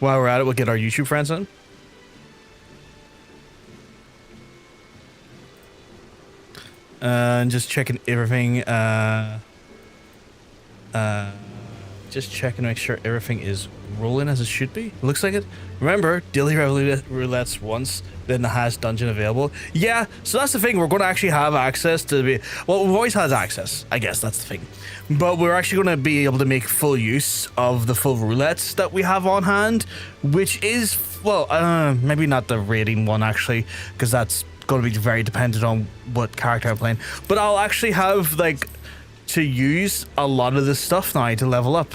While we're at it, we'll get our YouTube friends in. And just checking everything. Just checking to make sure everything is rolling as it should be. Looks like it. Remember, daily roulettes once, then the highest dungeon available. Yeah, so that's the thing. We're going to actually have access to the... Well, we've always had access. I guess that's the thing. But we're actually going to be able to make full use of the full roulettes that we have on hand, which is, well, maybe not the rating one, actually, because that's going to be very dependent on what character I'm playing. But I'll actually have, like, to use a lot of this stuff now to level up.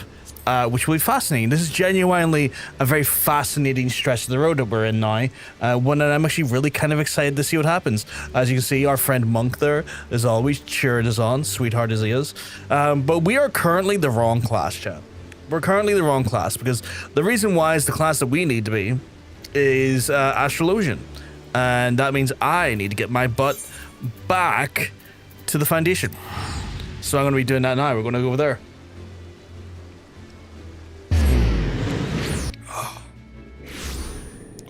Which will be fascinating. This is genuinely a very fascinating stretch of the road that we're in now. One that I'm actually really kind of excited to see what happens. As you can see, our friend Monk there, as always, cheered us on, sweetheart as he is. But we are currently the wrong class, chat. We're currently the wrong class because the reason why is the class that we need to be is Astrologian. And that means I need to get my butt back to the foundation. So I'm going to be doing that now. We're going to go over there.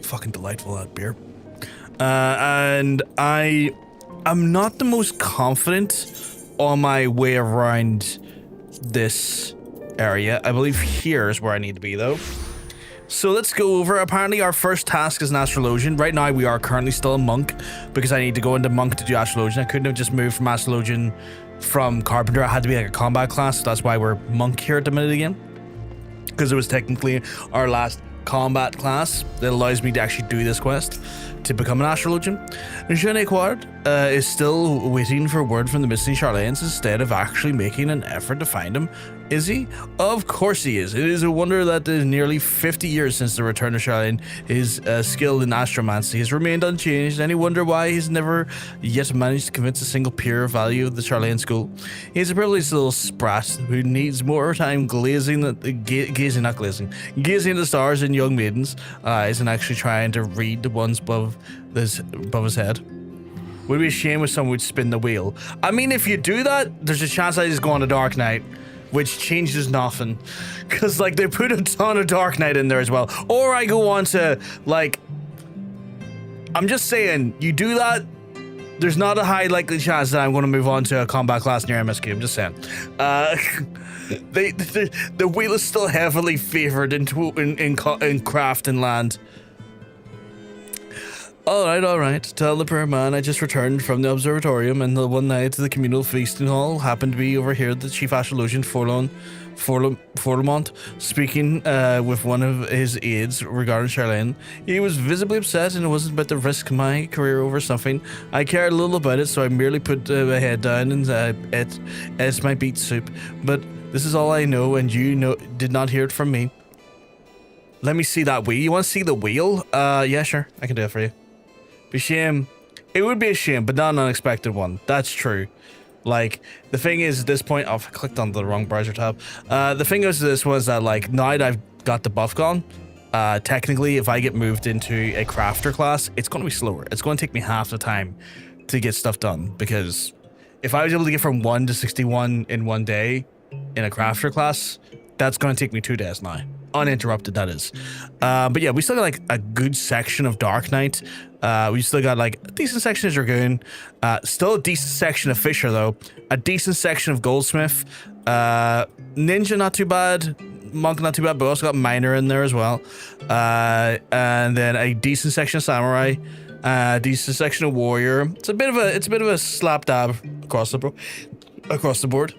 Fucking delightful that beer. And I'm not the most confident on my way around this area. I believe here is where I need to be though. So let's go over. Apparently our first task is an Astrologian. Right now we are currently still a monk because I need to go into monk to do Astrologian. I couldn't have just moved from Astrologian from Carpenter. I had to be like a combat class, so that's why we're monk here at the minute again. Because it was technically our last combat class that allows me to actually do this quest to become an Astrologian. Ishgard is still waiting for word from the missing Sharlayans instead of actually making an effort to find him. Is he? Of course he is. It is a wonder that in nearly 50 years since the return of Sharlayan, his skill in astromancy has remained unchanged. Any wonder why he's never yet managed to convince a single peer of value of the Sharlayan school? He's a privileged little sprat who needs more time gazing at the stars in young maidens' eyes and actually trying to read the ones above his head. Would be a shame if someone would spin the wheel. I mean, if you do that, there's a chance I just go on a Dark Knight, which changes nothing. Because, like, they put a ton of Dark Knight in there as well. Or I go on to, like... I'm just saying, you do that, there's not a high likely chance that I'm going to move on to a combat class near MSQ. I'm just saying. The wheel is still heavily favored in craft and land. All right. Tell the poor man I just returned from the Observatorium, and the one night the communal feasting hall happened to be over here. The chief Astrologian Forrem speaking with one of his aides regarding Sharlayan. He was visibly upset, and it wasn't about to risk my career over something. I cared a little about it, so I merely put my head down and ate my beet soup. But this is all I know, and you did not hear it from me. Let me see that wheel. You want to see the wheel? Yeah, sure. I can do it for you. Be shame. It would be a shame, but not an unexpected one. That's true. Like, the thing is, at this point, oh, I clicked on the wrong browser tab. The thing is, this was that, like, now that I've got the buff gone, technically, if I get moved into a crafter class, it's going to be slower. It's going to take me half the time to get stuff done, because if I was able to get from 1 to 61 in one day in a crafter class, that's going to take me 2 days now. Uninterrupted, that is. But yeah, we still got like a good section of Dark Knight. We still got like a decent section of Dragoon. Still a decent section of Fisher though. A decent section of Goldsmith. Ninja not too bad. Monk not too bad, but we also got Miner in there as well. And then a decent section of Samurai. Decent section of Warrior. It's a bit of a slap dab across the board.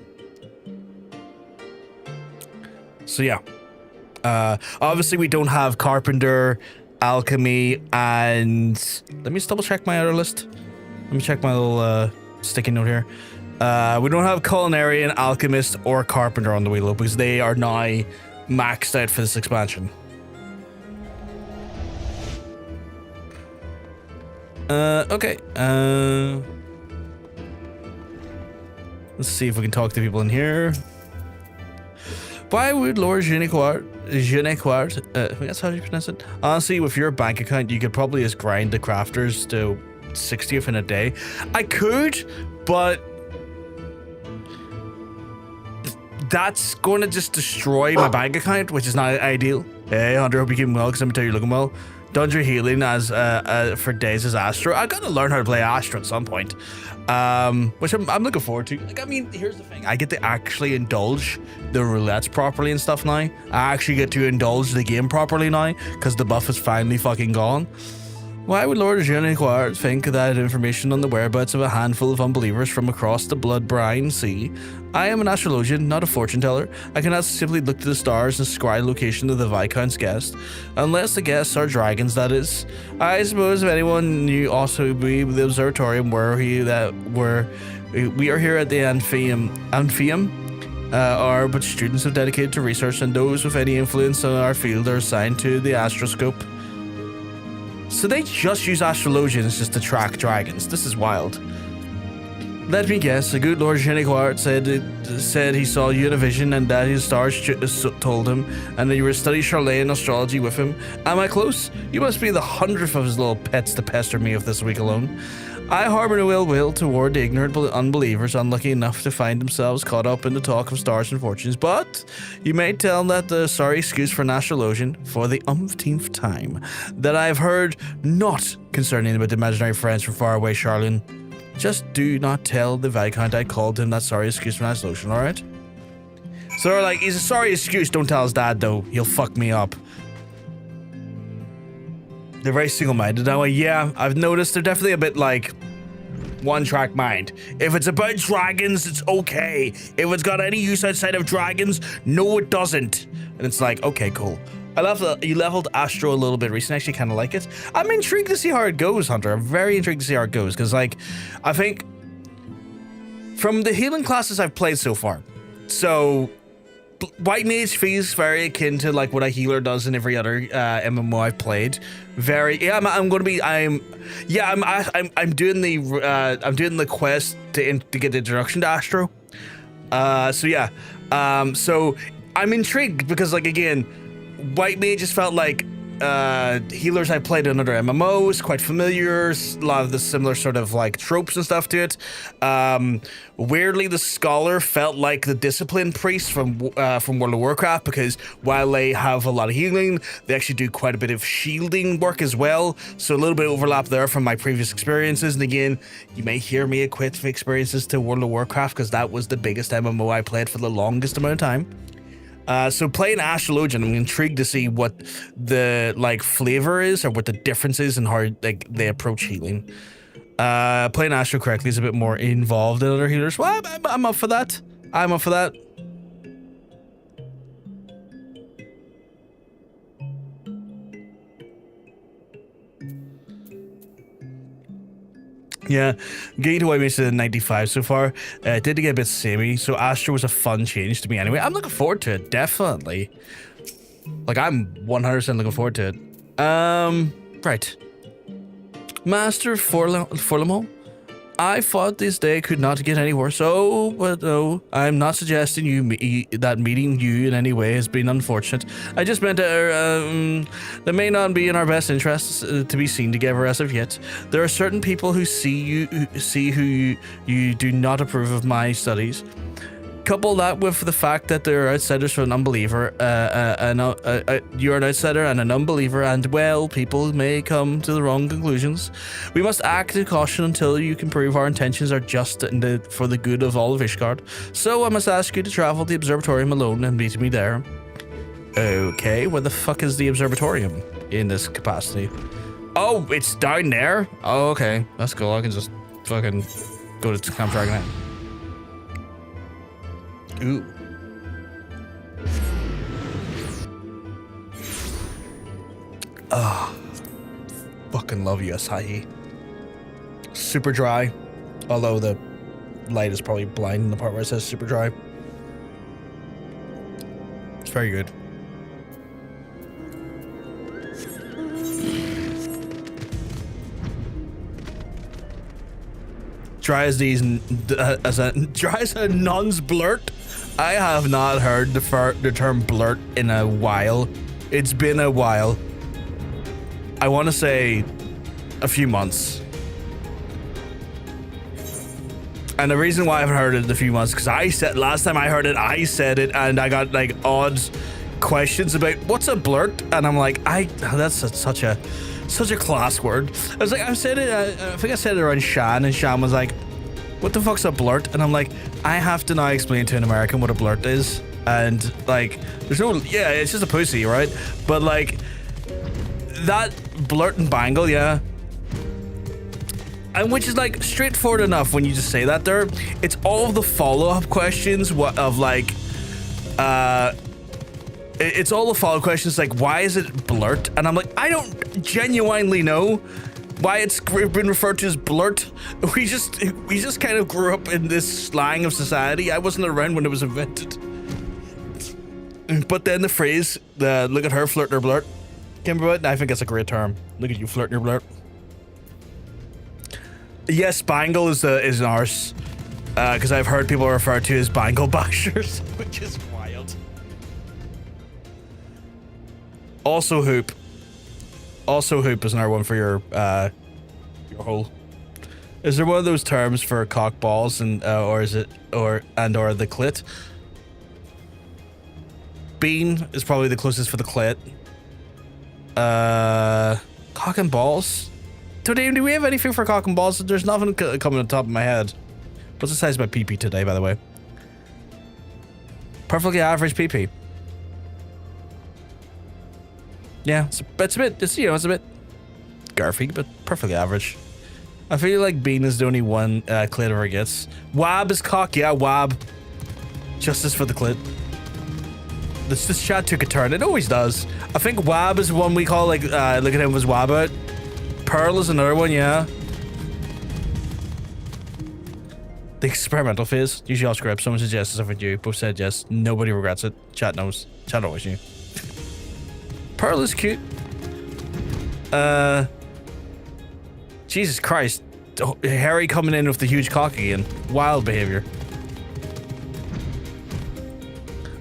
So yeah. Obviously we don't have Carpenter, Alchemy, and let me just double check my other list. Let me check my little sticky note here. We don't have Culinarian, Alchemist, or Carpenter on the wheel because they are now maxed out for this expansion. Okay. Let's see if we can talk to people in here. Why would Lord Genequart, that's how you pronounce it. Honestly, with your bank account, you could probably just grind the crafters to 60th in a day. I could, but that's going to just destroy my bank account, which is not ideal. Hey, Hunter, hope you keeping well, because let me tell you, you're looking well. Done your healing as for days as Astro. I gotta learn how to play Astro at some point, which I'm looking forward to. Like, I mean, here's the thing: I get to actually indulge the roulettes properly and stuff now. I actually get to indulge the game properly now because the buff is finally fucking gone. Why would Lord Regen think that information on the whereabouts of a handful of unbelievers from across the blood brine sea? I am an astrologian, not a fortune teller. I cannot simply look to the stars and scry the location of the Viscount's guest, unless the guests are dragons, that is. I suppose if anyone knew also be the Observatorium we are here at the Amphium are but students of dedicated to research, and those with any influence on our field are assigned to the astroscope. So they just use Astrologians just to track dragons. This is wild. Let me guess, the good Lord Geniquart said he saw you in a vision and that his stars told him, and that you were studying Sharlayan astrology with him. Am I close? You must be the 100th of his little pets to pester me with this week alone. I harbor no ill will toward the ignorant unbelievers unlucky enough to find themselves caught up in the talk of stars and fortunes, but you may tell that the sorry excuse for an astrologian, for the umpteenth time, that I have heard not concerning about the imaginary friends from far away Sharlayan. Just do not tell the Viscount I called him that sorry excuse for an astrologian, alright? So they're like, he's a sorry excuse, don't tell his dad though, he'll fuck me up. They're very single-minded that way. Yeah, I've noticed they're definitely a bit like one-track mind. If it's about dragons, it's okay. If it's got any use outside of dragons, no, it doesn't. And it's like, okay, cool. I love that you leveled Astro a little bit recently. I actually kind of like it. I'm intrigued to see how it goes, Hunter. I'm very intrigued to see how it goes because, like, I think from the healing classes I've played so far, so White Mage feels very akin to like what a healer does in every other MMO I've played. Very, yeah. I'm doing the quest to get the introduction to Astro. So yeah. So I'm intrigued because, like, again, White Mage just felt like healers I played in other MMOs, quite familiar, a lot of the similar sort of like tropes and stuff to it. Weirdly, the Scholar felt like the Discipline Priest from World of Warcraft, because while they have a lot of healing, they actually do quite a bit of shielding work as well, so a little bit of overlap there from my previous experiences. And again, you may hear me equate experiences to World of Warcraft because that was the biggest MMO I played for the longest amount of time. So playing Astrologian, I'm intrigued to see what the like flavor is or what the difference is in how like they approach healing. Playing Astro correctly is a bit more involved than other healers. Well, I'm up for that. I'm up for that. Yeah, getting to White Mage to 95 so far. It did get a bit samey, so Astro was a fun change to me anyway. I'm looking forward to it, definitely. Like, I'm 100% looking forward to it. Right. Master Forrem, I thought this day could not get any worse. Oh, but no, I'm not suggesting that meeting you in any way has been unfortunate. I just meant that may not be in our best interests to be seen together as of yet. There are certain people who see you do not approve of my studies. Couple that with the fact that there are outsiders for an unbeliever, you're an outsider and an unbeliever, and well, people may come to the wrong conclusions. We must act with caution until you can prove our intentions are just for the good of all of Ishgard. So I must ask you to travel to the Observatorium alone and meet me there. Okay, where the fuck is the Observatorium in this capacity? Oh, it's down there? Oh, okay, that's cool. I can just fucking go to Camp Dragonette. Ooh. Ah, fucking love you, Asahi. Super dry, although the light is probably blinding the part where it says super dry. It's very good. Dry as a nun's blurt. I have not heard the term blurt in a while. It's been a while. I want to say a few months. And the reason why I haven't heard it in a few months, because last time I heard it, I said it, and I got like odd questions about what's a blurt, and I'm like, such a class word. I was like, I think I said it around Shan, and Shan was like, what the fuck's a blurt? And I'm like, I have to now explain to an American what a blurt is. And like, there's no, yeah, it's just a pussy, right? But like, that Blurt and Bangle, yeah. And which is like straightforward enough when you just say that there. It's all of the follow-up questions of like, it's all the follow-up questions like, why is it Blurt? And I'm like, I don't genuinely know why it's been referred to as Blurt. We just kind of grew up in this slang of society. I wasn't around when it was invented. But then the phrase, look at her flirting her blurt, came about, and I think that's a great term. Look at you flirting your blurt. Yes, Bangle is an arse, because I've heard people refer to as Bangle bashers, which is wild. Also hoop. Also hoop is another one for your hole. Is there one of those terms for cock balls and or is it or the clit? Bean is probably the closest for the clit. Cock and balls. Today, do we have anything for cock and balls? There's nothing coming on top of my head. What's the size of my pee-pee today, by the way? Perfectly average pee-pee. Yeah, it's a bit, it's a bit garfy, but perfectly average. I feel like Bean is the only one clit ever gets. Wab is cock, yeah, wab. Justice for the clit. This chat took a turn. It always does. I think wab is one we call, like, look at him as wab out. Pearl is another one, yeah. The experimental phase. Usually I'll screw up. Someone suggested stuff with you. Both said yes. Nobody regrets it. Chat knows. Chat always knew. Pearl is cute. Jesus Christ. Harry coming in with the huge cock again. Wild behavior.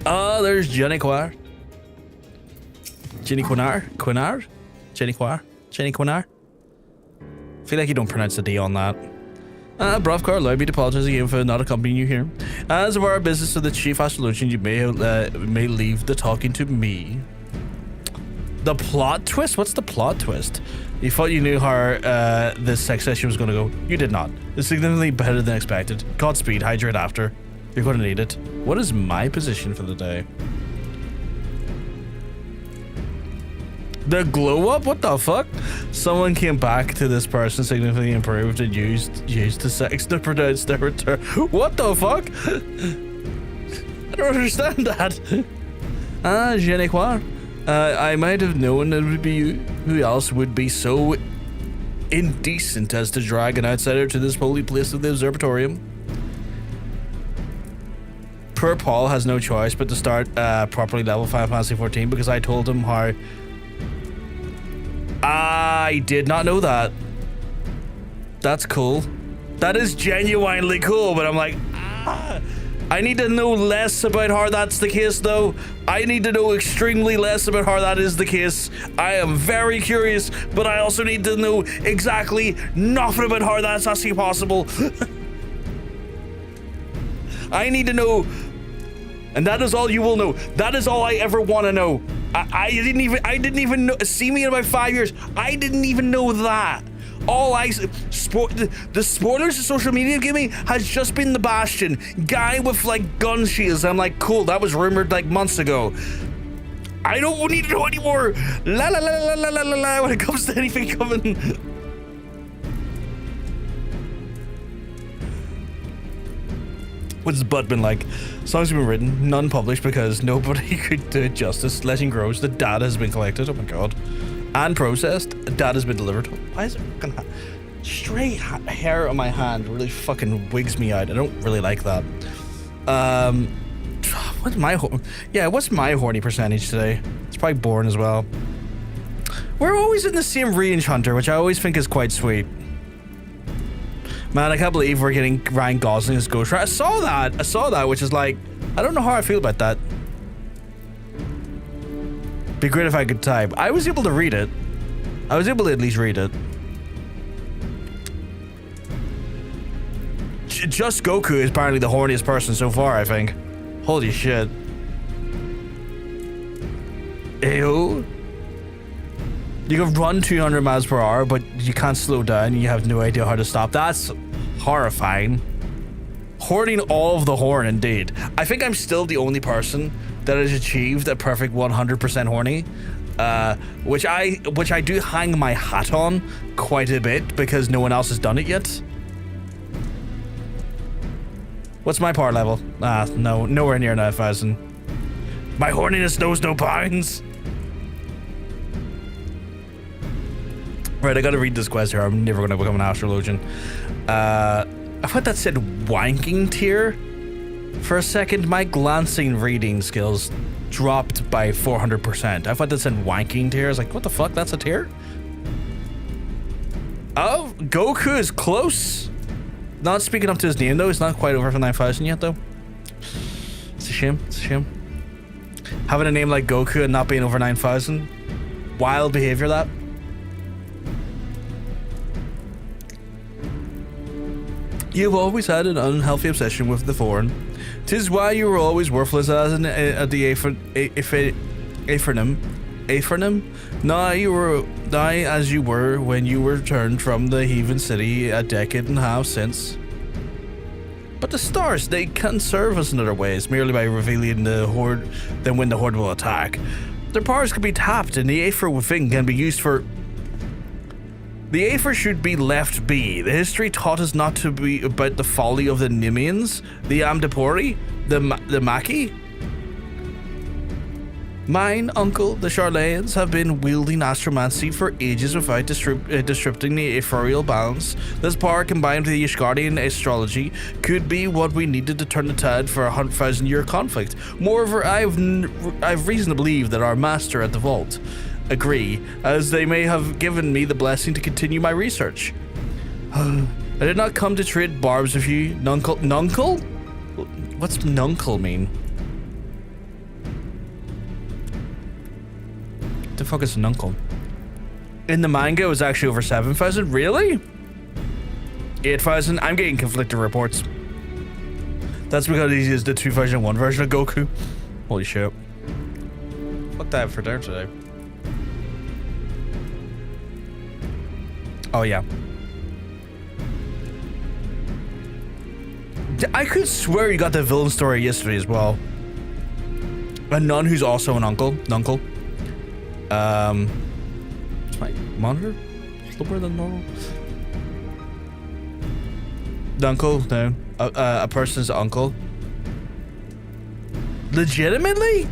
Oh, there's Jenny Quar. Jenny Quinar? Quinar? Jenny Quar? Jenny Quinar? Feel like you don't pronounce the D on that. Brovkar, allow me to apologize again for not accompanying you here. As of our business of the chief astrologian, you may leave the talking to me. The plot twist? What's the plot twist? You thought you knew how this sex session was going to go. You did not. It's significantly better than expected. Godspeed, hydrate after. You're going to need it. What is my position for the day? The glow up? What the fuck? Someone came back to this person significantly improved and used the sex to pronounce their return. What the fuck? I don't understand that. Je ne crois. I might have known it would be you. Who else would be so indecent as to drag an outsider to this holy place of the Observatorium? Poor Paul has no choice but to start properly level 5 Fantasy 14 because I told him how. I did not know that. That's cool. That is genuinely cool, but I'm like, I need to know less about how that's the case, though. I need to know extremely less about how that is the case. I am very curious, but I also need to know exactly nothing about how that's actually possible. I need to know, and that is all you will know. That is all I ever want to know. I didn't even know. See me in about 5 years. I didn't even know that. The spoilers that social media give me has just been the Bastion guy with like gun shields. I'm like, cool. That was rumored like months ago. I don't need to know anymore. La la la la la la la la. When it comes to anything coming. What's Bud been like? Songs have been written, none published because nobody could do it justice. Legend grows. The data has been collected. Oh my god. And processed. Data has been delivered. Why is it fucking straight hair on my hand really fucking wigs me out? I don't really like that. What's my horny percentage today? It's probably born as well. We're always in the same range, Hunter, which I always think is quite sweet. Man, I can't believe we're getting Ryan Gosling as Ghost Rider. I saw that, which is like, I don't know how I feel about that. Be great if I could type. I was able to read it. I was able to at least read it. Just Goku is apparently the horniest person so far, I think. Holy shit. Ew. You can run 200 miles per hour, but you can't slow down. You have no idea how to stop. That's horrifying. Hoarding all of the horn, indeed. I think I'm still the only person that has achieved a perfect 100% horny, which I do hang my hat on quite a bit because no one else has done it yet. What's my power level? No, nowhere near 9,000. My horniness knows no bounds. Right, I gotta read this quest here. I'm never gonna become an astrologian. I thought that said wanking tier. For a second, my glancing reading skills dropped by 400%. I thought that said wanking tier. I was like, what the fuck? That's a tier? Oh, Goku is close. Not speaking up to his name, though. He's not quite over for 9,000 yet, though. It's a shame. It's a shame. Having a name like Goku and not being over 9,000. Wild behavior, that. You've always had an unhealthy obsession with the foreign. 'Tis why you were always worthless as at the Aphronym. Now as you were when you returned from the heathen city a decade and a half since. But the stars, they can serve us in other ways, merely by revealing the horde, then when the horde will attack. Their powers can be tapped, and the Aether within can be used for... The Aether should be left be. The history taught us not to be about the folly of the Nimians, the Amdapori, the Maki. Mine uncle, the Sharlayans, have been wielding astromancy for ages without disrupting the ethereal balance. This power combined with the Ishgardian astrology could be what we needed to turn the tide for a 100,000-year conflict. Moreover, I've reason to believe that our master at the vault agree, as they may have given me the blessing to continue my research. I did not come to trade barbs with you, Nuncle. Nuncle? What's Nuncle mean? The fuck is an uncle? In the manga, it was actually over 7,000. Really? 8,000. I'm getting conflicting reports. That's because he is the 2001 version of Goku. Holy shit. Fuck that for dinner today. Oh yeah. I could swear you got the villain story yesterday as well. A nun who's also an uncle. Nuncle. Is my monitor slower than normal? Uncle, no. A person's uncle. Legitimately?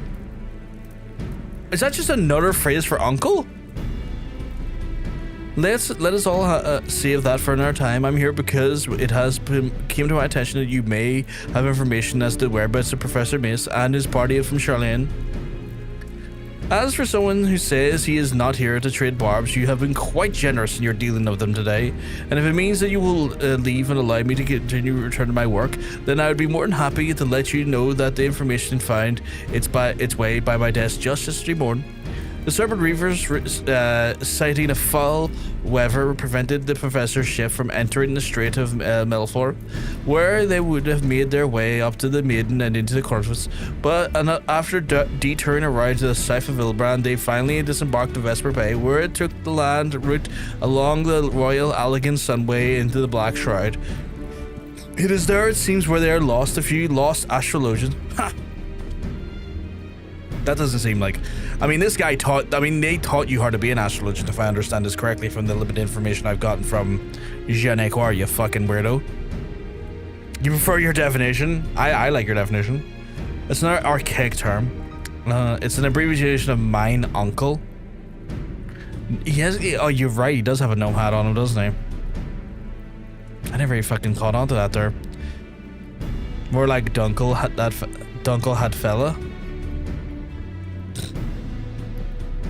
Is that just another phrase for uncle? Let us all save that for another time. I'm here because it came to my attention that you may have information as to whereabouts of Professor Mace and his party from Sharlayan. As for someone who says he is not here to trade barbs, you have been quite generous in your dealing of them today. And if it means that you will leave and allow me to continue to return to my work, then I would be more than happy to let you know that the information found its way by my desk just yesterday morning. The Serpent Reavers, citing a foul weather, prevented the professor's ship from entering the Strait of Melfor, where they would have made their way up to the Maiden and into the crossroads. But after detouring around to the south of Ilbrand, they finally disembarked at Vesper Bay, where it took the land route along the Royal Allegan Sunway into the Black Shroud. It is there, it seems, where they are lost. A few lost Astrologians. Ha! That doesn't seem like... I mean, this guy they taught you how to be an astrologian, if I understand this correctly, from the limited information I've gotten from Je ne quoi, you fucking weirdo. You prefer your definition? I like your definition. It's not an archaic term. It's an abbreviation of mine uncle. Oh, you're right, he does have a gnome hat on him, doesn't he? I never even fucking caught on to that there. More like Dunkel had fella.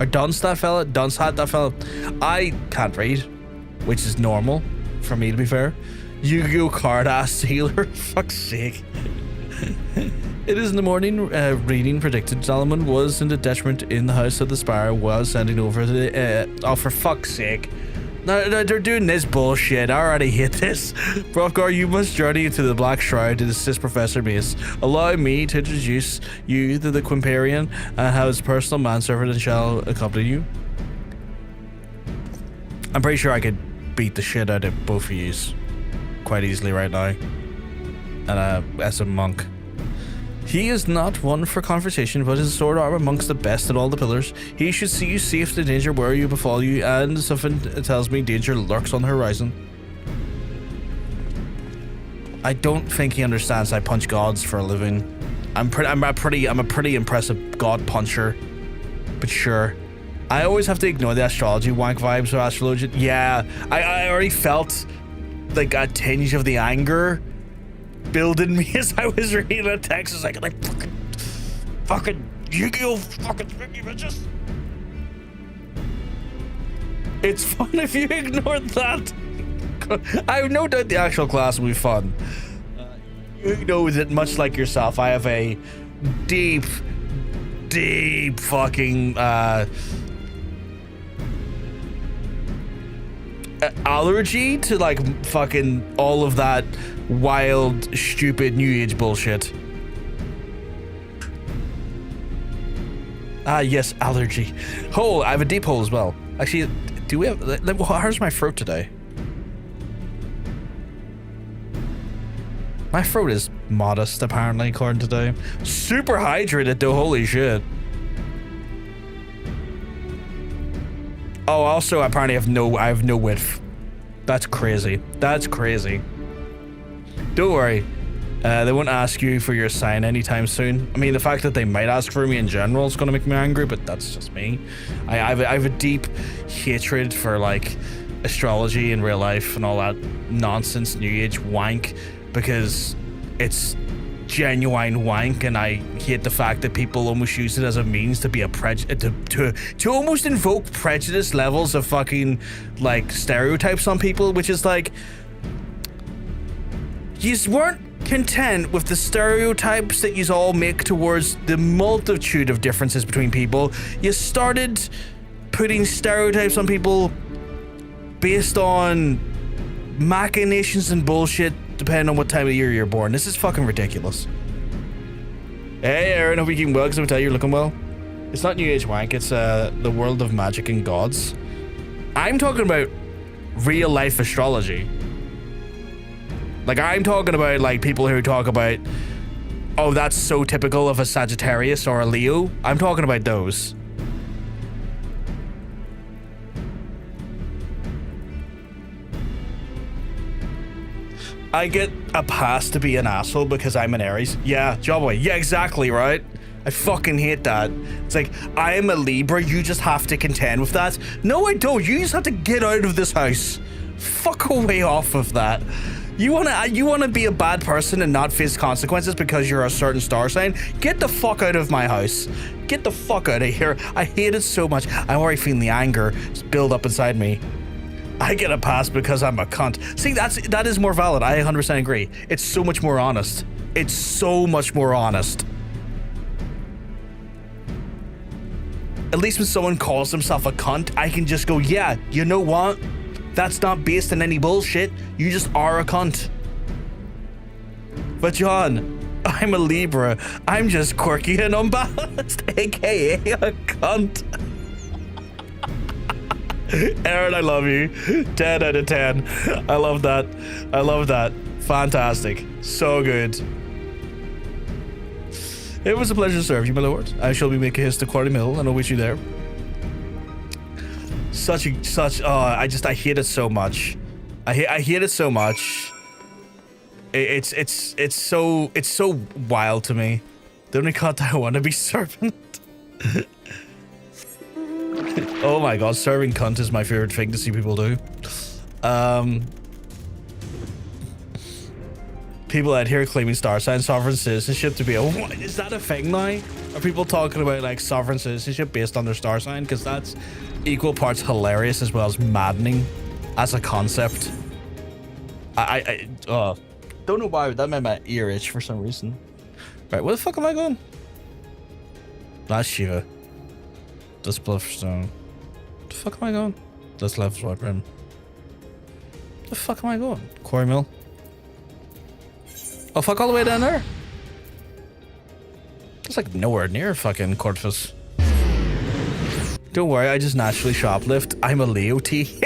Or Dunce that fella? Dunce had that fella? I can't read, which is normal for me, to be fair. Yu-Gi-Oh! Card ass healer. Fuck's sake. It is in the morning. Reading predicted Solomon was in the detriment in the house of the Spire while sending over the... oh, for fuck's sake. No, they're doing this bullshit. I already hate this. Hrothgar, you must journey into the Black Shroud to assist Professor Mace. Allow me to introduce you to the Quimperian and have his personal manservant and shall accompany you. I'm pretty sure I could beat the shit out of both of yous quite easily right now. And as a monk. He is not one for conversation, but his sword arm amongst the best in all the pillars. He should see you safe to danger where you befall you, and something tells me danger lurks on the horizon. I don't think he understands I punch gods for a living. I'm a pretty impressive god puncher. But sure. I always have to ignore the astrology wank vibes of Astrologian. Yeah, I already felt like a tinge of the anger building me as I was reading the text. It's like fucking Yu-Gi-Oh! Fucking tricky bitches. It's fun if you ignore that. I have no doubt the actual class will be fun. You know that much like yourself, I have a deep fucking allergy to like fucking all of that wild, stupid new age bullshit. Ah, yes, allergy. Hole, I have a deep hole as well. Actually, do we have, how's my throat today? My throat is modest, apparently, according to today. Super hydrated though, holy shit. Oh, also, apparently I have no width. That's crazy. That's crazy. Don't worry. They won't ask you for your sign anytime soon. I mean, the fact that they might ask for me in general is going to make me angry, but that's just me. I have a deep hatred for, like, astrology in real life and all that nonsense, new age wank, because it's genuine wank, and I hate the fact that people almost use it as a means to be a to almost invoke prejudice levels of fucking, like, stereotypes on people, which is like, yous weren't content with the stereotypes that yous all make towards the multitude of differences between people. You started putting stereotypes on people based on machinations and bullshit depending on what time of year you're born. This is fucking ridiculous. Hey Aaron, hope you're keeping well, because I'm tell you you're looking well. It's not new age wank, it's the world of magic and gods. I'm talking about real life astrology. Like, I'm talking about, like, people who talk about, oh, that's so typical of a Sagittarius or a Leo. I'm talking about those. I get a pass to be an asshole because I'm an Aries. Yeah, Jawboy. Yeah, exactly, right? I fucking hate that. It's like, I am a Libra, you just have to contend with that. No, I don't. You just have to get out of this house. Fuck away off of that. You wanna be a bad person and not face consequences because you're a certain star sign? Get the fuck out of my house. Get the fuck out of here. I hate it so much. I'm already feeling the anger build up inside me. I get a pass because I'm a cunt. See, that is more valid. I 100% agree. It's so much more honest. It's so much more honest. At least when someone calls himself a cunt, I can just go, yeah, you know what? That's not based on any bullshit. You just are a cunt. But John, I'm a Libra. I'm just quirky and unbalanced, aka a cunt. Aaron, I love you. 10 out of 10. I love that. I love that. Fantastic. So good. It was a pleasure to serve you, my lord. I shall be making his to Quarry Mill and I'll wish you there. I hate it so much. I hate it so much. It's so wild to me. The only cut I want to be Serpent. Oh my god, serving cunt is my favorite thing to see people do. People out here claiming star sign sovereign citizenship to be a what? Is that a thing now? Are people talking about like sovereign citizenship based on their star sign? Because that's equal parts hilarious as well as maddening as a concept. I don't know why that made my ear itch for some reason. Right, where the fuck am I going? That's Shiva. That's Bluffstone. Where the fuck am I going? That's left swipe rim. The fuck am I going? Quarry mill. Oh, fuck all the way down there. It's like nowhere near fucking Corpus. Don't worry, I just naturally shoplift. I'm a Leo T.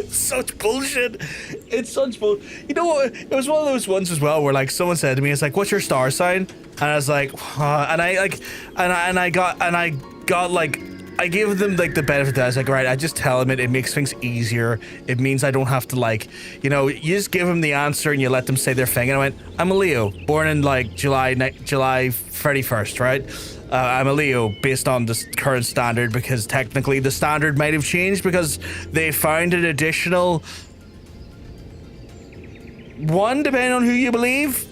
Such bullshit. It's such bull. You know what? It was one of those ones as well where like someone said to me, "It's like, what's your star sign?" And I was like, and I got like, I gave them like the benefit that I was like, right, I just tell them it makes things easier. It means I don't have to like, you know, you just give them the answer and you let them say their thing. And I went, I'm a Leo, born in like July 31st, right? I'm a Leo based on the current standard, because technically the standard might have changed because they found an additional one, depending on who you believe.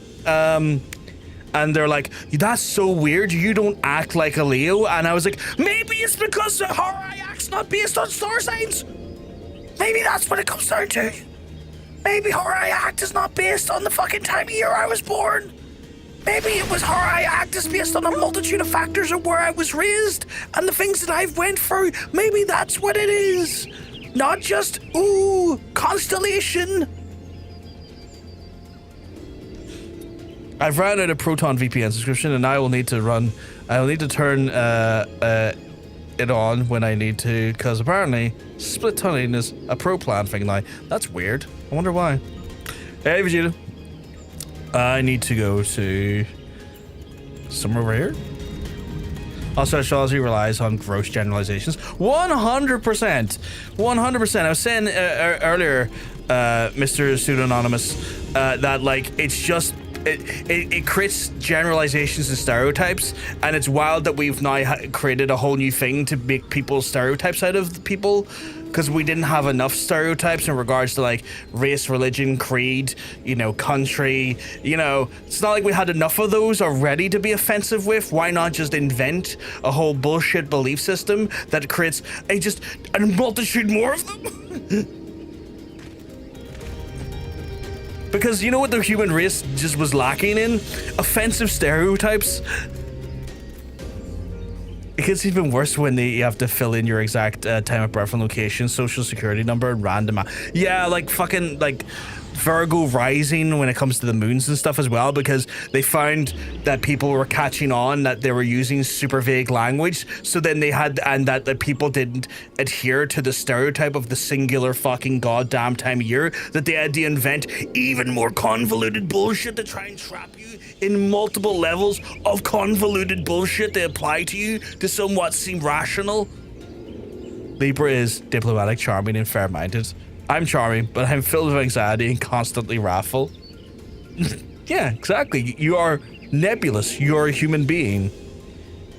And they're like, that's so weird, you don't act like a Leo. And I was like, maybe it's because how I act's not based on star signs. Maybe that's what it comes down to. Maybe how I act is not based on the fucking time of year I was born. Maybe it was how I act is based on a multitude of factors of where I was raised and the things that I've went through. Maybe that's what it is. Not just, ooh, constellation. I've ran out of Proton VPN subscription, and I will need to turn it on when I need to, because apparently split tunneling is a pro plan thing now. That's weird. I wonder why. Hey, Vegeta. I need to go to somewhere over here. Also, astrology relies on gross generalizations. 100%. 100%. I was saying earlier, Mr. Pseudonymous, that like it's just it creates generalizations and stereotypes, and it's wild that we've now created a whole new thing to make people stereotypes out of people, because we didn't have enough stereotypes in regards to like race, religion, creed, you know, country, you know. It's not like we had enough of those already to be offensive with. Why not just invent a whole bullshit belief system that creates a multitude more of them? Because you know what the human race just was lacking in? Offensive stereotypes. It gets even worse when you have to fill in your exact time of birth and location, social security number, and random. Yeah, like fucking like Virgo rising when it comes to the moons and stuff as well, because they found that people were catching on that they were using super vague language. So then they had, and that the people didn't adhere to the stereotype of the singular fucking goddamn time of year, that they had to invent even more convoluted bullshit to try and trap you in multiple levels of convoluted bullshit they apply to you to somewhat seem rational. Libra is diplomatic, charming, and fair-minded. I'm charming, but I'm filled with anxiety and constantly wrathful. Yeah, exactly. You are nebulous. You're a human being.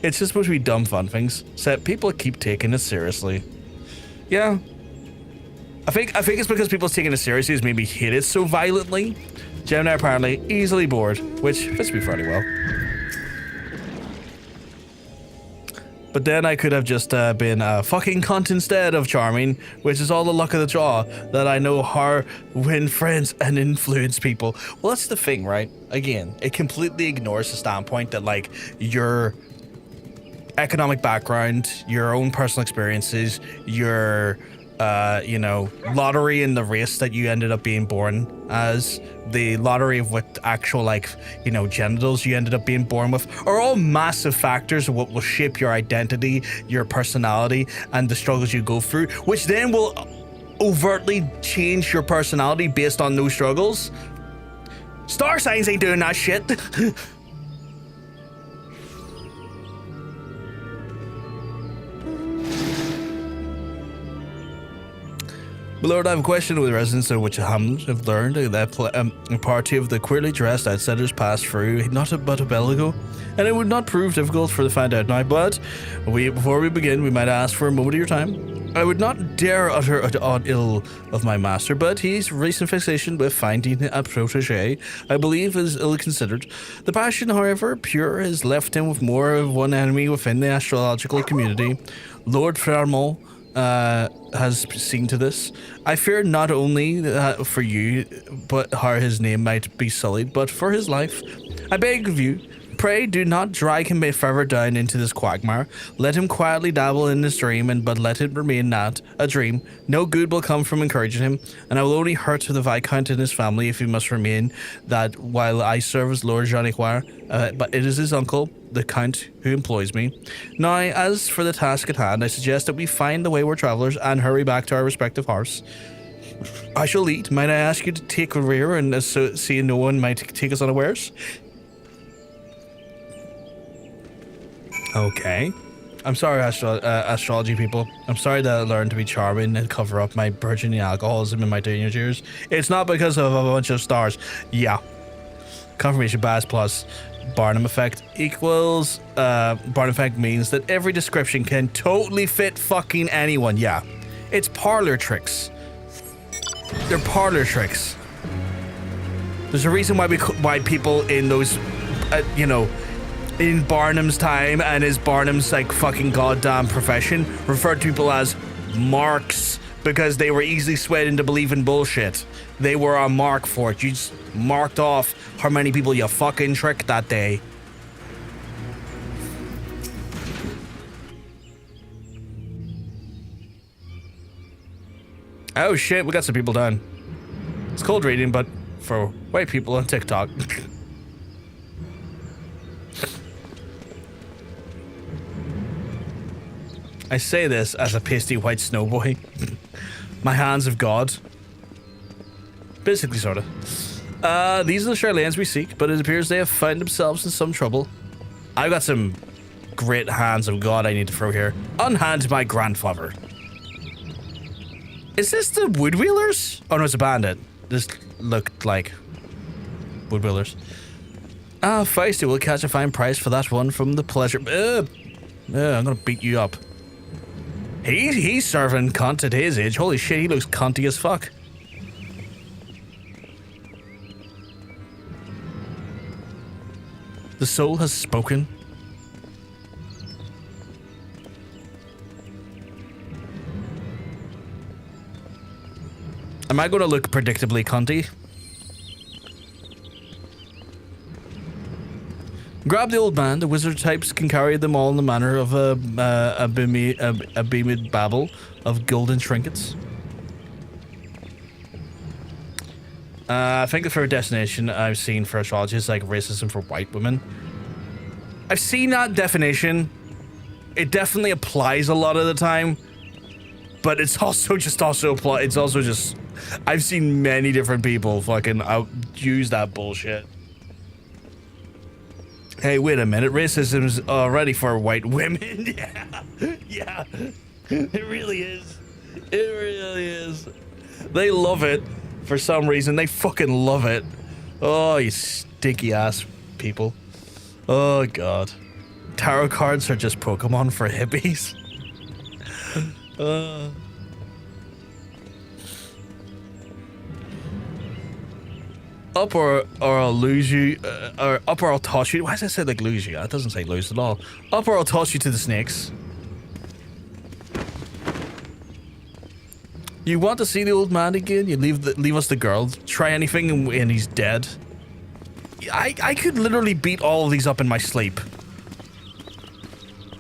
It's just supposed to be dumb fun things, except people keep taking it seriously. Yeah. I think it's because people's taking it seriously has made me hate it so violently. Gemini apparently easily bored, which fits me fairly well. But then I could have just been a fucking cunt instead of charming, which is all the luck of the draw, that I know how to win friends and influence people. Well, that's the thing, right? Again, it completely ignores the standpoint that, like, your economic background, your own personal experiences, your, you know, lottery in the race that you ended up being born as, the lottery of what actual, like, you know, genitals you ended up being born with, are all massive factors of what will shape your identity, your personality, and the struggles you go through, which then will overtly change your personality based on those struggles. Star signs ain't doing that shit. Lord, I have a question with residents of which have learned that a party of the queerly dressed outsiders passed through not but a bell ago, and it would not prove difficult for to find out now, but before we begin, we might ask for a moment of your time. I would not dare utter odd ill of my master, but his recent fixation with finding a protege, I believe, is ill-considered. The passion, however, pure, has left him with more of one enemy within the astrological community. Lord Forrem has seen to this. I fear not only for you, but how his name might be sullied, but for his life. I beg of you, Pray do not drag him further down into this quagmire. Let him quietly dabble in his dream, but let it remain not a dream. No good will come from encouraging him, and I will only hurt the Viscount and his family if he must remain that while I serve as Lord Janiquire, but it is his uncle, the Count, who employs me. Now, as for the task at hand, I suggest that we find the wayward travellers and hurry back to our respective hearths. I shall lead. Might I ask you to take a rear and so see no one might take us unawares? Okay. I'm sorry, astrology people. I'm sorry that I learned to be charming and cover up my burgeoning alcoholism in my teenage years. It's not because of a bunch of stars. Yeah. Confirmation bias plus Barnum effect equals... Barnum effect means that every description can totally fit fucking anyone. Yeah. It's parlor tricks. They're parlor tricks. There's a reason why people in those, you know... in Barnum's time and his Barnum's like fucking goddamn profession referred to people as marks because they were easily swayed into believing bullshit. They were a mark for it. You just marked off how many people you fucking tricked that day. Oh shit, we got some people down. It's cold reading, but for white people on TikTok. I say this as a pasty white snowboy. My hands of God. Basically, sorta. These are the Sharlayans we seek, but it appears they have found themselves in some trouble. I've got some great hands of God I need to throw here. Unhand my grandfather. Is this the Woodwheelers? Oh no, it's a bandit. This looked like Woodwheelers. Feisty will catch a fine price for that one from the pleasure. I'm gonna beat you up. He's serving cunt at his age. Holy shit, he looks cunty as fuck. The soul has spoken. Am I going to look predictably cunty? Grab the old man. The wizard types can carry them all in the manner of a beamed babble of golden trinkets. I think the favorite destination I've seen for astrology is like racism for white women. I've seen that definition. It definitely applies a lot of the time, but it's also just I've seen many different people fucking use that bullshit. Hey, wait a minute. Racism's already for white women. Yeah. Yeah. It really is. It really is. They love it for some reason. They fucking love it. Oh, you stinky ass people. Oh, God. Tarot cards are just Pokemon for hippies. Up or I'll lose you, or up or I'll toss you. Why does it say like lose you? It doesn't say lose at all. Up or I'll toss you to the snakes. You want to see the old man again? You leave us the girl. Try anything and he's dead. I could literally beat all of these up in my sleep.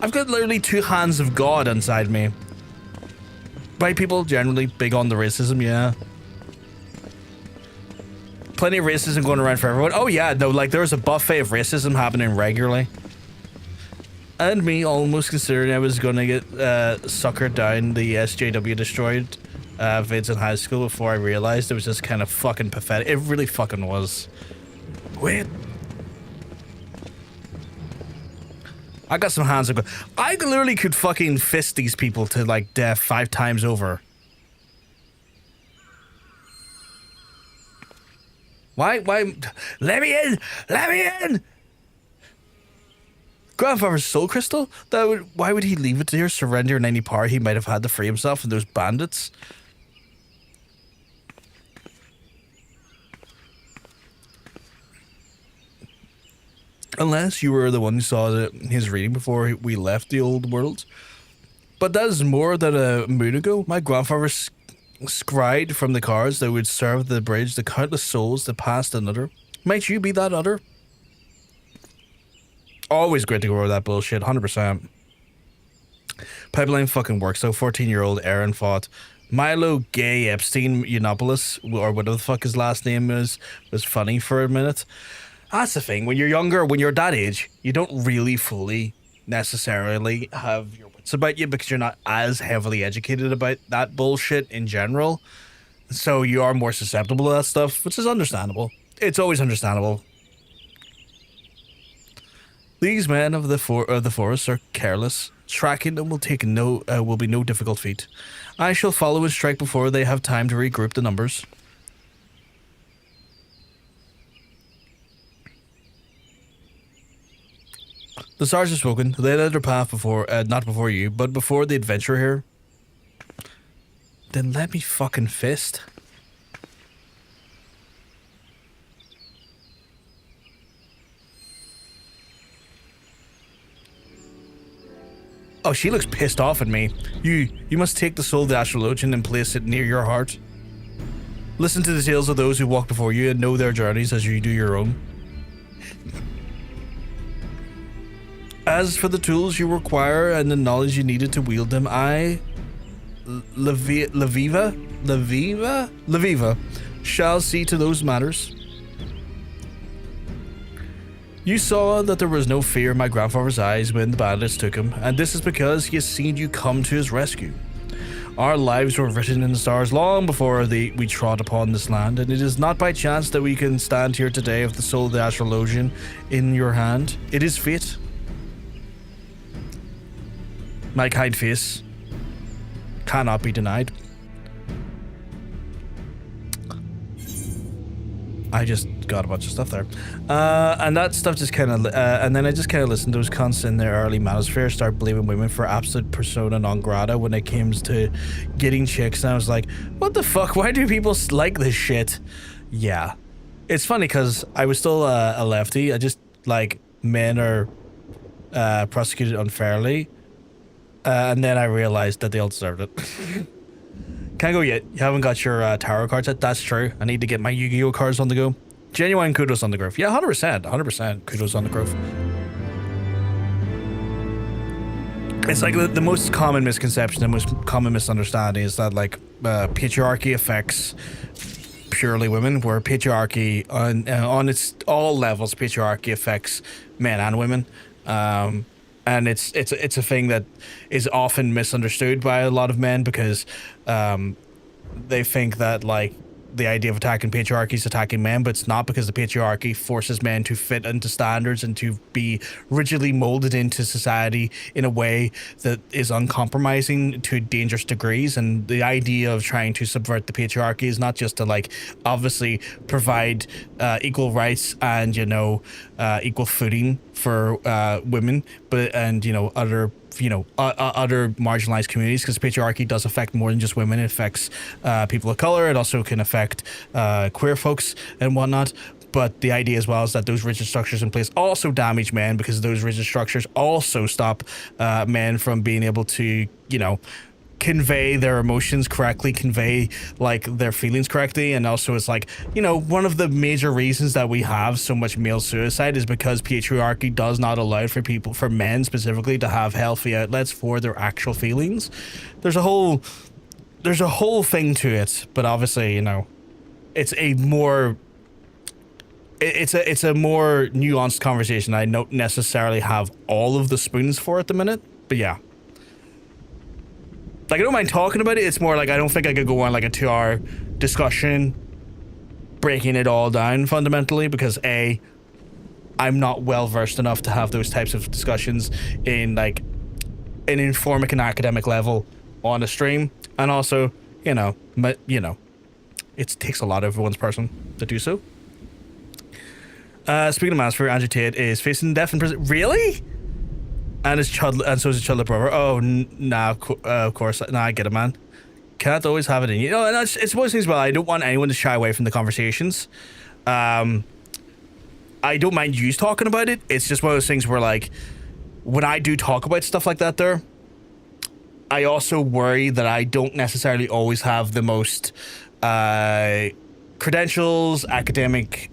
I've got literally two hands of God inside me. White people generally big on the racism, yeah. Plenty of racism going around for everyone. Oh yeah, no, like there's a buffet of racism happening regularly. And me almost considering I was gonna get suckered down the SJW destroyed vids in high school before I realized it was just kind of fucking pathetic. It really fucking was. Wait. I got some hands of God. I literally could fucking fist these people to like death 5 times over. Why? Let me in! Let me in! Grandfather's soul crystal? Why would he leave it there, surrendering any power he might have had to free himself from those bandits? Unless you were the one who saw his reading before we left the old world. But that is more than a moon ago. My grandfather scried from the cards that would serve the bridge the countless souls that passed another. Might you be that other? Always great to go over that bullshit, 100%. Pipeline fucking works. So 14-year-old Aaron fought Milo Gay Epstein Yiannopoulos, or whatever the fuck his last name is, was funny for a minute. That's the thing. When you're younger, when you're that age, you don't really fully necessarily have your wits about you because you're not as heavily educated about that bullshit in general. So you are more susceptible to that stuff, which is understandable. It's always understandable. These men of the forest are careless. Tracking them will be no difficult feat. I shall follow and strike before they have time to regroup the numbers. The stars have spoken. They led their path before, not before you, but before the adventure here. Then let me fucking fist. Oh, she looks pissed off at me. You must take the soul of the Astrologian and place it near your heart. Listen to the tales of those who walk before you and know their journeys as you do your own. As for the tools you require and the knowledge you needed to wield them, I, Leviva, shall see to those matters. You saw that there was no fear in my grandfather's eyes when the bandits took him, and this is because he has seen you come to his rescue. Our lives were written in the stars long before we trod upon this land, and it is not by chance that we can stand here today with the soul of the Astrologian in your hand. It is fate. My kind face cannot be denied. I just got a bunch of stuff there. And that stuff just kind of... and then I just kind of listened to those cunts in their early manosphere start blaming women for absolute persona non grata when it comes to getting chicks. And I was like, what the fuck? Why do people like this shit? Yeah. It's funny because I was still a lefty. I just, like, men are prosecuted unfairly. And then I realized that they all deserved it. Can't go yet. You haven't got your tarot cards yet. That's true. I need to get my Yu-Gi-Oh cards on the go. Genuine kudos on the growth. Yeah, 100%. 100% kudos on the growth. It's like the most common misconception, the most common misunderstanding is that, like, patriarchy affects purely women, where patriarchy, on its all levels, patriarchy affects men and women. And it's a thing that is often misunderstood by a lot of men because they think that, like, the idea of attacking patriarchy is attacking men, but it's not, because the patriarchy forces men to fit into standards and to be rigidly molded into society in a way that is uncompromising to dangerous degrees. And the idea of trying to subvert the patriarchy is not just to, like, obviously provide equal rights and, you know, equal footing for women, but other marginalized communities, because patriarchy does affect more than just women. It affects people of color. It also can affect queer folks and whatnot. But the idea as well is that those rigid structures in place also damage men, because those rigid structures also stop men from being able to, convey their emotions correctly, convey, like, their feelings correctly. And also it's like, one of the major reasons that we have so much male suicide is because patriarchy does not allow for men specifically to have healthy outlets for their actual feelings. There's a whole thing to it, but obviously, it's a more nuanced conversation. I don't necessarily have all of the spoons for at the minute, but yeah. Like, I don't mind talking about it. It's more like I don't think I could go on, like, a 2-hour discussion breaking it all down fundamentally, because A, I'm not well versed enough to have those types of discussions in, like, an informic and academic level on a stream. And also, it takes a lot of everyone's person to do so. Speaking of Manservant, Andrew Tate is facing death in prison. Really? And so is his Chudley brother. Oh, nah, of course. Nah, I get it, man. Can't always have it in you. And it's one of those things. Well, I don't want anyone to shy away from the conversations. I don't mind you talking about it. It's just one of those things where, like, when I do talk about stuff like that there, I also worry that I don't necessarily always have the most credentials, academic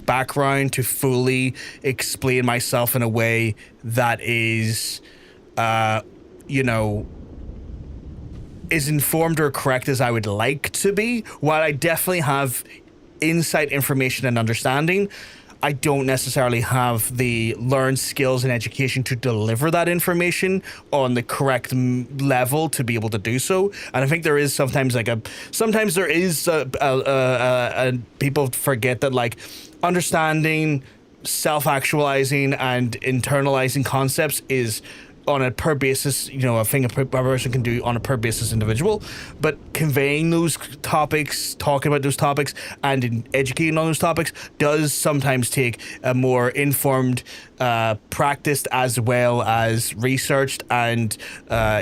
background to fully explain myself in a way that is, you know, is informed or correct as I would like to be. While I definitely have insight, information, and understanding, I don't necessarily have the learned skills and education to deliver that information on the correct level to be able to do so. And I think there is sometimes people forget that, like, understanding, self-actualizing, and internalizing concepts is on a per basis, you know, a thing a person can do on a per basis individual, but conveying those topics, talking about those topics, and educating on those topics does sometimes take a more informed, practiced as well as researched and,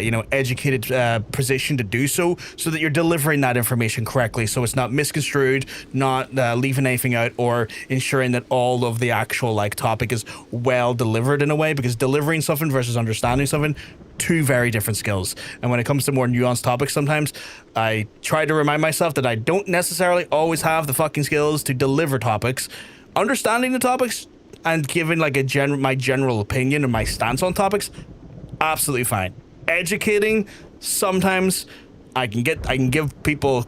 you know, educated position to do so that you're delivering that information correctly, so it's not misconstrued, not leaving anything out, or ensuring that all of the actual, like, topic is well delivered in a way, because delivering something versus understanding something, two very different skills. And when it comes to more nuanced topics, sometimes I try to remind myself that I don't necessarily always have the fucking skills to deliver topics. Understanding the topics and giving, like, my general opinion and my stance on topics, absolutely fine. Educating, sometimes I can give people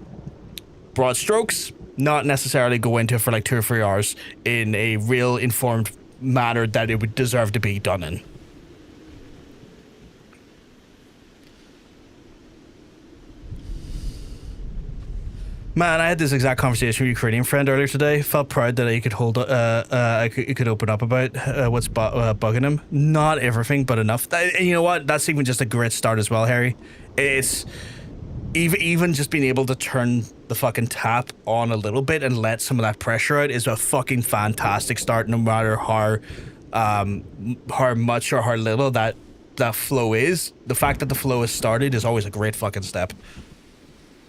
broad strokes, not necessarily go into it for like 2 or 3 hours in a real informed manner that it would deserve to be done in. Man, I had this exact conversation with a Ukrainian friend earlier today. Felt proud that I could could open up about what's bugging him. Not everything, but enough. And you know what? That's even just a great start as well, Harry. It's even just being able to turn the fucking tap on a little bit and let some of that pressure out is a fucking fantastic start. No matter how much or how little that flow is, the fact that the flow has started is always a great fucking step.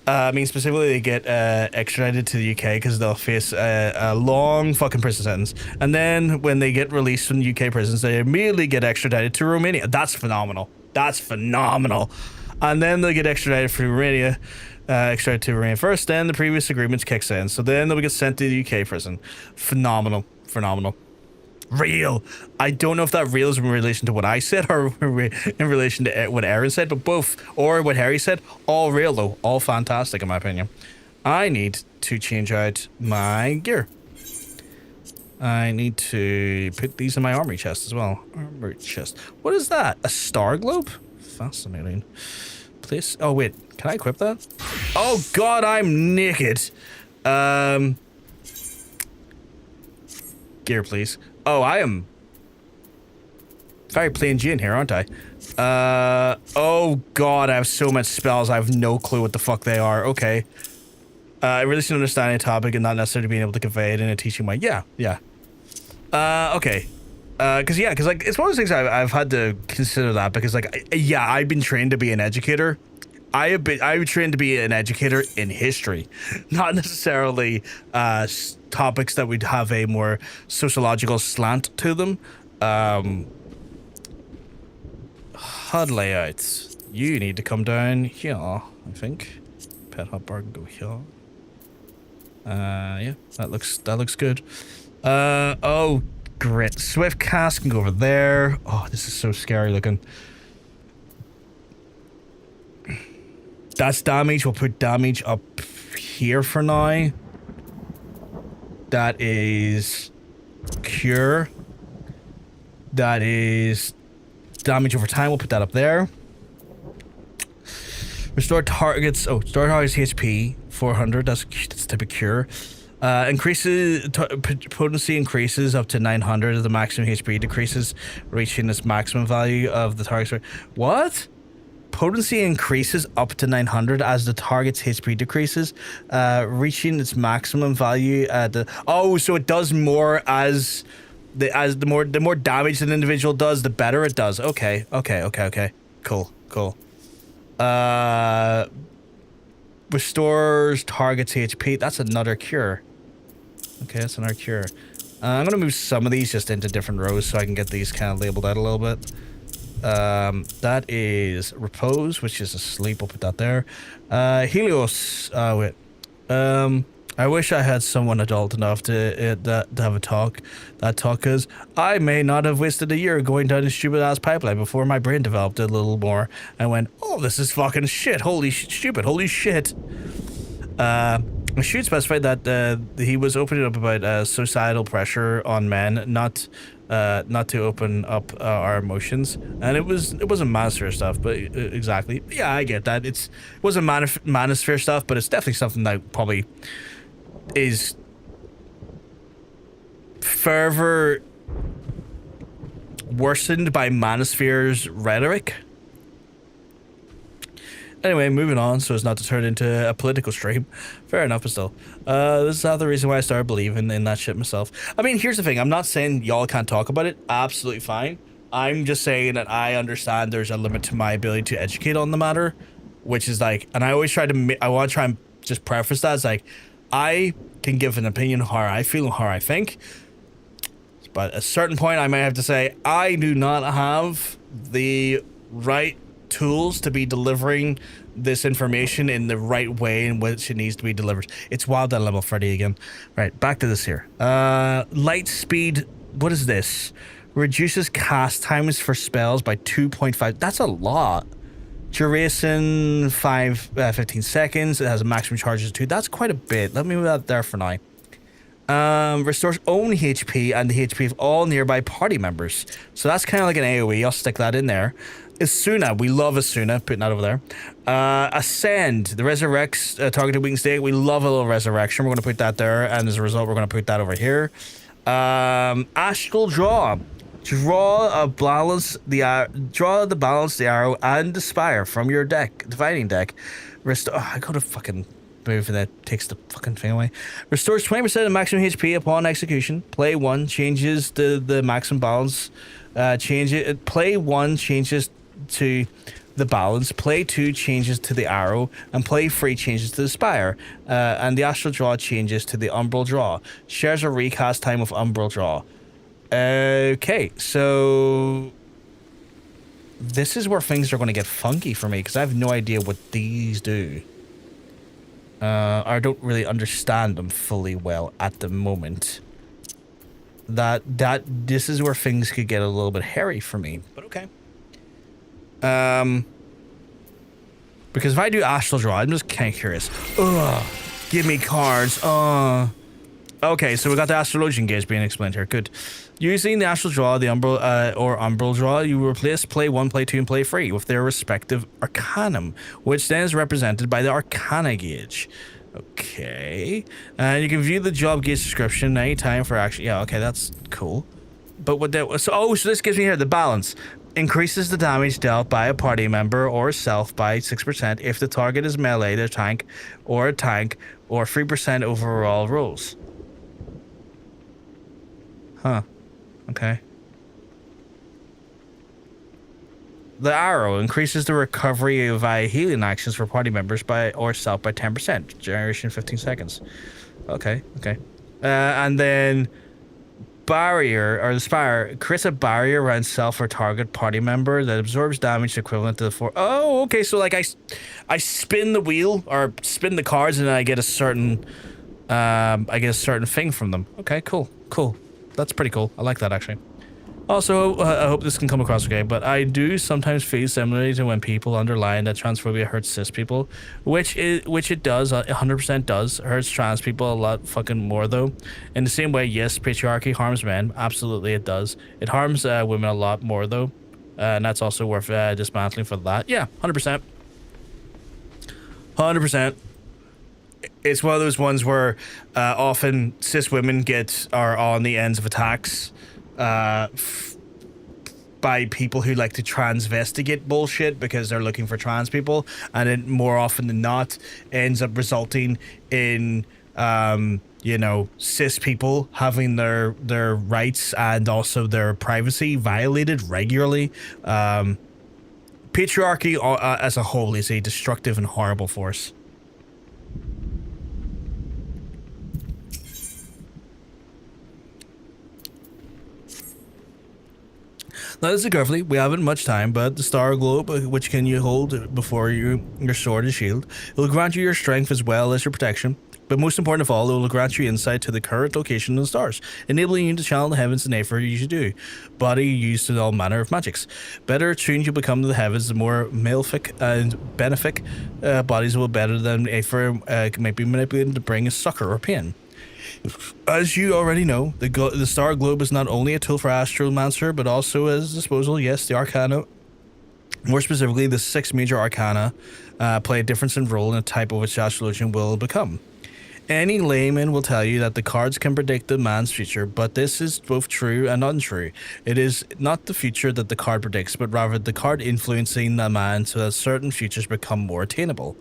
I mean, specifically, they get extradited to the UK because they'll face a long fucking prison sentence. And then when they get released from UK prisons, they immediately get extradited to Romania. That's phenomenal. That's phenomenal. And then they'll get extradited from Romania, extradited to Romania first, then the previous agreements kicks in. So then they'll get sent to the UK prison. Phenomenal. Phenomenal. Real. I don't know if that real is in relation to what I said or in relation to what Aaron said, but both, or what Harry said, all real though, all fantastic in my opinion. I need to change out my gear. I need to put these in my armory chest as well. Armory chest. What is that? A star globe? Fascinating. Place. Oh wait, can I equip that? Oh god, I'm naked. Gear, please. Oh, I am very plain Jane here, aren't I? Oh god, I have so much spells, I have no clue what the fuck they are. Okay. I really should understand a topic and not necessarily being able to convey it in a teaching way. Yeah. Okay. Cause like, it's one of those things I've had to consider that because like, I've been trained to be an educator. I was trained to be an educator in history, not necessarily topics that would have a more sociological slant to them. HUD layouts. You need to come down here, I think. Pet hot bar can go here. Yeah, that looks good. Oh, great. Swift cast can go over there. Oh, this is so scary looking. That's damage. We'll put damage up here for now. That is cure. That is damage over time. We'll put that up there. Restore targets. Oh, restore targets HP 400. That's type of cure. Increases potency increases up to 900. The maximum HP decreases, reaching its maximum value of the target. What? Potency increases up to 900 as the target's HP decreases, reaching its maximum value at the... Oh, so it does more as the more damage an individual does, the better it does. Okay. Cool. Restores target's HP. That's another cure. Okay, that's another cure. I'm gonna move some of these just into different rows so I can get these kind of labeled out a little bit. That is repose, which is asleep. We'll put that there. Helios. Wait. I wish I had someone adult enough to have a talk, because I may not have wasted a year going down a stupid ass pipeline before my brain developed a little more and went, oh, this is fucking shit, holy shit. I should specify that he was opening up about societal pressure on men, not to open up our emotions, and it wasn't manosphere stuff, but exactly, yeah, I get that. It wasn't manosphere stuff, but it's definitely something that probably is further worsened by manosphere's rhetoric. Anyway, moving on, so as not to turn into a political stream. Fair enough, but still. This is half the reason why I started believing in that shit myself. I mean, here's the thing. I'm not saying y'all can't talk about it. Absolutely fine. I'm just saying that I understand there's a limit to my ability to educate on the matter, which is like, and I always try to, I want to try and just preface that as like, I can give an opinion how I feel and how I think, but at a certain point I might have to say, I do not have the right tools to be delivering this information in the right way in which it needs to be delivered. It's wild at level Freddy again. Right, back to this here. Light speed, what is this? Reduces cast times for spells by 2.5. That's a lot. Duration 15 seconds. It has a maximum charges of 2. That's quite a bit. Let me move that there for now. Restores own HP and the HP of all nearby party members. So that's kind of like an AoE. I'll stick that in there. Asuna, we love Asuna, putting that over there. Ascend, the resurrects targeted weakened state. We love a little resurrection. We're going to put that there, and as a result, we're going to put that over here. Astral draw, draw the balance, the arrow, and the spire from your deck, dividing deck. I gotta fucking move that takes the fucking thing away. Restores 20% of maximum HP upon execution. Play 1 changes the maximum balance. Play 1 changes to the balance, play 2 changes to the arrow, and play 3 changes to the spire, and the astral draw changes to the umbral draw. Shares a recast time of umbral draw. Okay, so this is where things are going to get funky for me, because I have no idea what these do. I don't really understand them fully well at the moment. This is where things could get a little bit hairy for me, but okay. Because if I do astral draw, I'm just kind of curious. Ugh, give me cards. Okay, so we got the Astrologian gauge being explained here. Good. Using the astral draw, the umbral draw, you replace play 1, play 2, and play 3 with their respective arcanum, which then is represented by the arcana gauge. Okay, and you can view the job gauge description anytime for action. Yeah, okay, that's cool. But what that was, so this gives me here the balance. Increases the damage dealt by a party member or self by 6% if the target is melee, a tank, or 3% overall rolls. Huh. Okay. The arrow increases the recovery via healing actions for party members or self by 10%. Duration 15 seconds. Okay. And then barrier, or the spire, creates a barrier around self or target party member that absorbs damage equivalent to the 4. Oh, okay, so like I spin the wheel or spin the cards and then I get a certain thing from them. Okay, cool. That's pretty cool. I like that actually. Also, I hope this can come across okay, but I do sometimes feel similarly to when people underline that transphobia hurts cis people, which it does, 100% does. Hurts trans people a lot fucking more though. In the same way, yes, patriarchy harms men. Absolutely, it does. It harms women a lot more though, and that's also worth dismantling for that. Yeah, 100%. 100%. It's one of those ones where often cis women are on the ends of attacks by people who like to transvestigate bullshit because they're looking for trans people, and it more often than not ends up resulting in cis people having their rights and also their privacy violated regularly. Patriarchy as a whole is a destructive and horrible force. Now this is carefully, we haven't much time, but the star globe, which can you hold before your sword and shield, it will grant you your strength as well as your protection. But most important of all, it will grant you insight to the current location of the stars, enabling you to channel the heavens in whatever you should do. Body used in all manner of magics. Better tuned you become to the heavens, the more malefic and benefic bodies will better than Aether might be manipulated to bring a succor or pain. As you already know, the star globe is not only a tool for astromancer, but also as disposal, yes, the arcana. More specifically, the 6 major arcana play a difference in role in the type of which Astrologian will become. Any layman will tell you that the cards can predict the man's future, but this is both true and untrue. It is not the future that the card predicts, but rather the card influencing the man so that certain futures become more attainable.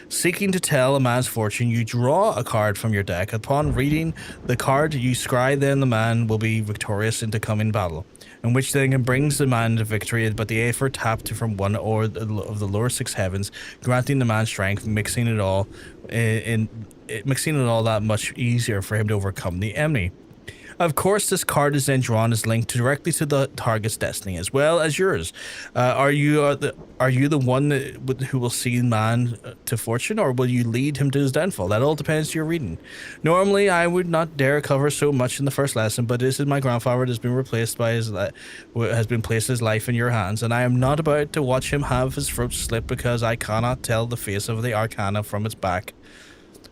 Seeking to tell a man's fortune, you draw a card from your deck. Upon reading the card, you scry then the man will be victorious in the coming battle, in which then brings the man to victory, but the Aether tapped from one or of the lower 6 heavens, granting the man strength, mixing it all that much easier for him to overcome the enemy. Of course, this card is then drawn as linked directly to the target's destiny as well as yours. Are you the one who will see man to fortune, or will you lead him to his downfall? That all depends on your reading. Normally, I would not dare cover so much in the first lesson, but this is my grandfather that has been replaced by has been placed his life in your hands, and I am not about to watch him have his throat slit because I cannot tell the face of the arcana from its back.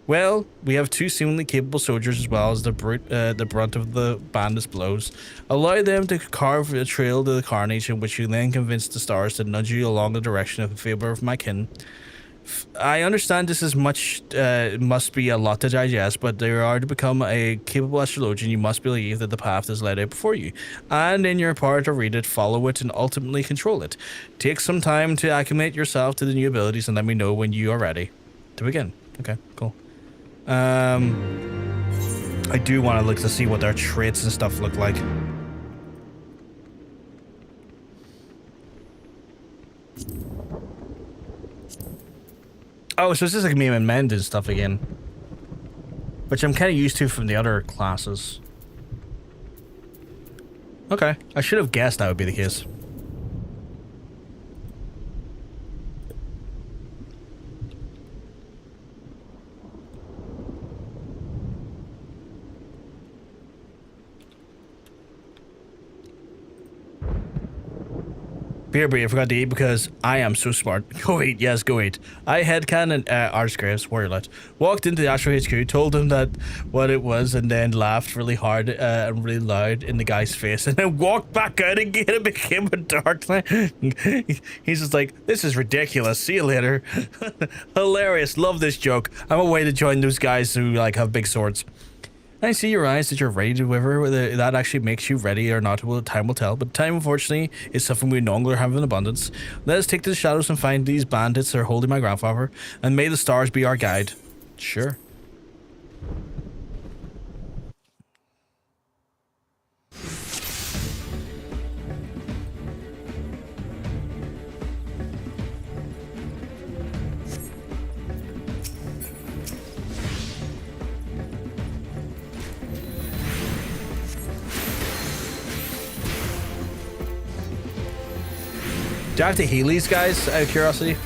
Well, we have 2 seemingly capable soldiers as well as the brunt of the bandits' blows. Allow them to carve a trail to the carnage in which you then convince the stars to nudge you along the direction of the favor of my kin. I understand this is must be a lot to digest, but they are to become a capable astrologian, you must believe that the path is laid out before you, and in your power to read it, follow it, and ultimately control it. Take some time to acclimate yourself to the new abilities and let me know when you are ready to begin. Okay, cool. I do want to look to see what their traits and stuff look like. Oh, so it's just like me and Mend and stuff again, which I'm kind of used to from the other classes. Okay, I should have guessed that would be the case. Beer, I forgot to eat because I am so smart. Go eat, yes, go eat. I headcanon Archgraves, Roulette, walked into the Astro HQ, told him that what it was, and then laughed really hard and really loud in the guy's face, and then walked back out again and became a dark knight. He's just like, this is ridiculous. See you later. Hilarious. Love this joke. I'm away to join those guys who like have big swords. I see your eyes that you're ready to whether that actually makes you ready or not. Time will tell, but time, unfortunately, is something we no longer have in abundance. Let us take to the shadows and find these bandits that are holding my grandfather, and may the stars be our guide. Sure. Do I have to heal these guys out of curiosity?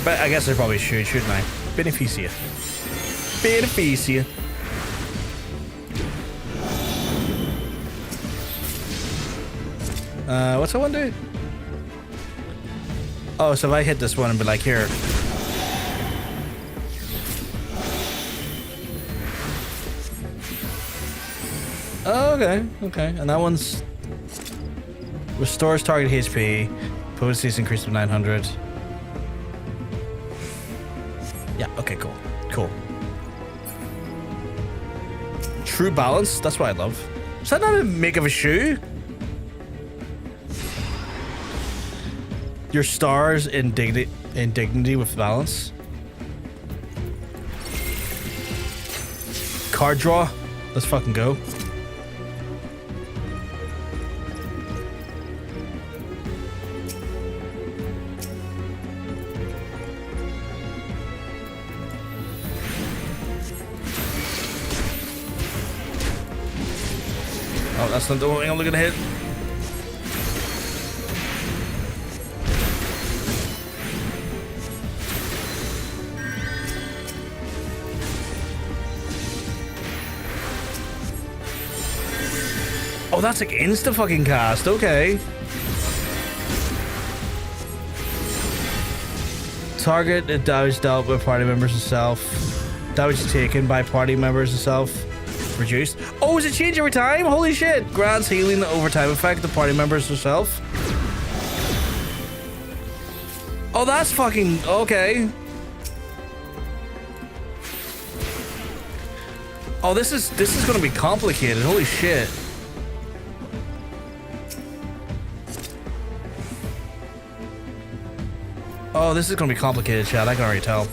I guess I probably should, shouldn't I? Beneficia. Beneficia. What's that one do? Oh, so if I hit this one and be like, here. Oh, okay, okay. And that one's restores target HP. Potency is increased to 900. Yeah, okay, cool. Cool. True balance? That's what I love. Is that not a make of a shoe? Your stars in dignity with balance. Card draw. Let's fucking go. Oh, that's not the only thing I'm looking to hit. that's like insta fucking cast. Okay. Target damage dealt by party members itself. Damage taken by party members itself. Reduced. Oh, is it change every time? Holy shit. Grants healing over time effect to party members herself. Oh, that's fucking okay. Oh, this is gonna be complicated. Holy shit. Oh, this is gonna be complicated, chat. I can already tell.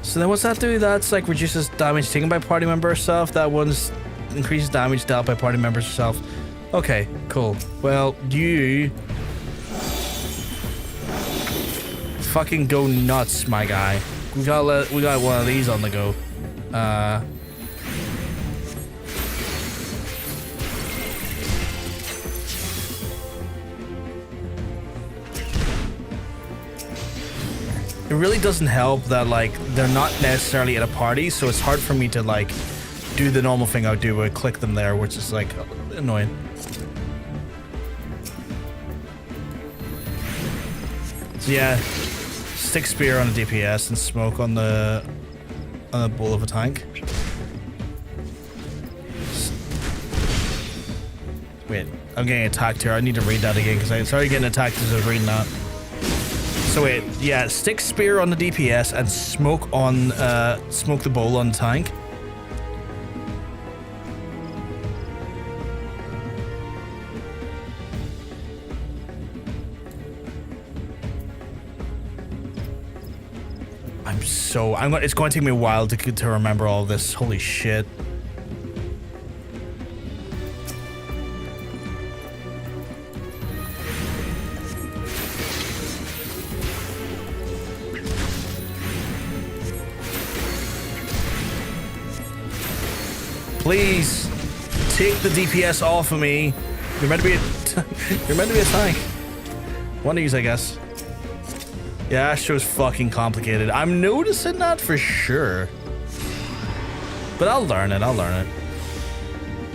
So then what's that do? That's like reduces damage taken by party member herself. That one's increases damage dealt by party members herself. Okay, cool. Well, you fucking go nuts, my guy. We got one of these on the go. It really doesn't help that like they're not necessarily at a party, so it's hard for me to like do the normal thing I would do, click them there, which is like annoying. So yeah, stick spear on a DPS and smoke on the bowl of a tank. Wait, I'm getting attacked here. I need to read that again because I started getting attacked as I was reading that. So wait, yeah, stick spear on the DPS and smoke on smoke the bowl on the tank. It's going to take me a while to remember all of this. Holy shit. Please take the DPS off of me. You're meant to be you're meant to be a tank. One of these, I guess. Yeah, Astro's fucking complicated. I'm noticing that for sure. But I'll learn it.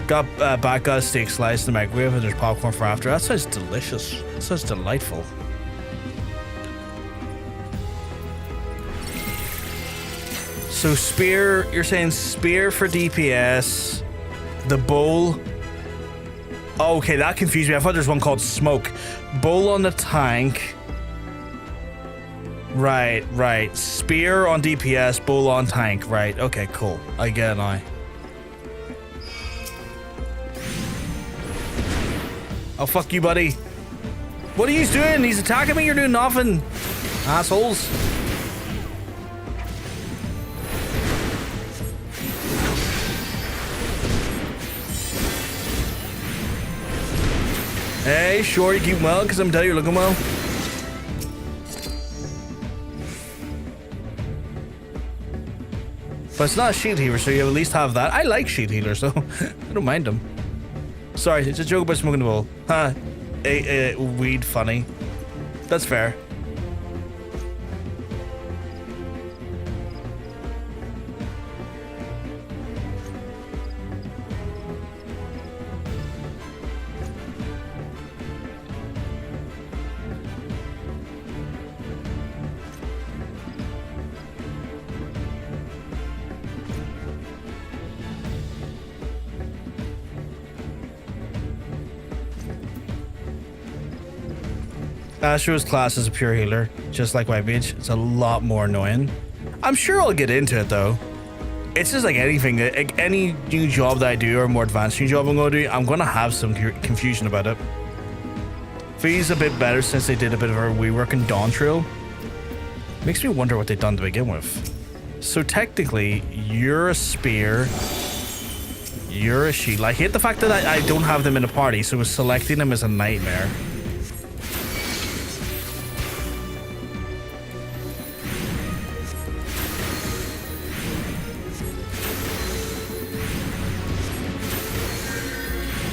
Got got steak sliced in the microwave and there's popcorn for after. That sounds delicious. That sounds delightful. So spear, you're saying spear for DPS. The bowl. Oh, okay, that confused me. I thought there's one called smoke. Bowl on the tank. Right. Spear on DPS, bowl on tank. Right, okay, cool. I get it now. Oh, fuck you, buddy. What are you doing? He's attacking me, you're doing nothing. Assholes. Hey, sure, you keep well, because I'm telling you, you're looking well. But it's not a shield healer, so you at least have that. I like shield healers, so I don't mind them. Sorry, it's a joke about smoking the bowl. Huh. Weed funny. That's fair. Astro's class is a pure healer, just like White Mage. It's a lot more annoying. I'm sure I'll get into it though. It's just like anything, like any new job that I do or more advanced new job I'm going to do, I'm going to have some confusion about it. Fee's a bit better since they did a bit of a rework in Dawn Trail. Makes me wonder what they've done to begin with. So technically, you're a spear, you're a shield. I hate the fact that I don't have them in a party, so selecting them is a nightmare.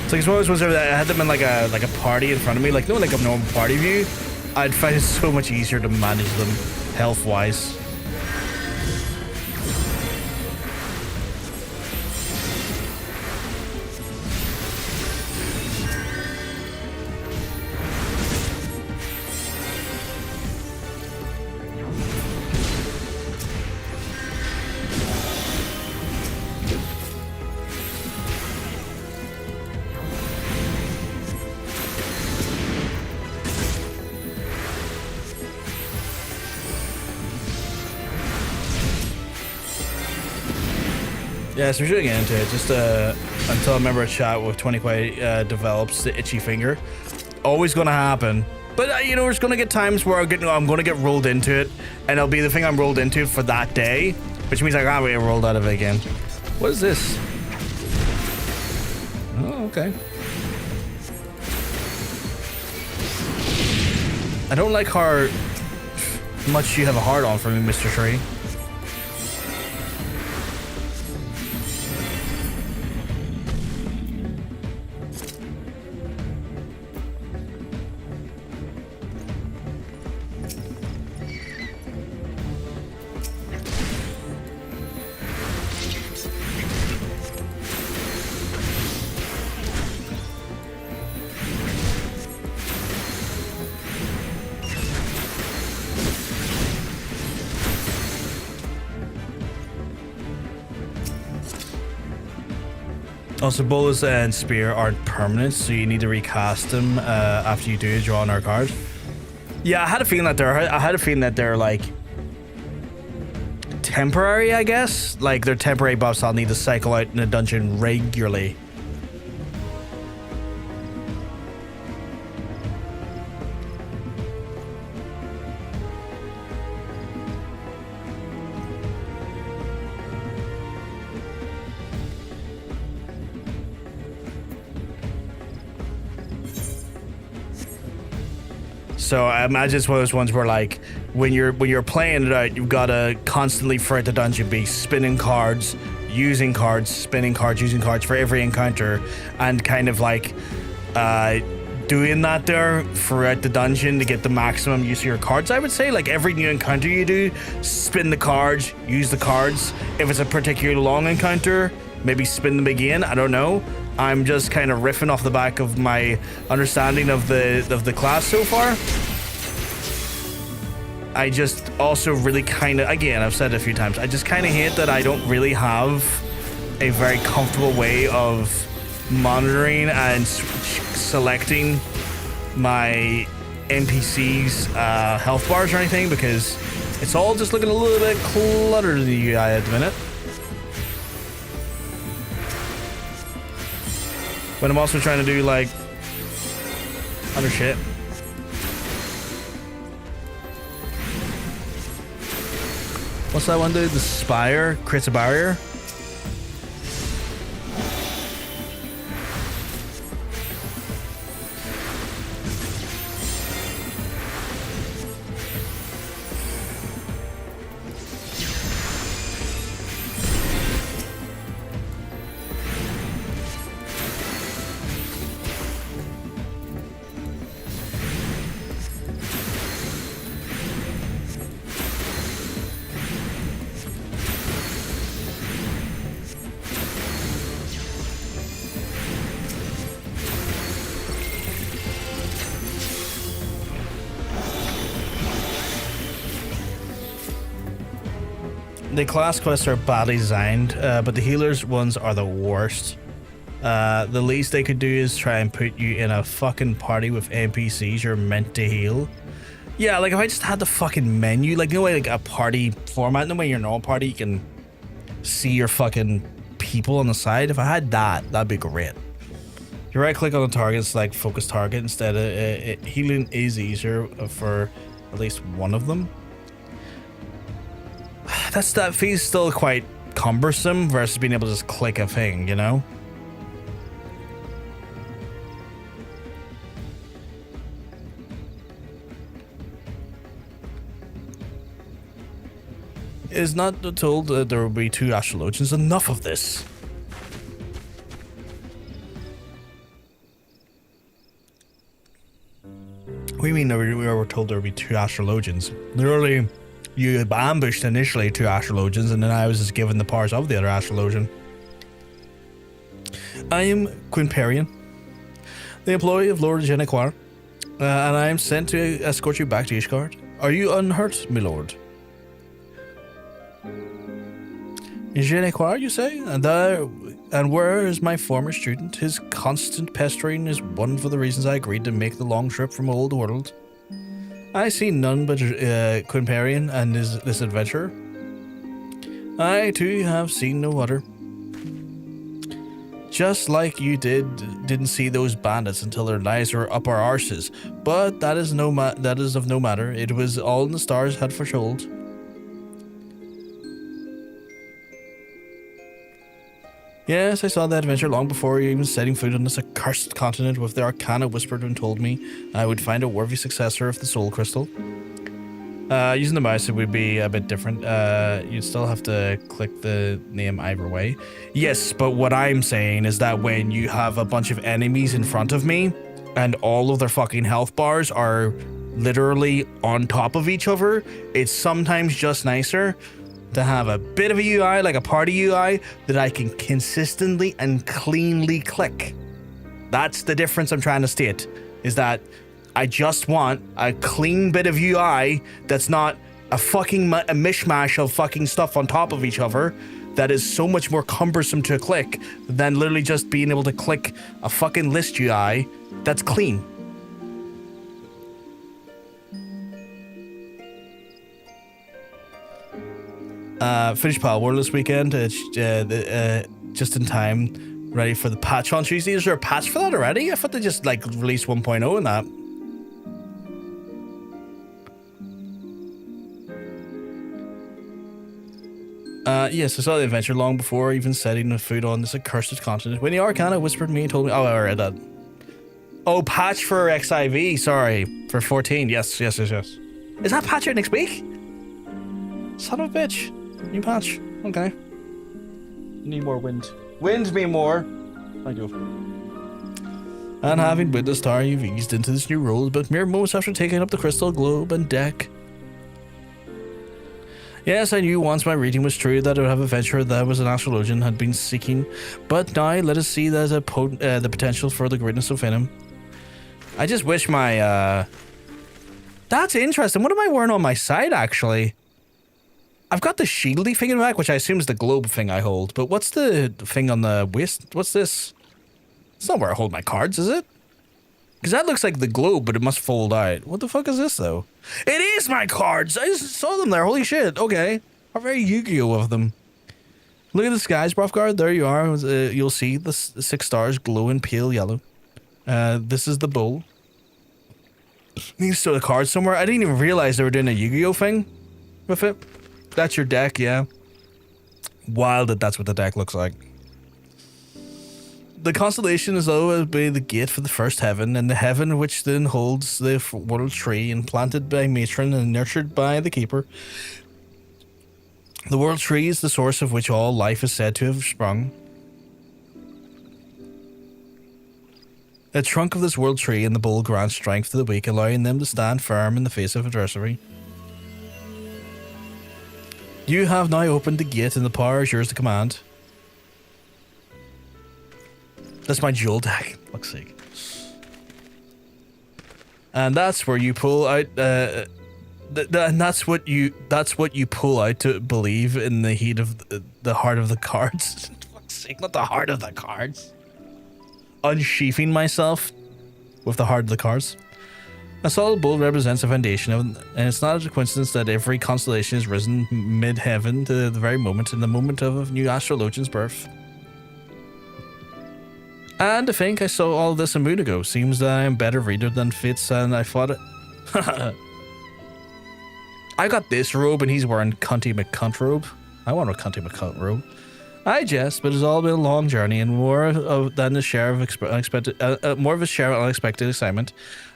It's like, as was there, I had them in like a party in front of me, like no, like a normal party view. I'd find it so much easier to manage them health wise. Yeah, so we're shooting into it. Just until a member of chat with 20 quite develops the itchy finger. Always gonna happen. But you know, there's gonna get times where I'm gonna get rolled into it, and it'll be the thing I'm rolled into for that day, which means I can't wait to rolled out of it again. What is this? Oh, okay. I don't like how much you have a hard on for me, Mr. Tree. Also, bolas and spear aren't permanent, so you need to recast them after you do draw another card. Yeah, I had a feeling that they're like temporary, I guess. Like they're temporary buffs I'll need to cycle out in a dungeon regularly. So I imagine it's one of those ones where, like, when you're playing it out, you've got to constantly throughout the dungeon be spinning cards, using cards, spinning cards, using cards for every encounter, and kind of like doing that there throughout the dungeon to get the maximum use of your cards. I would say, like, every new encounter you do, spin the cards, use the cards. If it's a particularly long encounter, maybe spin them again. I don't know. I'm just kind of riffing off the back of my understanding of the class so far. I just also really kind of, again, I've said it a few times, I just kind of hate that I don't really have a very comfortable way of monitoring and selecting my NPCs' health bars or anything, because it's all just looking a little bit cluttered to the UI at the minute. But I'm also trying to do, like, other shit. What's that one do? The Spire creates a barrier. The class quests are badly designed, but the healers ones are the worst. The least they could do is try and put you in a fucking party with NPCs you're meant to heal. Yeah, like if I just had the fucking menu, like the way like a party format, the way your normal party you can see your fucking people on the side. If I had that, that'd be great. You right click on the target, it's like focus target instead of healing is easier for at least one of them. That feels still quite cumbersome versus being able to just click a thing, you know? It is not told that there will be 2 Astrologians. Enough of this. What do you mean we were told there would be 2 Astrologians? Literally, you ambushed initially 2 Astrologians, and then I was just given the powers of the other Astrologian. I am Quinperian, the employee of Lord Genequar, and I am sent to escort you back to Ishgard. Are you unhurt, my lord? Genequar, you say? And where is my former student? His constant pestering is one of the reasons I agreed to make the long trip from old world. I see none but Quinperian and this adventurer. I, too, have seen no other. Just like you didn't see those bandits until their lives were up our arses. But that is of no matter. It was all in the stars had foretold. Yes, I saw that adventure long before even setting foot on this accursed continent. With the arcana whispered and told me I would find a worthy successor of the soul crystal. Using the mouse, it would be a bit different. You'd still have to click the name either way. Yes, but what I'm saying is that when you have a bunch of enemies in front of me and all of their fucking health bars are literally on top of each other, it's sometimes just nicer to have a bit of a UI, like a party UI, that I can consistently and cleanly click. That's the difference I'm trying to state, is that I just want a clean bit of UI that's not a fucking a mishmash of fucking stuff on top of each other that is so much more cumbersome to click than literally just being able to click a fucking list UI that's clean. Finished Pal World this weekend. It's just in time, ready for the patch on Tuesday. Is there a patch for that already? I thought they just like released 1.0 in that. Yes, I saw the adventure long before even setting the foot on this accursed continent. When the Arcana whispered me and told me, oh, I read that. Oh, patch for XIV, sorry, for 14. Yes. Is that patch out next week? Son of a bitch. New patch. Okay. Need more wind. Wind me more. Thank you. And having witnessed how you've eased into this new role, but mere moments after taking up the crystal globe and deck. Yes, I knew once my reading was true that I would have a venture that was an Astrologian had been seeking, but now let us see there's the potential for the greatness within him. I just wish my, That's interesting. What am I wearing on my side, actually? I've got the shieldy thing in the back, which I assume is the globe thing I hold, but what's the thing on the waist? What's this? It's not where I hold my cards, is it? Because that looks like the globe, but it must fold out. What the fuck is this, though? It is my cards! I just saw them there. Holy shit. Okay. How very Yu-Gi-Oh! Of them. Look at the skies, Brofguard. There you are. You'll see the 6 stars glow in pale yellow. This is the bull. Needs to throw the cards somewhere. I didn't even realize they were doing a Yu-Gi-Oh! Thing with it. That's your deck, yeah. Wild that's what the deck looks like. The constellation is always be the gate for the first heaven, and the heaven which then holds the world tree, implanted by matron and nurtured by the keeper. The world tree is the source of which all life is said to have sprung. The trunk of this world tree and the bull grants strength to the weak, allowing them to stand firm in the face of adversity. You have now opened the gate, and the power is yours to command. That's my jewel deck. Fuck's sake. And that's where you pull out. And that's what you pull out to believe in the heat of the heart of the cards. Fuck's sake, not the heart of the cards. Unsheathing myself with the heart of the cards. A solid bull represents a foundation, and it's not a coincidence that every constellation is risen mid-heaven to the very moment, in the moment of a new Astrologian's birth. And I think I saw all this a moon ago. Seems that I am better reader than Fitz, and I thought it. I got this robe, and he's wearing Cunty McCunt robe. I want a Cunty McCunt robe. I jest, but it's all been a long journey, and more than a share of unexpected excitement.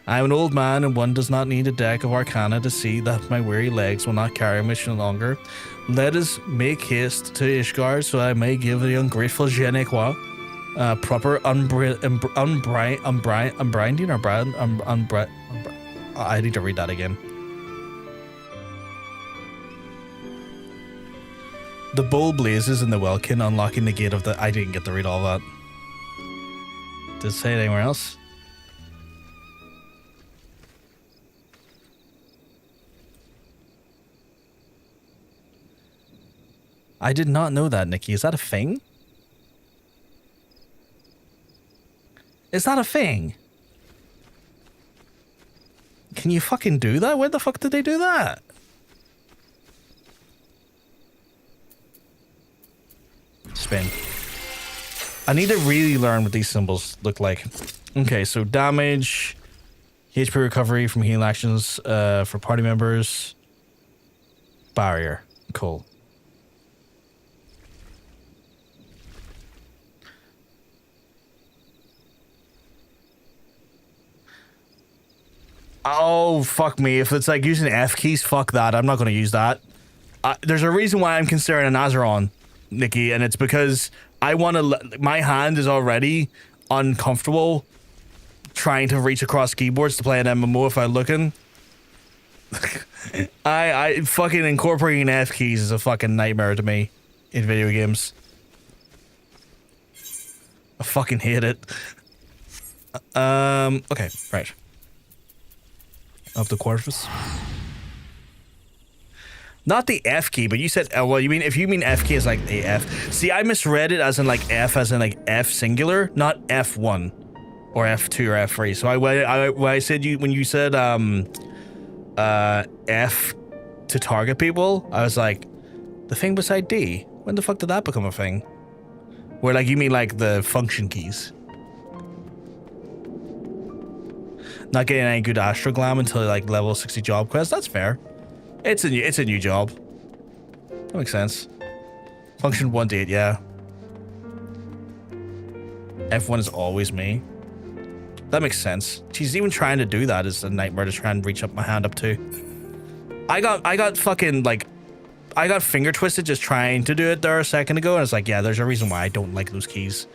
I am an old man, and one does not need a deck of arcana to see that my weary legs will not carry me much longer. Let us make haste to Ishgard, so I may give the ungrateful je ne quoi proper unbranding or brand I need to read that again. The bull blazes in the welkin, unlocking the gate of the. I didn't get to read all that. Did it say it anywhere else? I did not know that, Nikki. Is that a thing? Is that a thing? Can you fucking do that? Where the fuck did they do that? Spin. I need to really learn what these symbols look like. Okay, so damage, HP recovery from healing actions for party members, barrier. Cool. Oh, fuck me. If it's like using F keys, fuck that. I'm not going to use that. There's a reason why I'm considering an Azeron, Nikki, and it's because I want to... My hand is already uncomfortable trying to reach across keyboards to play an MMO if I'm looking. I fucking incorporating F keys is a fucking nightmare to me in video games. I fucking hate it. Okay, right. Of the Corvus. Not the F key, but you said, well, you mean, if you mean F key as like the F. See, I misread it as in like F as in like F singular, not F1 or F2 or F3. So when I said when you said F to target people, I was like, the thing beside D, when the fuck did that become a thing? Where like you mean like the function keys. Not getting any good Astroglam until like level 60 job quest. That's fair. It's a new job. That makes sense. Function 1 date, yeah. F1 is always me. That makes sense. She's even trying to do that is a nightmare to try and reach up my hand up to. I got fucking like, I got finger twisted just trying to do it there a second ago, and it's like, yeah, there's a reason why I don't like those keys.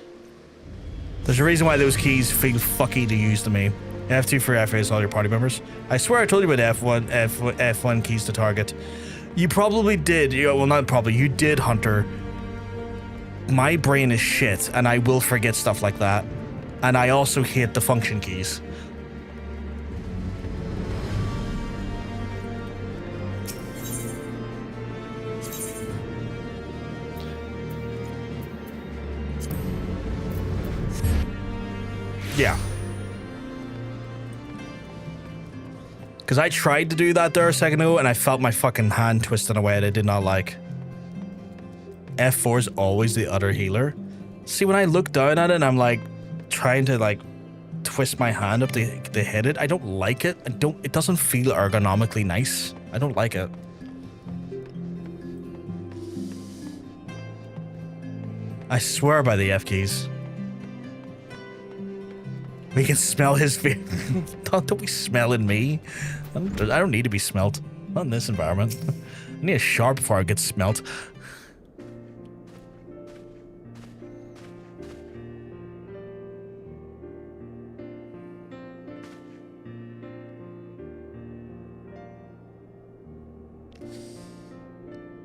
There's a reason why those keys feel fucky to use to me. F2 for F is all your party members. I swear I told you about F1 keys to target. You probably did. Well, not probably. You did, Hunter. My brain is shit, and I will forget stuff like that. And I also hate the function keys. Yeah. Because I tried to do that there a second ago and I felt my fucking hand twist in a way that I did not like. F4 is always the other healer. See, when I look down at it and I'm like trying to like twist my hand up to hit it, I don't like it. It doesn't feel ergonomically nice. I don't like it. I swear by the F keys. We can smell his fear. Don't be smelling me. I don't need to be smelt. Not in this environment. I need a sharp before I get smelt.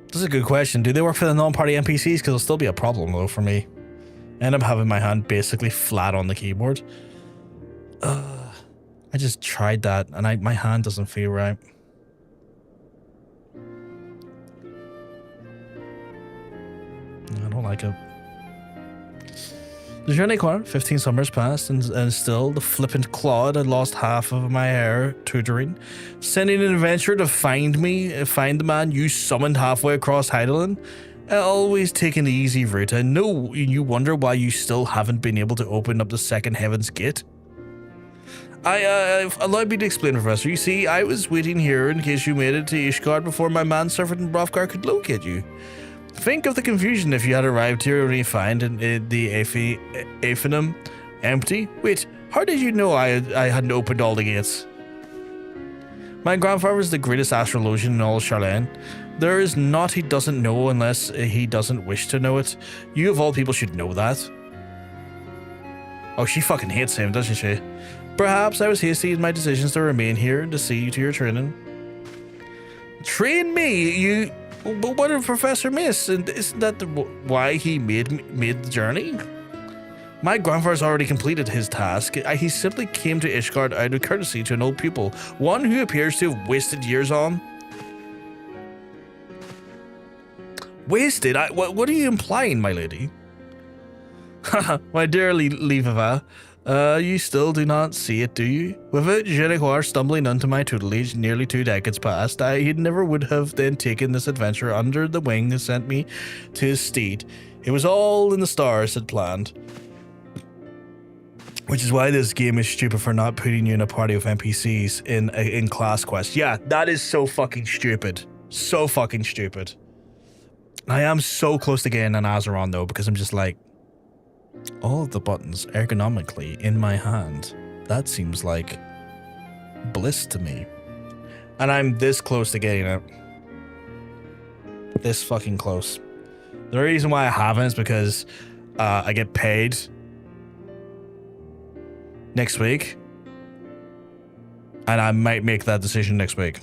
This is a good question. Do they work for the non-party NPCs? Because it'll still be a problem though for me. I end up having my hand basically flat on the keyboard. I just tried that and my hand doesn't feel right. I don't like it. The journey corner, 15 summers passed and still the flippant Claude had lost half of my hair tutoring. Sending an adventurer to find the man you summoned halfway across Heidelin. Always taking the easy route. I know you wonder why you still haven't been able to open up the second Heaven's Gate. Allow me to explain, Professor. You see, I was waiting here in case you made it to Ishgard before my manservant and Hrothgar could locate you. Think of the confusion if you had arrived here only to find the Aphenum empty. Wait, how did you know I hadn't opened all the gates? My grandfather is the greatest astrologian in all Sharlayan. There is naught he doesn't know unless he doesn't wish to know it. You of all people should know that. Oh, she fucking hates him, doesn't she? Perhaps I was hasty in my decisions to remain here and to see you to your training. Train me? But what did Professor miss? And isn't that why he made the journey? My grandfather's already completed his task. He simply came to Ishgard out of courtesy to an old pupil, one who appears to have wasted years on. Wasted? What are you implying, my lady? My dear Levava, you still do not see it, do you? Without Genecoir stumbling onto my tutelage nearly 2 decades past, he never would have then taken this adventure under the wing and sent me to his steed. It was all in the stars had planned. Which is why this game is stupid for not putting you in a party of NPCs in class quest. Yeah, that is so fucking stupid. So fucking stupid. I am so close to getting an Azeron though, because I'm just like, all of the buttons ergonomically in my hand. That seems like bliss to me. And I'm this close to getting it. This fucking close. The reason why I haven't is because I get paid next week, and I might make that decision next week.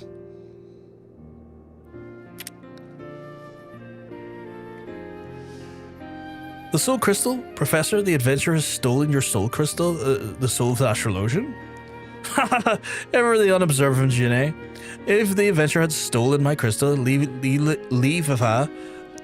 The soul crystal? Professor, the adventurer has stolen your soul crystal? The soul of the Astrologian? Ever the unobservant Gene? If the adventurer had stolen my crystal, leave of her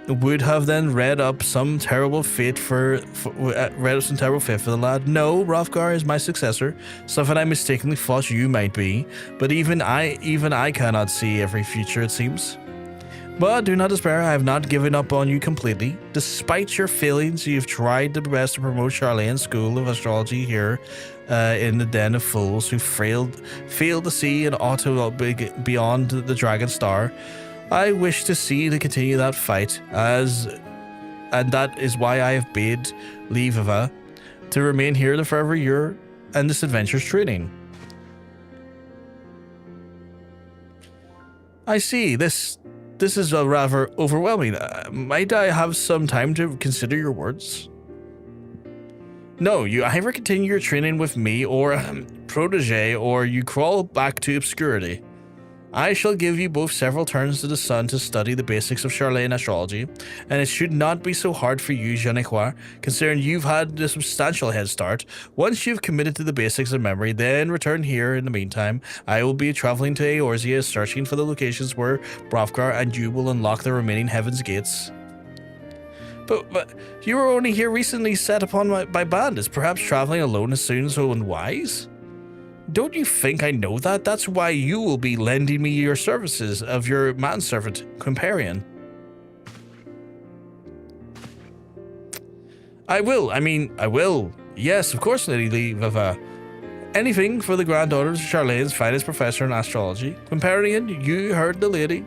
would have then read up some terrible fate for the lad. No, Hrothgar is my successor, something I mistakenly thought you might be, but even I cannot see every future, it seems. But do not despair, I have not given up on you completely. Despite your failings, you have tried the best to promote Sharlayan School of Astrology here in the den of fools who failed to see an auto beyond the Dragon Star. I wish to see to continue that fight, and that is why I have bid leave of her to remain here the forever year and this adventure's training. I see, this is rather overwhelming. Might I have some time to consider your words? No, you either continue your training with me or protege, or you crawl back to obscurity. I shall give you both several turns to the sun to study the basics of Sharlayan astrology, and it should not be so hard for you, Jeannecois, considering you've had a substantial head start. Once you've committed to the basics of memory, then return here. In the meantime, I will be traveling to Eorzea, searching for the locations where Hrothgar and you will unlock the remaining heaven's gates. But you were only here recently set upon by bandits. Perhaps traveling alone is soon so unwise? Don't you think I know that? That's why you will be lending me your services of your manservant companion. I will. Yes, of course, Lady Vava. Anything for the granddaughters of Sharlayan's finest professor in astrology. Companion, you heard the lady.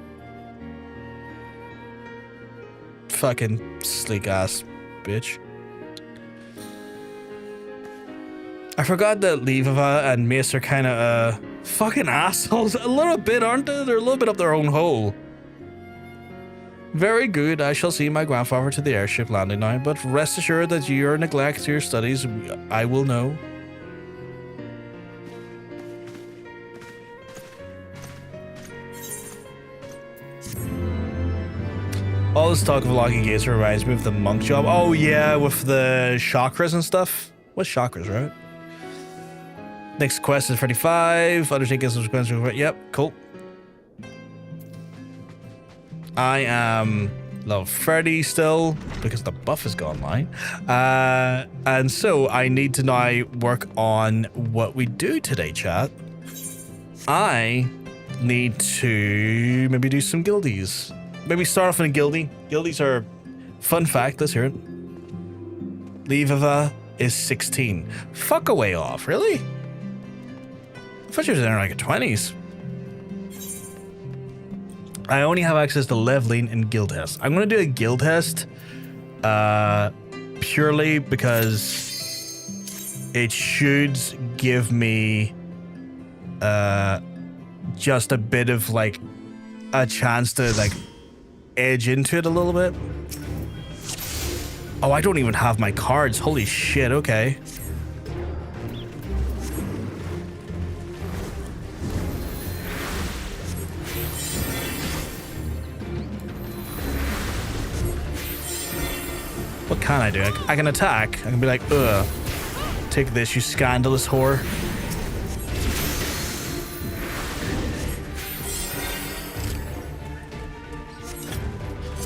Fucking sleek ass bitch. I forgot that Levava and Mace are kind of fucking assholes. A little bit, aren't they? They're a little bit up their own hole. Very good. I shall see my grandfather to the airship landing now, but rest assured that your neglect to your studies, I will know. All this talk of locking gates reminds me of the monk job. Oh yeah, with the chakras and stuff. What's chakras, right? Next quest is 35. Undertaking some consequences. Yep, cool. I am level 30 still because the buff has gone online. And so I need to now work on what we do today, chat. I need to maybe do some guildies. Maybe start off in a guildie. Guildies are, fun fact, let's hear it. Levava is 16. Fuck a way off, really? I thought she was in her like 20s. I only have access to leveling in Guildhests. I'm going to do a Guildhest purely because it should give me just a bit of like a chance to like edge into it a little bit. Oh, I don't even have my cards. Holy shit, okay. What can I do? I can attack. I can be like, ugh. Take this, you scandalous whore.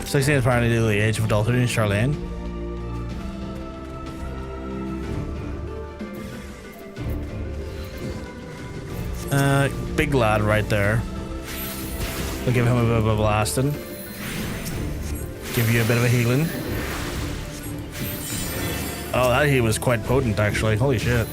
So I say it's apparently the age of adulthood in Sharlayan. Big lad right there. We'll give him a bit of a blasting. Give you a bit of a healing. That he was quite potent, actually. Holy shit.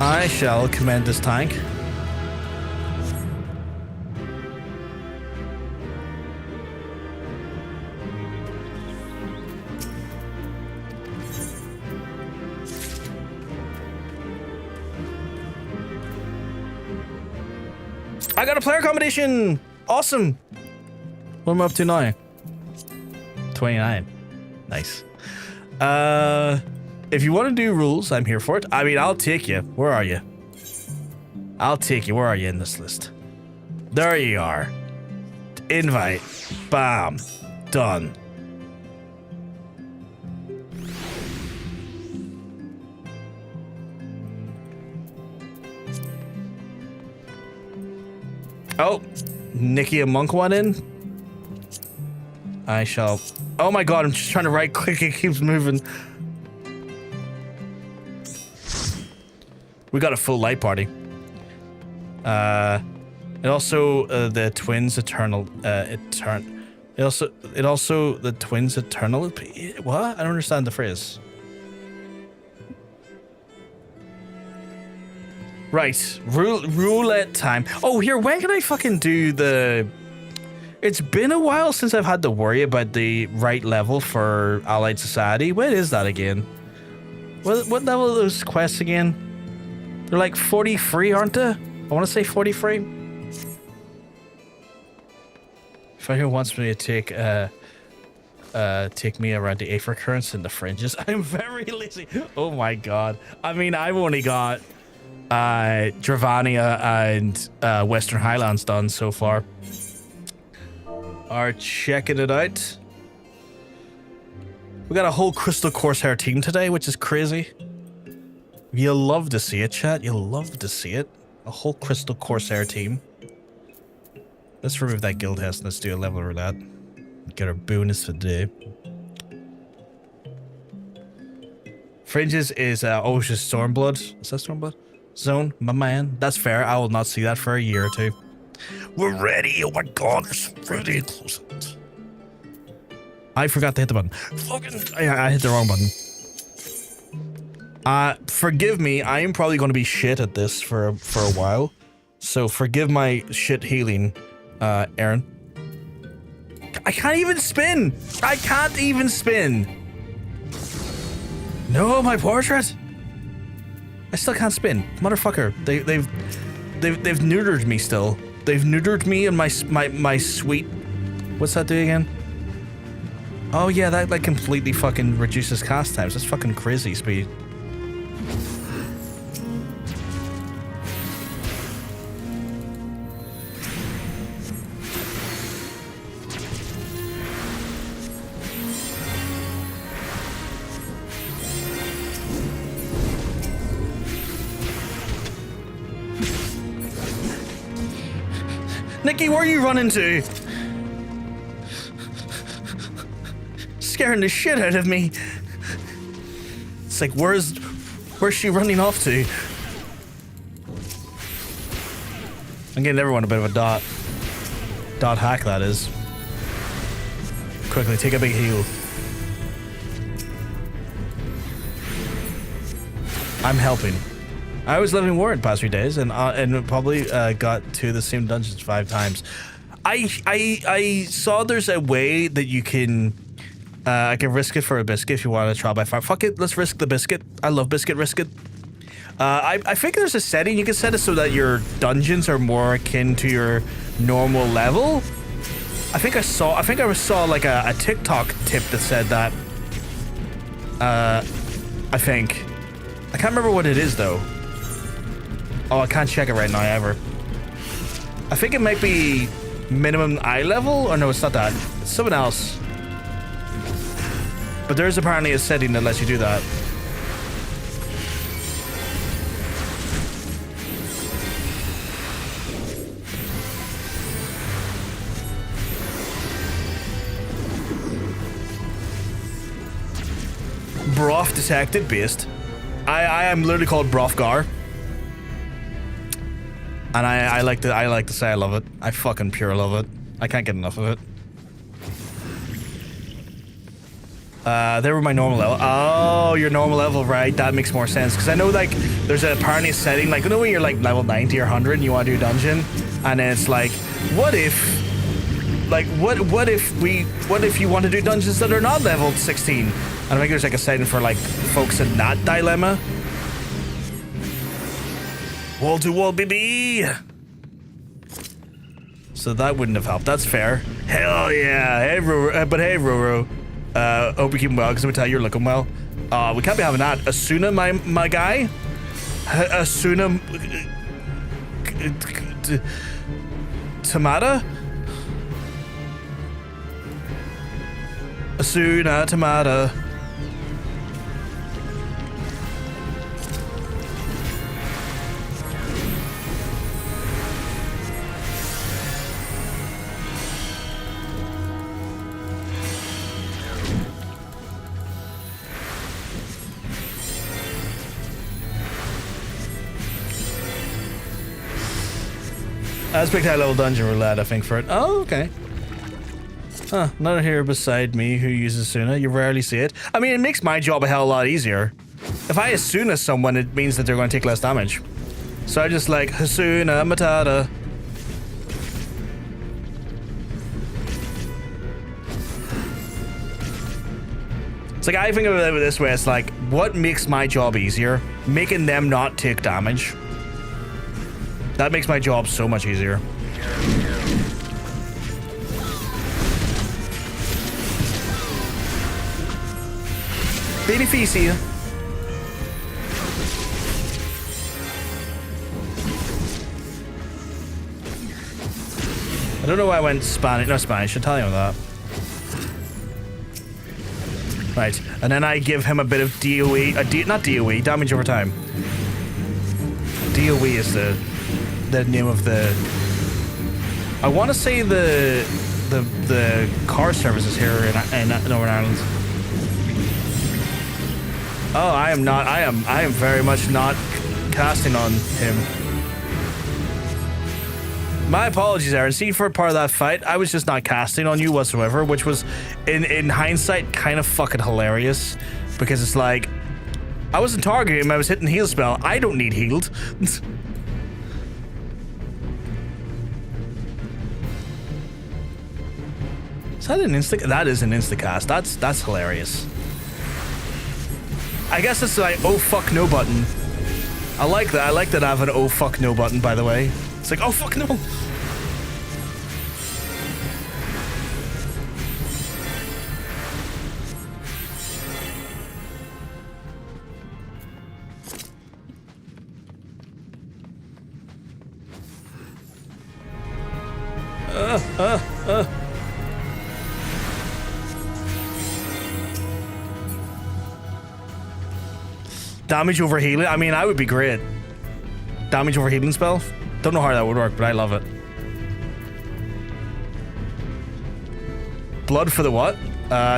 I shall commend this tank. I got a player combination! Awesome! What am I up to now? 29. Nice. If you want to do rules, I'm here for it. I mean, I'll take you. Where are you? I'll take you. Where are you in this list? There you are. Invite. Bam. Done. Oh, Nikki a monk one in. I shall. Oh my god, I'm just trying to right click. It keeps moving. We got a full light party. It also the twins eternal. It also the twins eternal. What? I don't understand the phrase. Right, roulette time. Oh, here, when can I fucking do the... It's been a while since I've had to worry about the right level for Allied Society. When is that again? What level are those quests again? They're like 43, aren't they? I want to say 43. If anyone wants me to take me around the Aether Currents and the fringes, I'm very lazy. Oh my god. I mean, I've only got... Dravania and Western Highlands done so far. Are checking it out. We got a whole Crystal Corsair team today, which is crazy. You'll love to see it, chat. You'll love to see it. A whole Crystal Corsair team. Let's remove that Guildhest and let's do a level roulette. Get our bonus for the day. Fringes is just Stormblood. Is that Stormblood? Zone, my man. That's fair. I will not see that for a year or two. We're ready. Oh my god, there's really close. I forgot to hit the button. Fucking, I hit the wrong button. Forgive me. I am probably going to be shit at this for a while. So forgive my shit healing, Aaron. I can't even spin. I can't even spin. No, my portrait. I still can't spin, motherfucker. They've neutered me still. They've neutered me and my sweet. What's that do again? Oh yeah, that like completely fucking reduces cast times. That's fucking crazy speed. Nikki, where are you running to? Scaring the shit out of me. It's like, where's she running off to? I'm getting everyone a bit of a dot hack, that is. Quickly, take a big heal. I'm helping. I was living war in past 3 days and probably got to the same dungeons 5 times. I saw there's a way that you can I can risk it for a biscuit if you want to try by fire. Fuck it, let's risk the biscuit. I love biscuit risk it. I think there's a setting you can set it so that your dungeons are more akin to your normal level. I think I saw like a TikTok tip that said that. I think. I can't remember what it is though. Oh, I can't check it right now ever. I think it might be minimum eye level, or no, it's not that. It's something else. But there's apparently a setting that lets you do that. Broth detected based. I am literally called Brothgar. And I like to say I love it. I fucking pure love it. I can't get enough of it. They were my normal level. Oh, your normal level, right? That makes more sense. Because I know, like, there's apparently a setting, like, you know when you're, like, level 90 or 100 and you want to do a dungeon? And then it's like, what if, like, what if you want to do dungeons that are not level 16? And I think there's, like, a setting for, like, folks in that dilemma. Wall to wall, baby! So that wouldn't have helped. That's fair. Hell yeah. Hey, Roro. But hey, Roro. Hope you're keeping well, because I would tell you you're looking well. We can't be having that. Asuna, my guy? Asuna... Tamada? Asuna Tamada. That's big high level dungeon roulette, I think, for it. Oh, okay. Huh, another here beside me who uses Asuna. You rarely see it. I mean, it makes my job a hell of a lot easier. If I Asuna someone, it means that they're going to take less damage. So I just like, Asuna Matata. It's like, I think of it this way. It's like, what makes my job easier? Making them not take damage. That makes my job so much easier. Benefic. I don't know why I went Spanish. No, Spanish. Italian with that. Right. And then I give him a bit of DOE. Not DOE, damage over time. DOE is the name of the... I want to say the car services here in Northern Ireland. Oh, I am very much not casting on him. My apologies, Aaron. See, for part of that fight, I was just not casting on you whatsoever, which was, in hindsight, kind of fucking hilarious. Because it's like, I wasn't targeting him, I was hitting heal spell. I don't need healed. Is that an insta? That is an instacast. That's hilarious. I guess it's like, oh fuck no button. I like that. I like that I have an oh fuck no button, by the way. It's like, oh fuck no. Damage over healing? I mean, I would be great. Damage over healing spell? Don't know how that would work, but I love it. Blood for the what?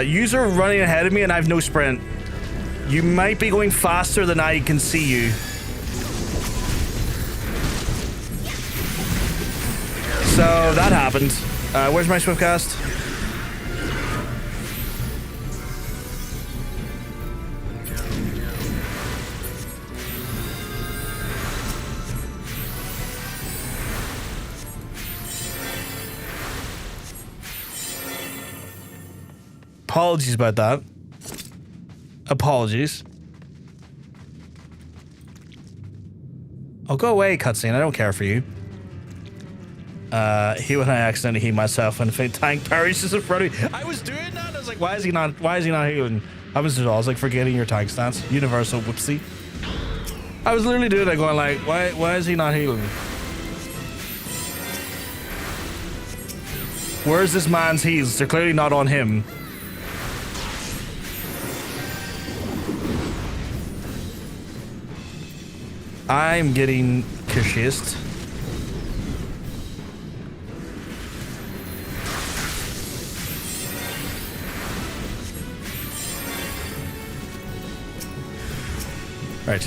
User running ahead of me and I have no sprint. You might be going faster than I can see you. So that happened. Where's my swiftcast? Apologies about that. Apologies. Oh, go away, cutscene. I don't care for you. He when I accidentally heal myself and the tank parries just in front of me. I was doing that. I was like, why is he not healing? I was like forgetting your tank stance. Universal whoopsie. I was literally doing that, going like, why is he not healing? Where's this man's heals? They're clearly not on him. I'm getting kishist. Right.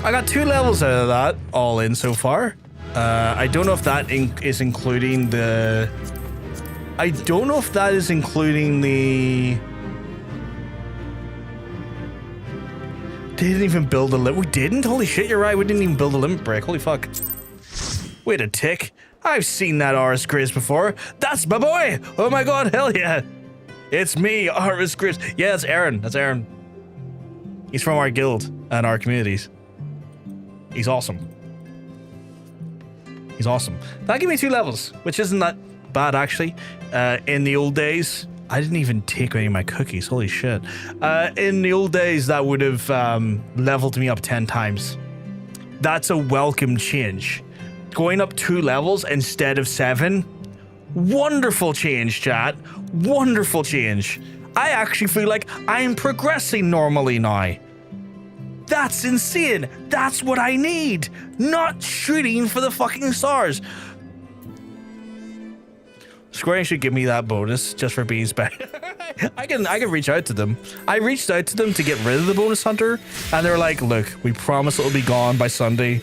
I got 2 levels out of that, all in so far. I don't know if that is including the... I don't know if that is including the... Didn't even build a limit. We didn't? Holy shit, you're right. We didn't even build a limit break. Holy fuck. Wait a tick. I've seen that Aris Grizz before. That's my boy. Oh my god, hell yeah. It's me, Aris Grizz. Yeah, that's Aaron. That's Aaron. He's from our guild and our communities. He's awesome. He's awesome. That gave me 2 levels, which isn't that bad, actually. In the old days, I didn't even take any of my cookies. Holy shit. In the old days, that would have leveled me up 10 times. That's a welcome change. Going up 2 levels instead of 7. Wonderful change, chat. Wonderful change. I actually feel like I'm progressing normally now. That's insane. That's what I need. Not shooting for the fucking stars. Square should give me that bonus just for being special. I can reach out to them. I reached out to them to get rid of the bonus hunter, and they're like, look, we promise it'll be gone by Sunday.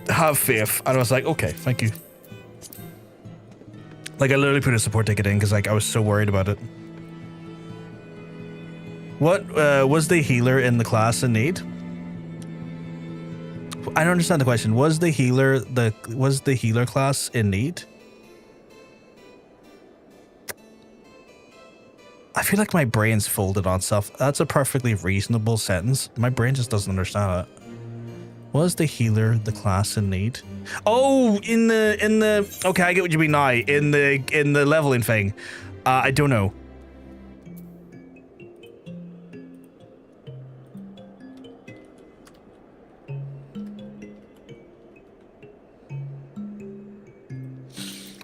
Have faith. And I was like, okay, thank you. Like, I literally put a support ticket in because, like, I was so worried about it. What was the healer in the class in need? I don't understand the question. Was the healer class in need? I feel like my brain's folded on stuff. That's a perfectly reasonable sentence. My brain just doesn't understand it. Was the healer the class in need? Oh, in the okay, I get what you mean now. In the leveling thing. I don't know.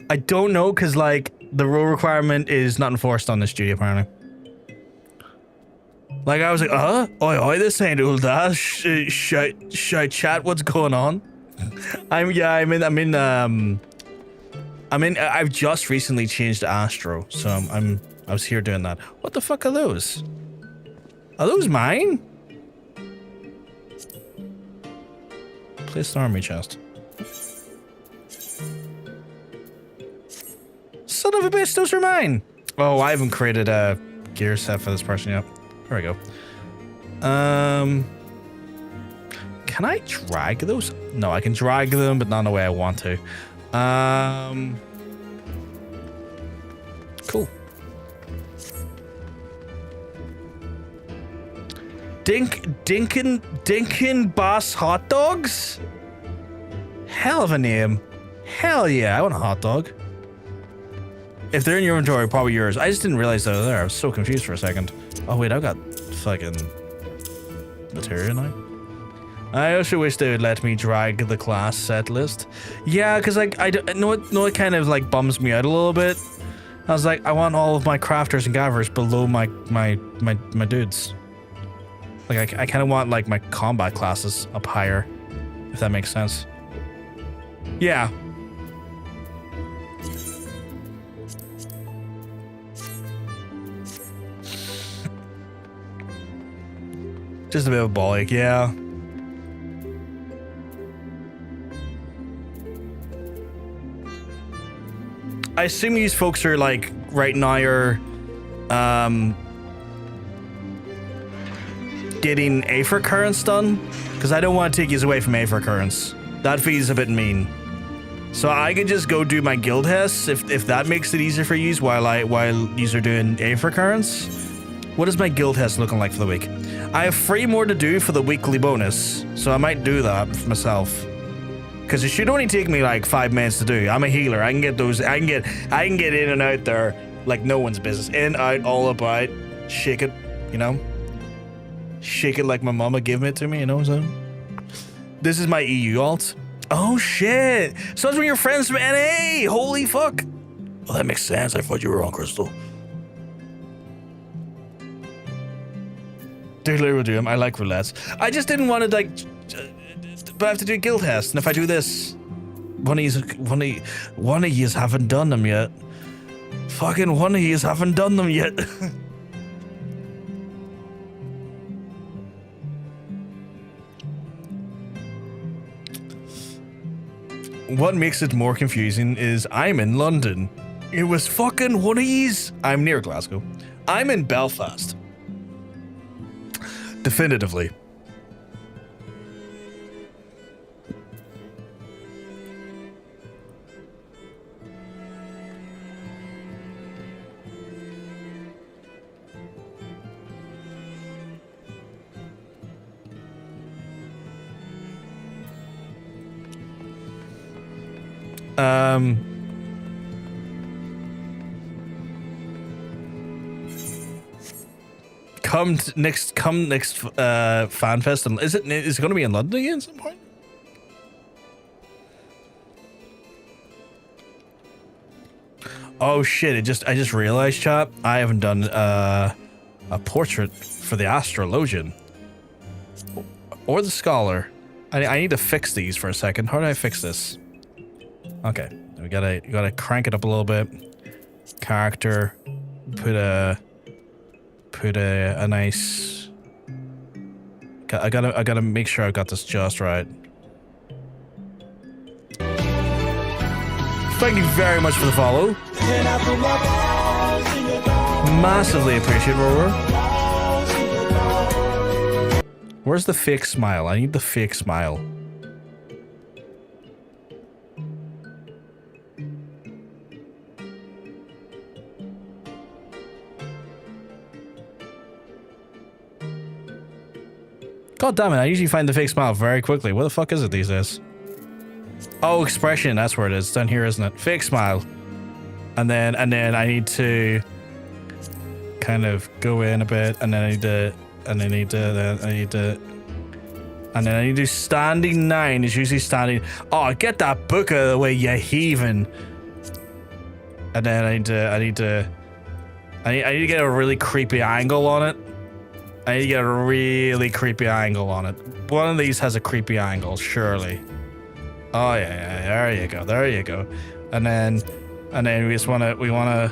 I don't know, because, like, the rule requirement is not enforced on this studio, apparently. Like, I was like, oi, this ain't old ass. Shout, chat, what's going on? I've just recently changed to Astro, so I was here doing that. What the fuck are those? Are those mine? Place an army chest. Son of a bitch, those are mine. Oh, I haven't created a gear set for this person yet. There we go. Can I drag those? No, I can drag them, but not in the way I want to. Cool. Dinkin Boss Hot Dogs? Hell of a name. Hell yeah, I want a hot dog. If they're in your inventory, probably yours. I just didn't realize they were there. I was so confused for a second. Oh wait, I've got fucking material now. I also wish they would let me drag the class set list. Yeah, because like I know it kind of like bums me out a little bit. I was like, I want all of my crafters and gatherers below my dudes. Like I kind of want like my combat classes up higher, if that makes sense. Yeah. Just a bit of a bollock, yeah. I assume these folks are like right now are getting Aether Currents done, because I don't want to take you away from Aether Currents. That feels a bit mean. So I could just go do my Guildhests if that makes it easier for you while you are doing Aether Currents. What is my Guildhest looking like for the week? I have 3 more to do for the weekly bonus, so I might do that for myself. Because it should only take me like 5 minutes to do. I'm a healer. I can get those. I can get in and out there like no one's business. In, out, all about. Shake it, you know. Shake it like my mama gave it to me. You know what I'm saying? This is my EU alt. Oh shit! So that's when you're friends from NA. Holy fuck! Well, that makes sense. I thought you were on Crystal. Dude, will do them. I like roulettes. I just didn't want to like, but I have to do Guildhests, and if I do this, one of yous haven't done them yet. Fucking one of yous haven't done them yet. What makes it more confusing is I'm in London. It was fucking one of these. I'm near Glasgow. I'm in Belfast. Definitively. Come next fan fest, and is it going to be in London again at some point? Oh shit! I just realized, chat. I haven't done a portrait for the Astrologian or the Scholar. I need to fix these for a second. How do I fix this? Okay, we gotta crank it up a little bit. Character, put a nice. I gotta make sure I got this just right. Thank you very much for the follow. Massively appreciate Rover. Where's the fake smile? I need the fake smile. God damn it, I usually find the fake smile very quickly. What the fuck is it these days? Oh, expression, that's where it is. It's down here, isn't it? Fake smile. And then I need to kind of go in a bit, and then I need to do standing 9 is usually standing. Oh, get that book out of the way, you heathen. And then I need to get a really creepy angle on it. I need to get a really creepy angle on it. One of these has a creepy angle, surely. Oh yeah, there you go. And then we wanna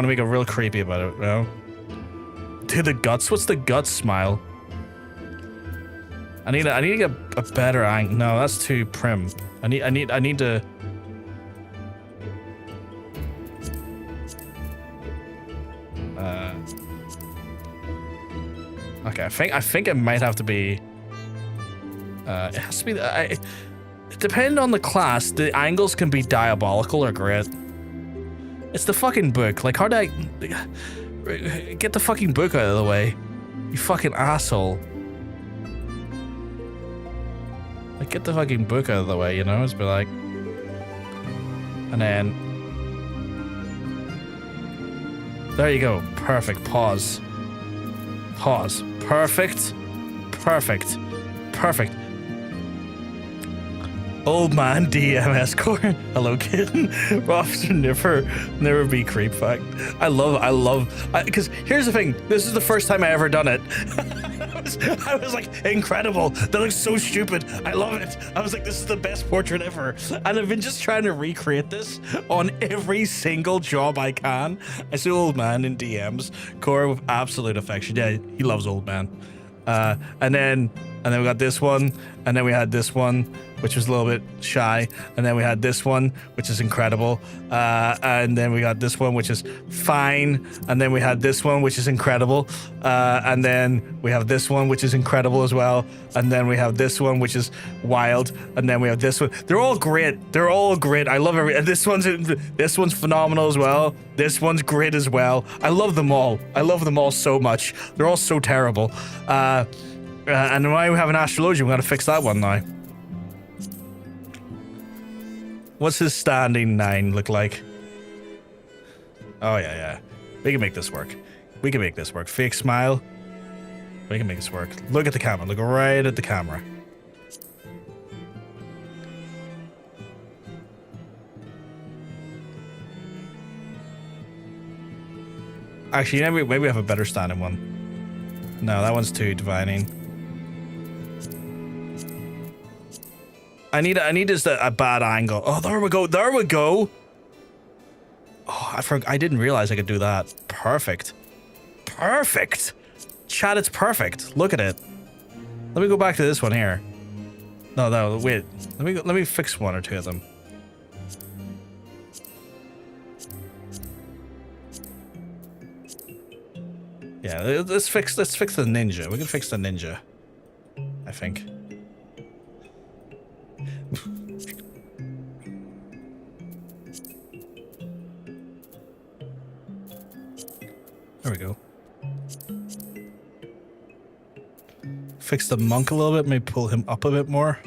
make it real creepy about it, you know? Dude, the guts, what's the guts smile? I need to get a better angle. No, that's too prim. I need to. Okay, I think it might have to be. It has to be. Depending on the class, the angles can be diabolical or great. It's the fucking book. Like, how do I get the fucking book out of the way? You fucking asshole. Like, get the fucking book out of the way, you know? It's be like, and then there you go. Perfect. Pause. Perfect. Old man DMS core. Hello, kid. Robs never be creep fact. I love because here's the thing. This is the first time I ever done it. I was like, incredible. That looks so stupid. I love it. I was like, this is the best portrait ever. And I've been just trying to recreate this on every single job I can. I see old man in DMs. Core with absolute affection. Yeah, he loves old man. And then we got this one, and then we had this one, which was a little bit shy, and then we had this one, which is incredible, and then we got this one, which is fine, and then we had this one, which is incredible, and then we have this one, which is incredible as well, and then we have this one, which is wild, and then we have this one. They're all great. I love this one's phenomenal as well. This one's great as well. I love them all. So much. They're all so terrible. And why we have an Astrologian, we gotta fix that one now. What's his standing 9 look like? Oh yeah. We can make this work. Fake smile. We can make this work. Look at the camera. Look right at the camera. Actually, maybe we have a better standing one. No, that one's too divining. I need just a bad angle. Oh, there we go. Oh, I didn't realize I could do that. Perfect. Chat, it's perfect. Look at it. Let me go back to this one here. No, wait. Let me fix one or two of them. Yeah, let's fix the ninja. We can fix the ninja, I think. There we go. Fix the monk a little bit, maybe pull him up a bit more.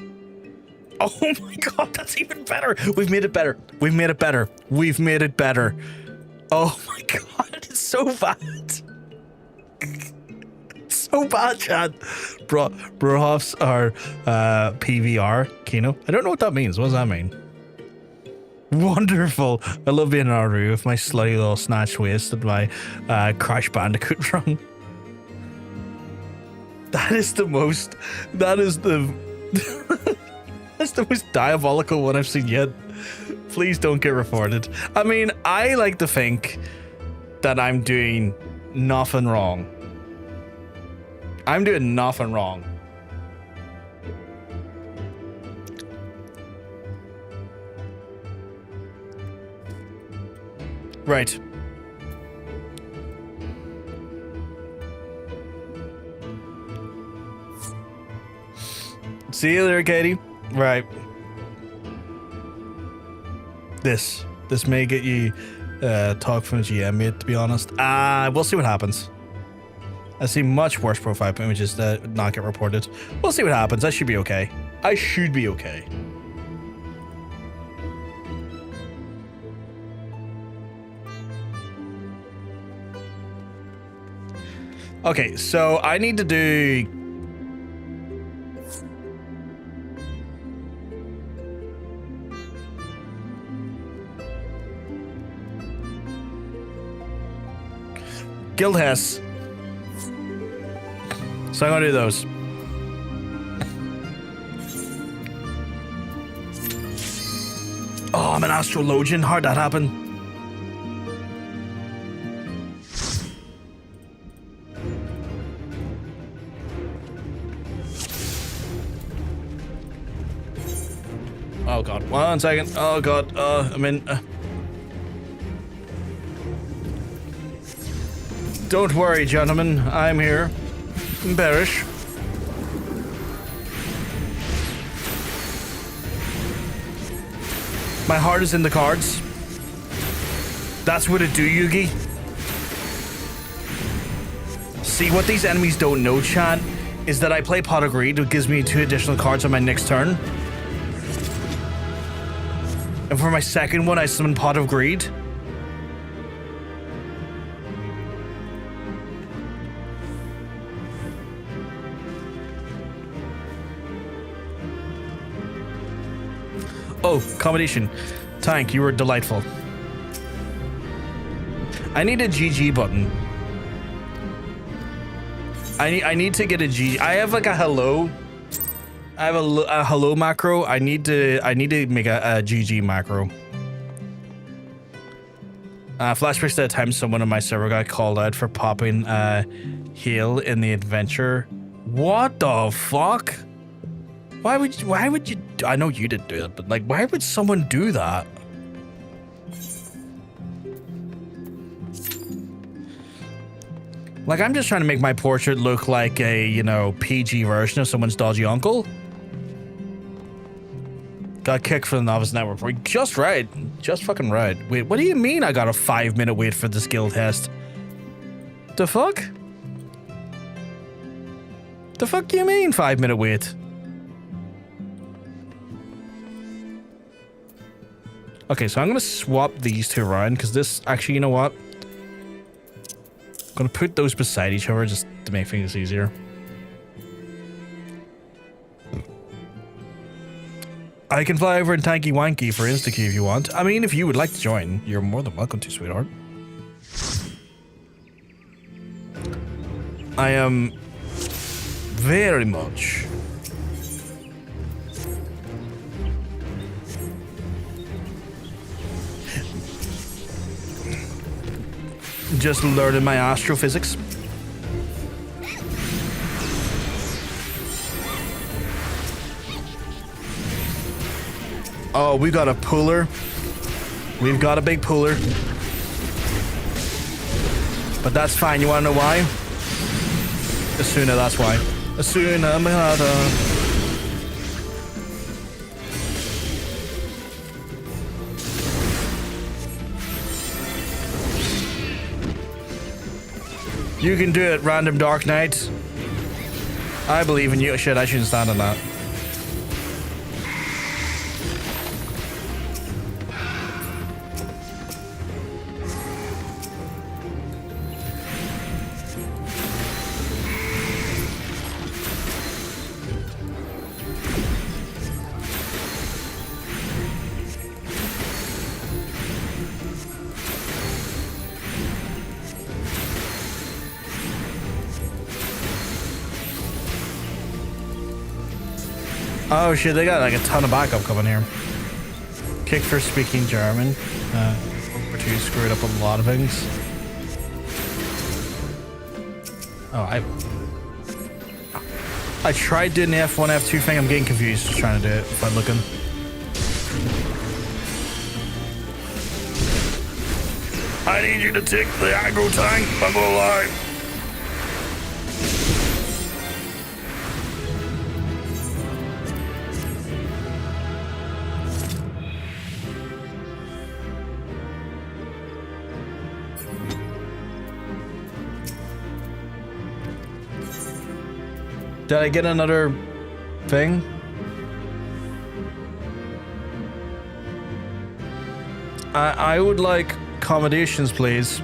Oh my god, that's even better. We've made it better. We've made it better. We've made it better. Oh my god, it's so bad. So bad, Chad. Brohoffs are PVR, Kino. I don't know what that means. What does that mean? Wonderful. I love being an RU with my slutty little snatch waist and my Crash Bandicoot run. That is the most... That is the... That's the most diabolical one I've seen yet. Please don't get reported. I mean, I like to think that I'm doing nothing wrong. I'm doing nothing wrong. Right. See you there, Katie. Right. This may get you talk from the GM, mate, to be honest. We'll see what happens. I see much worse profile images that not get reported. We'll see what happens. I should be okay. I should be okay. Okay, so I need to do... Guildhests. So I'm gonna do those. Oh, I'm an Astrologian. How'd that happen? Oh god, 1 second. Oh god, I'm in. Don't worry, gentlemen. I'm here. Bearish. My heart is in the cards. That's what it do, Yugi. See, what these enemies don't know, chat, is that I play Pot of Greed, which gives me 2 additional cards on my next turn. And for my second one, I summon Pot of Greed. Oh, combination. Tank, you were delightful. I need a GG button. I need to get a GG. I have like a hello. I have a hello macro. I need to make a GG macro. Flashbacks to the time someone on my server got called out for popping heal in the adventure. What the fuck? Why would you I know you didn't do it, but like, why would someone do that? Like, I'm just trying to make my portrait look like a, you know, PG version of someone's dodgy uncle. Got kicked for the novice network. Just right. Just fucking right. Wait, what do you mean I got a 5-minute wait for this guild test? The fuck? The fuck do you mean 5-minute wait? Okay, so I'm gonna swap these two around because this actually, you know what? I'm gonna put those beside each other just to make things easier. I can fly over in Tanky Wanky for Insta-Q if you want. I mean, if you would like to join, you're more than welcome to, sweetheart. I am very much just learning my astrophysics. Oh, we got a puller. We've got a big puller. But that's fine. You want to know why? Asuna, that's why. Asuna Mihada. You can do it, random Dark Knight. I believe in you. Shit, I shouldn't stand on that. Oh shit, they got like a ton of backup coming here. Kick for speaking German. Number 2 screwed up a lot of things. Oh, I tried doing the F1, F2 thing. I'm getting confused just trying to do it if I'm looking. I need you to take the aggro tank. I'm gonna lie. Did I get another thing? I would like accommodations, please.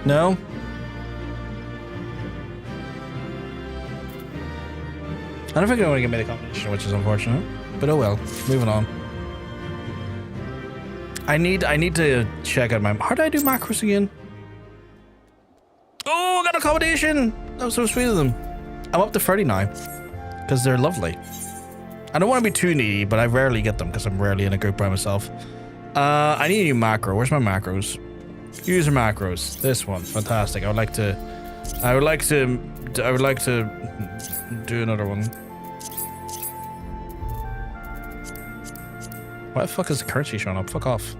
No? I don't think I'm gonna get me the accommodation, which is unfortunate. But oh well. Moving on. I need to check out my... How do I do macros again? Oh, I got accommodation! That was so sweet of them. I'm up to 30 now, because they're lovely. I don't want to be too needy, but I rarely get them, because I'm rarely in a group by myself. I need a new macro. Where's my macros? User macros. This one. Fantastic. I would like to do another one. Why the fuck is the currency showing up? Fuck off.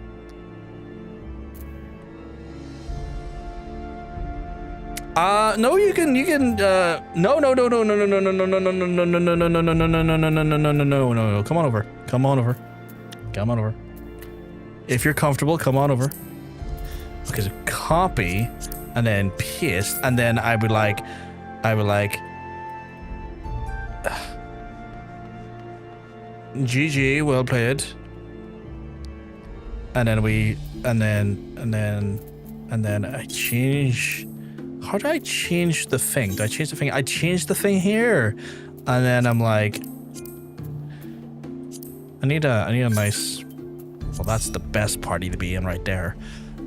No, you can, no, come on over. If you're comfortable, come on over. Okay, so copy, and then paste, and then I would like, GG, well played. And then I change. How do I change the thing? Do I change the thing? I changed the thing here. And then I'm like, I need a nice, well, that's the best party to be in right there.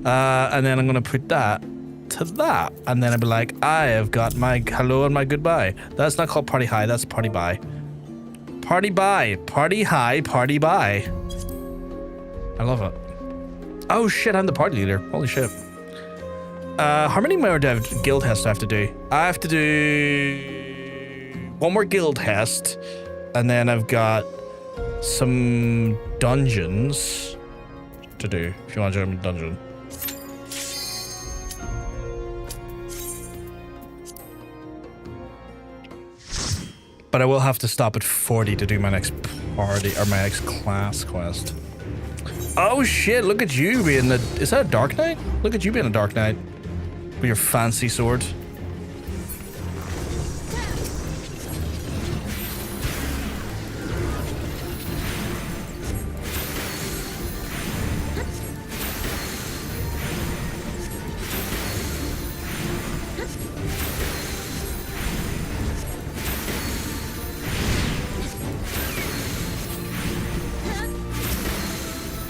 And then I'm gonna put that to that. And then I'll be like, I have got my hello and my goodbye. That's not called party high, that's party bye. Party bye, party high, party bye. I love it. Oh shit, I'm the party leader. Holy shit. How many more Guildhests do I have to do? I have to do one more Guildhest, and then I've got some dungeons to do. If you want to join me in dungeon. But I will have to stop at 40 to do my next party or my next class quest. Oh shit! Look at you being the. Is that a Dark Knight? Look at you being a Dark Knight. With your fancy sword.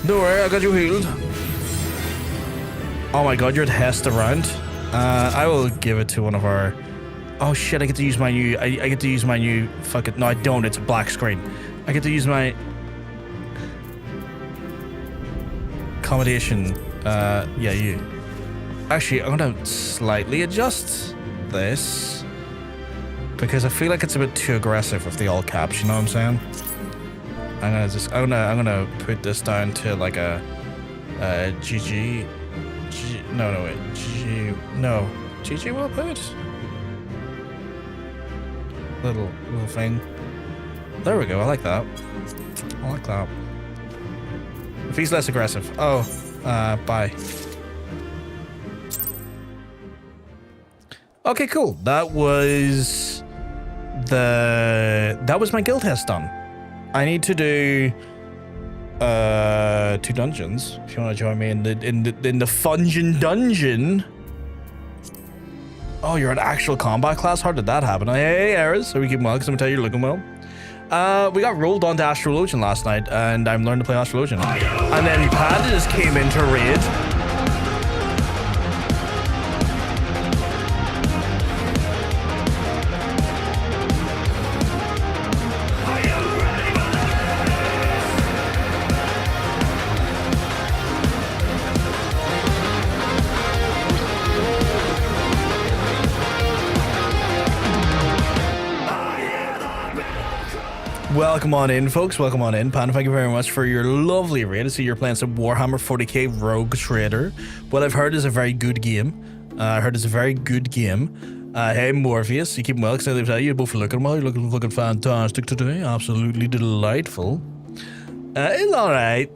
Don't worry, I got you healed. Oh my god, you're the Hest around. I will give it to one of our... Oh shit, I get to use my new... I get to use my new fucking... No, I don't. It's a black screen. I get to use my... accommodation. Yeah, you. Actually, I'm gonna slightly adjust this. Because I feel like it's a bit too aggressive with the all caps, you know what I'm saying? I'm gonna put this down to like a GG. No, wait. GG will put little thing. There we go. I like that. If he's less aggressive. Oh, bye. Okay, cool. That was my Guildhests done. I need to do 2 dungeons. If you want to join me in the Fungin dungeon. Oh, you're an actual combat class? How did that happen? Hey, Ares. Are we keeping well? Because I'm gonna tell you, you're looking well. We got rolled onto Astrologian last night, and I'm learning to play Astrologian. And then Bandits came into raid. Welcome on in, folks. Welcome on in. Panda, thank you very much for your lovely raid. I see you're playing some Warhammer 40k Rogue Trader. What I've heard is a very good game. Hey, Morpheus. You keep well, because I tell you, you're both looking well. You're looking fantastic today. Absolutely delightful. It's alright.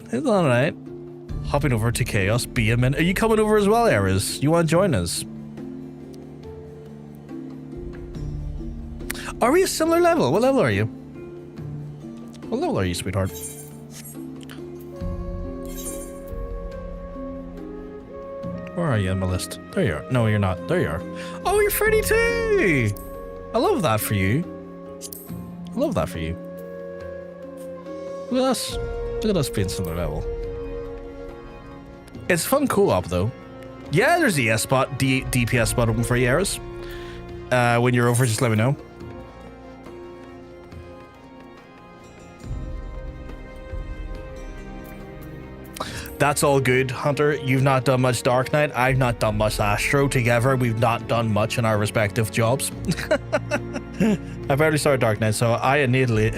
Hopping over to Chaos. Be a minute. Are you coming over as well, Ares? You want to join us? Are we a similar level? What level are you? What level are you, sweetheart? Where are you on my list? There you are. No, you're not. There you are. Oh, you're 32! I love that for you. Look at us. Look at us being similar level. It's fun co-op, though. Yeah, there's the DPS spot open for you, Ares. When you're over, just let me know. That's all good, Hunter. You've not done much Dark Knight. I've not done much Astro. Together, we've not done much in our respective jobs. I barely started Dark Knight, so I immediately...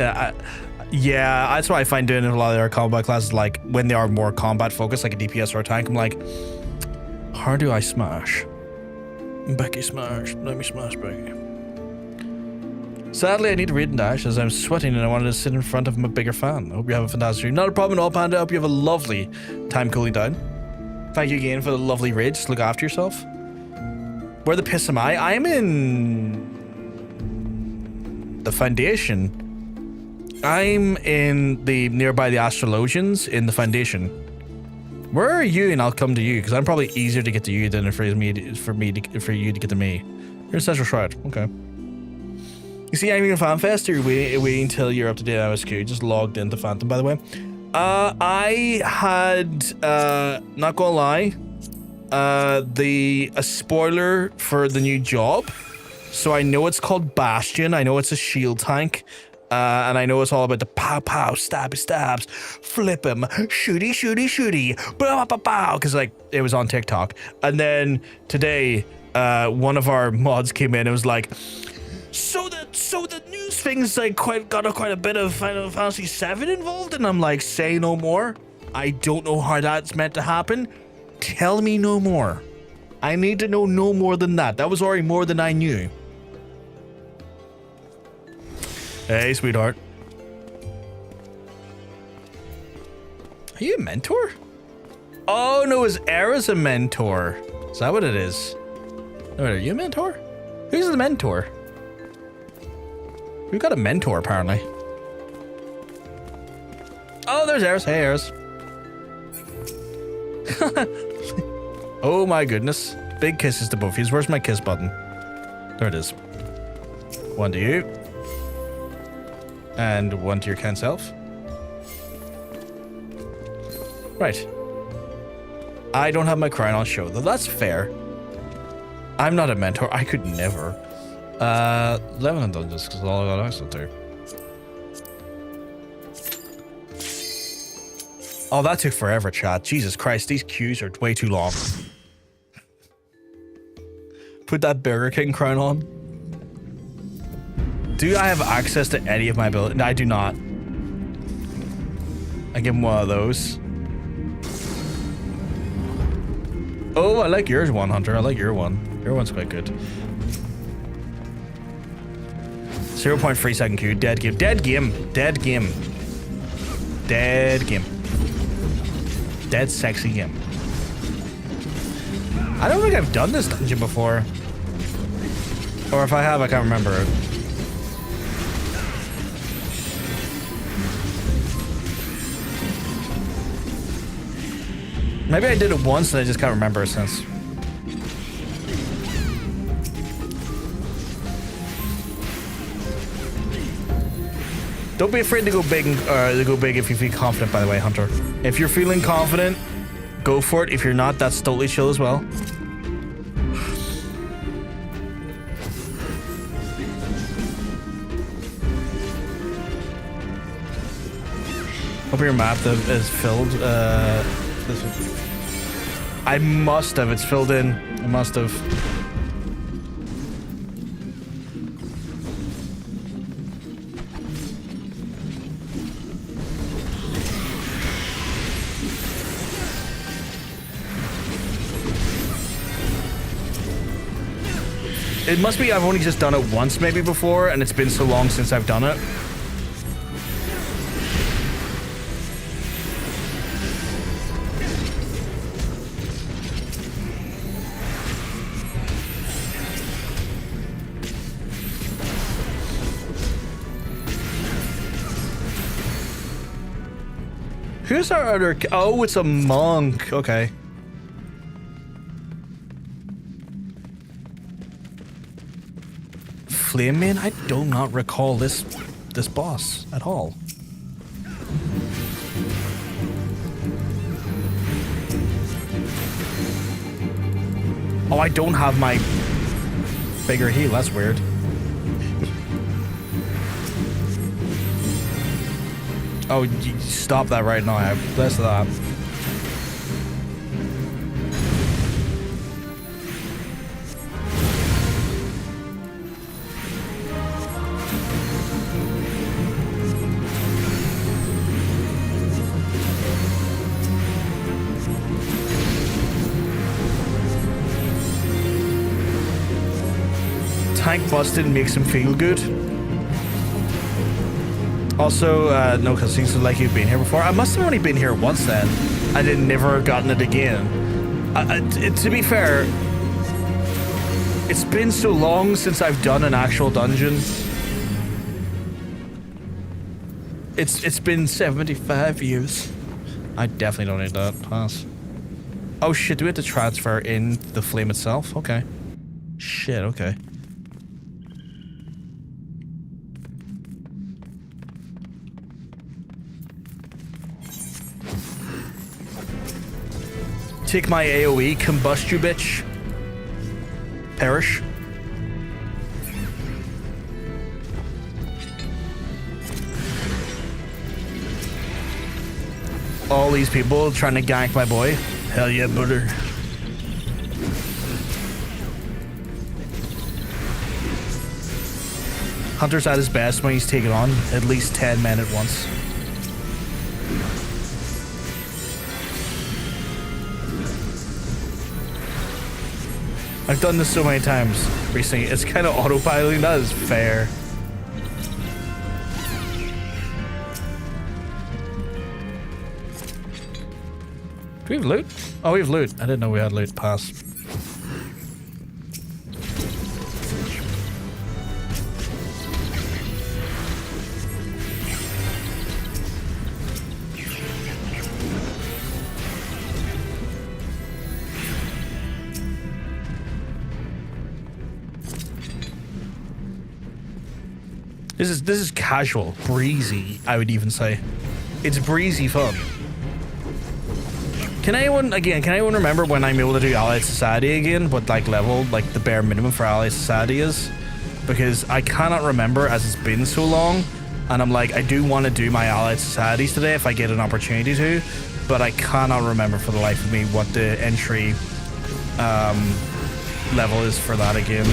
yeah, that's what I find doing in a lot of our combat classes, like, when they are more combat-focused, like a DPS or a tank, I'm like, how do I smash? Becky smash. Let me smash Becky. Sadly, I need to read and dash as I'm sweating and I wanted to sit in front of a bigger fan. I hope you have a fantastic stream. Not a problem at all, Panda. I hope you have a lovely time cooling down. Thank you again for the lovely raid. Just look after yourself. Where the piss am I? I'm in the Foundation. I'm in the nearby the Astrologians in the Foundation. Where are you? And I'll come to you because I'm probably easier to get to you than for you to get to me. You're in Central Shroud. Okay. You see, I'm in FanFest, or waiting until you're up to date. I was cool. Just logged into Phantom, by the way. I had, not gonna lie, a spoiler for the new job. So I know it's called Bastion. I know it's a shield tank. And I know it's all about the pow pow, stabby stabs, flip him, shooty, bow bow bow, because like it was on TikTok. And then today, one of our mods came in and was like, so the news thing's like got quite a bit of Final Fantasy VII involved, and I'm like, say no more. I don't know how that's meant to happen. Tell me no more. I need to know no more than that. That was already more than I knew. Hey, sweetheart. Are you a mentor? Oh no, is Era's a mentor? Is that what it is? Wait, are you a mentor? Who's the mentor? We've got a mentor, apparently. Oh, there's Eris. Hey, Eris. Oh my goodness. Big kisses to both of you. Where's my kiss button? There it is. One to you. And one to your kind self. Right. I don't have my crown on show, though. That's fair. I'm not a mentor. I could never. 11 dungeons, because all I got access to. Oh, that took forever, chat. Jesus Christ, these queues are way too long. Put that Burger King crown on. Do I have access to any of my abilities? No, I do not. I give him one of those. Oh, I like yours one, Hunter. I like your one. Your one's quite good. 0.3 second queue. Dead game. Dead game. Dead game. Dead game. Dead sexy game. I don't think I've done this dungeon before. Or if I have, I can't remember it. Maybe I did it once and I just can't remember it since. Don't be afraid to go big if you feel confident, by the way, Hunter. If you're feeling confident, go for it. If you're not, that's totally chill as well. Hope your map is filled. I must have. It's filled in. I must have. It must be I've only just done it once maybe before, and it's been so long since I've done it. Who's our other... Oh, it's a monk. Okay. Flame Man? I do not recall this boss at all. Oh, I don't have my bigger heal. That's weird. Oh, you stop that right now. Bless that. Tank busted makes him feel good. Also, no cutscenes like you've been here before. I must have only been here once then. I did never gotten it again. To be fair, it's been so long since I've done an actual dungeon. It's been 75 years. I definitely don't need that. Pass. Oh shit, do we have to transfer in the flame itself? Okay. Shit, okay. Take my AoE, combust you, bitch. Perish. All these people trying to gank my boy. Hell yeah, brother. Hunter's at his best when he's taking on at least 10 men at once. I've done this so many times recently. It's kind of autopiloting. That is fair. Do we have loot? Oh, we have loot. I didn't know we had loot. Pass. This is casual, breezy, I would even say. It's breezy fun. Can anyone remember when I'm able to do Allied Society again? What like level, like the bare minimum for Allied Society is? Because I cannot remember as it's been so long, and I'm like, I do want to do my Allied Societies today if I get an opportunity to, but I cannot remember for the life of me what the entry level is for that again.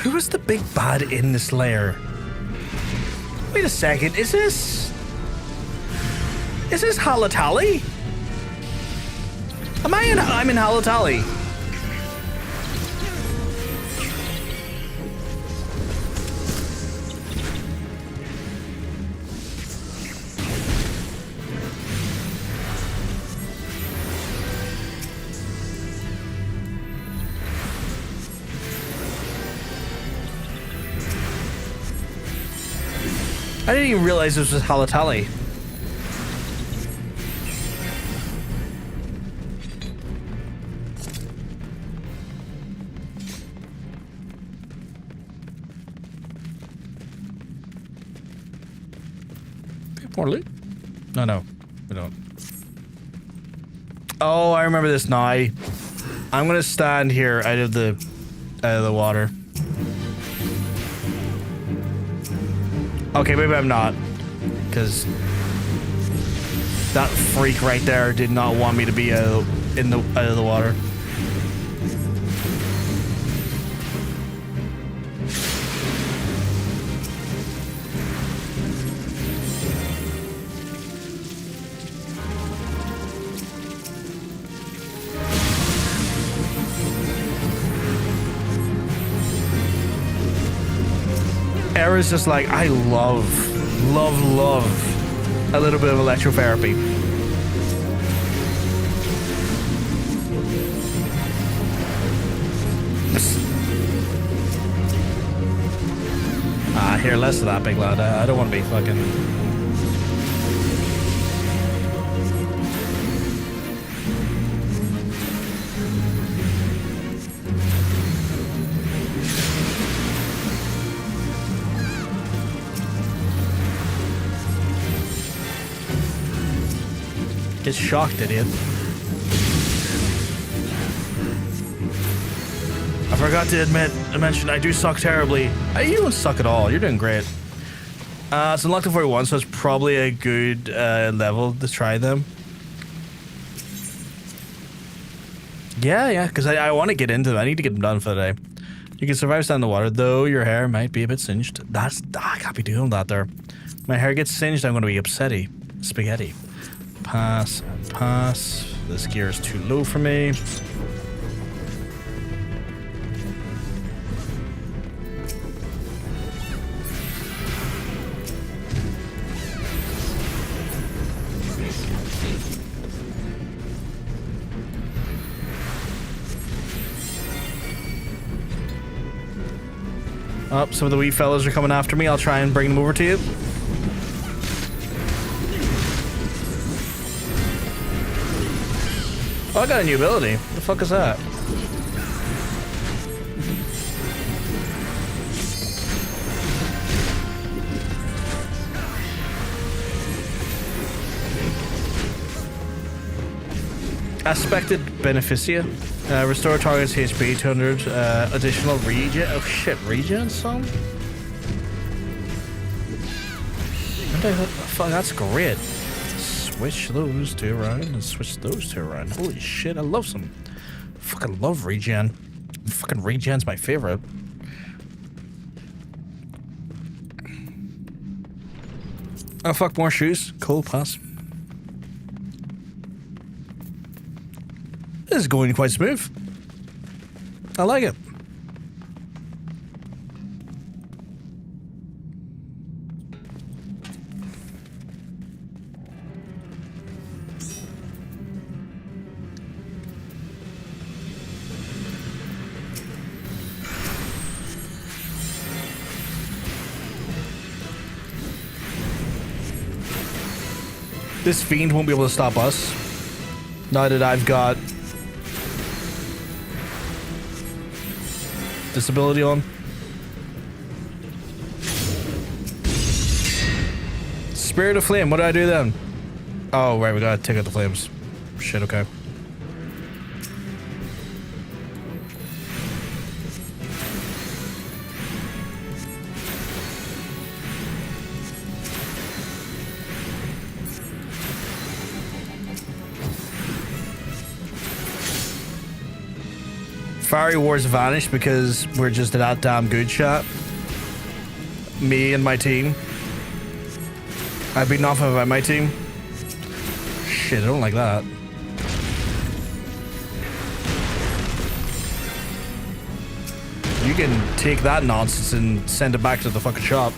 Who is the big bad in this lair? Wait a second, is this Halatali? I'm in Halatali. I didn't even realize this was Halatali. More loot? No, we don't. Oh, I remember this now. I'm gonna stand here out of the water. Okay, maybe I'm not, because that freak right there did not want me to be out of the water. Era's just like, I love a little bit of electrotherapy. Here, less of that, big lad. I don't want to be fucking... Get shocked, idiot. I forgot to mention I do suck terribly. You don't suck at all. You're doing great. It's unlocked to 41, so it's probably a good level to try them. Yeah, because I want to get into them. I need to get them done for the day. You can survive standing in the water, though your hair might be a bit singed. I can't be doing that there. My hair gets singed, I'm going to be upsetty. Spaghetti. Pass. This gear is too low for me. Oh, some of the wee fellas are coming after me. I'll try and bring them over to you. Oh, I got a new ability. What the fuck is that? Aspected Beneficia. Restore target's HP 200. Additional regen. Oh shit, regen some? Fuck, that's great. Switch those two around and switch those two around. Holy shit, I love some. Fucking love regen. Fucking regen's my favorite. Oh fuck, more shoes. Cool, pass. This is going quite smooth. I like it. This fiend won't be able to stop us. Now that I've got this ability on. Spirit of Flame, what do I do then? Oh, right, we gotta take out the flames. Shit, okay. Fiery Wars vanished because we're just that damn good shot. Me and my team. I've beaten off of my team. Shit, I don't like that. You can take that nonsense and send it back to the fucking shop.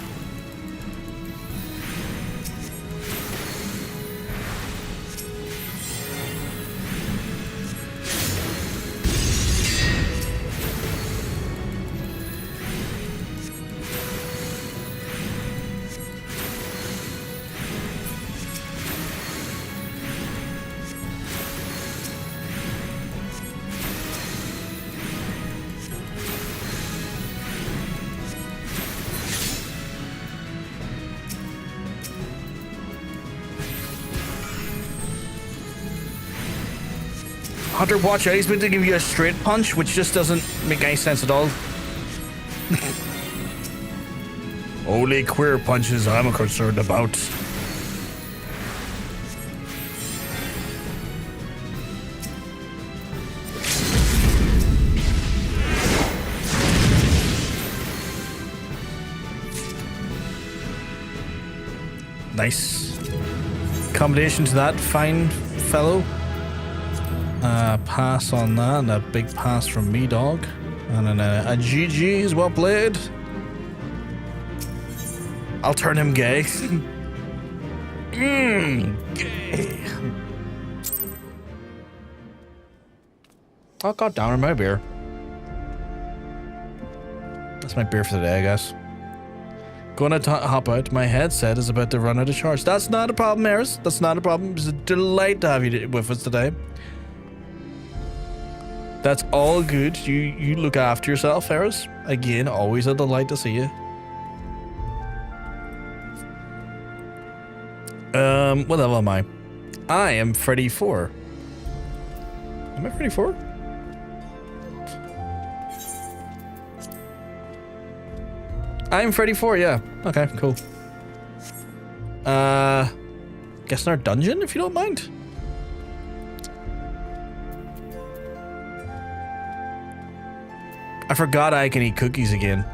Hunter, watch out. He's meant to give you a straight punch, which just doesn't make any sense at all. Only queer punches I'm concerned about. Nice. Combination to that fine fellow. Pass on that, and a big pass from me, dog. And then a GG is well played. I'll turn him gay. Gay. Oh, god damn it, my beer. That's my beer for the day, I guess. Gonna hop out. My headset is about to run out of charge. That's not a problem, Eris. That's not a problem. It's a delight to have you with us today. That's all good. You look after yourself, Eris. Again, always a delight to see you. What level am I? I am 34. Am I 34? I'm 34, yeah. Okay, cool. Guess in our dungeon, if you don't mind. I forgot I can eat cookies again.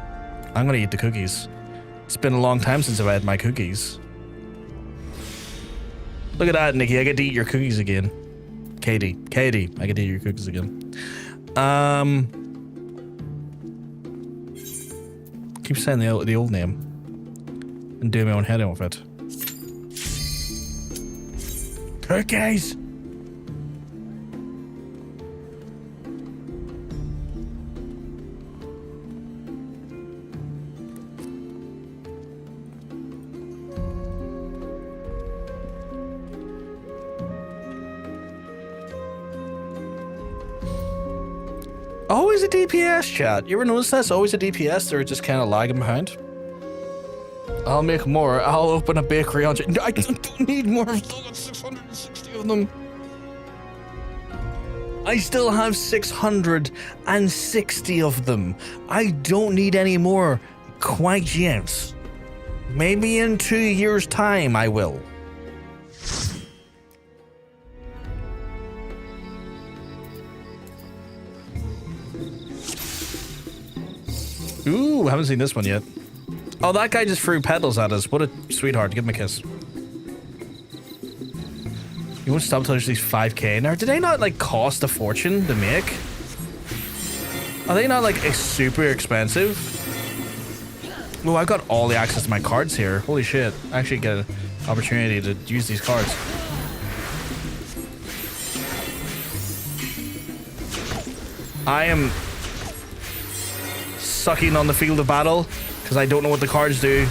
I'm gonna eat the cookies. It's been a long time since I've had my cookies. Look at that, Nikki. I get to eat your cookies again. Katie, I get to eat your cookies again. Keep saying the old name and doing my own head in with it. Cookies. Always a DPS, chat. You ever notice that's always a DPS? They're just kind of lagging behind. I'll make more. I'll open a bakery on... I don't need more. I've still got 660 of them. I still have 660 of them. I don't need any more quite yet. Maybe in 2 years' time I will. Ooh, haven't seen this one yet. Oh, that guy just threw petals at us. What a sweetheart. Give him a kiss. You won't stop until there's these 5k now. Did they not, like, cost a fortune to make? Are they not, like, super expensive? Oh, I've got all the access to my cards here. Holy shit. I actually get an opportunity to use these cards. I am sucking on the field of battle because I don't know what the cards do.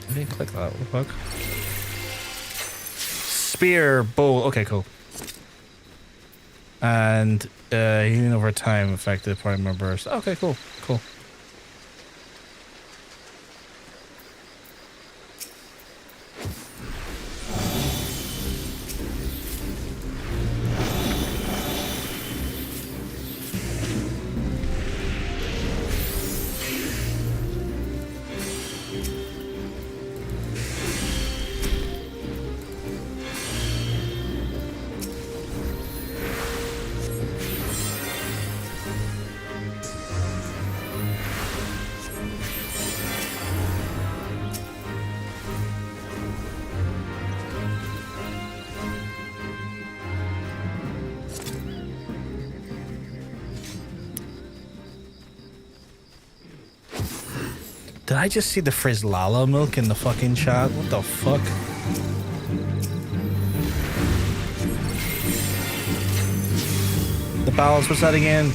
I didn't click that. What the fuck? Spear, bow. Okay, cool. And healing over time affected primary burst. Okay, cool, cool. Did I just see the phrase Lala milk in the fucking chat? What the fuck? The balance, what's that again?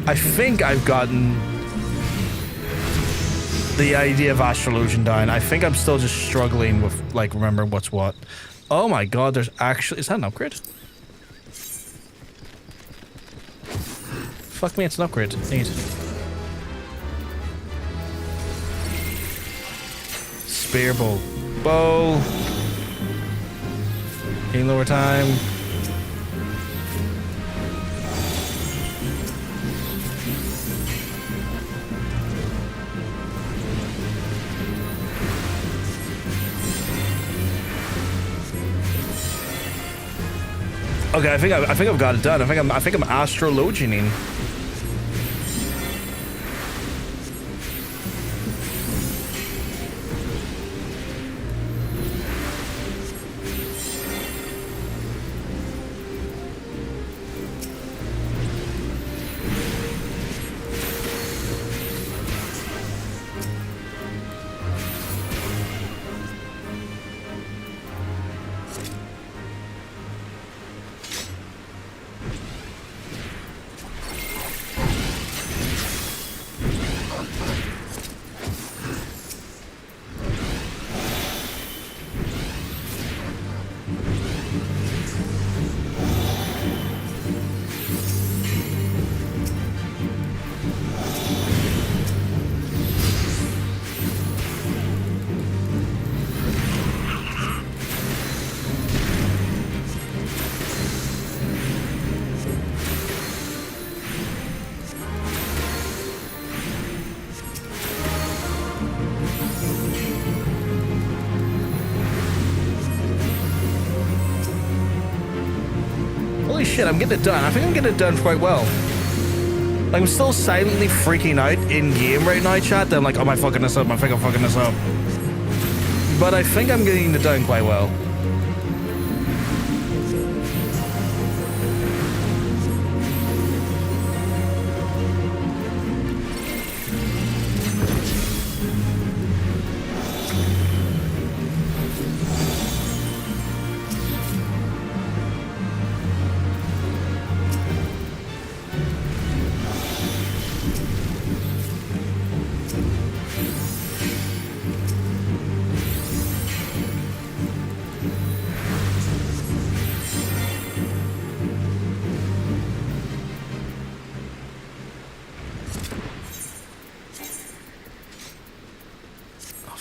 I think I've gotten the idea of Astrologian down. I think I'm still just struggling with, like, remembering what's what. Oh my god, there's actually... Is that an upgrade? Fuck me, it's an upgrade. Neat. Spear bow. Bow. Gain lower time. Okay, I think I've got it done. I think I'm Astrologianing. Holy shit, I'm getting it done. I think I'm getting it done quite well. Like, I'm still silently freaking out in game right now, chat. That I'm like, oh, am I fucking this up? I think I'm fucking this up. But I think I'm getting it done quite well.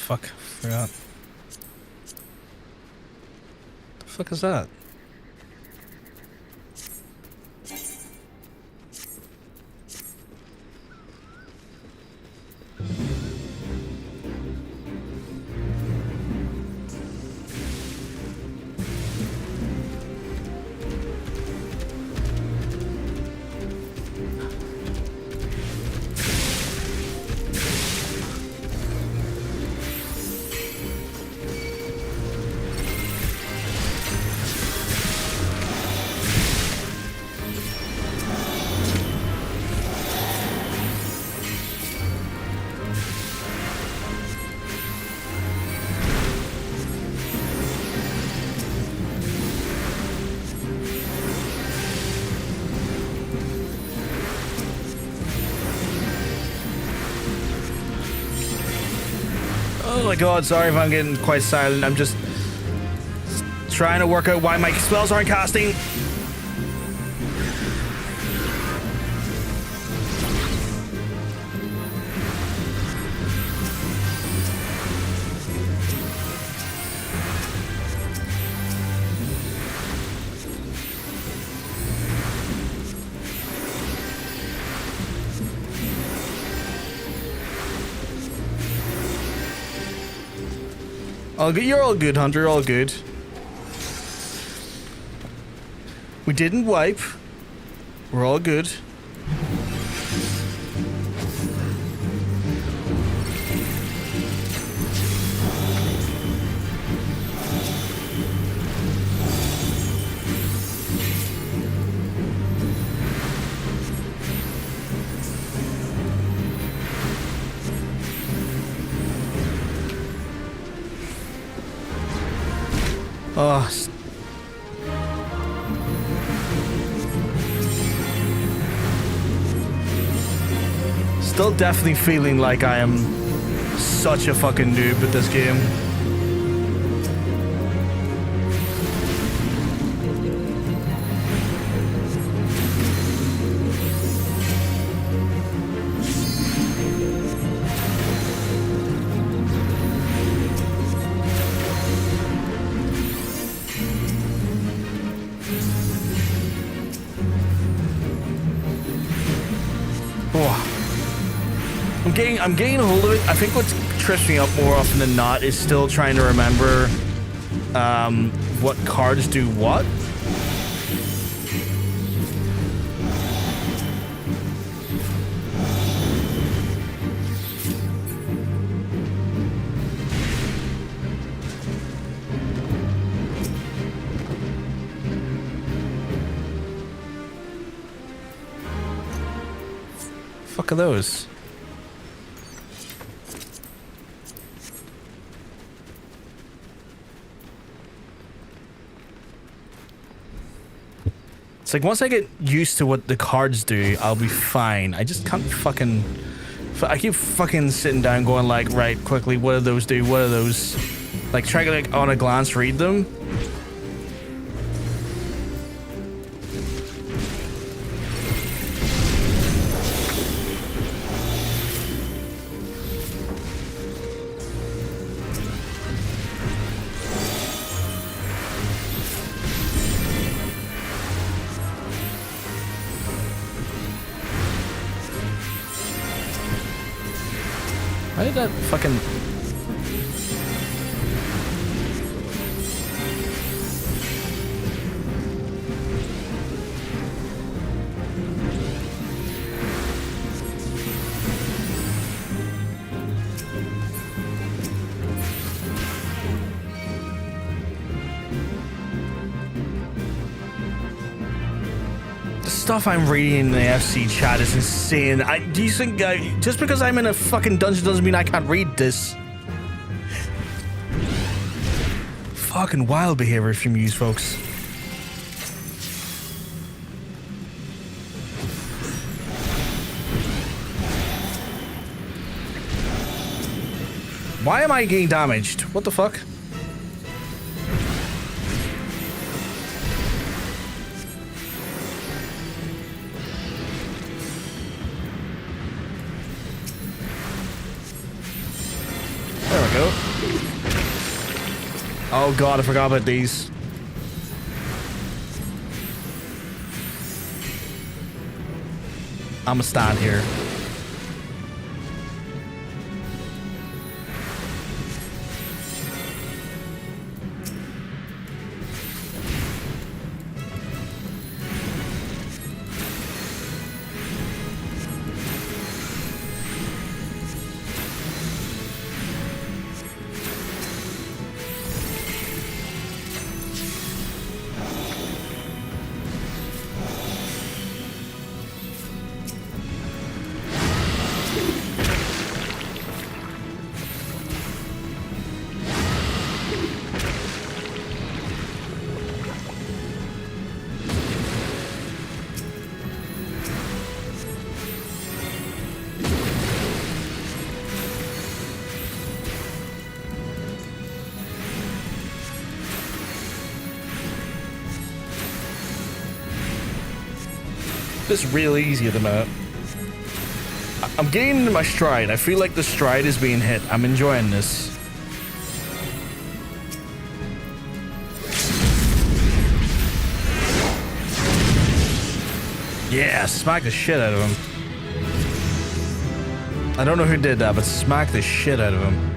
Fuck, forgot. The fuck is that? Oh my god, sorry if I'm getting quite silent. I'm just trying to work out why my spells aren't casting. All good. You're all good, Hunter. All good. We didn't wipe. We're all good. Oh. Still definitely feeling like I am such a fucking noob at this game. I'm getting a hold of it. I think what trips me up more often than not is still trying to remember what cards do what. Fuck are those? It's like once I get used to what the cards do, I'll be fine. I just can't fucking... I keep fucking sitting down going like, right, quickly, what do those do? What are those? Like trying to like on a glance read them. Why did that fucking... Stuff I'm reading in the FC chat is insane. Do you think just because I'm in a fucking dungeon doesn't mean I can't read this? Fucking wild behavior from you folks. Why am I getting damaged? What the fuck? Oh god, I forgot about these. I'ma stand here. This is really easy at the minute. I'm getting into my stride. I feel like the stride is being hit. I'm enjoying this. Yeah, smack the shit out of him. I don't know who did that, but smack the shit out of him.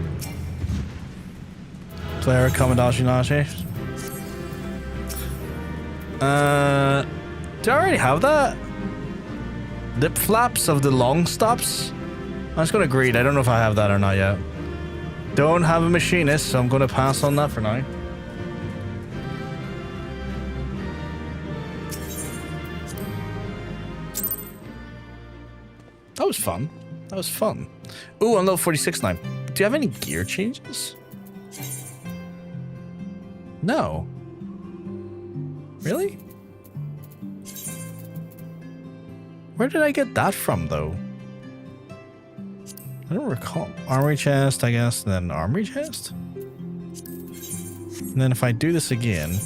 Player Commendashi Nashi. Do I already have that? Lip flaps of the long stops? I'm just gonna agree. I don't know if I have that or not yet. Don't have a machinist, so I'm gonna pass on that for now. That was fun. That was fun. Ooh, I'm level 46 now. Do you have any gear changes? No. Really? Where did I get that from, though? I don't recall. Armory chest, I guess, and then armory chest? And then if I do this again...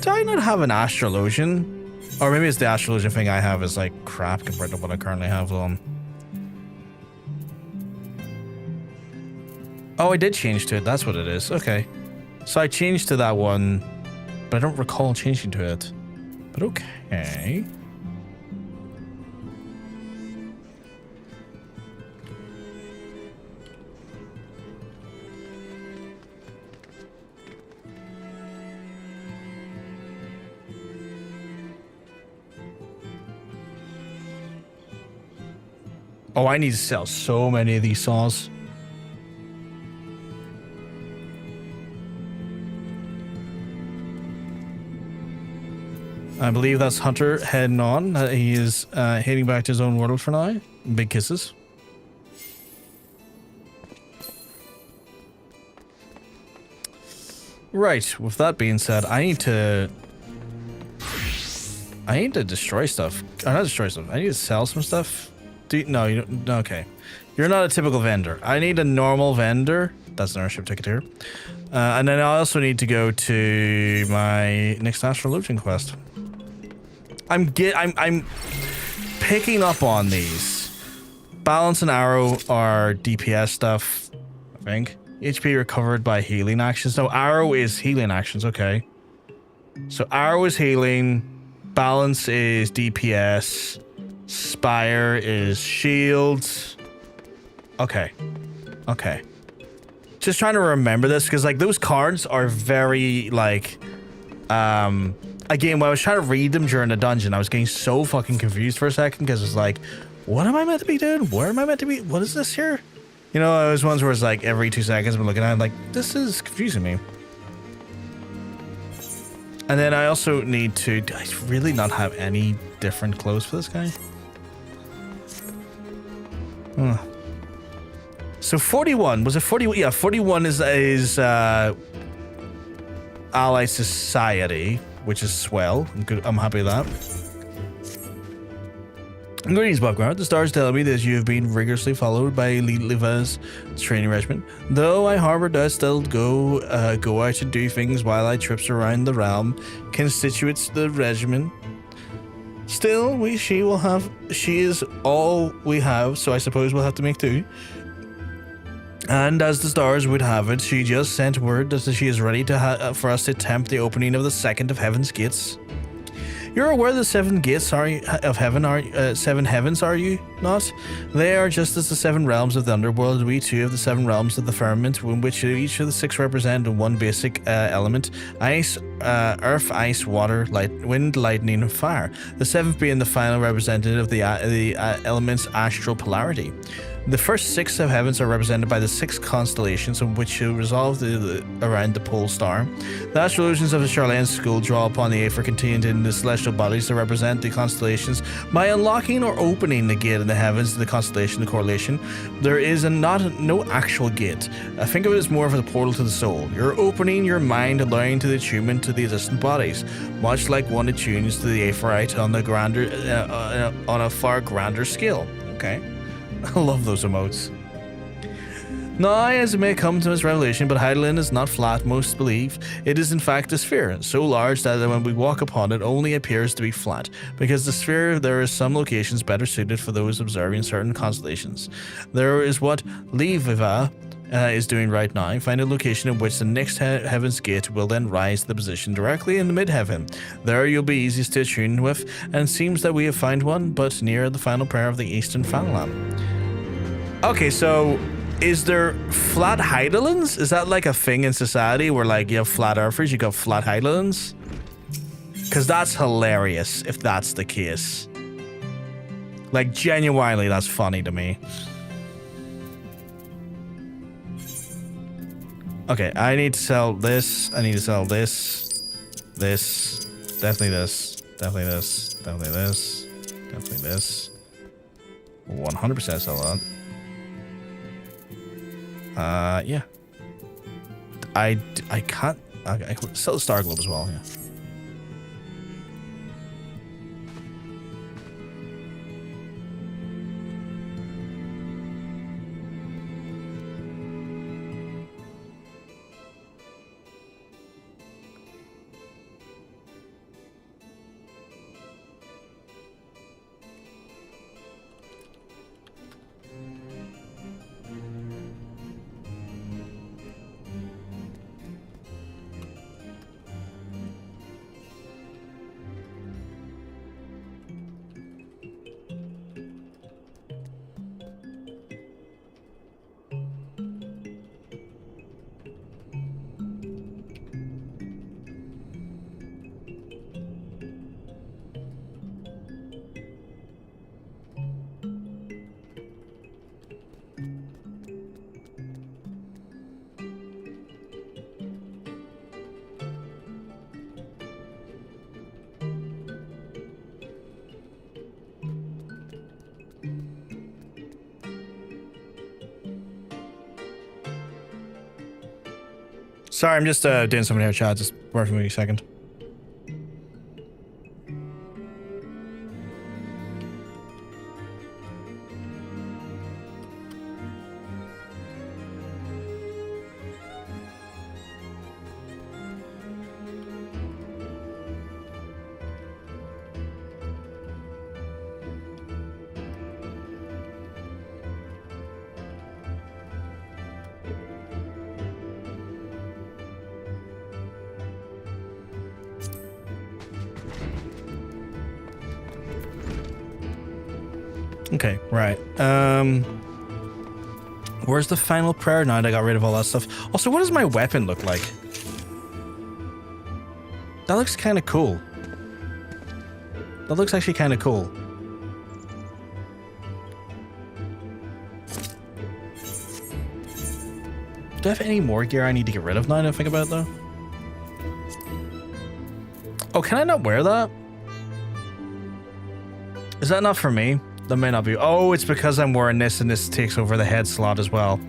Do I not have an Astrologian? Or maybe it's the Astrologian thing I have is like crap compared to what I currently have on. Oh, I did change to it. That's what it is. Okay. So I changed to that one, but I don't recall changing to it. But okay. Oh, I need to sell so many of these saws. I believe that's Hunter heading on. He is heading back to his own world for now. Big kisses. Right, with that being said, I need to destroy stuff. Or not destroy stuff. I need to sell some stuff. No, you don't. Okay. You're not a typical vendor. I need a normal vendor. That's an airship ticket here. And then I also need to go to my next Astrologian quest. I'm picking up on these. Balance and arrow are DPS stuff, I think. HP recovered by healing actions. No, arrow is healing actions, okay. So arrow is healing, balance is DPS, spire is shields. Okay. Okay. Just trying to remember this because like those cards are very like again, when I was trying to read them during the dungeon, I was getting so fucking confused for a second because it's like, what am I meant to be doing? Where am I meant to be? What is this here? You know, those ones where it's like every 2 seconds I'm looking at it like, this is confusing me. And then I also need to, do I really not have any different clothes for this guy? So 41, was it 41? Yeah, 41 is Ally Society, which is swell. I'm happy with that. Greetings, Buckguard. The stars tell me that you have been rigorously followed by Elite Leva's training regiment. Though I harbor doubts still go out to do things while I trips around the realm, constitutes the regiment. Still, she is all we have, so I suppose we'll have to make do. And as the stars would have it, she just sent word that she is ready to for us to attempt the opening of the second of Heaven's gates. You're aware the 7 gates of heaven are 7 heavens, are you not? They are just as the 7 realms of the underworld. We too have the 7 realms of the firmament, in which each of the 6 represent one basic element: ice, earth, ice, water, wind, lightning, and fire. The 7th being the final representative of the element's astral polarity. The first 6 of heavens are represented by the 6 constellations in which resolve around the pole star. The astrologians of the Sharlayan school draw upon the Aether contained in the celestial bodies to represent the constellations by unlocking or opening the gate in the heavens to the constellation, the correlation. There is no actual gate. I think of it as more of a portal to the soul. You're opening your mind, allowing to the attunement to the distant bodies, much like one attunes to the Aetherite on a far grander scale. Okay. I love those emotes. Now, as it may come to this revelation, but Heidelin is not flat, most believe. It is in fact a sphere, so large that when we walk upon it, only appears to be flat. Because the sphere, there are some locations better suited for those observing certain constellations. There is what Leviva is doing right now. Find a location in which the next heaven's gate will then rise to the position directly in the mid-heaven. There you'll be easiest to attune with, and it seems that we have found one, but near the final prayer of the Eastern Fanlam. Okay, so Is there flat Heidelins? Is that like a thing in society where like you have flat earthers, you got flat Heidelins? Because that's hilarious if that's the case. Like genuinely, that's funny to me. Okay, I need to sell this. I need to sell this. This. Definitely this. Definitely this. Definitely this. Definitely this. 100% sell that. Yeah. I can't. I could sell the Star Globe as well, yeah. Sorry, I'm just doing something here, chat. Just work for me a second. Okay, right. Where's the final prayer now that I got rid of all that stuff? Also, what does my weapon look like? That looks kind of cool. That looks actually kind of cool. Do I have any more gear I need to get rid of now that I think about it, though? Oh, can I not wear that? Is that not for me? That may not be. Oh, it's because I'm wearing this and this takes over the head slot as well.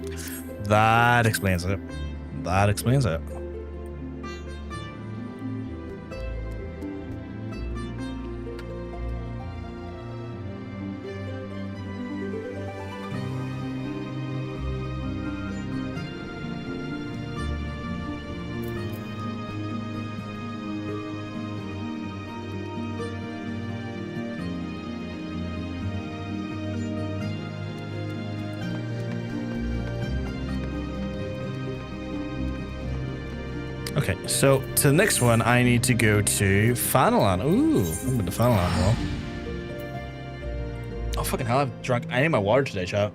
That explains it. That explains it. Okay, so to the next one, I need to go to Fanalan. Ooh, I'm going to Fanalan, well. Oh, fucking hell, I've drunk. I need my water today, chat.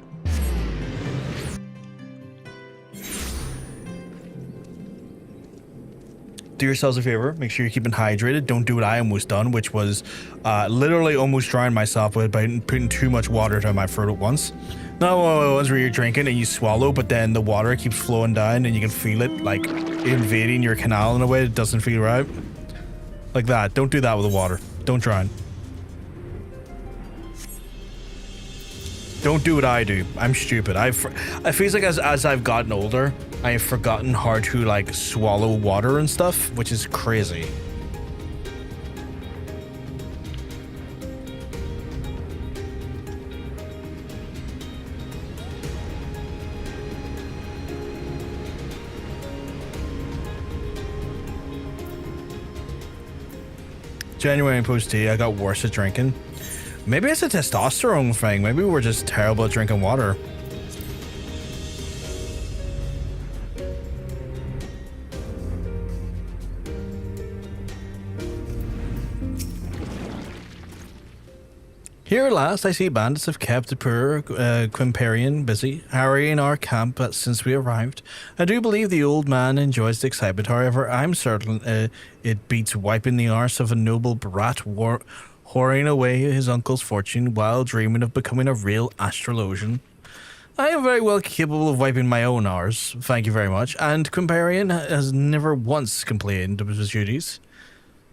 Do yourselves a favor. Make sure you're keeping hydrated. Don't do what I almost done, which was literally almost drying myself by putting too much water down my throat at once. No, ones where you're drinking and you swallow, but then the water keeps flowing down and you can feel it like invading your canal in a way that doesn't feel right. Like that. Don't do that with the water. Don't drown. Don't do what I do. I'm stupid. I feel like as I've gotten older, I have forgotten how to like swallow water and stuff, which is crazy. January post tea, I got worse at drinking. Maybe it's a testosterone thing. Maybe we're just terrible at drinking water. Here at last, I see bandits have kept the poor Quimperian busy, harrying our camp since we arrived. I do believe the old man enjoys the excitement, however, I'm certain it beats wiping the arse of a noble brat whoring away his uncle's fortune while dreaming of becoming a real Astrologian. I am very well capable of wiping my own arse, thank you very much, and Quimperian has never once complained of his duties.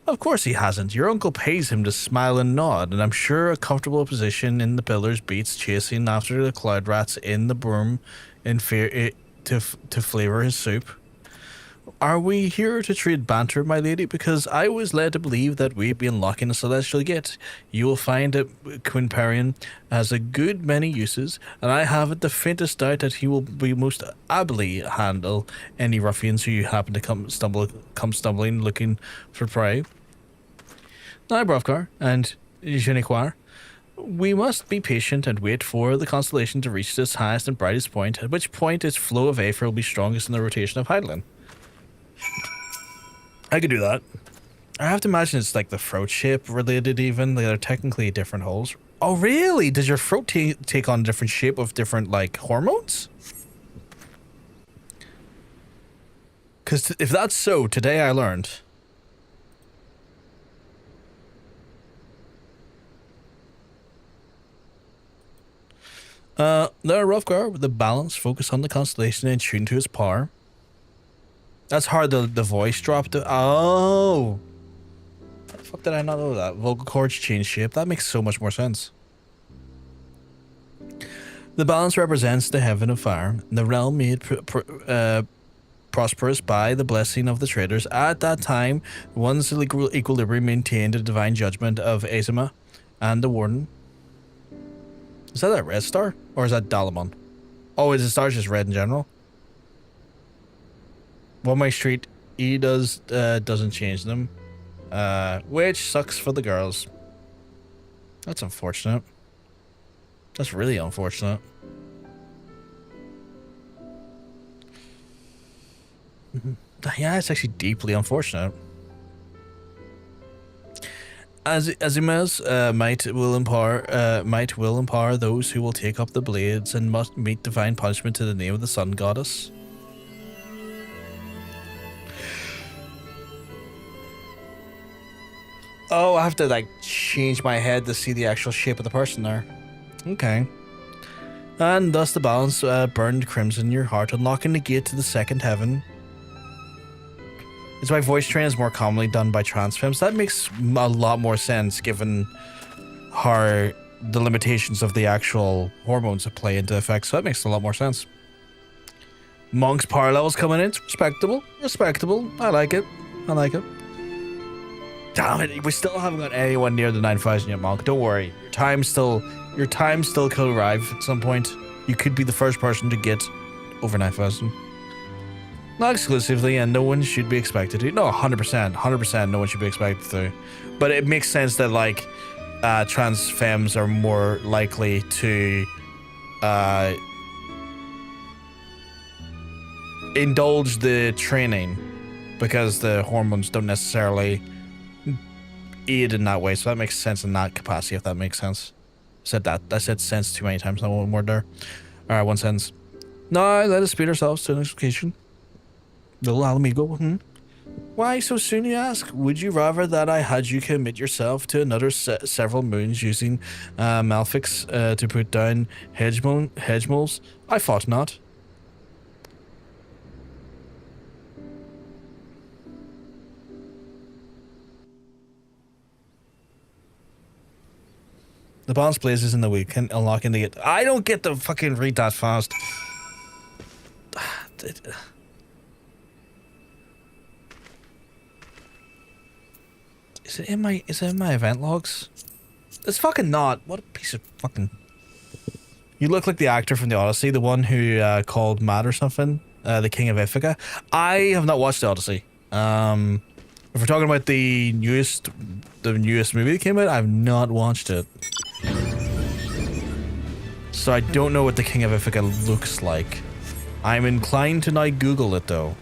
Of course he hasn't. Your uncle pays him to smile and nod, and I'm sure a comfortable position in the pillars beats chasing after the cloud rats in the broom in fear to flavour his soup. Are we here to trade banter, my lady? Because I was led to believe that we'd be unlocking a celestial gate. You will find that Quimperian has a good many uses, and I haven't the faintest doubt that he will be most ably handle any ruffians who happen to come stumbling looking for prey. Now, Brovkar and Geniquar, we must be patient and wait for the constellation to reach its highest and brightest point, at which point its flow of aether will be strongest in the rotation of Heidelin. I could do that. I have to imagine it's like the throat shape related even. They're technically different holes. Oh, really? Does your throat take on a different shape of different, like, hormones? Because if that's so, today I learned. There, Rovgar, with the balance, focus on the constellation and tune to its power. That's hard, the voice dropped. Oh! How the fuck did I not know that? Vocal cords change shape. That makes so much more sense. The balance represents the heaven of fire, the realm made prosperous by the blessing of the traders. At that time, one's equilibrium maintained the divine judgment of Azima and the Warden. Is that a red star? Or is that Dalamon? Oh, is the stars just red in general? One Way Street, E doesn't change them. Which sucks for the girls. That's unfortunate. That's really unfortunate. Yeah, it's actually deeply unfortunate. Azima's might will empower those who will take up the blades and must meet divine punishment to the name of the Sun Goddess. Oh, I have to like change my head to see the actual shape of the person there. Okay. And thus the balance burned crimson in your heart, unlocking the gate to the second heaven. It's why voice training is more commonly done by trans femmes. That makes a lot more sense given how the limitations of the actual hormones that play into effect. So that makes a lot more sense. Monk's power levels coming in. It's respectable. Respectable. I like it. I like it. Damn it, we still haven't got anyone near the 9,000 yet, Monk. Don't worry. Your time still could arrive at some point. You could be the first person to get over 9,000. Not exclusively, and no one should be expected to. No, 100%, no one should be expected to. But it makes sense that, like, trans femmes are more likely to indulge the training because the hormones don't necessarily aid in that way. So that makes sense in that capacity, if that makes sense. I said sense too many times, not one word there. Alright, one sentence. Now, let us speed ourselves to the next location. Little Alamigo, Why so soon, you ask? Would you rather that I had you commit yourself to another several moons using Malfix to put down hedge moles? I thought not. The balance blazes in the week and unlocking the gate. I don't get to fucking read that fast. Is it in my event logs? It's fucking not. What a piece of fucking... You look like the actor from the Odyssey, the one who called Matt or something, the King of Ithaca. I have not watched the Odyssey. If we're talking about the newest movie that came out, I've not watched it. So I don't know what the King of Ithaca looks like. I'm inclined to now Google it though.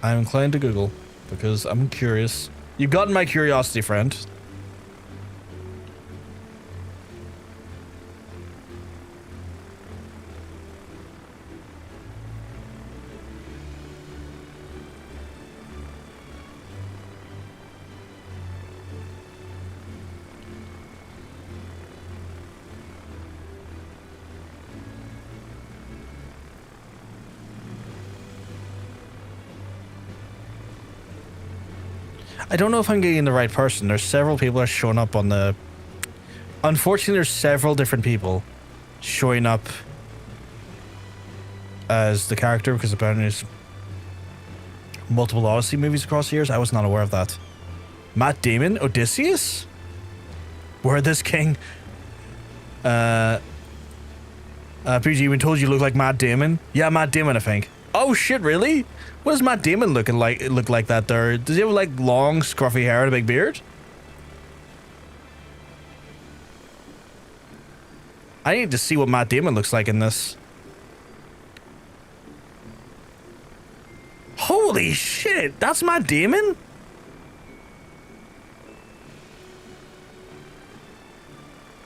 I'm inclined to Google because I'm curious. You've gotten my curiosity, friend. I don't know if I'm getting the right person. There's several people are showing up on the... Unfortunately, there's several different people showing up as the character because apparently there's multiple Odyssey movies across the years. I was not aware of that. Matt Damon? Odysseus? Where this king? PG, we told you look like Matt Damon? Yeah, Matt Damon, I think. Oh shit, really? What does Matt Damon look like that there? Does he have like long, scruffy hair and a big beard? I need to see what Matt Damon looks like in this. Holy shit, that's Matt Damon?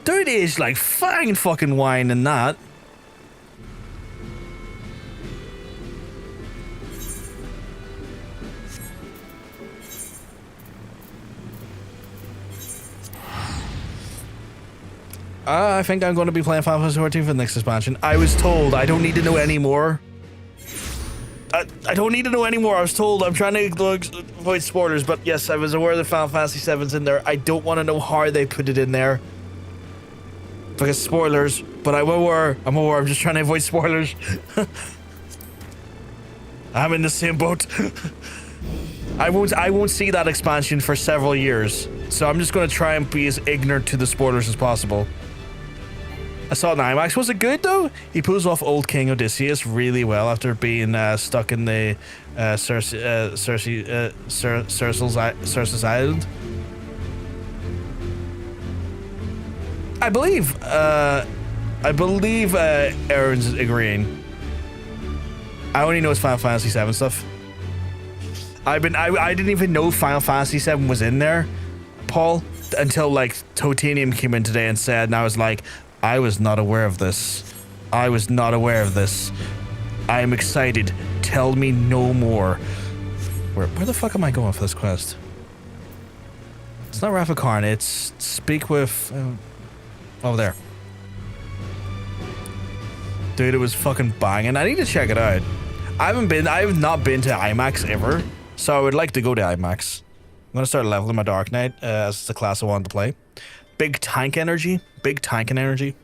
Dude is like fine fucking wine in that. I think I'm going to be playing Final Fantasy 14 for the next expansion. I was told I don't need to know any more. I don't need to know any more. I was told I'm trying to avoid spoilers, but yes, I was aware that Final Fantasy 7's in there. I don't want to know how they put it in there. Because spoilers, but I'm aware. I'm just trying to avoid spoilers. I'm in the same boat. I won't see that expansion for several years. So I'm just going to try and be as ignorant to the spoilers as possible. I saw it in IMAX. Was it good though? He pulls off old King Odysseus really well after being stuck in the Circe's Island. I believe Aaron's agreeing. I only know it's Final Fantasy 7 stuff. I didn't even know Final Fantasy 7 was in there, Paul, until like Totanium came in today and said, and I was like, I was not aware of this. I was not aware of this. I am excited. Tell me no more. Where the fuck am I going for this quest? It's not Rafakarn, it's speak with... over there. Dude, it was fucking banging. I need to check it out. I have not been to IMAX ever, so I would like to go to IMAX. I'm gonna start leveling my Dark Knight as the class I wanted to play. Big tank energy. Big tank and energy.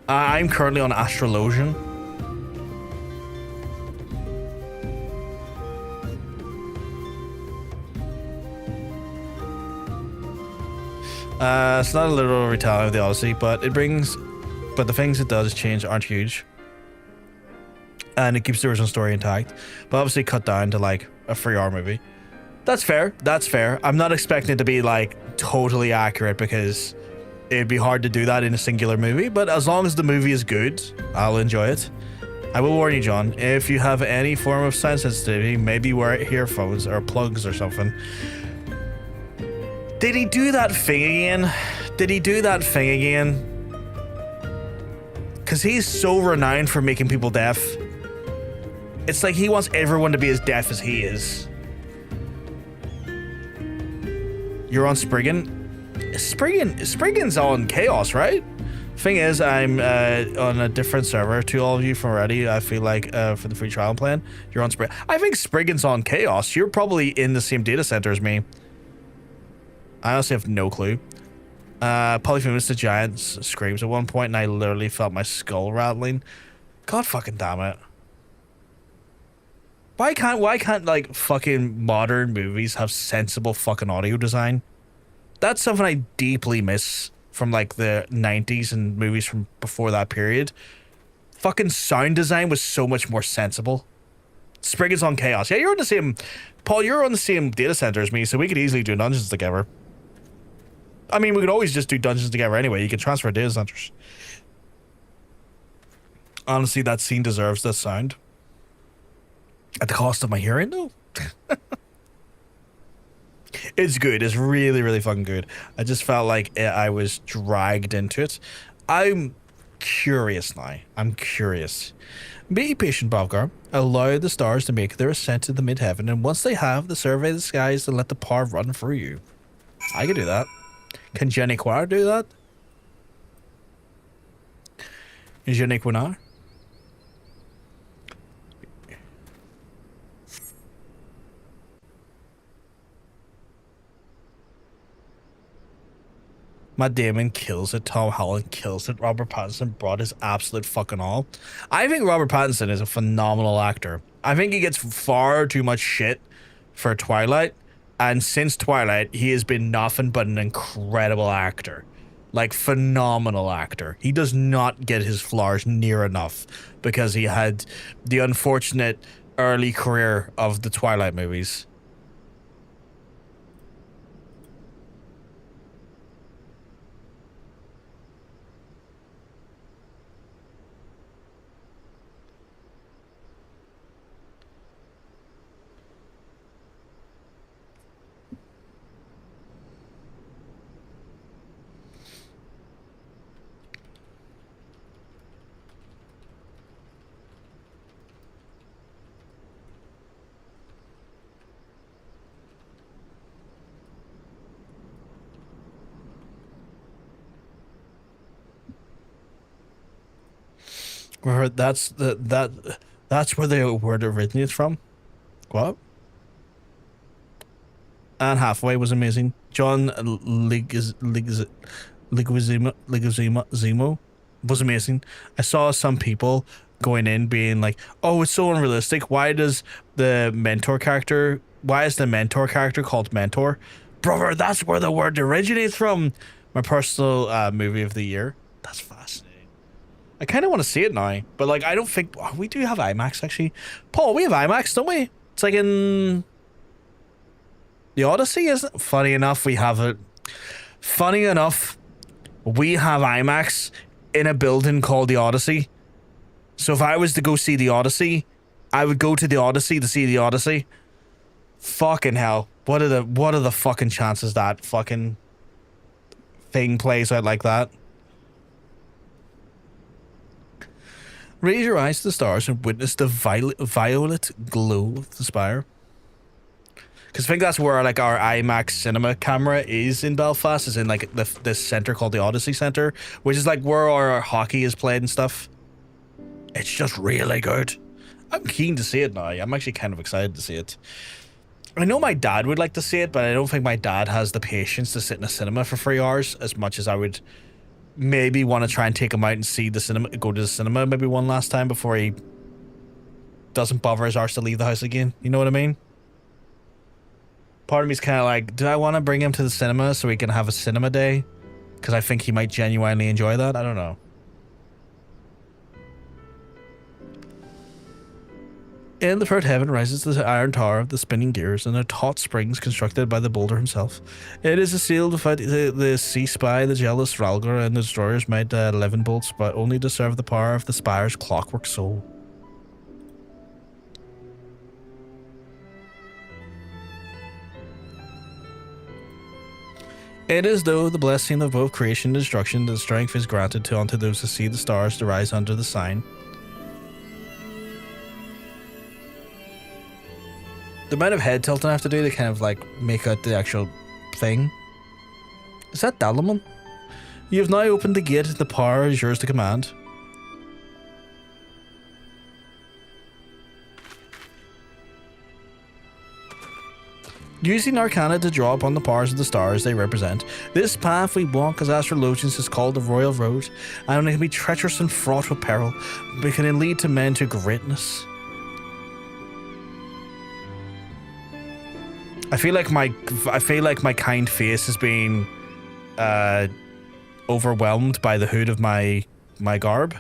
I'm currently on Astrologian. It's not a literal retelling of the Odyssey, but the things it does change aren't huge. And it keeps the original story intact, but obviously cut down to like a 3-hour movie. That's fair. That's fair. I'm not expecting it to be like totally accurate because it'd be hard to do that in a singular movie, but as long as the movie is good, I'll enjoy it. I will warn you, John, if you have any form of sound sensitivity, maybe wear earphones or plugs or something. Did he do that thing again? Did he do that thing again? Because he's so renowned for making people deaf. It's like he wants everyone to be as deaf as he is. You're on Spriggan? Spriggan's on Chaos, right? Thing is, I'm on a different server to all of you from already. I feel like for the free trial plan, you're on Spriggan. I think Spriggan's on Chaos. You're probably in the same data center as me. I honestly have no clue. Polyphemus the Giant screams at one point, and I literally felt my skull rattling. God fucking damn it. Why can't like fucking modern movies have sensible fucking audio design? That's something I deeply miss from like the 90s and movies from before that period. Fucking sound design was so much more sensible. Spriggan's on Chaos. Yeah, you're on the same... Paul, you're on the same data center as me, so we could easily do dungeons together. I mean, we could always just do dungeons together anyway. You can transfer data centers. Honestly, that scene deserves that sound. At the cost of my hearing, though. It's good. It's really, really fucking good. I just felt like I was dragged into it. I'm curious now. I'm curious. Be patient, Bavgar. Allow the stars to make their ascent to the midheaven, and once they have, the survey the skies and let the power run through you. I can do that. Can Jenny Quar do that? Is Jenny Quar? Matt Damon kills it. Tom Holland kills it. Robert Pattinson brought his absolute fucking all. I think Robert Pattinson is a phenomenal actor. I think he gets far too much shit for Twilight. And since Twilight, he has been nothing but an incredible actor. Like, phenomenal actor. He does not get his flowers near enough because he had the unfortunate early career of the Twilight movies. Where that's where the word originates from. What? And Halfway was amazing. John Leguizamo was amazing. I saw some people going in being like, "Oh, it's so unrealistic. Why is the mentor character called Mentor?" Brother, that's where the word originates from. My personal movie of the year. That's fascinating. I kind of want to see it now, but like I don't think we do have IMAX actually. Paul, we have IMAX, don't we? It's like in the Odyssey, isn't it? Funny enough, we have it. Funny enough, we have IMAX in a building called the Odyssey. So if I was to go see the Odyssey, I would go to the Odyssey to see the Odyssey. Fucking hell. What are the fucking chances that fucking thing plays out like that? Raise your eyes to the stars and witness the violet glow of the spire. Because I think that's where like our IMAX cinema camera is in Belfast, is in like this centre called the Odyssey Centre, which is like where our hockey is played and stuff. It's just really good. I'm keen to see it now. I'm actually kind of excited to see it. I know my dad would like to see it, but I don't think my dad has the patience to sit in a cinema for 3 hours as much as I would maybe want to try and take him out and see the cinema, go to the cinema maybe one last time before he doesn't bother his arse to leave the house again. You know what I mean? Part of me's kind of like, do I want to bring him to the cinema so we can have a cinema day? Because I think he might genuinely enjoy that. I don't know. In the third heaven rises the iron tower of the spinning gears and a taut springs constructed by the boulder himself. It is a seal to fight the sea spy, the jealous Ralgar, and the destroyers might 11 bolts, but only to serve the power of the spire's clockwork soul. It is though the blessing of both creation and destruction that strength is granted unto those who see the stars to rise under the sign. The amount of head tilting I have to do to kind of like make out the actual thing. Is that Dalamon? You have now opened the gate, the power is yours to command. Using Arcana to draw upon the powers of the stars they represent, this path we walk as Astrologians is called the Royal Road, and it can be treacherous and fraught with peril, but it can lead to men to greatness. I feel like my kind face is being overwhelmed by the hood of my garb.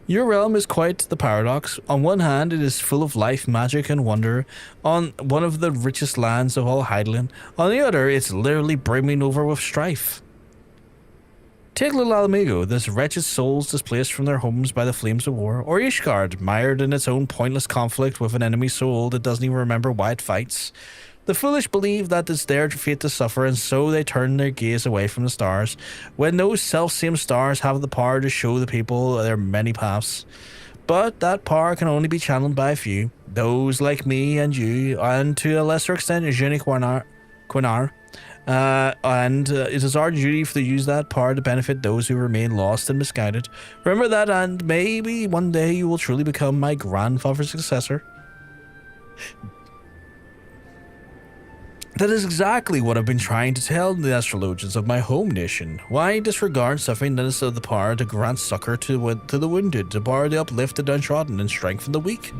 Your realm is quite the paradox. On one hand, it is full of life, magic, and wonder, on one of the richest lands of all Hydaelyn. On the other, it's literally brimming over with strife. Take little Alamigo, this wretched souls displaced from their homes by the flames of war, or Ishgard, mired in its own pointless conflict with an enemy soul that doesn't even remember why it fights. The foolish believe that it's their fate to suffer, and so they turn their gaze away from the stars, when those self-same stars have the power to show the people their many paths. But that power can only be channeled by a few, those like me and you, and to a lesser extent, Eugenie Quinar. It is our duty to use that power to benefit those who remain lost and misguided. Remember that, and maybe one day you will truly become my grandfather's successor. That is exactly what I've been trying to tell the Astrologians of my home nation. Why disregard suffering that is of the power to grant succor to the wounded, to power the uplifted, downtrodden, and strengthen the weak?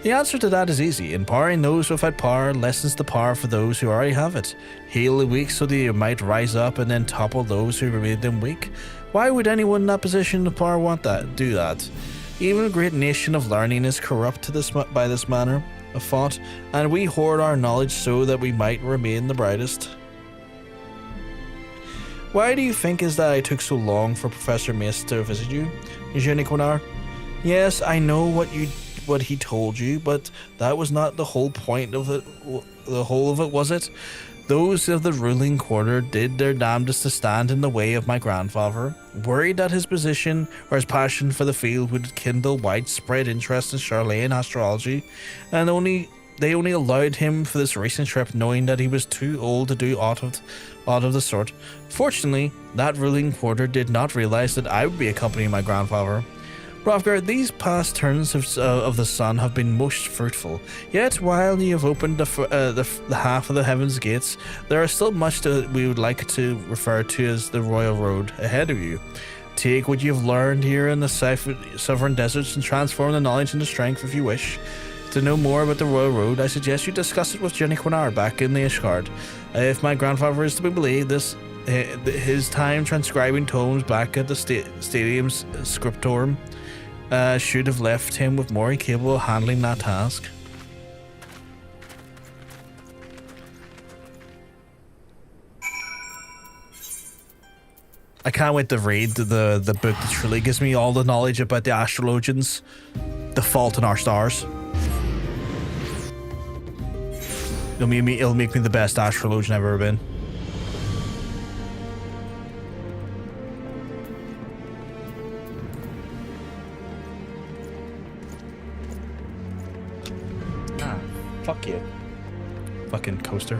The answer to that is easy. Empowering those without power lessens the power for those who already have it. Heal the weak so they might rise up and then topple those who made them weak. Why would anyone in that position of power do that? Even a great nation of learning is corrupt by this manner of thought, and we hoard our knowledge so that we might remain the brightest. Why do you think is that I took so long for Professor Mace to visit you, Eugenie Quinar? Yes, I know what he told you, but that was not the whole point of it. The whole of it, was it? Those of the ruling quarter did their damnedest to stand in the way of my grandfather, worried that his position or his passion for the field would kindle widespread interest in Sharlayan astrology, and they only allowed him for this recent trip, knowing that he was too old to do aught of the sort. Fortunately, that ruling quarter did not realize that I would be accompanying my grandfather. Hrafgar, these past turns of the sun have been most fruitful. Yet, while you have opened the half of the heavens gates, there is still much that we would like to refer to as the royal road ahead of you. Take what you have learned here in the sovereign deserts and transform the knowledge into strength if you wish. To know more about the royal road, I suggest you discuss it with Jenny Quinar back in the Ishgard. If my grandfather is to be believed, his time transcribing tomes back at the stadium's scriptorium should have left him with more capable of handling that task. I can't wait to read the book that truly gives me all the knowledge about the Astrologians, the fault in our stars. It'll make me the best Astrologian I've ever been. Fuck you. Fucking coaster.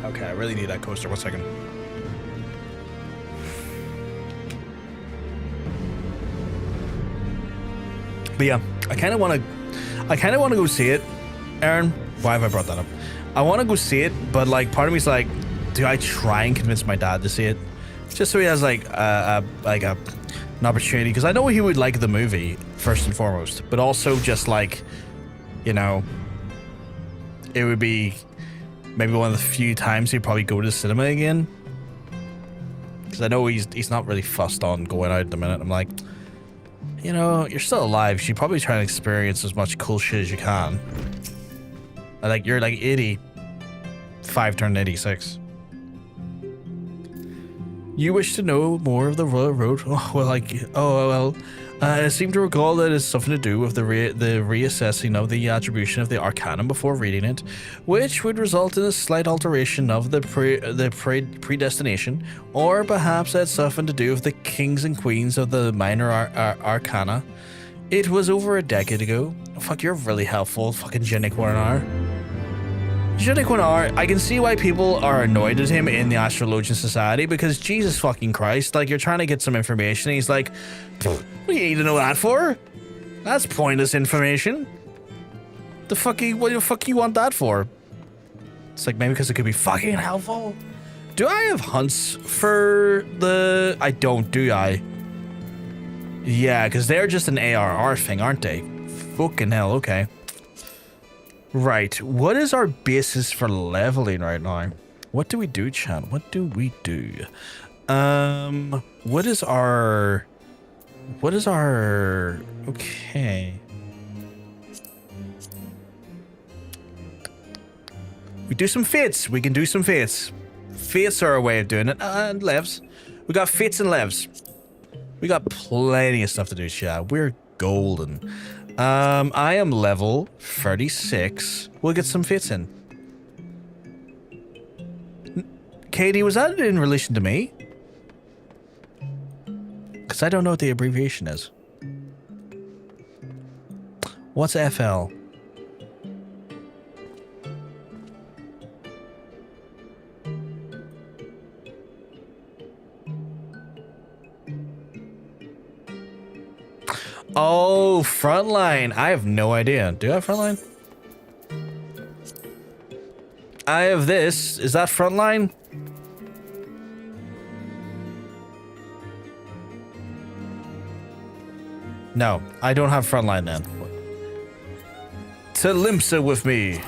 Okay, I really need that coaster. 1 second. But yeah, I kind of want to go see it. Aaron, why have I brought that up? I want to go see it, but like part of me is like, do I try and convince my dad to see it? Just so he has like an opportunity, because I know he would like the movie first and foremost, but also just like, you know, it would be maybe one of the few times he'd probably go to the cinema again, because I know he's not really fussed on going out at the minute. I'm like, you know, you're still alive, so you probably try and experience as much cool shit as you can. Like, you're like 85 turned 86. You wish to know more of the royal road? I seem to recall that it's something to do with the reassessing of the attribution of the arcanum before reading it, which would result in a slight alteration of the predestination, or perhaps it had something to do with the kings and queens of the minor arcana. It was over a decade ago. Fuck, you're really helpful, fucking Jenny Quinar. Jenny Quinar, I can see why people are annoyed at him in the Astrologian Society, because Jesus fucking Christ, like, you're trying to get some information and he's like, what do you need to know that for? That's pointless information. What the fuck you want that for? It's like, maybe because it could be fucking helpful. Do I have hunts for the... I don't, do I? Yeah, because they're just an ARR thing, aren't they? Fucking hell, okay. Right, what is our basis for leveling right now? What do we do, chat? What do we do? What is our... Okay. We do some fates. We can do some fates. Fates are a way of doing it. And levs. We got fates and levs. We got plenty of stuff to do, chat. We're golden. I am level 36. We'll get some fates in. Katie, was that in relation to me? Because I don't know what the abbreviation is. What's FL? Oh, frontline. I have no idea. Do I have frontline? I have this. Is that frontline? No, I don't have frontline then. To Limpsa with me.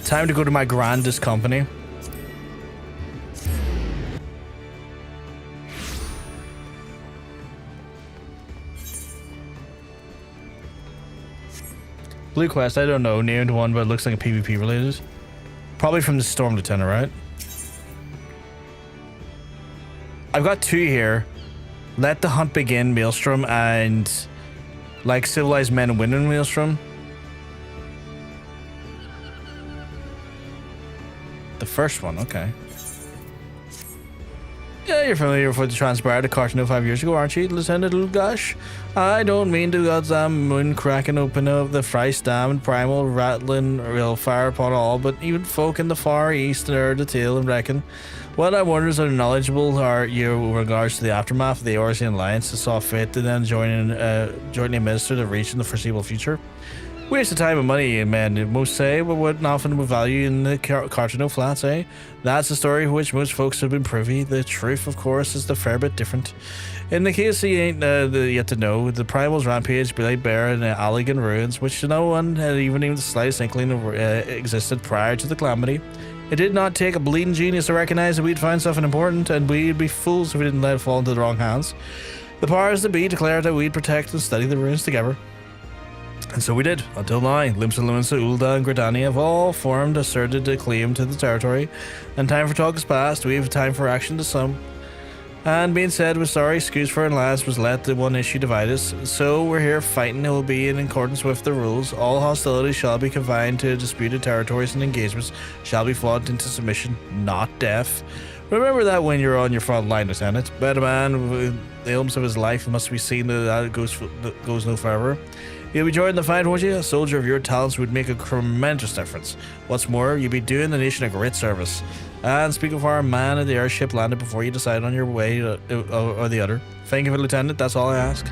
Time to go to my grandest company. Blue Quest, I don't know, named one, but it looks like a PvP related. Probably from the Storm Lieutenant, right? I've got two here. Let the Hunt Begin, Maelstrom, and like Civilized Men and Women, Maelstrom. The first one, okay. Yeah, you're familiar with the transpired at Cartano 5 years ago, aren't you, Lieutenant Ulgash? I don't mean to goddamn moon cracking open of the Fryst Dam and primal rattling real fire upon all, but even folk in the far east are the tale and reckon. What I wonder is how knowledgeable are you with regards to the aftermath of the Odyssey Alliance that saw fit to then joining administer the reach in the foreseeable future? Waste of time and money, men, most say, but what often with value in the Cartano flats, eh? That's a story which most folks have been privy. The truth, of course, is a fair bit different. In the case you ain't yet to know, the Primal's rampage be laid bare in the Allegan ruins, which no one had even the slightest inkling of existed prior to the calamity. It did not take a bleeding genius to recognize that we'd find something important, and we'd be fools if we didn't let it fall into the wrong hands. The powers that be declared that we'd protect and study the ruins together. And so we did, until now. Limsa, Luinsa, Ulda, and Gridani have all formed, asserted a claim to the territory, and time for talk is past. We have time for action to some. And being said, we're sorry, excuse for and last was let the one issue divide us. So we're here fighting. It will be in accordance with the rules. All hostilities shall be confined to disputed territories, and engagements shall be fought into submission, not death. Remember that when you're on your front line, Lieutenant. But a man with the ilms of his life must be seen that it goes no further. You'll be joining the fight, won't you? A soldier of your talents would make a tremendous difference. What's more, you'll be doing the nation a great service. And speak of our man at the airship landed before you decide on your way or the other. Thank you, Lieutenant. That's all I ask.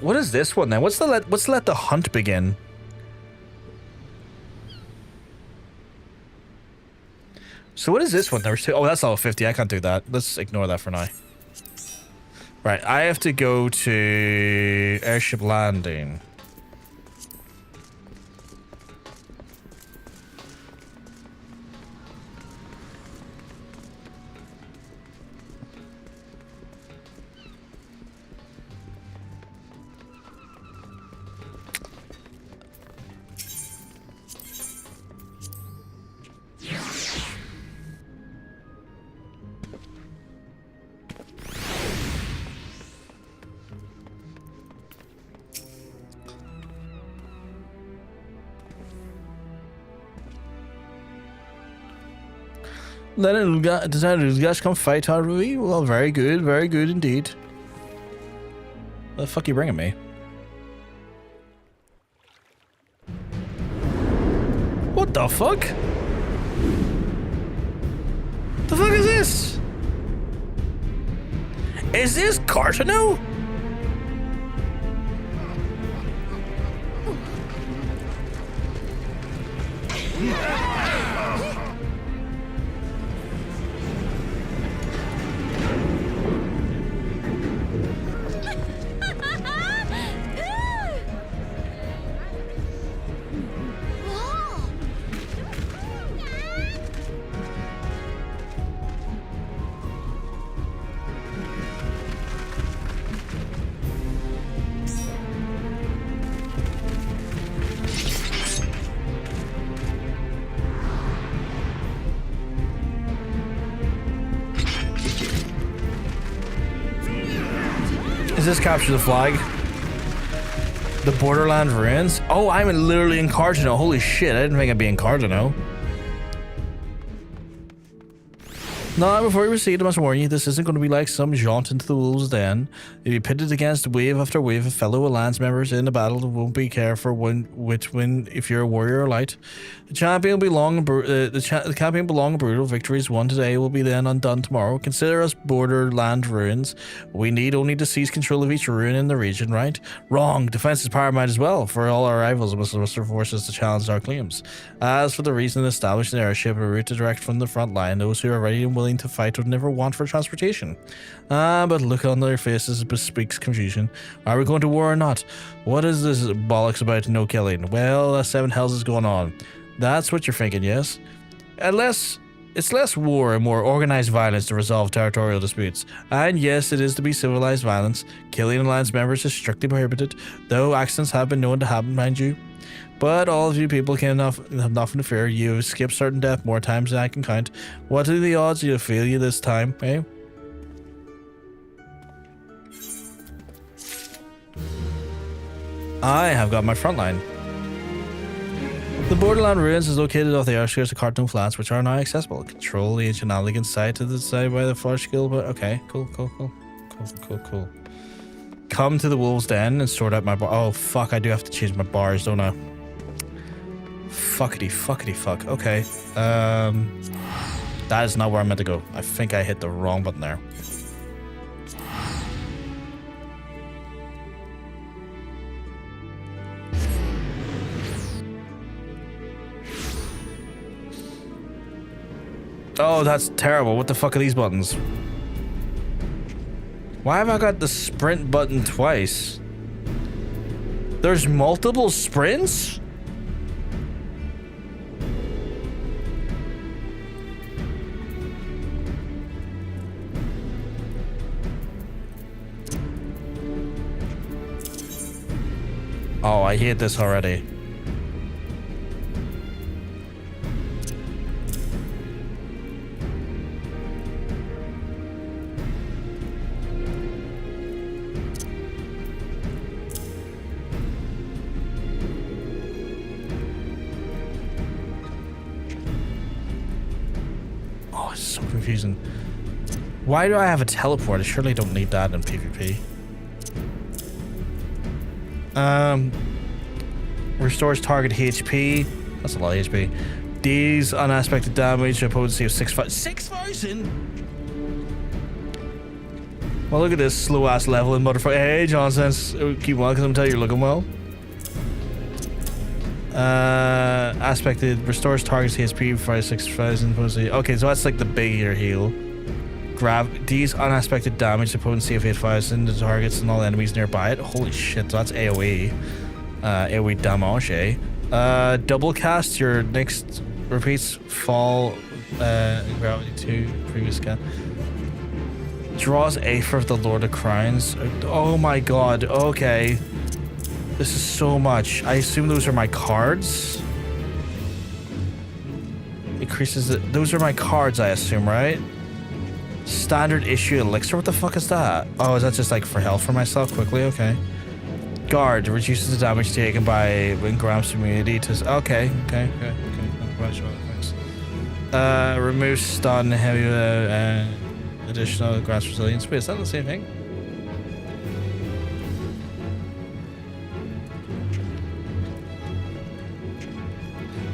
What is this one then? What's let the hunt begin? So what is this one? There's two. Oh, that's level 50. I can't do that. Let's ignore that for now. Right, I have to go to airship landing. Does you guys come fight Haruhi? Well, very good indeed. What the fuck are you bringing me? What the fuck? The fuck is this? Is this Cartano? this capture the flag? The Borderland Ruins? Oh, I'm literally in Cardinal. Holy shit, I didn't think I'd be in Cardinal. Now, before we proceed, I must warn you, this isn't going to be like some jaunt into the wolves' den. You'll be pitted against wave after wave of fellow alliance members in a battle that won't be care for which win if you're a warrior or light. The champion will be long and the champion belong and brutal. Victories won today will be then undone tomorrow. Consider us Borderland Ruins. We need only to seize control of each ruin in the region, right? Wrong. Defense is paramount as well. For all our rivals must muster forces to challenge our claims. As for the reason to establish an airship, a route to direct from the front line, those who are ready and willing to fight would never want for transportation. But look on their faces bespeaks confusion. Are we going to war or not? What is this bollocks about no killing? Well, seven hells is going on. That's what you're thinking, yes? It's less war and more organized violence to resolve territorial disputes. And yes, it is to be civilized violence. Killing alliance members is strictly prohibited, though accidents have been known to happen, mind you. But all of you people have nothing to fear. You've skipped certain death more times than I can count. What are the odds you'll fail you this time, eh? I have got my front line. The Borderland Ruins is located off the outskirts of Cardinal Flats, which are now accessible. Control the ancient elegant site to the side by the Flush Guild, but okay, cool. Come to the Wolves' Den and sort out my bar. Oh fuck, I do have to change my bars, don't I? Fuckity fuck. Okay. That is not where I'm meant to go. I think I hit the wrong button there. Oh, that's terrible. What the fuck are these buttons? Why have I got the sprint button twice? There's multiple sprints? Oh, I hate this already. Oh, it's so confusing. Why do I have a teleport? I surely don't need that in PvP. Restores target HP. That's a lot of HP. These unaspected damage, a potency of 6,000? Well, look at this slow ass level in motherfucker. Hey, Johnson, keep on because I'm telling you, you're looking well. Aspected restores target's HP for 6,000 potency. Okay, so that's like the bigger heal. These unaspected damage, a potency of 8,000 to targets and all enemies nearby it. Holy shit, so that's AoE. AoE damage, eh? Double cast, your next repeats fall gravity to previous cast. Draws Aether of the Lord of Crowns. Oh my god, okay. This is so much. I assume those are my cards. Increases it. Those are my cards, I assume, right? Standard issue elixir. What the fuck is that? Oh, is that just like for health for myself quickly? Okay. Guard reduces the damage taken by when grams immunity to. Okay. Remove stun, heavy, additional grants resilience. Wait, is that the same thing?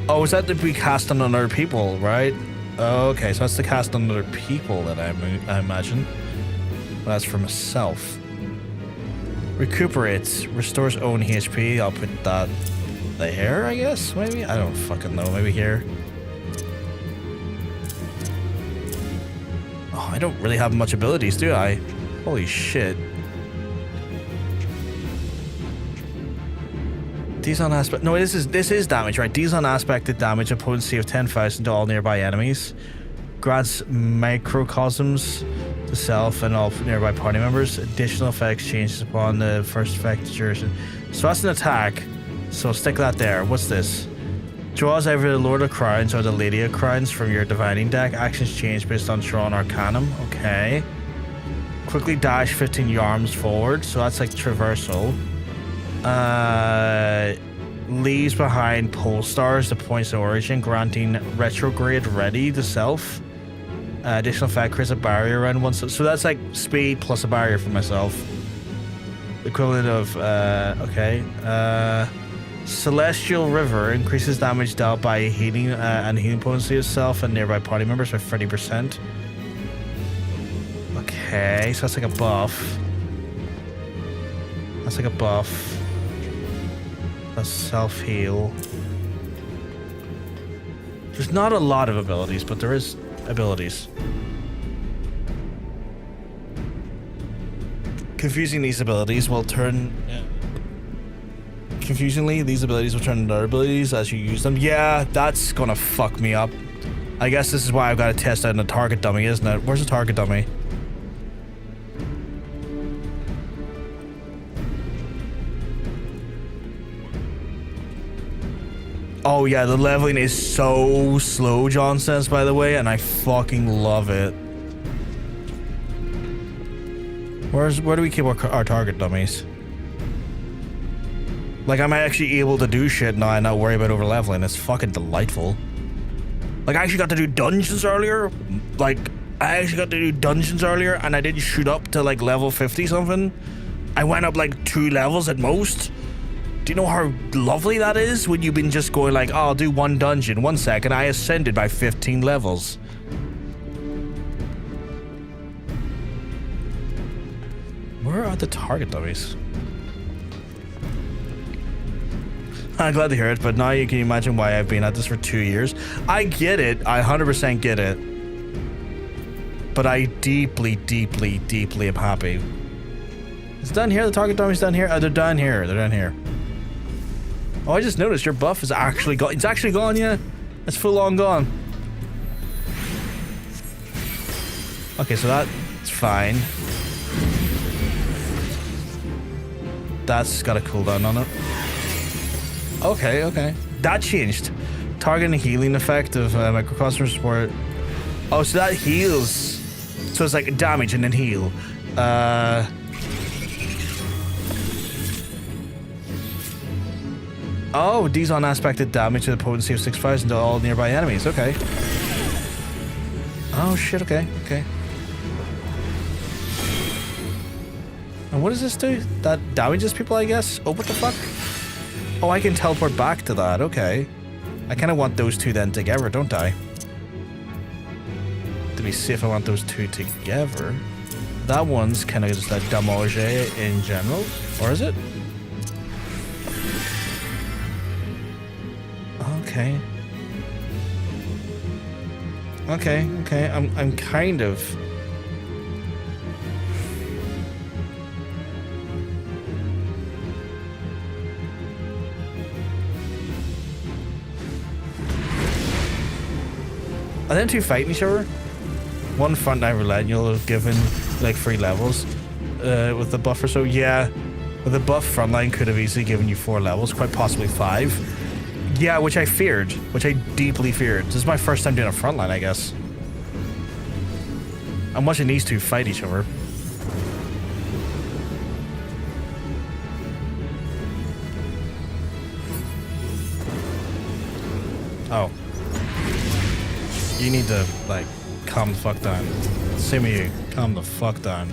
Oh, is that to be cast on other people, right? Okay, so that's the cast on other people that I imagine. Well, that's for myself. Recuperates, restores own HP. I'll put that there, I guess, maybe? I don't fucking know, maybe here. Oh, I don't really have much abilities, do I? Holy shit. These unaspected. No, this is damage, right? These unaspected damage, a potency of 10,000 to all nearby enemies. Grants microcosms to self and all nearby party members. Additional effects changes upon the first effect duration. So that's an attack. So stick that there. What's this? Draws either the Lord of Crowns or the Lady of Crowns from your divining deck. Actions change based on Tron Arcanum. Okay. Quickly dash 15 yards forward, so that's like traversal. Leaves behind pole stars, the points of origin, granting retrograde ready to self. Additional effect creates a barrier around one, so that's like speed plus a barrier for myself. Equivalent of okay. Celestial River increases damage dealt by healing and healing potency itself and nearby party members by 30%. Okay, so that's like a buff. That's like a buff. That's self-heal. There's not a lot of abilities, but there is abilities. Confusing these abilities will turn... Confusingly, these abilities will turn into other abilities as you use them. Yeah, that's gonna fuck me up. I guess this is why I've got to test out a target dummy, isn't it? Where's the target dummy? Oh yeah, the leveling is so slow, John says, by the way, and I fucking love it. Where do we keep our target dummies? Like, I'm actually able to do shit now and not worry about over leveling. It's fucking delightful. Like, I actually got to do dungeons earlier. Like, I actually got to do dungeons earlier and I didn't shoot up to like level 50 something. I went up like 2 levels at most. Do you know how lovely that is when you've been just going like, oh, I'll do one dungeon, 1 second, I ascended by 15 levels. Where are the target dummies? I'm glad to hear it, but now you can imagine why I've been at this for 2 years. I get it. I 100% get it. But I deeply, deeply, deeply am happy. It's down here. The target dummy's down here. Oh, they're down here. They're down here. Oh, I just noticed your buff is actually gone. It's actually gone, yeah. It's full on gone. Okay, so that's fine. That's got a cooldown on it. Okay, okay. That changed. Target and healing effect of microcosm support. Oh, so that heals. So it's like damage and then heal. Oh, these unaspected damage to the potency of 6,000 to all nearby enemies. Okay. Oh shit, okay, okay. And what does this do? That damages people, I guess? Oh, what the fuck? Oh, I can teleport back to that, okay. I kind of want those two then together, don't I? To be safe, I want those two together. That one's kind of just a damage in general, or is it? Okay. Okay, okay, I'm kind of... Are them two fighting each other? One front line roulette and you'll have given like 3 levels with the buffer. So yeah, with the buff frontline could have easily given you 4 levels, quite possibly 5. Yeah, which I feared, which I deeply feared. This is my first time doing a frontline, I guess. I'm watching these two fight each other. Oh. You need to, like, calm the fuck down. Same with you. Calm the fuck down.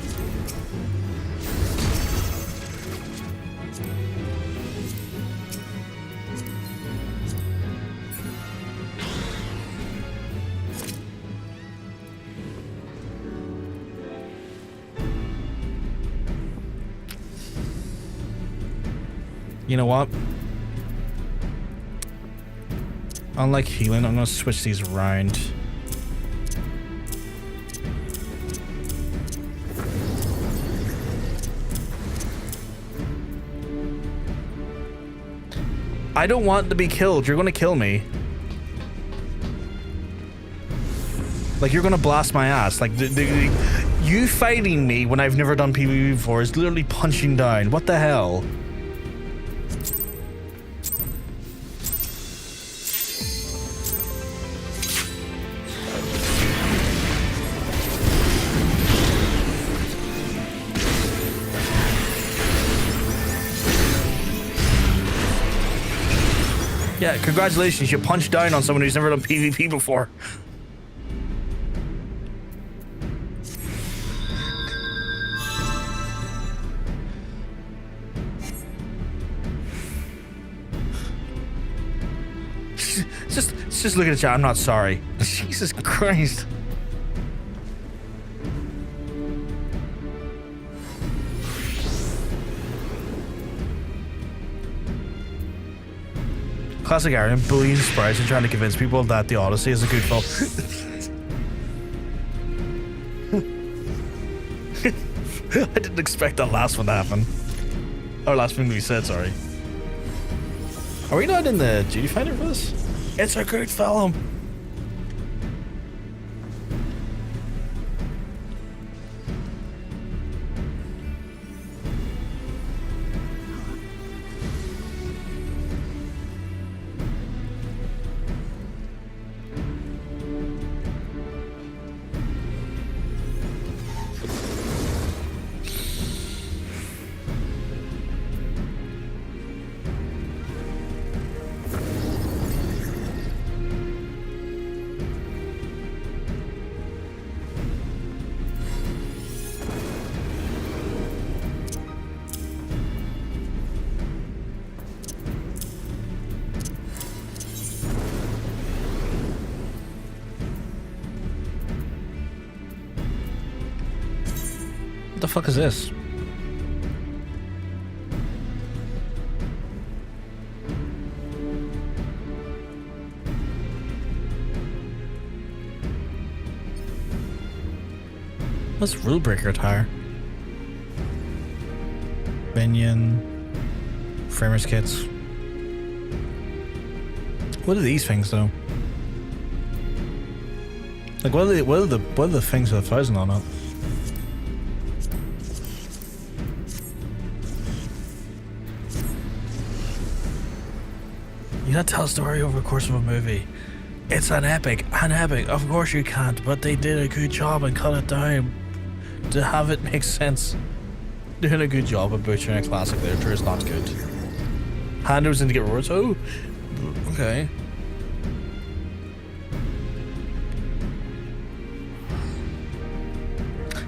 You know what? Unlike healing, I'm gonna switch these around. I don't want to be killed. You're gonna kill me. Like, you're gonna blast my ass. Like, you fighting me when I've never done PvP before is literally punching down. What the hell? Yeah, congratulations, you punched down on someone who's never done PvP before. Just look at you. I'm not sorry. Jesus Christ. Classic Aryan, bullying sprites and trying to convince people that the Odyssey is a good film. I didn't expect that last one to happen. Or last thing we said, sorry. Are we not in the duty finder for this? It's a good film. What the fuck is this? What's rule breaker attire? Minion, framers kits. What are these things though? Like what are the things with 1,000 on it? You can't tell a story over the course of a movie. It's an epic. Of course you can't, but they did a good job and cut it down to have it make sense. Doing a good job of butchering a classic literature is not good. Handles in to get rewards. Oh, okay.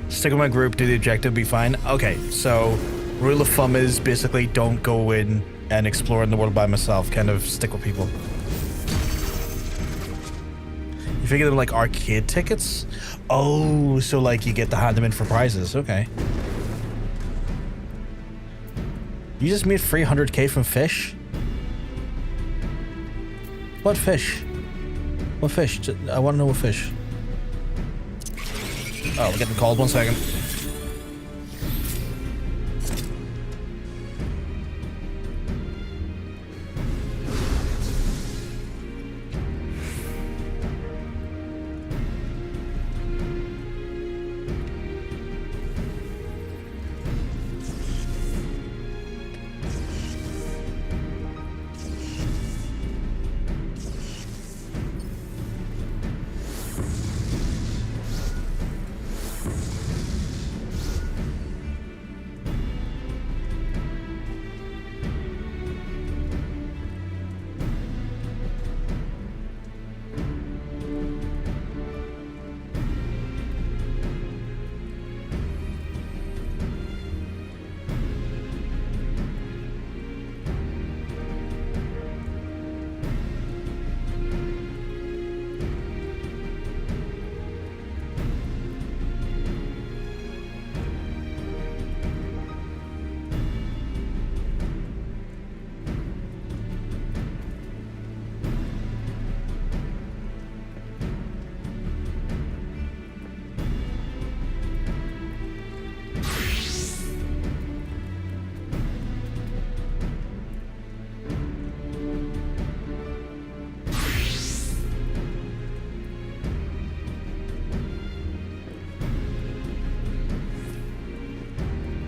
Stick with my group, do the objective, be fine. Okay, so rule of thumb is basically don't go in and explore in the world by myself, kind of stick with people. You figure them like arcade tickets? Oh, so like you get to hand them in for prizes, okay. You just made 300k from fish? What fish? What fish? I want to know what fish. Oh, we're getting called, 1 second.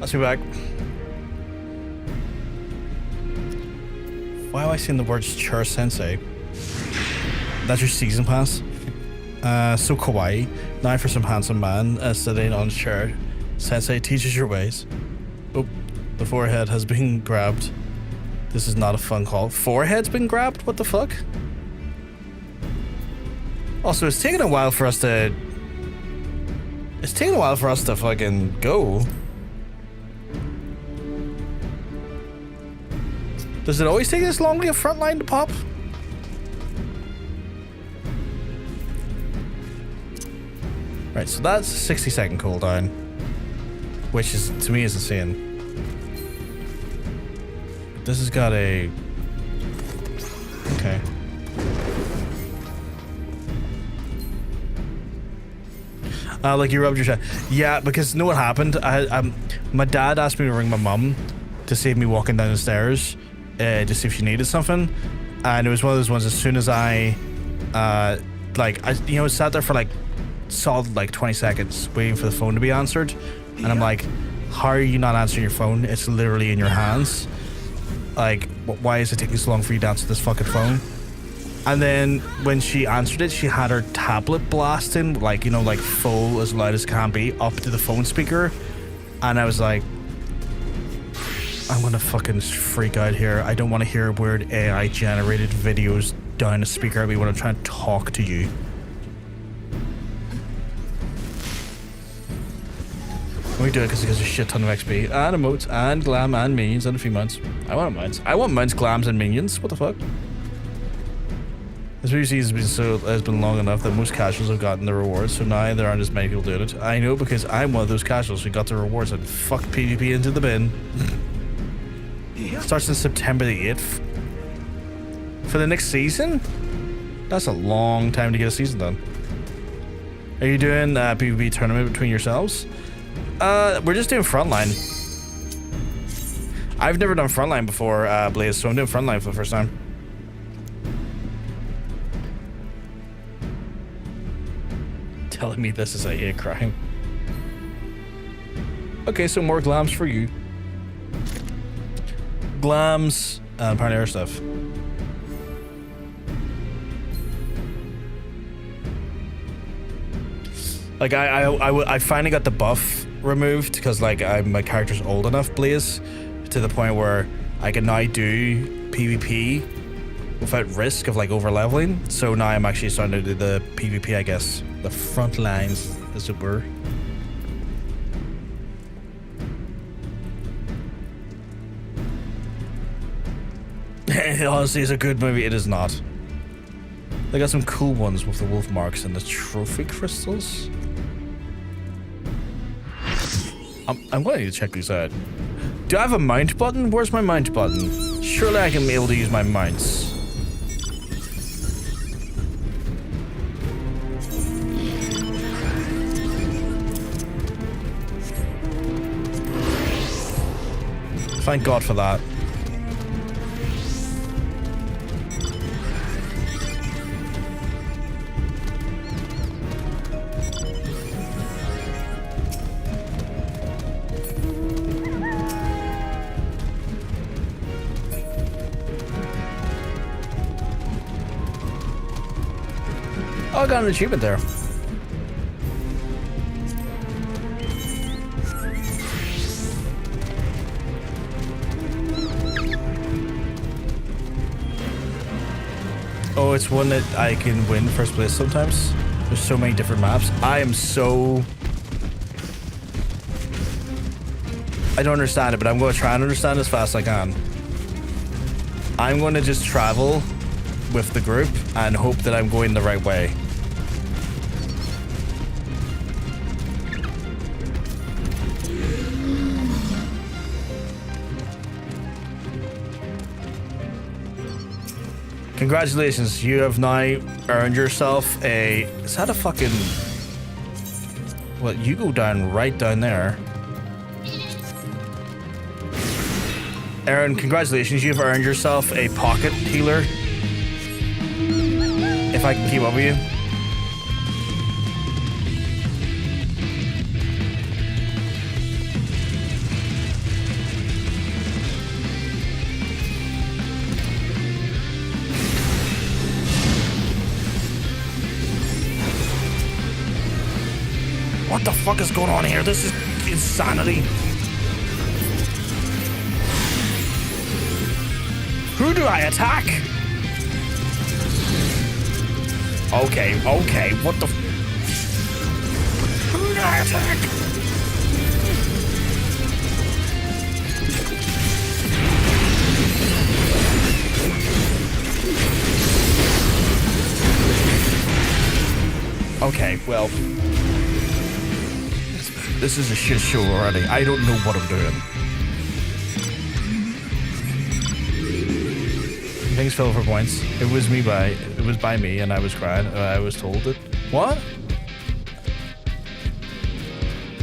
Let's be back. Why am I seeing the words Chur Sensei? That's your season pass? So kawaii. Now for some handsome man sitting on his chair. Sensei teaches your ways. Oh, the forehead has been grabbed. This is not a fun call. Forehead's been grabbed? What the fuck? Also, it's taking a while for us to... It's taking a while for us to fucking go. Does it always take this long to get frontline to pop? Right, so that's a 60-second cooldown. Which is, to me, is insane. This has got a... Okay. Like you rubbed your chest. Yeah, because you know what happened? My dad asked me to ring my mum to save me walking down the stairs to see if she needed something. And it was one of those ones as soon as I sat there for like solid like 20 seconds waiting for the phone to be answered. And I'm like, how are you not answering your phone? It's literally in your hands. Like, why is it taking so long for you to answer this fucking phone? And then when she answered it, she had her tablet blasting, like, you know, like full as loud as can be, up to the phone speaker. And I was like, I'm gonna fucking freak out here. I don't want to hear weird AI generated videos down a speaker at me when I'm trying to talk to you. We do it because it gives a shit ton of XP and emotes and glam and minions and a few mounts. I want mounts. I want mounts, glams, and minions. What the fuck? This PvC has been long enough that most casuals have gotten the rewards, so now there aren't as many people doing it. I know because I'm one of those casuals who got the rewards and fucked PvP into the bin. Starts in September the 8th. For the next season? That's a long time to get a season done. Are you doing PvP tournament between yourselves? We're just doing frontline. I've never done frontline before, Blaze, so I'm doing frontline for the first time. Telling me this is a hate crime. Okay, so more glams for you. Glams and apparently other stuff. Like I finally got the buff removed because like my character's old enough, Blaze, to the point where I can now do PvP without risk of like over leveling. So now I'm actually starting to do the PvP, I guess, the front lines, as it were. Honestly, it's a good movie. It is not. They got some cool ones with the wolf marks and the trophy crystals. I'm going to need to check these out. Do I have a mount button? Where's my mount button? Surely I can be able to use my mounts. Thank God for that. Oh, I got an achievement there. Oh, it's one that I can win first place sometimes. There's so many different maps. I don't understand it, but I'm going to try and understand as fast as I can. I'm going to just travel with the group and hope that I'm going the right way. Congratulations, you have now earned yourself a... Is that a fucking... Well, you go down right down there. Aaron, congratulations, you've earned yourself a pocket healer. If I can keep up with you. What the fuck is going on here? This is insanity. Who do I attack? Okay, what the who do I attack? Okay, well, this is a shit show already. I don't know what I'm doing. Thanks, Phil, for points. It was by me, and I was crying. I was told it. What?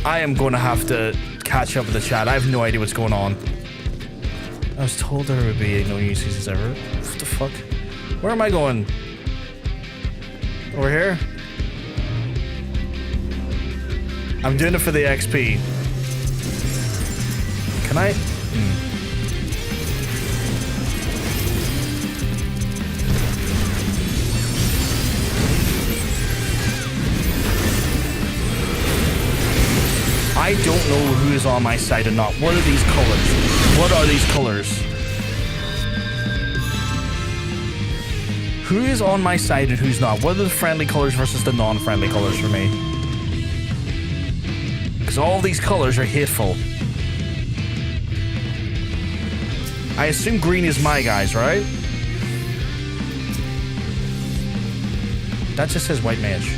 I am going to have to catch up with the chat. I have no idea what's going on. I was told there would be no new seasons ever. What the fuck? Where am I going? Over here? I'm doing it for the XP. Can I? I don't know who is on my side and not. What are these colors? What are these colors? Who is on my side and who's not? What are the friendly colors versus the non-friendly colors for me? Because all these colors are hateful. I assume green is my guys, right? That just says white mage.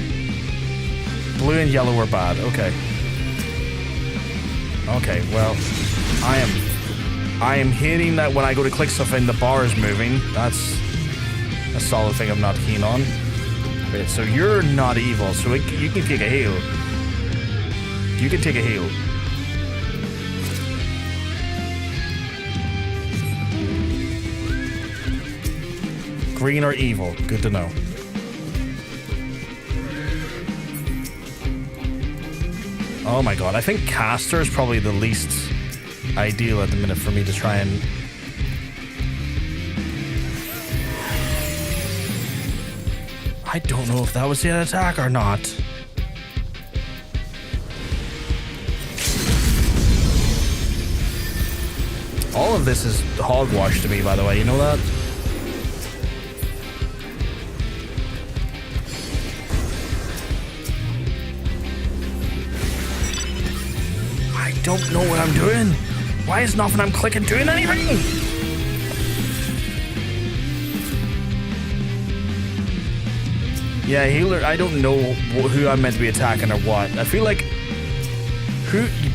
Blue and yellow are bad. Okay. Okay, well, I am hating that when I go to click something, the bar is moving. That's a solid thing I'm not keen on. Wait, so you're not evil, so you can take a heal. You can take a heal. Green or evil, good to know. Oh my god, I think caster is probably the least ideal at the minute for me to try and... I don't know if that was the attack or not. All of this is hogwash to me, by the way, you know that? I don't know what I'm doing. Why is nothing I'm clicking doing anything? Yeah, healer, I don't know who I'm meant to be attacking or what. I feel like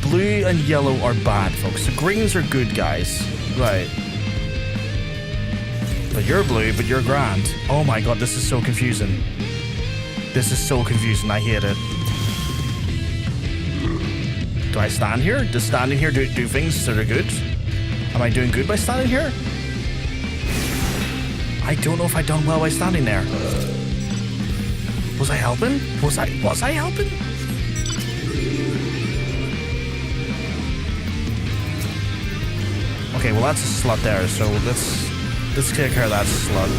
blue and yellow are bad, folks. The greens are good guys. Right. But you're blue, but you're grand. Oh my god, this is so confusing. This is so confusing. I hate it. Do I stand here? Does standing here do things that are good? Am I doing good by standing here? I don't know if I done well by standing there. Was I helping? Was I helping? Okay, well that's a slut there, so let's take care of that slut.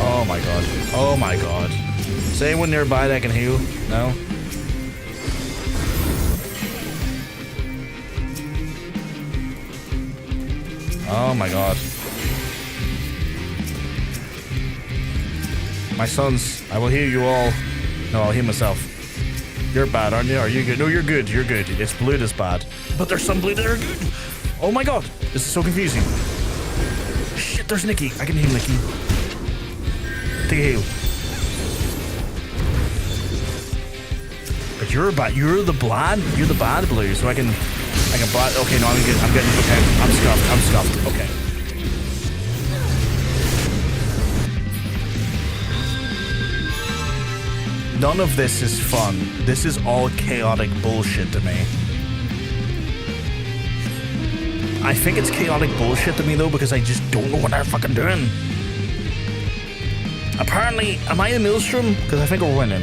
Oh my god. Oh my god. Is anyone nearby that can heal? No? Oh my god. My sons, I will heal you all. No, I'll heal myself. You're bad, aren't you? Are you good? No, you're good. You're good. It's blue that's bad. But there's some blue that are good. Oh my god. This is so confusing. Shit, there's Nikki. I can heal Nikki. Take a heal. But you're bad. You're the bad blue, so I can bot. Okay, no, I'm good. I'm getting okay. I'm scuffed. Okay. None of this is fun. This is all chaotic bullshit to me. I think it's chaotic bullshit to me though because I just don't know what I'm fucking doing. Apparently, am I in Maelstrom? Because I think we're winning.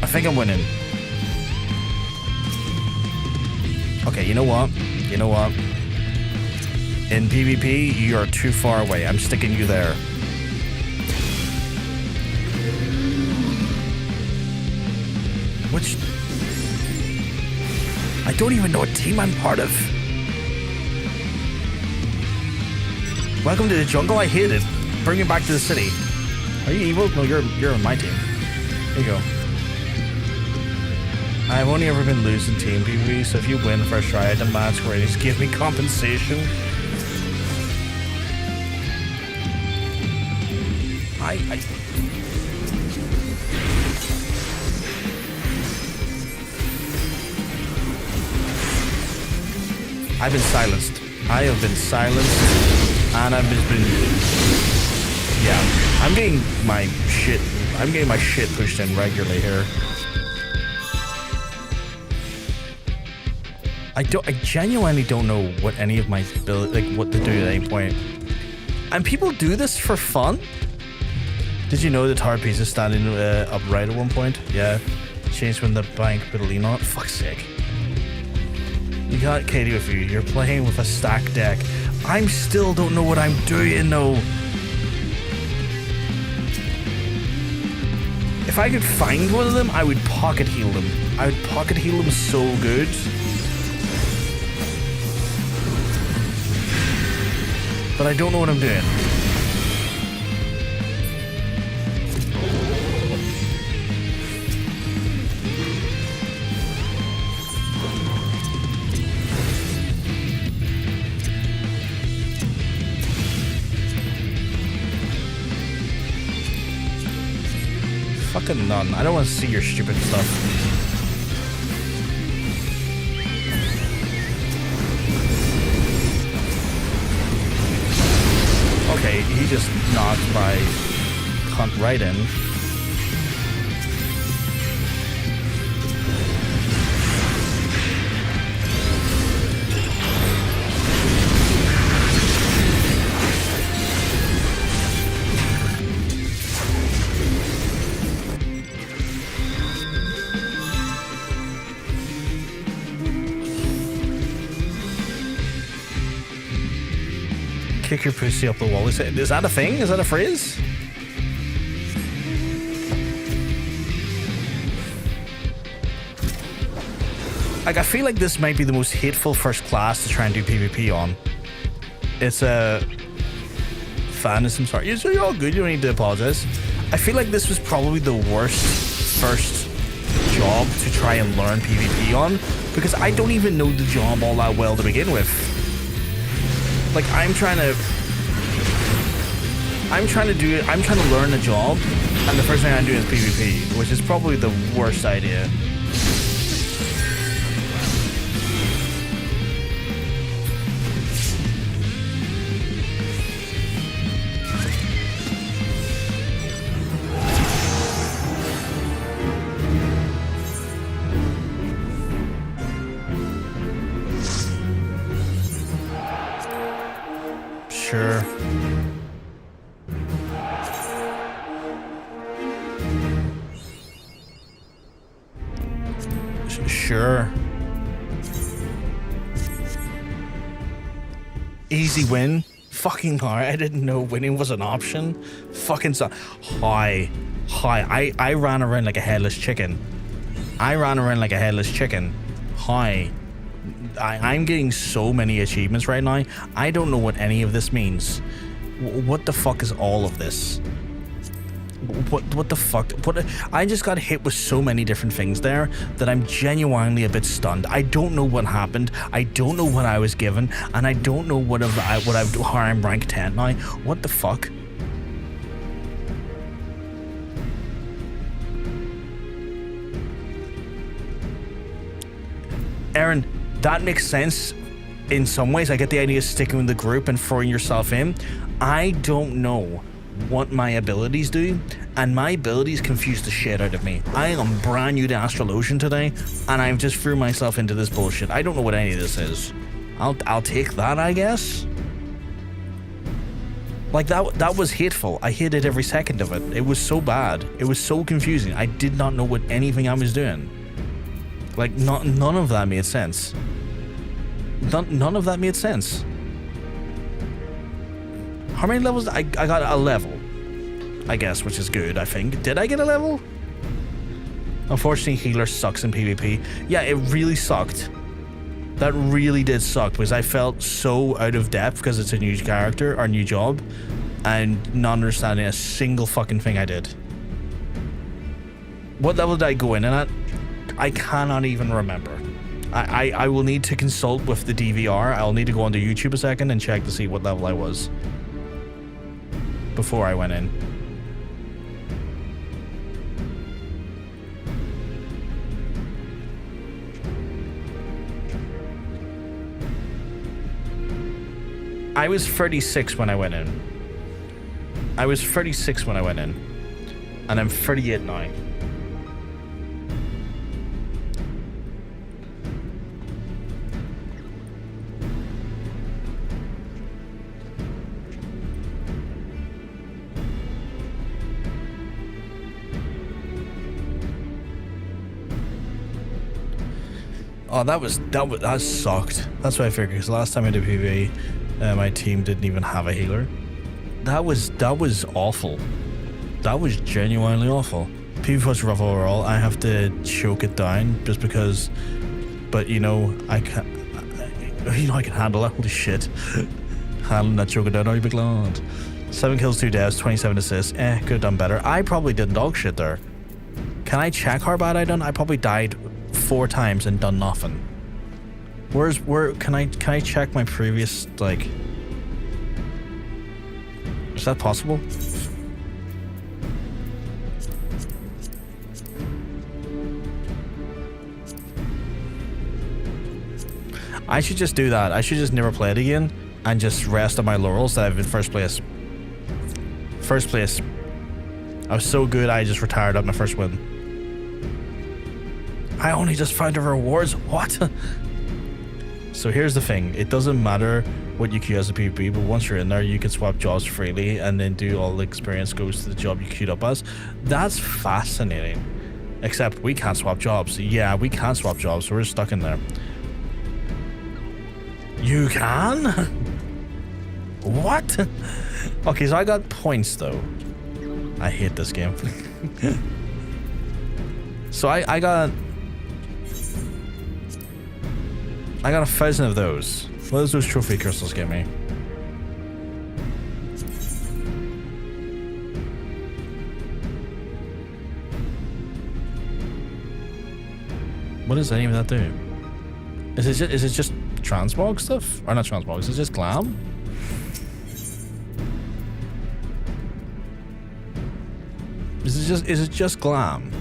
I think I'm winning. Okay, you know what? You know what? In PvP, you are too far away. I'm sticking you there. Which... I don't even know what team I'm part of. Welcome to the jungle. I hate it. Bring it back to the city. Are you evil? No, you're on my team. There you go. I've only ever been losing team PvP, so if you win first try, I demand Square Enix give me compensation. I've been silenced. I have been silenced, and I've just been... Yeah, I'm getting my shit pushed in regularly here. I genuinely don't know what any of my what to do at any point. And people do this for fun? Did you know the tower piece is standing upright at one point? Yeah. Changed when the bank put a lean on it. Fuck's sake. You got Katie with you. You're playing with a stack deck. I still don't know what I'm doing though. If I could find one of them, I would pocket heal them. I would pocket heal them so good. But I don't know what I'm doing. Fucking none. I don't want to see your stupid stuff. Okay, he just knocked my cunt right in. Kick your pussy up the wall. Is that a thing? Is that a phrase? Like, I feel like this might be the most hateful first class to try and do PvP on. It's a fantasy. I'm sorry. You're all good. You don't need to apologize. I feel like this was probably the worst first job to try and learn PvP on, because I don't even know the job all that well to begin with. Like, I'm trying to learn a job, and the first thing I do is PvP, which is probably the worst idea. Sure. Sure. Easy win. Fucking hard. I didn't know winning was an option. Fucking so. Hi. I ran around like a headless chicken. Hi. I'm getting so many achievements right now. I don't know what any of this means. What the fuck is all of this? What the fuck? I just got hit with so many different things there that I'm genuinely a bit stunned. I don't know what happened. I don't know what I was given, and I don't know how I'm rank 10 now. What the fuck? Aaron, that makes sense in some ways. I get the idea of sticking with the group and throwing yourself in. I don't know what my abilities do, and my abilities confuse the shit out of me. I am brand new to Astrologian today, and I've just threw myself into this bullshit. I don't know what any of this is. I'll take that, I guess. Like, that was hateful. I hated every second of it. It was so bad. It was so confusing. I did not know what anything I was doing. Like, none of that made sense. None of that made sense. How many levels? I got a level, I guess, which is good, I think. Did I get a level? Unfortunately, healer sucks in PvP. Yeah, it really sucked. That really did suck because I felt so out of depth because it's a new character or new job and not understanding a single fucking thing I did. What level did I go in at? I cannot even remember. I will need to consult with the DVR. I'll need to go onto YouTube a second and check to see what level I was before I went in. I was 36 when I went in. I was 36 when I went in. And I'm 38 now. Oh, that sucked. That's what I figured. Because last time I did PvE, my team didn't even have a healer. That was awful. That was genuinely awful. PvP was rough overall. I have to choke it down just because. But you know, I can. I can handle that. Holy shit! Handling that choke it down, I'd be glad. 7 kills, 2 deaths, 27 assists. Could have done better. I probably did dog shit there. Can I check how bad I done? I probably died 4 times and done nothing. Where can I check my previous, like, is that possible? I should just do that. I should just never play it again and just rest on my laurels that I've in first place. First place. I was so good I just retired at my first win. I only just found the rewards. What? So here's the thing. It doesn't matter what you queue as a PvP, but once you're in there, you can swap jobs freely and then do all the experience goes to the job you queued up as. That's fascinating. Except we can't swap jobs. Yeah, we can't swap jobs, so we're stuck in there. You can? What? Okay, so I got points though. I hate this game. So I got 1,000 of those. What does those trophy crystals get me? What does any of that do? Is it just transmog stuff? Or not transmog, is it just glam? Is it just glam?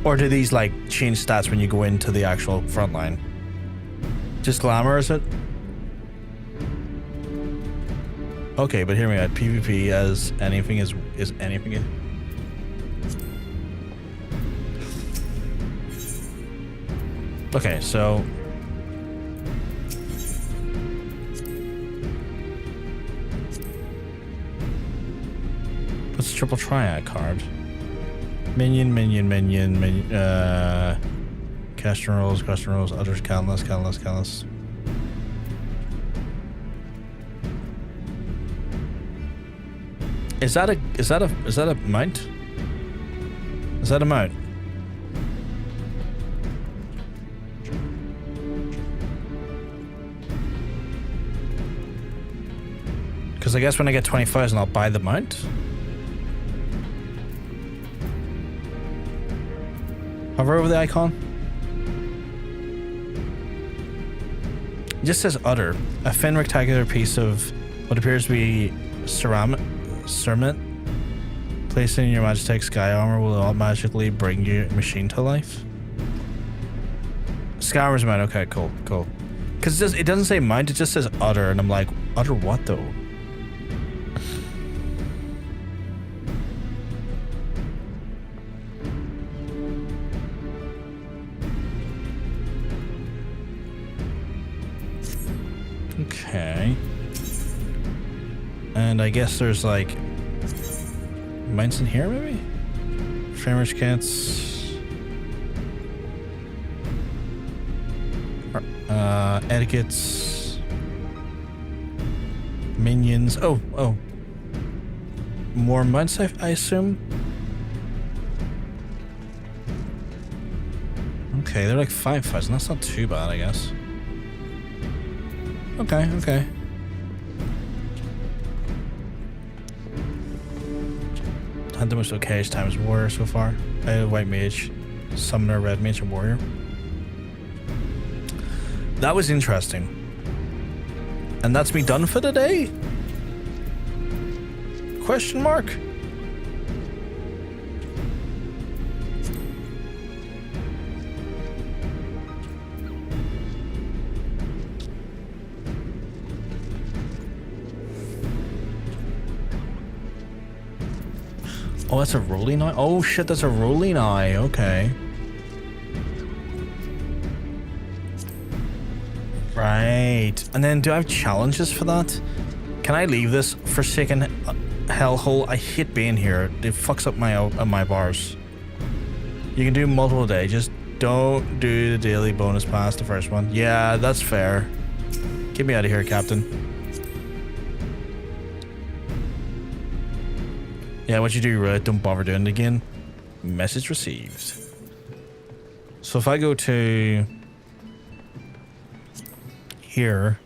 Or do these like change stats when you go into the actual front line? Just glamour, is it? Okay, but hear me out. PvP as anything is anything. Okay, so what's a triple triad card? Minion. Custom rolls, others, catalyst. Is that a mount? Is that a mount? Because I guess when I get 20,000, I'll buy the mount. Hover over the icon. It just says utter. A thin rectangular piece of what appears to be ceramic placed in your Magitech sky armor will automatically bring your machine to life. Sky armor's mount. Okay, cool. Because it doesn't say mount, it just says utter, and I'm like, utter what though? Okay. And I guess there's like mounts in here maybe? Framers kits. Etiquettes. Minions. Oh. More mounts I assume? Okay, they're like 5,000. That's not too bad, I guess. Okay, okay. Had the most okay time as warrior so far. I had white mage, summoner, red mage, and warrior. That was interesting. And that's me done for the day? Question mark? Oh, that's a rolling eye? Oh shit, that's a rolling eye. Okay. Right. And then do I have challenges for that? Can I leave this forsaken hellhole? I hate being here. It fucks up my bars. You can do multiple days. Just don't do the daily bonus pass, the first one. Yeah, that's fair. Get me out of here, Captain. Yeah, what you do, Roulette, don't bother doing it again. Message received. So if I go to here,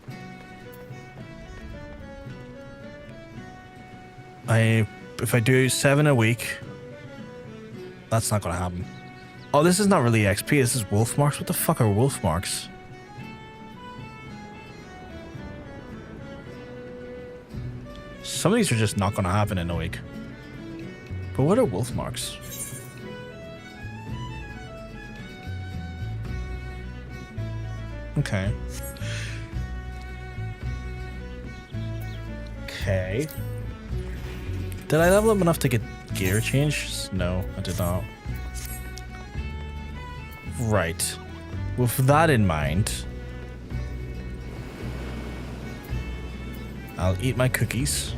if I do 7 a week, that's not gonna happen. Oh, this is not really XP, this is wolf marks. What the fuck are wolf marks? Some of these are just not gonna happen in a week. But what are wolf marks? Okay. Okay. Did I level up enough to get gear change? No, I did not. Right. With that in mind, I'll eat my cookies.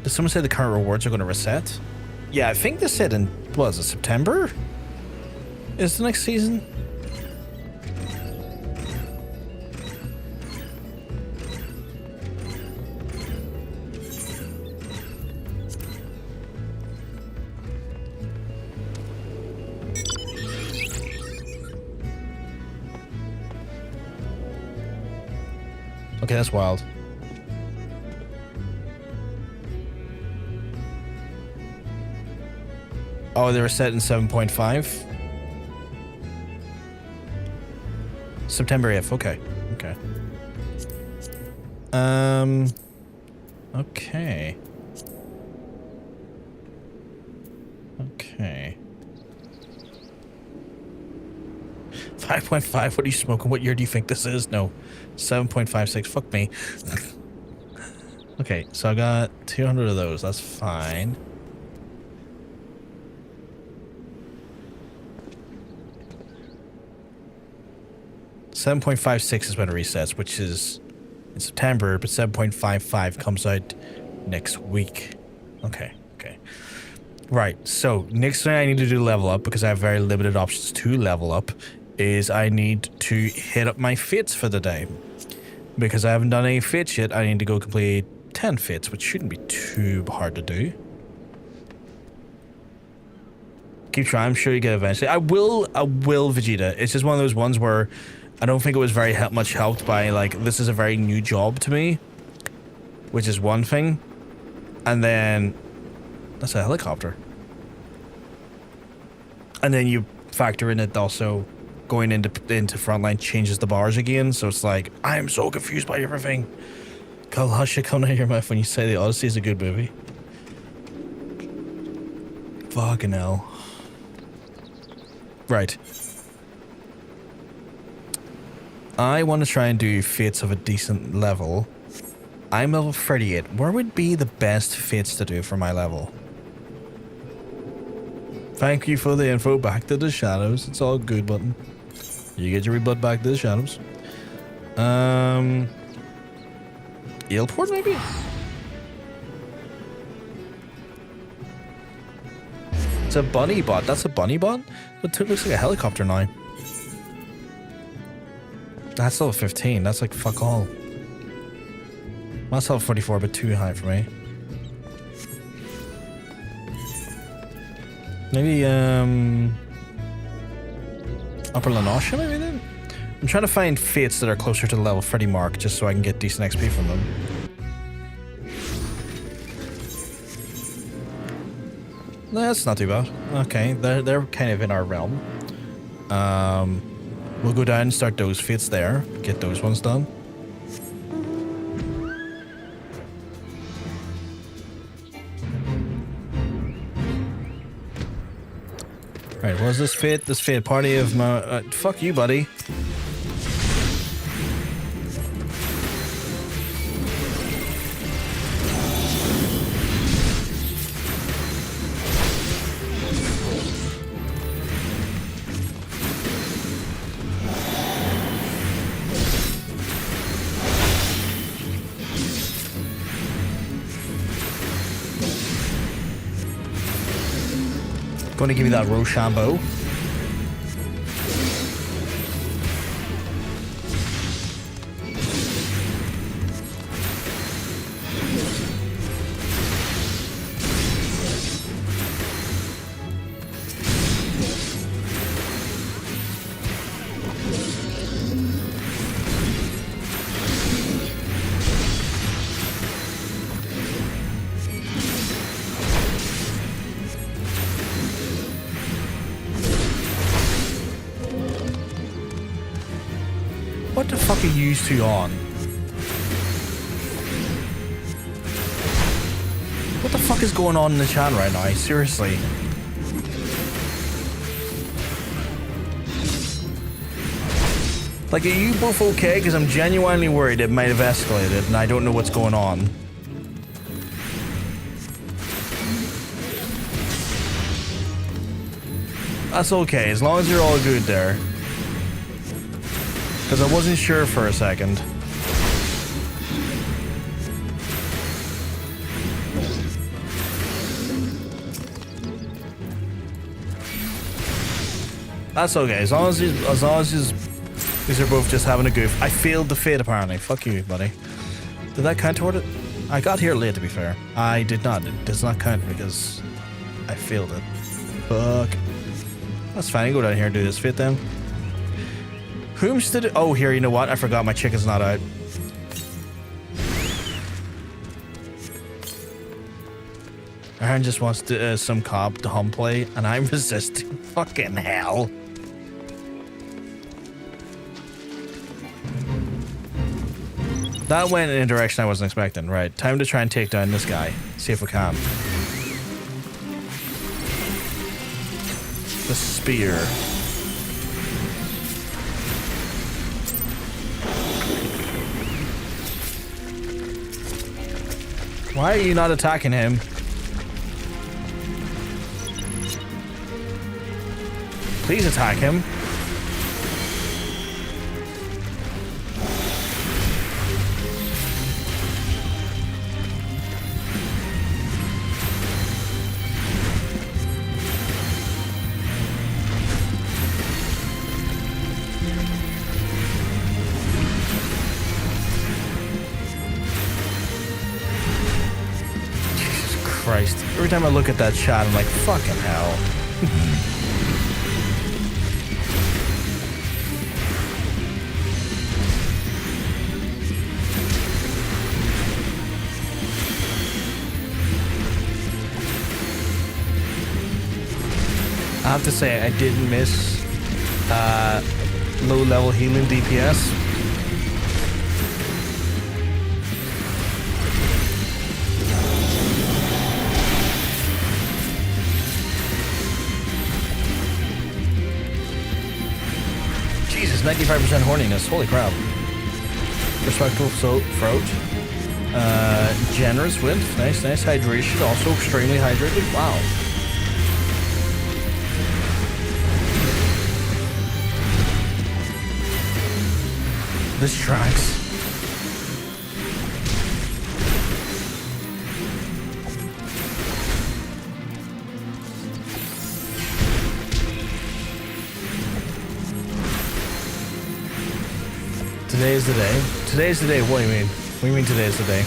Did someone say the current rewards are going to reset? Yeah, I think they said in, what is it, September? Is the next season? Okay, that's wild. Oh, they were set in 7.5? September 8th, okay. Okay. Okay. Okay. 5.5, what are you smoking? What year do you think this is? No. 7.56, fuck me. Okay, so I got 200 of those, that's fine. $7.56 is when it resets, which is in September, but 7.55 comes out next week. Okay, okay. Right, so next thing I need to do to level up, because I have very limited options to level up, is I need to hit up my fates for the day. Because I haven't done any fates yet, I need to go complete 10 fates, which shouldn't be too hard to do. Keep trying, I'm sure you get it eventually. I will, Vegeta. It's just one of those ones where I don't think it was very much helped by, like, this is a very new job to me, which is one thing. And then, that's a helicopter. And then you factor in it also going into frontline changes the bars again. So it's like, I am so confused by everything. God, hush it coming out of your mouth when you say the Odyssey is a good movie. Fucking hell. Right. I want to try and do fates of a decent level. I'm level 38. Where would be the best fates to do for my level? Thank you for the info. Back to the shadows. It's all good, button. You get your rebut back to the shadows. Airport, maybe? It's a bunny bot. That's a bunny bot? It looks like a helicopter now. That's level 15. That's like fuck all. That's level 44, but too high for me. Maybe, Upper Lenosha, maybe then? I'm trying to find fates that are closer to the level 30 mark, just so I can get decent XP from them. That's not too bad. Okay, they're kind of in our realm. We'll go down and start those fates there. Get those ones done. Right, what was this fate? This fate party of my... fuck you, buddy. Going to give you that Rochambeau. What the fuck are you two on? What the fuck is going on in the chat right now? Seriously. Like, are you both okay? Because I'm genuinely worried it might have escalated and I don't know what's going on. That's okay, as long as you're all good there. Because I wasn't sure for a second. That's okay, as long as these are both just having a goof. I failed the fate apparently. Fuck you, buddy. Did that count toward it? I got here late, to be fair. I did not. It does not count because I failed it. Fuck. That's fine. Go down here and do this fate then. Whom's did it? Oh, here, you know what? I forgot my chicken's not out. Aaron just wants to, some cop to hum play, and I'm resisting. Fucking hell. That went in a direction I wasn't expecting. Right, time to try and take down this guy. See if we can. The spear. Why are you not attacking him? Please attack him. Christ. Every time I look at that shot, I'm like, fucking hell. I have to say, I didn't miss low-level healing DPS. Jesus, 95% horniness. Holy crap. Respectful throat. Generous width. Nice, nice hydration. Also extremely hydrated. Wow. This tracks. Today is the day. Today's the day. What do you mean? What do you mean today's the day?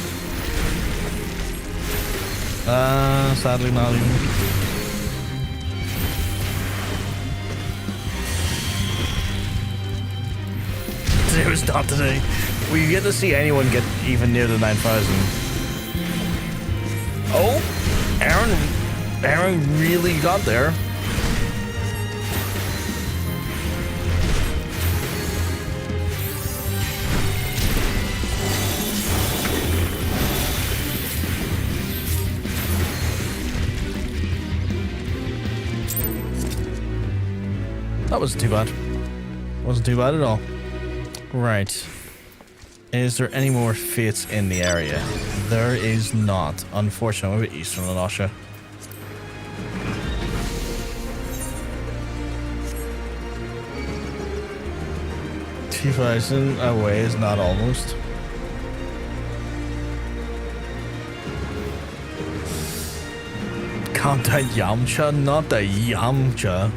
Sadly not even. it was not today. We get to see anyone get even near the 9,000. Oh, Aaron really got there. That wasn't too bad. Wasn't too bad at all. Right. Is there any more fates in the area? There is not. Unfortunately, we're Eastern Lanasha. $2,000 away is not almost. Calm down, Yamcha, not the Yamcha.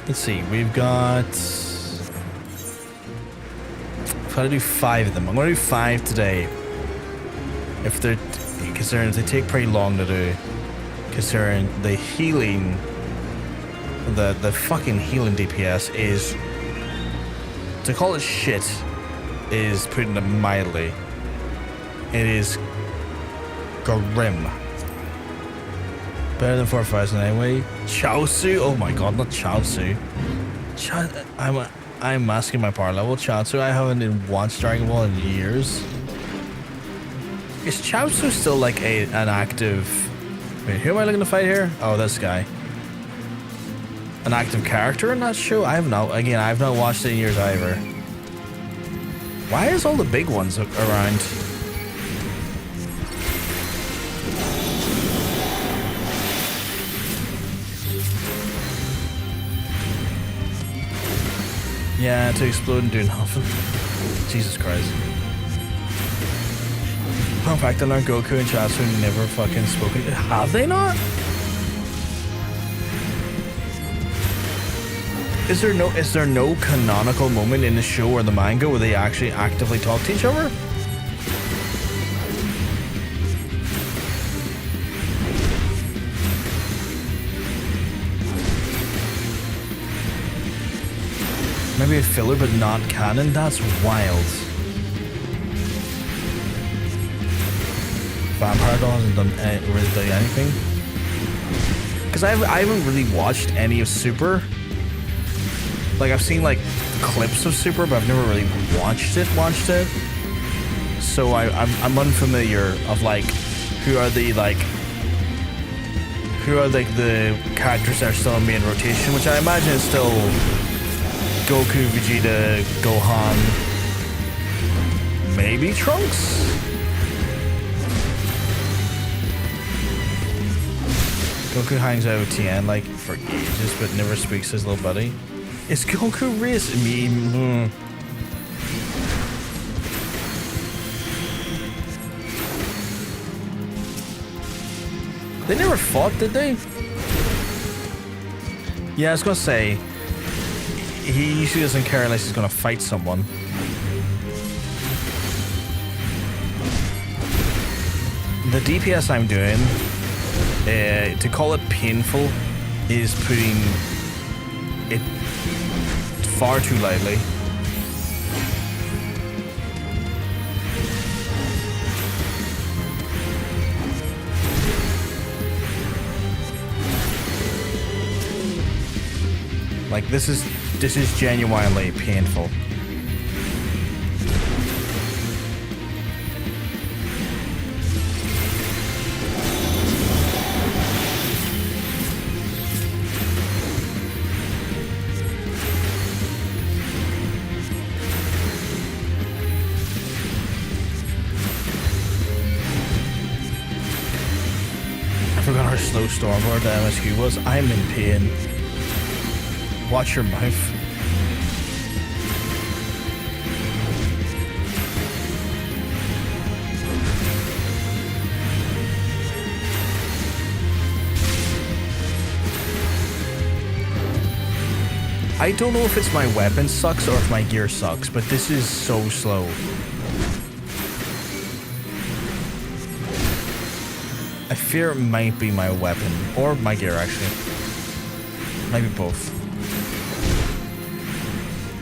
Let's see, we've got... I've got to do 5 of them. I'm going to do 5 today. If they're... Considering they take pretty long to do. Considering the healing... The fucking healing DPS is... To call it shit is putting it mildly. It is... grim. Better than 4,000 anyway. Chaozu? Oh my god, not Chaozu. I'm masking my power level. Chaozu, I haven't watched Dragon Ball in years. Is Chaozu still like an active... Wait, who am I looking to fight here? Oh, this guy. An active character in that show? I have not watched it in years either. Why is all the big ones around? Yeah, to explode and do nothing. Jesus Christ. Fun fact, I learned Goku and Chaozu never fucking spoken. Have they not? Is there no canonical moment in the show or the manga where they actually actively talk to each other? Maybe a filler, but not canon? That's wild. Vampire Doll hasn't done really done anything. Because I haven't really watched any of Super. Like, I've seen, like, clips of Super, but I've never really watched it. So I'm unfamiliar of, like, who are the characters that are still in main rotation, which I imagine is still Goku, Vegeta, Gohan, maybe Trunks? Goku hangs out with Tien, like, for ages, but never speaks to his little buddy. Is Goku racing me? They never fought, did they? Yeah, I was gonna say, he usually doesn't care unless he's gonna fight someone. The DPS I'm doing, to call it painful, is putting it far too lightly. Like, this is genuinely painful. I forgot how slow Stormlord the MSQ was. I'm in pain. Watch your mouth. I don't know if it's my weapon sucks or if my gear sucks, but this is so slow. I fear it might be my weapon or my gear actually. Maybe both.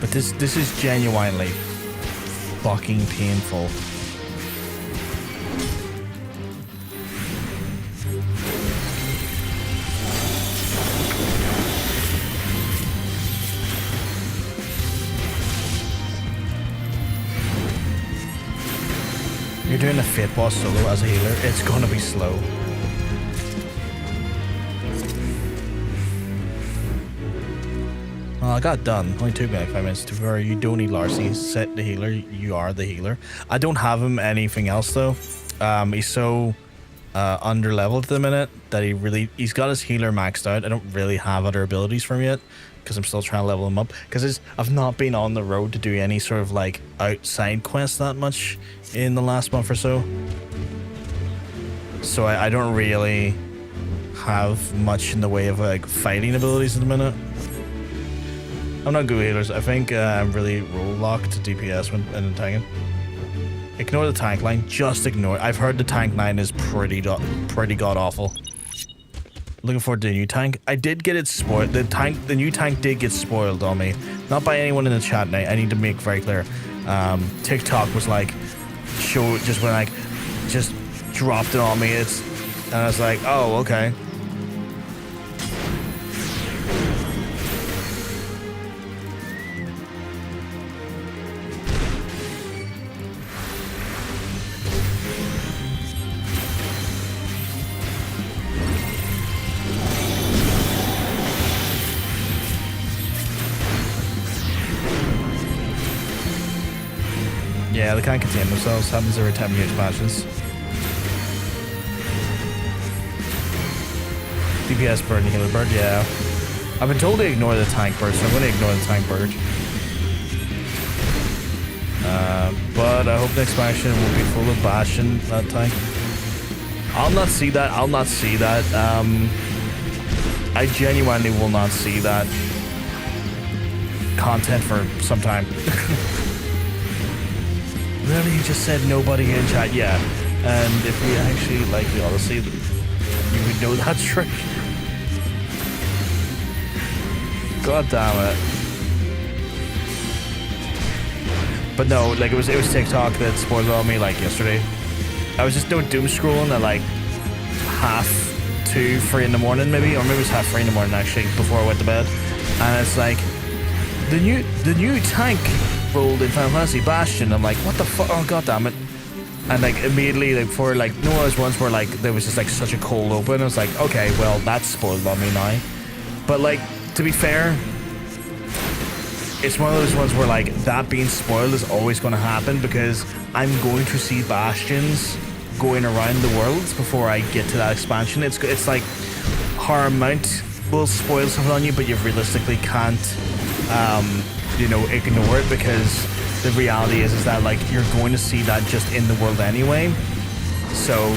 But this is genuinely fucking painful. You're doing a Fate boss solo as a healer, it's gonna be slow. Well, I got done. Only took me like 5 minutes to where you don't need Larcy. Set the healer, you are the healer. I don't have him anything else though. He's so under leveled at the minute that he's got his healer maxed out. I don't really have other abilities for him yet because I'm still trying to level him up. Because I've not been on the road to do any sort of like outside quests that much in the last month or so. So I don't really have much in the way of like fighting abilities at the minute. I'm not good with healers. I think I'm really role locked to DPS when in tanking. Ignore the tank line. Just ignore it. I've heard the tank line is pretty god awful. Looking forward to the new tank. I did get it spoiled. The new tank did get spoiled on me. Not by anyone in the chat now. I need to make very clear. TikTok was like, just dropped it on me. And I was like, oh, okay. Yeah, they can't contain themselves. Happens every time you use expansions. DPS bird and healer bird, yeah. I've been told to ignore the tank bird, so I'm going to ignore the tank bird. But I hope the expansion will be full of Bastion, that tank. I'll not see that. I'll not see that. I genuinely will not see that content for some time. Really? You just said nobody in chat? Yeah. And if we actually like the Odyssey, you would know that trick. God damn it. But no, like it was TikTok that spoiled it on me like yesterday. I was just doing doom scrolling at like 2:30, 3 in the morning maybe, or maybe it was 3:30 in the morning actually before I went to bed. And it's like the new tank rolled in Final Fantasy Bastion. I'm like, what the fuck? Oh god damn it. And like immediately like for like no one was ones where like there was just like such a cold open. I was like, okay, well that's spoiled on me now. But like to be fair, it's one of those ones where like that being spoiled is always going to happen because I'm going to see bastions going around the world before I get to that expansion. It's like Horror Mount will spoil something on you, but you realistically can't ignore it because the reality is that like you're going to see that just in the world anyway. So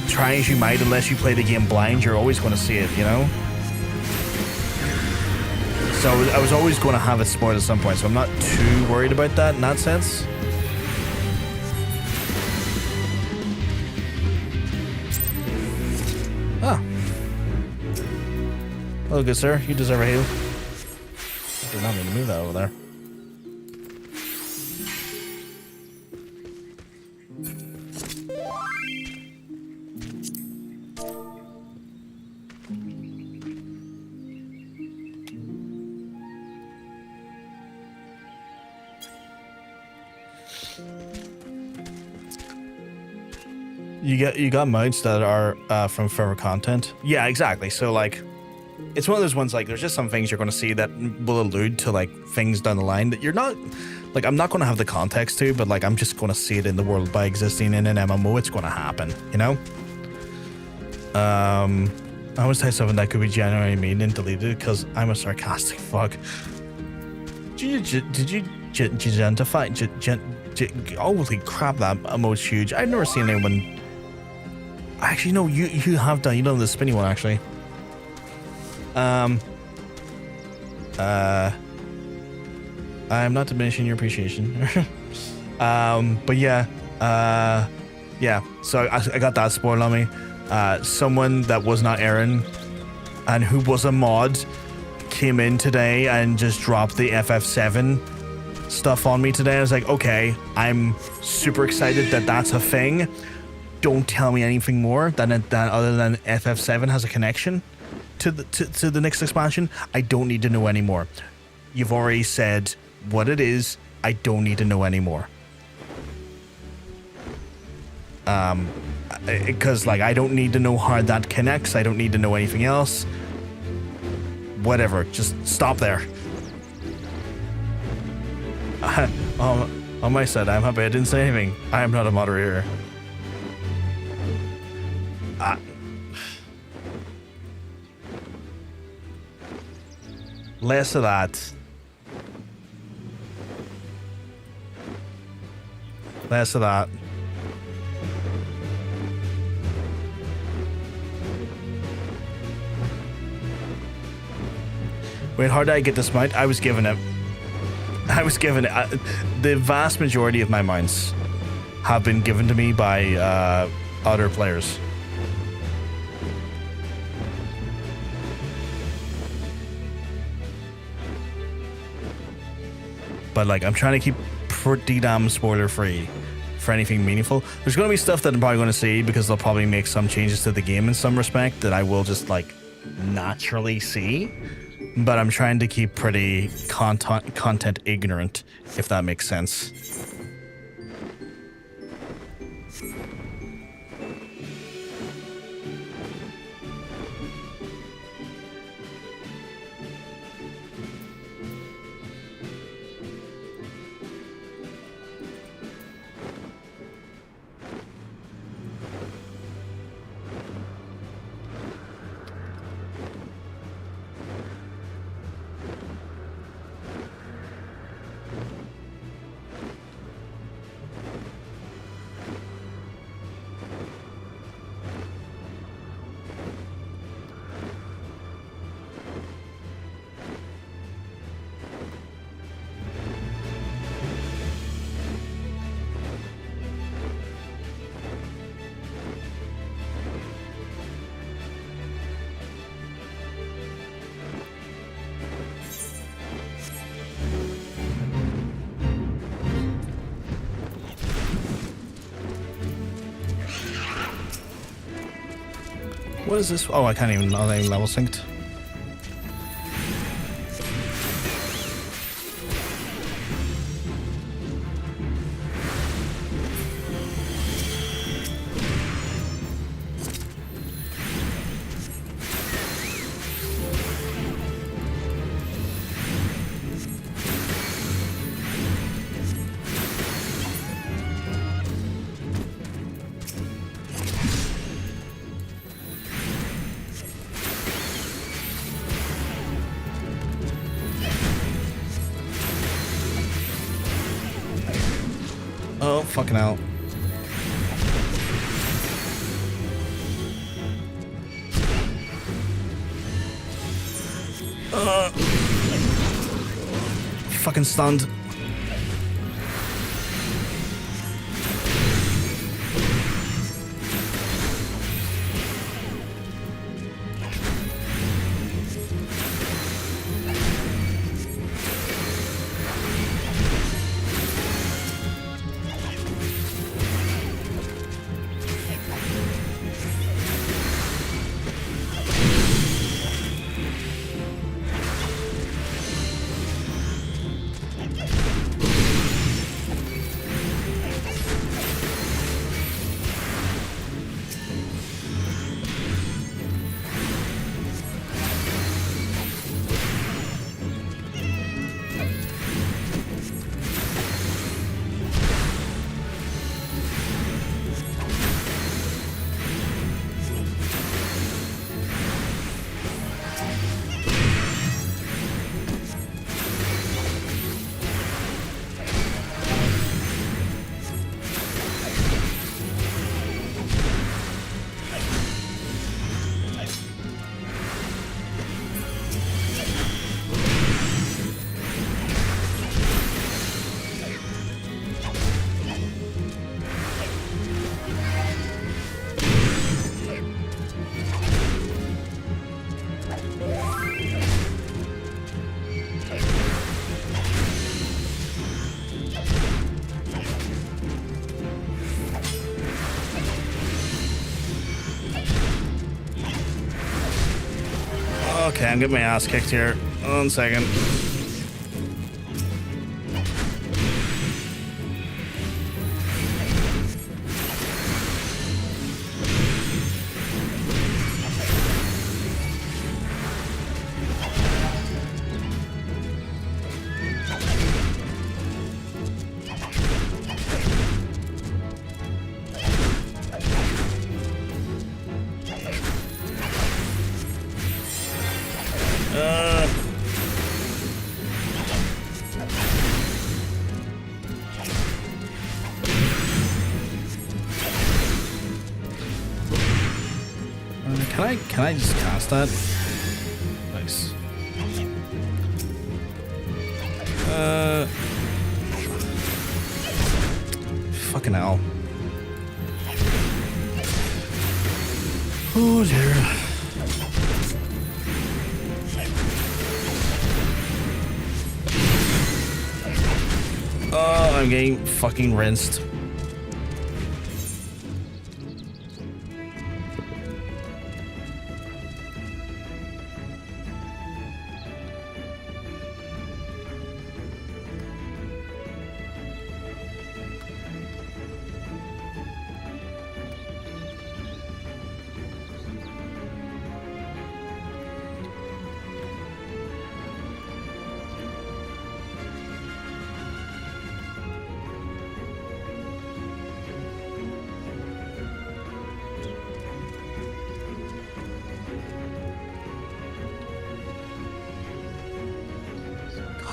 try as you might, unless you play the game blind, you're always going to see it, you know? So I was always going to have it spoiled at some point, so I'm not too worried about that in that sense. Ah. Hello, good sir. You deserve a heal. I did not mean to move that over there. You got modes that are from forever content. Yeah, exactly. So like, it's one of those ones like there's just some things you're going to see that will allude to like things down the line that you're not like. I'm not going to have the context to, but like I'm just going to see it in the world by existing in an MMO. It's going to happen, you know. I always say something that could be genuinely mean and deleted because I'm a sarcastic fuck. Did you gentify? Holy crap, that emote's huge. I've never seen anyone. Actually, no, you have done. You done the spinny one actually. I'm not diminishing your appreciation. But yeah, yeah. So I got that spoiled on me. someone that was not Aaron and who was a mod came in today and just dropped the FF7 stuff on me today. I was like, okay, I'm super excited that that's a thing. Don't tell me anything more than other than FF7 has a connection to the next expansion. I don't need to know anymore. You've already said what it is. I don't need to know anymore. Because like I don't need to know how that connects. I don't need to know anything else. Whatever, just stop there. On my side, I'm happy I didn't say anything. I am not a moderator. Less of that. Less of that. Wait, how did I get this mount? I was given it. The vast majority of my mounts have been given to me by other players. But like, I'm trying to keep pretty damn spoiler free for anything meaningful. There's going to be stuff that I'm probably going to see because they'll probably make some changes to the game in some respect that I will just like naturally see. But I'm trying to keep pretty content ignorant, if that makes sense. What is this? Oh, I can't even know they level synced. Oh, fucking hell. Fucking stunned. Okay, I'm getting my ass kicked here. 1 second. Can I just cast that? Nice. Fucking hell. Oh dear. Oh, I'm getting fucking rinsed.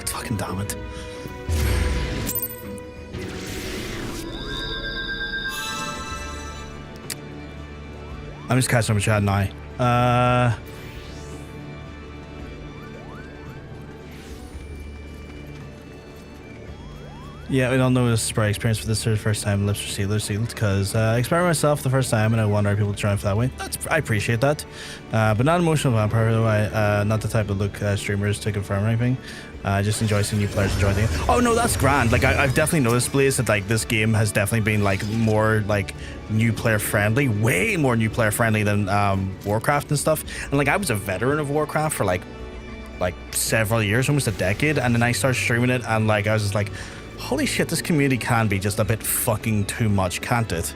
Fucking damn it. I'm just catching up with chat now. Yeah, we don't know this sprite experience for this first time. Lips are sealed because I experimented myself the first time and I wonder if people trying for that way. I appreciate that, but not an emotional vampire though. Not the type of look streamers to confirm or anything. I just enjoy seeing new players enjoy the game. Oh no, that's grand. Like I've definitely noticed, Blaze, that like this game has definitely been like more like new player friendly, way more new player friendly than Warcraft and stuff. And like I was a veteran of Warcraft for like several years, almost a decade, and then I started streaming it, and like I was just like, holy shit, this community can be just a bit fucking too much, can't it?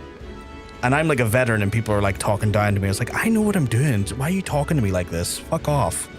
And I'm like a veteran and people are like talking down to me. I was like, I know what I'm doing. Why are you talking to me like this? Fuck off.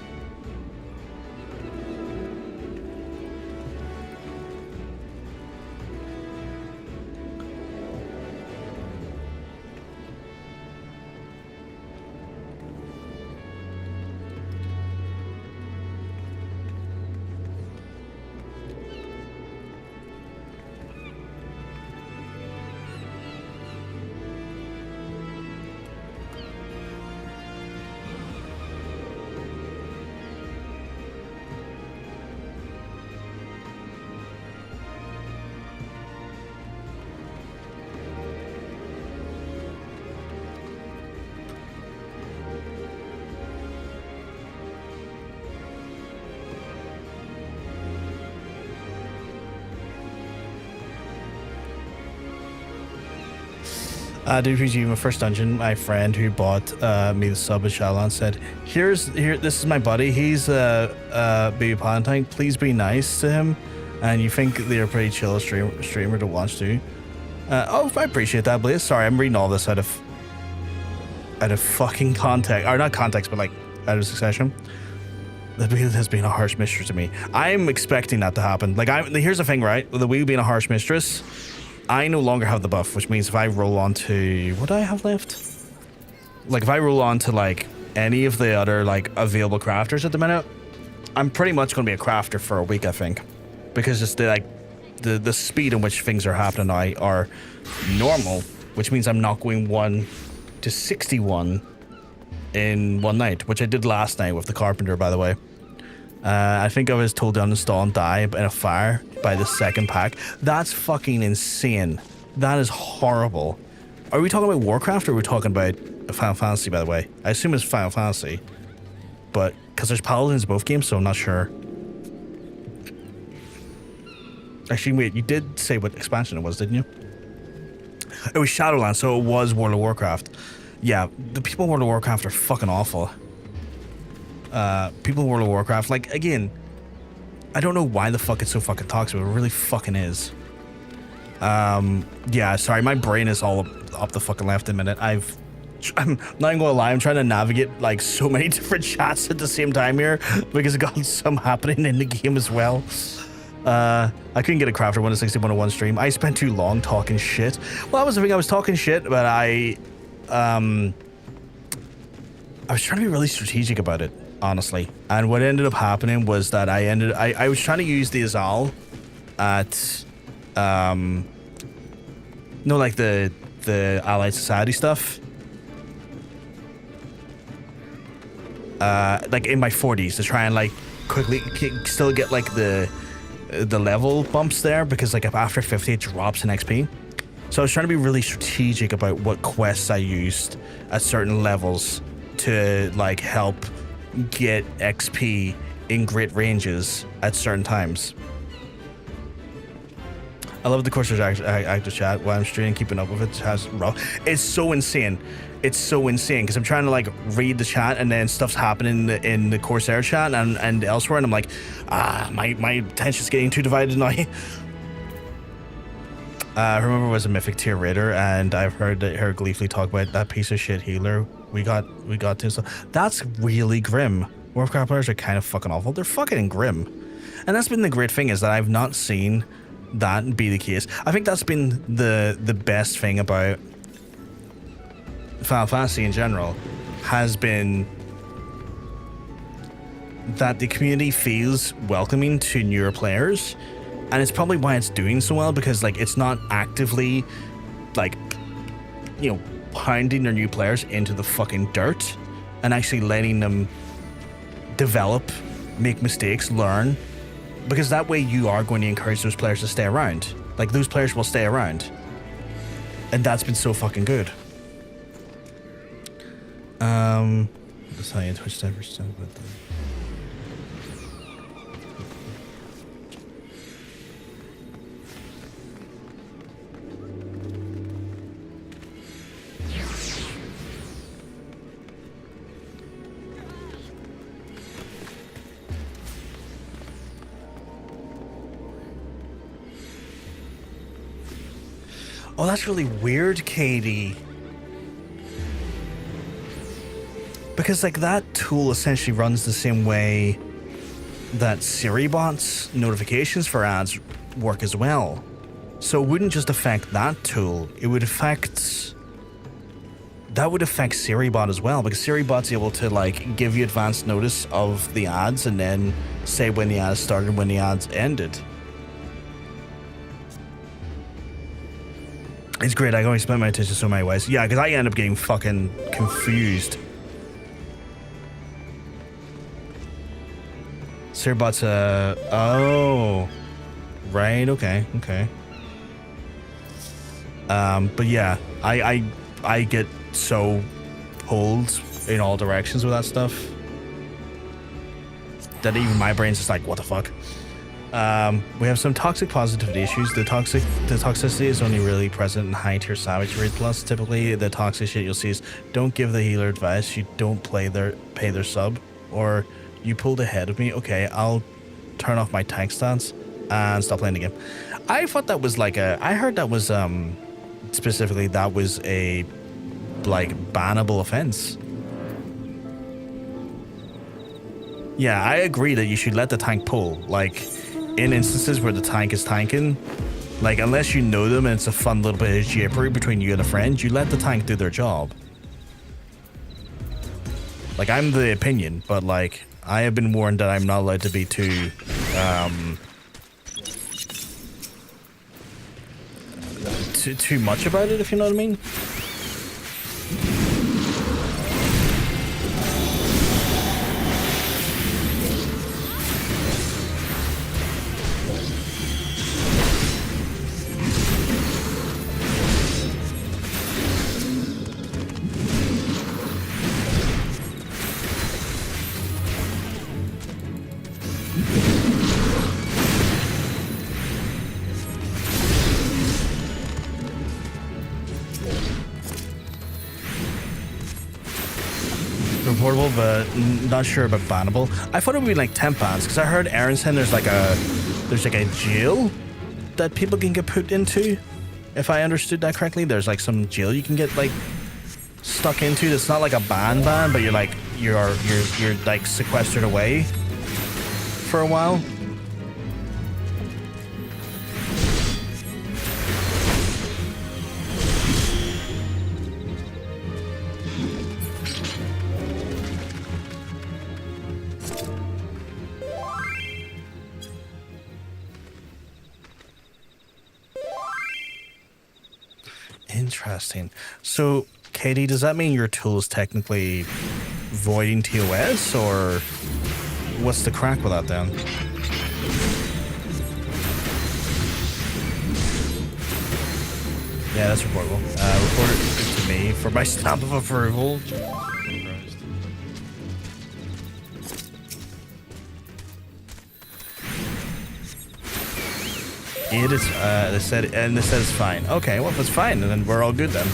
DPG, my first dungeon, my friend who bought me the sub at Sharlayan said, this is my buddy, he's Baby Palantine, please be nice to him, and you think they're a pretty chill streamer to watch too. Oh, I appreciate that, Blaze. Sorry, I'm reading all this out of fucking context, or not context, but like out of succession. That has been a harsh mistress to me. I'm expecting that to happen. Like, here's the thing, right? With the wheel being a harsh mistress, I no longer have the buff, which means if I roll on to... What do I have left? Like, if I roll on to, like, any of the other, like, available crafters at the minute, I'm pretty much going to be a crafter for a week, I think. Because just the speed in which things are happening now are normal, which means I'm not going 1 to 61 in one night, which I did last night with the carpenter, by the way. I think I was told to uninstall and die in a fire by the second pack. That's fucking insane. That is horrible. Are we talking about Warcraft or are we talking about Final Fantasy, by the way? I assume it's Final Fantasy. But, because there's paladins in both games, so I'm not sure. Actually, wait, you did say what expansion it was, didn't you? It was Shadowlands, so it was World of Warcraft. Yeah, the people in World of Warcraft are fucking awful. people in World of Warcraft, like, again, I don't know why the fuck it's so fucking toxic, but it really fucking is. Yeah, sorry, my brain is all up the fucking left in a minute. I'm not even gonna lie, I'm trying to navigate like so many different chats at the same time here because I got some happening in the game as well. I couldn't get a crafter 160-101 stream. I spent too long talking shit. Well, that was the thing, I was talking shit, but I was trying to be really strategic about it, honestly. And what ended up happening was that I was trying to use the Azal at no, like the Allied Society stuff. Like in my 40s to try and like quickly still get like the level bumps there, because like after 50 it drops in XP. So I was trying to be really strategic about what quests I used at certain levels to like help get XP in great ranges at certain times. I love the Coursers active chat while I'm streaming, keeping up with it. It's so insane. It's so insane because I'm trying to like read the chat and then stuff's happening in the Corsair chat and elsewhere, and I'm like, my attention's getting too divided now. I remember I was a Mythic tier raider, and I've heard her gleefully talk about that piece of shit healer we got to. So that's really grim. Warcraft players are kind of fucking awful. They're fucking grim, and that's been the great thing, is that I've not seen that be the case. I think that's been the best thing about Final Fantasy in general, has been that the community feels welcoming to newer players, and it's probably why it's doing so well, because like it's not actively like, you know, pounding their new players into the fucking dirt and actually letting them develop, make mistakes, learn, because that way you are going to encourage those players to stay around. Like, those players will stay around, and that's been so fucking good. That's how you Twitch type stuff, but oh, that's really weird, Katie. Because like that tool essentially runs the same way that Siri bots notifications for ads work as well. So it wouldn't just affect that tool, it would affect... that would affect Siri bot as well, because Siri bot's able to like give you advance notice of the ads and then say when the ads started and when the ads ended. It's great, I can only spend my attention so many ways. Yeah, because I end up getting fucking confused. Sirbot's oh, right, okay. But yeah, I get so pulled in all directions with that stuff that even my brain's just like, what the fuck? We have some toxic positivity issues. The toxicity is only really present in high tier Savage Raid Plus. Typically, the toxic shit you'll see is don't give the healer advice, you don't pay their sub, or you pulled ahead of me. Okay, I'll turn off my tank stance and stop playing the game. I thought that was like I heard that was specifically that was a like bannable offense. Yeah, I agree that you should let the tank pull. Like, in instances where the tank is tanking, like, unless you know them and it's a fun little bit of jibbery between you and a friend, you let the tank do their job. Like, I'm the opinion, but like, I have been warned that I'm not allowed to be too too much about it, if you know what I mean. portable, but not sure about bannable. I thought it would be like temp bans because I heard Aaron saying there's like a jail that people can get put into. If I understood that correctly, there's like some jail you can get like stuck into. It's not like a ban, but you're like you're like sequestered away for a while. Interesting. So, Katie, does that mean your tool is technically voiding TOS, or what's the crack with that then? Yeah, that's reportable. Report it to me for my stamp of approval. It is, they said it's fine. Okay, well, if it's fine, then we're all good then.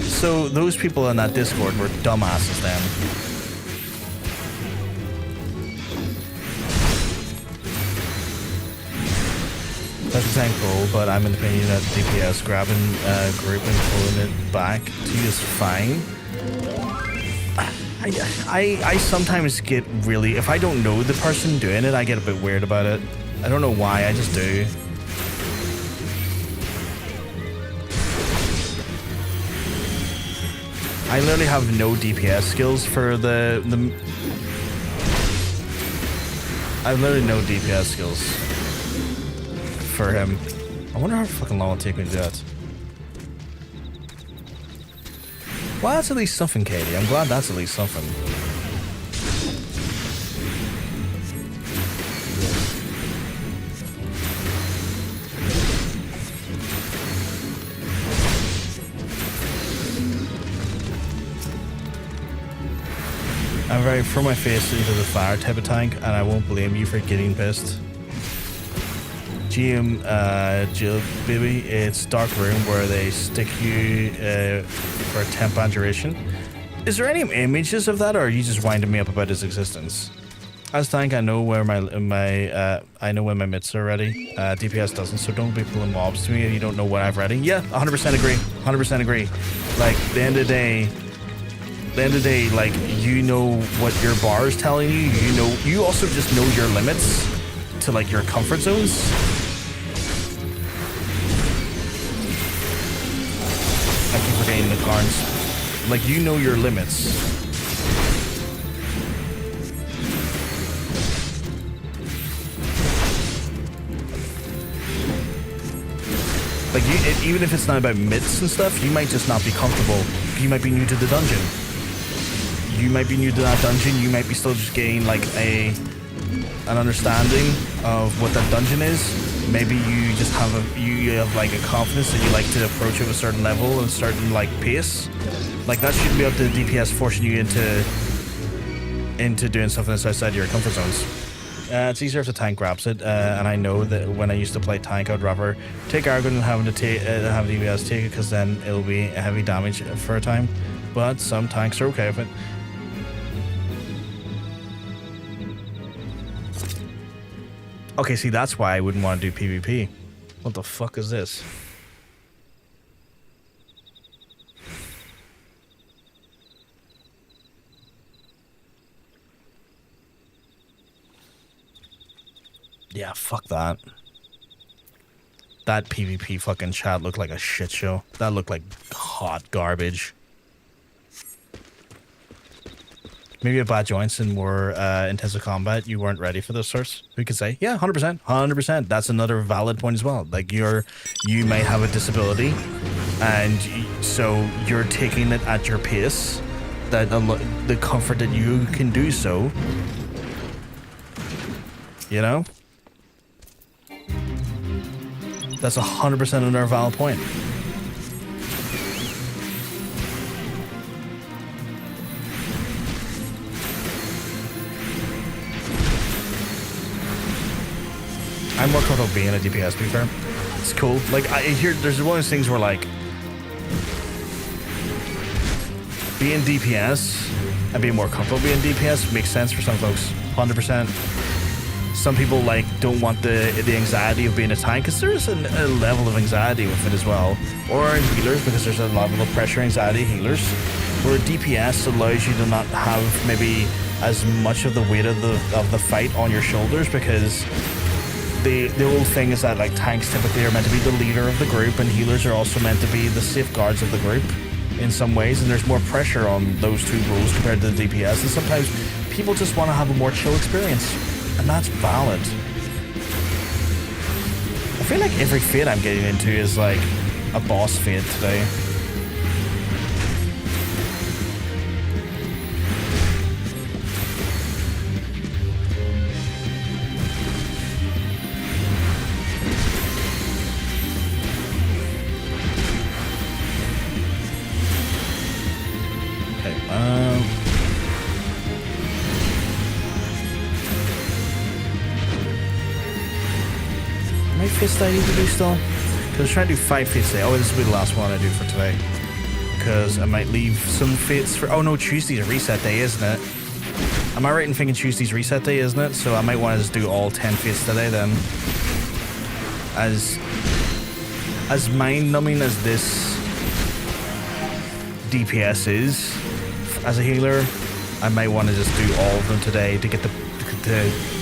So those people in that Discord were dumbasses then. That's cool, but I'm in the opinion that DPS grabbing group and pulling it back to you is fine. I sometimes get really, if I don't know the person doing it, I get a bit weird about it. I don't know why, I just do. I literally have no DPS skills for I have literally no DPS skills for him. I wonder how fucking long it'll take me to do that. Well, that's at least something, Katie. I'm glad that's at least something. I'm very throw my face into the fire type of tank, and I won't blame you for getting pissed. GM, Jill, baby, it's dark room where they stick you for a temp ban duration. Is there any images of that, or are you just winding me up about its existence? As tank, I know where I know when my mitts are ready. DPS doesn't, so don't be pulling mobs to me if you don't know what I've ready. Yeah, 100% agree. 100% agree. Like, the end of the day, like, you know what your bar is telling you. You know, you also just know your limits to like your comfort zones. I keep forgetting the cards. Like, you know your limits. Like, even if it's not about mitts and stuff, you might just not be comfortable. You might be new to the dungeon. You might be new to that dungeon. You might be still just getting like an understanding of what that dungeon is. Maybe you just have you have like a confidence that you like to approach it with a certain level and a certain like pace. Like, that shouldn't be up to the DPS forcing you into doing something that's outside your comfort zones. It's easier if the tank grabs it, and I know that when I used to play tank, I'd rather take Argon than having to have DPS take it, because then it'll be heavy damage for a time. But some tanks are okay with it. Okay, see, that's why I wouldn't want to do PvP. What the fuck is this? Yeah, fuck that. That PvP fucking chat looked like a shit show. That looked like hot garbage. Maybe at bad joints and more intensive combat, you weren't ready for those sorts. We could say, yeah, 100%, 100%. That's another valid point as well. Like, you might have a disability, and so you're taking it at your pace. That the comfort that you can do so. You know, that's 100% another valid point. I'm more comfortable being a DPS, to be fair. It's cool. Like, I hear there's one of those things where, like, being DPS and being more comfortable being DPS makes sense for some folks. 100%. Some people, like, don't want the anxiety of being a tank, because there's a level of anxiety with it as well. Or in healers, because there's a level of pressure anxiety in healers. Where DPS allows you to not have maybe as much of the weight of the fight on your shoulders, because the whole thing is that, like, tanks typically are meant to be the leader of the group, and healers are also meant to be the safeguards of the group in some ways, and there's more pressure on those two roles compared to the DPS, and sometimes people just want to have a more chill experience, and that's valid. I feel like every fate I'm getting into is like a boss fate today. Fist I need to do still? Because I was trying to do 5 fates today. Oh, this will be the last one I do for today. Because I might leave some fates for... Oh no, Tuesday's a reset day, isn't it? Am I right in thinking Tuesday's reset day, isn't it? So I might want to just do all 10 fates today then. As mind-numbing as this DPS is, as a healer, I might want to just do all of them today to get the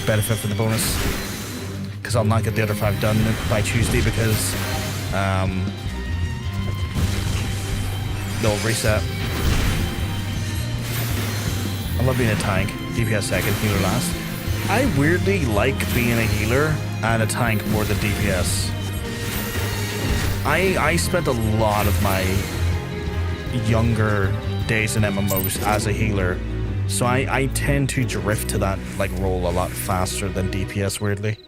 benefit for the bonus. Because I'll not get the other 5 done by Tuesday because they'll reset. I love being a tank, DPS second, healer last. I weirdly like being a healer and a tank more than DPS. I spent a lot of my younger days in MMOs as a healer, so I tend to drift to that like role a lot faster than DPS, weirdly.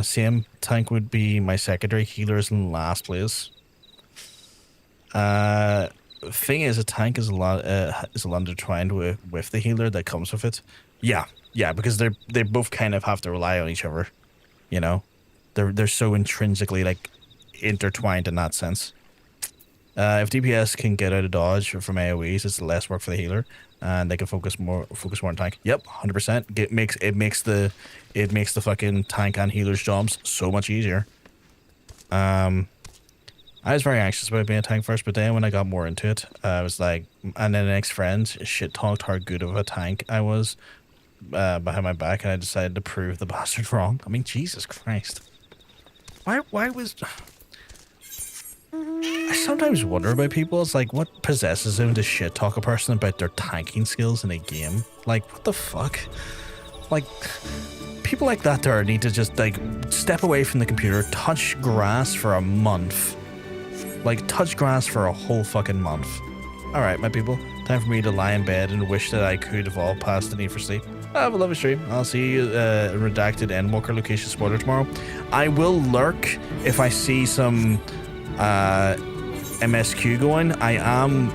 Same, tank would be my secondary, healers in last place. Thing is, a tank is a lot intertwined with the healer that comes with it. Yeah, because they both kind of have to rely on each other. You know, they're so intrinsically like intertwined in that sense. If DPS can get out of dodge from AoEs, it's less work for the healer, and they can focus more on tank. Yep, 100%. It makes the fucking tank and healer's jobs so much easier. I was very anxious about being a tank first, but then when I got more into it, I was like, and then the next friend shit talked how good of a tank I was behind my back, and I decided to prove the bastard wrong. I mean, Jesus Christ. Why was... I sometimes wonder about people. It's like, what possesses them to shit talk a person about their tanking skills in a game? Like, what the fuck? Like, people like that there need to just, like, step away from the computer, touch grass for a month. Like, touch grass for a whole fucking month. Alright, my people. Time for me to lie in bed and wish that I could evolve past the need for sleep. Have a lovely stream. I'll see you redacted Endwalker location spoiler tomorrow. I will lurk if I see some... MSQ going. I am...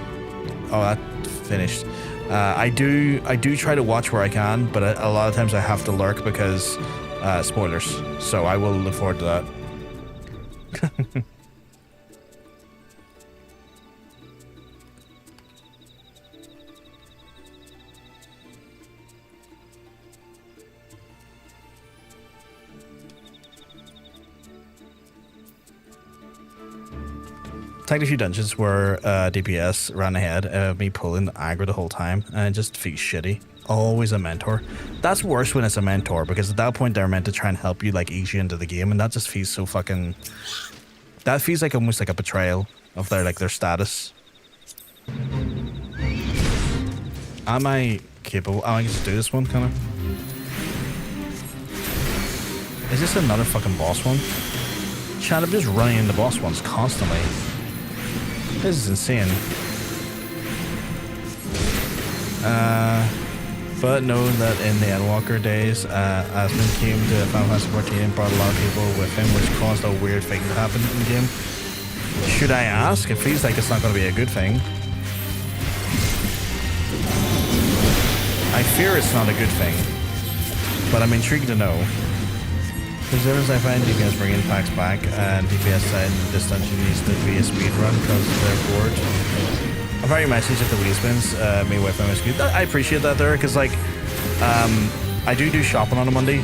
Oh, that finished. I do try to watch where I can, but a lot of times I have to lurk because spoilers. So I will look forward to that. Tagged a few dungeons where DPS ran ahead of me pulling aggro the whole time, and it just feels shitty. Always a mentor. That's worse when it's a mentor, because at that point they're meant to try and help you, like, ease you into the game, and that just feels so fucking... That feels like almost like a betrayal of their status. Am I capable? Oh, I can just do this one, kind of. Is this another fucking boss one? Chad, I'm just running into boss ones constantly. This is insane. But know that in the Endwalker days, Asmund came to Final Fantasy XIV and brought a lot of people with him, which caused a weird thing to happen in the game. Should I ask? It feels like it's not going to be a good thing. I fear it's not a good thing, but I'm intrigued to know. There's evidence I find DPS bringing packs back, and DPS side this dungeon needs to be a speed run because they're bored. I've already messaged at the wheel spins, me away from my screen. I appreciate that there, because like, I do shopping on a Monday,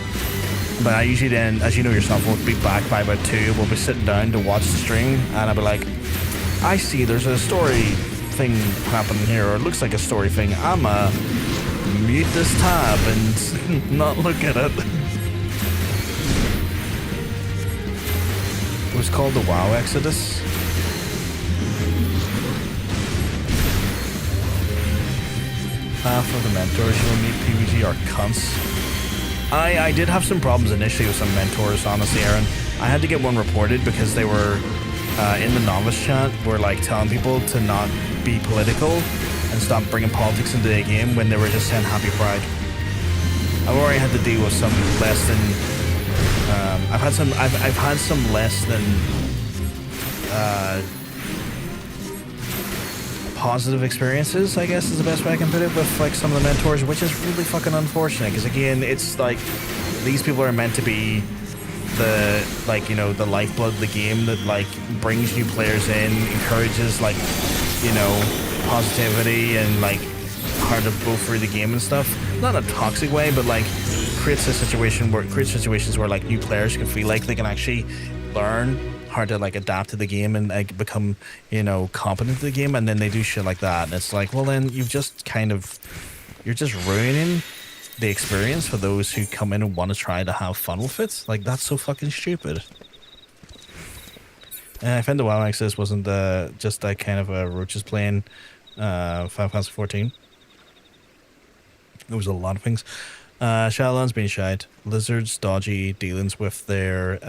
but I usually then, as you know yourself, will be back by about 2. We'll be sitting down to watch the stream, and I'll be like, I see there's a story thing happening here, or it looks like a story thing. I'ma mute this tab and not look at it. It was called the WoW Exodus. Half of the mentors you'll meet PvG are cunts. I did have some problems initially with some mentors, honestly, Aaron. I had to get one reported because they were in the novice chat, were like telling people to not be political and stop bringing politics into the game when they were just saying happy pride. I've already had to deal with some less than I've had some less than positive experiences, I guess is the best way I can put it, with like some of the mentors, which is really fucking unfortunate, because again, it's like these people are meant to be the, like, you know, the lifeblood of the game that like brings new players in, encourages like, you know, positivity and like hard to go through the game and stuff. Not in a toxic way, but like creates situations where like new players can feel like they can actually learn how to like adapt to the game and like become, you know, competent to the game, and then they do shit like that, and it's like, well, then you're just ruining the experience for those who come in and want to try to have fun with it. Like, that's so fucking stupid. And I found the WoW Access wasn't just that kind of a roaches playing Final Fantasy 14. There was a lot of things. Sharlayans being shite. Blizzard's dodgy dealings with their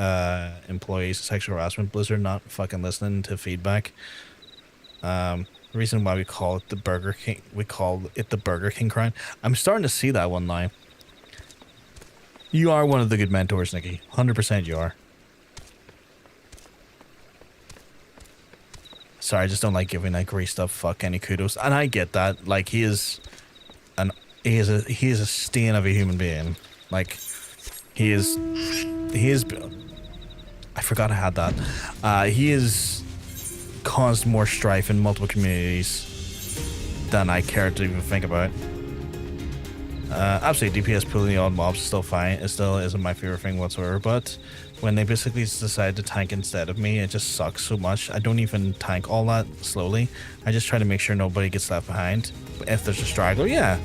employees, sexual harassment. Blizzard not fucking listening to feedback. The reason why we call it the Burger King crown. I'm starting to see that one now. You are one of the good mentors, Nikki. 100% you are. Sorry, I just don't like giving that great stuff fuck any kudos, and I get that. Like, he is a stain of a human being. Like, he is. I forgot I had that. He has caused more strife in multiple communities than I care to even think about. Absolutely, DPS pulling the odd mobs is still fine. It still isn't my favorite thing whatsoever, but when they basically decide to tank instead of me, it just sucks so much. I don't even tank all that slowly. I just try to make sure nobody gets left behind. If there's a straggler, yeah.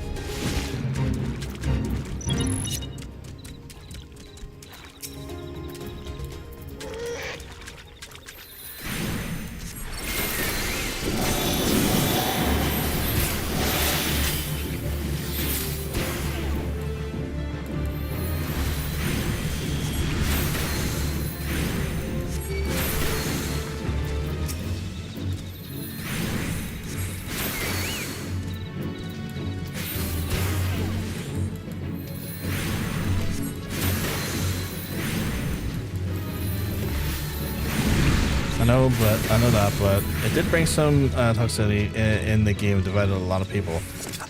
I know that, but it did bring some toxicity in the game, divided a lot of people.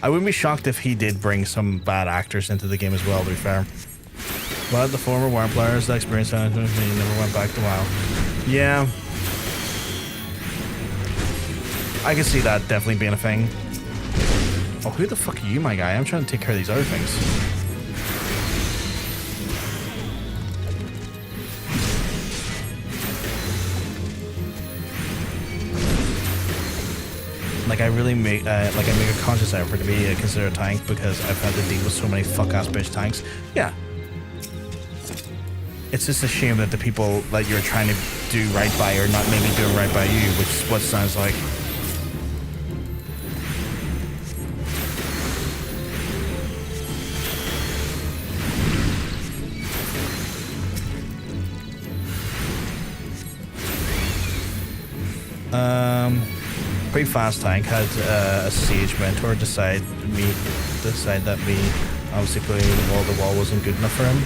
I wouldn't be shocked if he did bring some bad actors into the game as well, to be fair. But the former WoW players, the experience management, he never went back to WoW. Yeah. I can see that definitely being a thing. Oh, who the fuck are you, my guy? I'm trying to take care of these other things. Like, I really make I make a conscious effort to be considered a tank because I've had to deal with so many fuck-ass bitch tanks. Yeah. It's just a shame that the people that you're trying to do right by are not maybe doing right by you, which is what it sounds like. Pretty fast tank had a sage mentor decide that me obviously putting the wall wasn't good enough for him.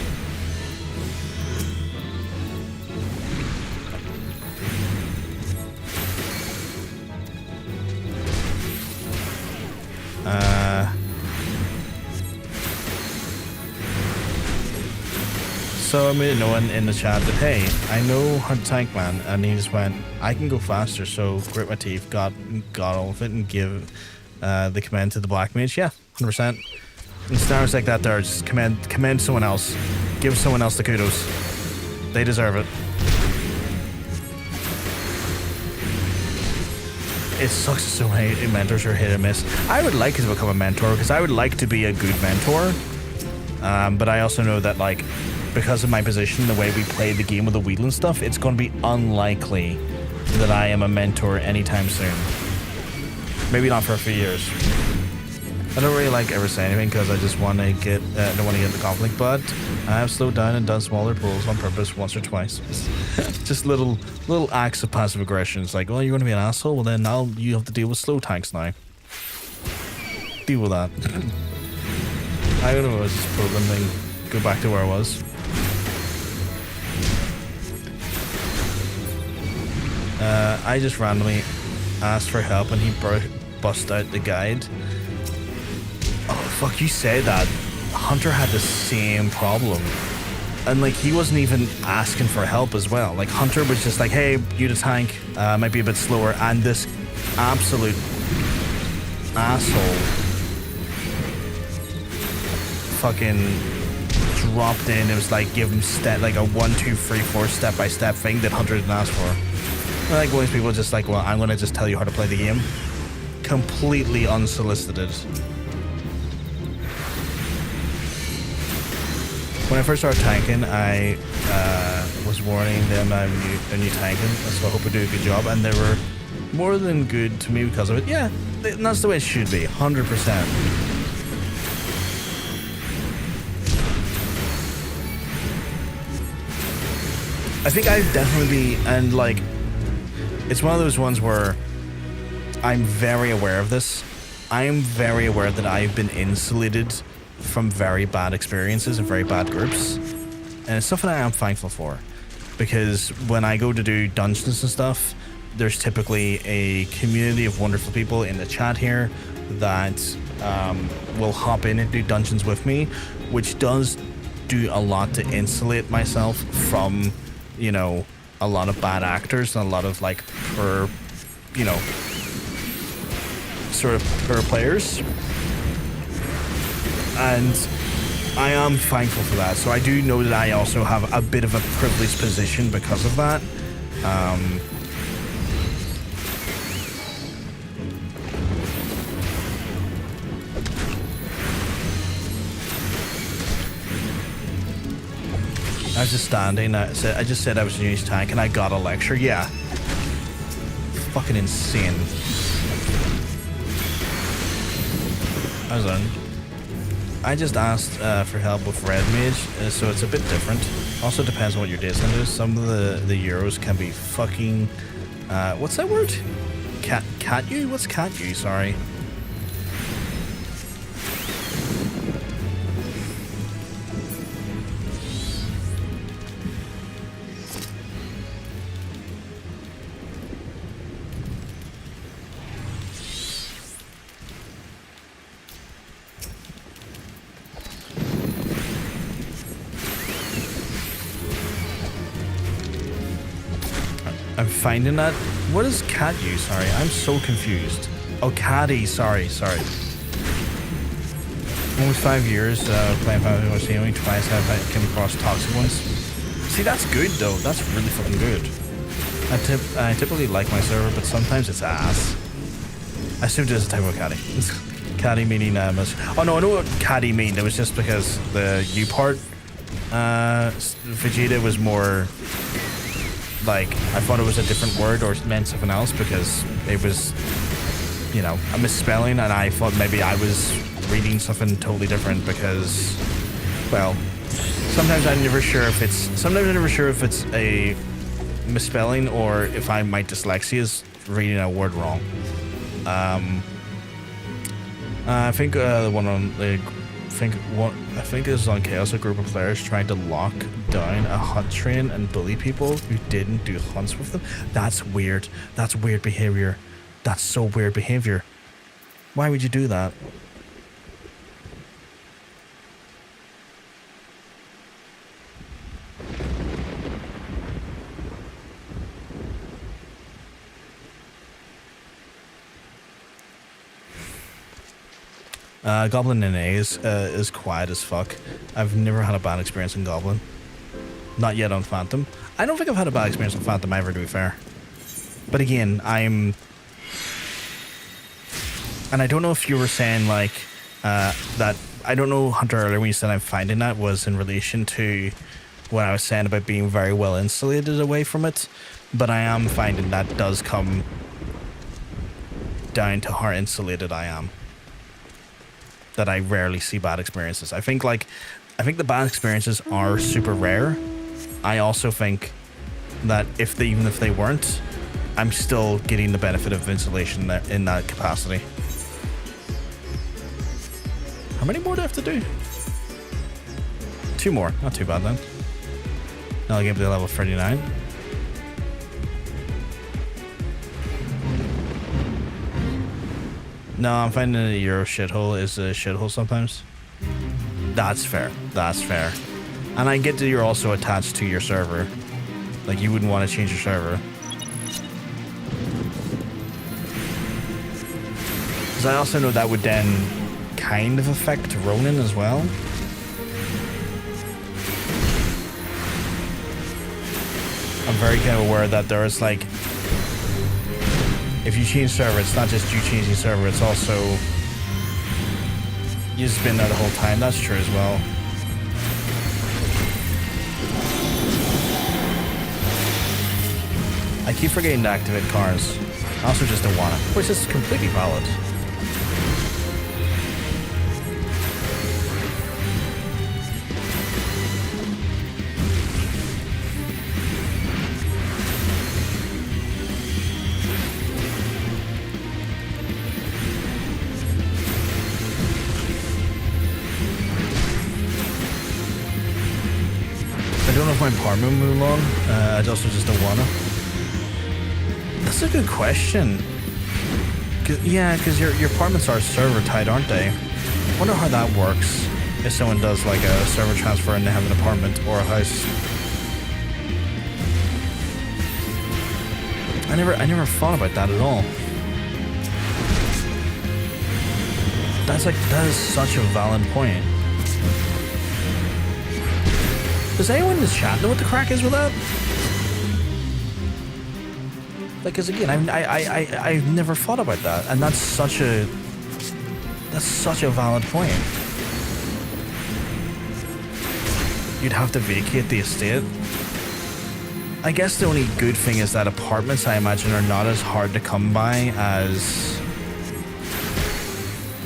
So I made no one in the chat that, hey, I know how to tank, man. And he just went, I can go faster. So grit my teeth, got all of it, and give the command to the black mage. Yeah, 100%. And stars like that there, just commend someone else. Give someone else the kudos. They deserve it. It sucks so many mentors are hit and miss. I would like to become a mentor because I would like to be a good mentor. But I also know that, like, because of my position, the way we play the game with the wheel and stuff, it's going to be unlikely that I am a mentor anytime soon. Maybe not for a few years. I don't really like ever saying anything because I just want to get, don't want to get into conflict, but I have slowed down and done smaller pulls on purpose once or twice. Just little acts of passive aggression. It's like, well, you're going to be an asshole, well then now you have to deal with slow tanks now. Deal with that. I don't know if I was just programming, go back to where I was. I just randomly asked for help and he bust out the guide. Oh, fuck, you say that. Hunter had the same problem. And, like, he wasn't even asking for help as well. Like, Hunter was just like, hey, you the tank, might be a bit slower. And this absolute asshole fucking dropped in. It was like, give him like a 1, 2, 3, 4 step-by-step thing that Hunter didn't ask for. And, like, most people just like, well, I'm going to just tell you how to play the game. Completely unsolicited. When I first started tanking, I was warning them I'm a new tanking, so I hope I do a good job, and they were more than good to me because of it. Yeah, that's the way it should be, 100%. I think I've definitely, and like, it's one of those ones where I'm very aware of this. I'm very aware that I've been insulated from very bad experiences and very bad groups, and it's something I am thankful for, because when I go to do dungeons and stuff, there's typically a community of wonderful people in the chat here that will hop in and do dungeons with me, which does do a lot to insulate myself from, you know, a lot of bad actors and a lot of like poor, you know, sort of poor players. And I am thankful for that. So I do know that I also have a bit of a privileged position because of that. I was just standing. I just said I was a new tank, and I got a lecture. Yeah, fucking insane. I was on. I just asked for help with Red Mage, so it's a bit different. Also depends on what your discount is. Some of the euros can be fucking... what's that word? Cat you? What's cat you? Sorry. I'm finding that. What is cat you? Sorry, I'm so confused. Oh, caddy. Sorry. Almost 5 years playing Final Fantasy. Only twice have I come across toxic ones. See, that's good though. That's really fucking good. I typically like my server, but sometimes it's ass. I assumed it was a type of caddy. Caddy meaning oh no, I know what caddy mean. It was just because the U part. Vegeta was more. Like, I thought it was a different word or meant something else because it was, you know, a misspelling, and I thought maybe I was reading something totally different because, well, sometimes I'm never sure if it's a misspelling or if my dyslexia is reading a word wrong. I think the one on the I think it was on Chaos, a group of players trying to lock down a hunt train and bully people who didn't do hunts with them. That's weird. That's weird behavior. That's so weird behavior. Why would you do that? Goblin NA is quiet as fuck. I've never had a bad experience in Goblin. Not yet on Phantom. I don't think I've had a bad experience on Phantom ever, to be fair. But again, and I don't know if you were saying like that. I don't know, Hunter, earlier when you said I'm finding that was in relation to what I was saying about being very well insulated away from it. But I am finding that does come down to how insulated I am. That I rarely see bad experiences. I think the bad experiences are super rare. I also think that even if they weren't, I'm still getting the benefit of insulation in that capacity. How many more do I have to do? 2 more. Not too bad then. Now I'll get to level 39. No, I'm finding a Euro shithole is a shithole sometimes. That's fair. That's fair. And I get that you're also attached to your server. Like, you wouldn't want to change your server. Because I also know that would then kind of affect Ronin as well. I'm very kind of aware that there is like, if you change server, it's not just you changing server, it's also you just been there the whole time. That's true as well. I keep forgetting to activate cars. I also just don't want it, which is completely valid. I don't know if my apartment will move along. I also just don't wanna. That's a good question. Because your apartments are server tied, aren't they? I wonder how that works. If someone does like a server transfer and they have an apartment or a house. I never thought about that at all. That is such a valid point. Does anyone in the chat know what the crack is with that? Like, because again, I've never thought about that, and that's such a valid point. You'd have to vacate the estate. I guess the only good thing is that apartments, I imagine, are not as hard to come by as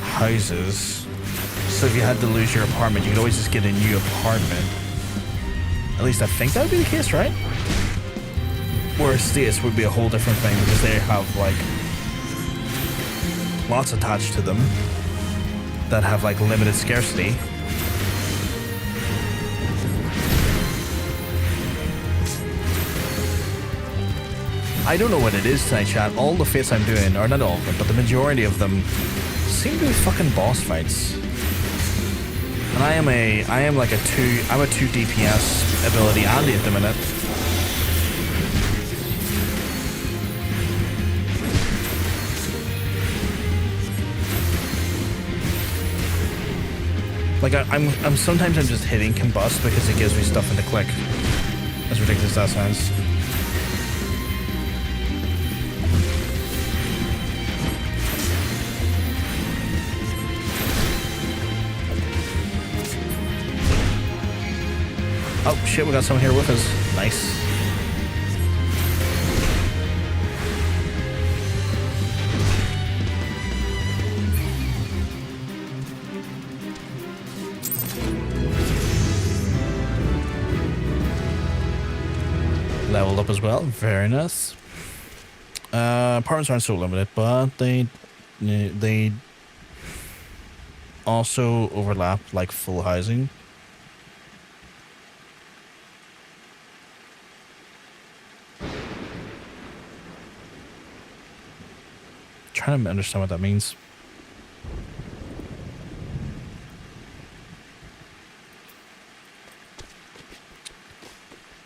houses. So if you had to lose your apartment, you could always just get a new apartment. At least I think that would be the case, right? Where estates would be a whole different thing because they have like lots attached to them that have like limited scarcity. I don't know what it is tonight, chat. All the fates I'm doing, or not all of them, but the majority of them seem to be fucking boss fights. And I'm a 2 DPS ability Andy at the minute. Like I'm sometimes I'm just hitting combust because it gives me stuff in the click. As ridiculous as that sounds. Oh shit, we got someone here with us. Nice. Leveled up as well. Very nice. Apartments aren't so limited, but they also overlap like full housing. Trying to understand what that means.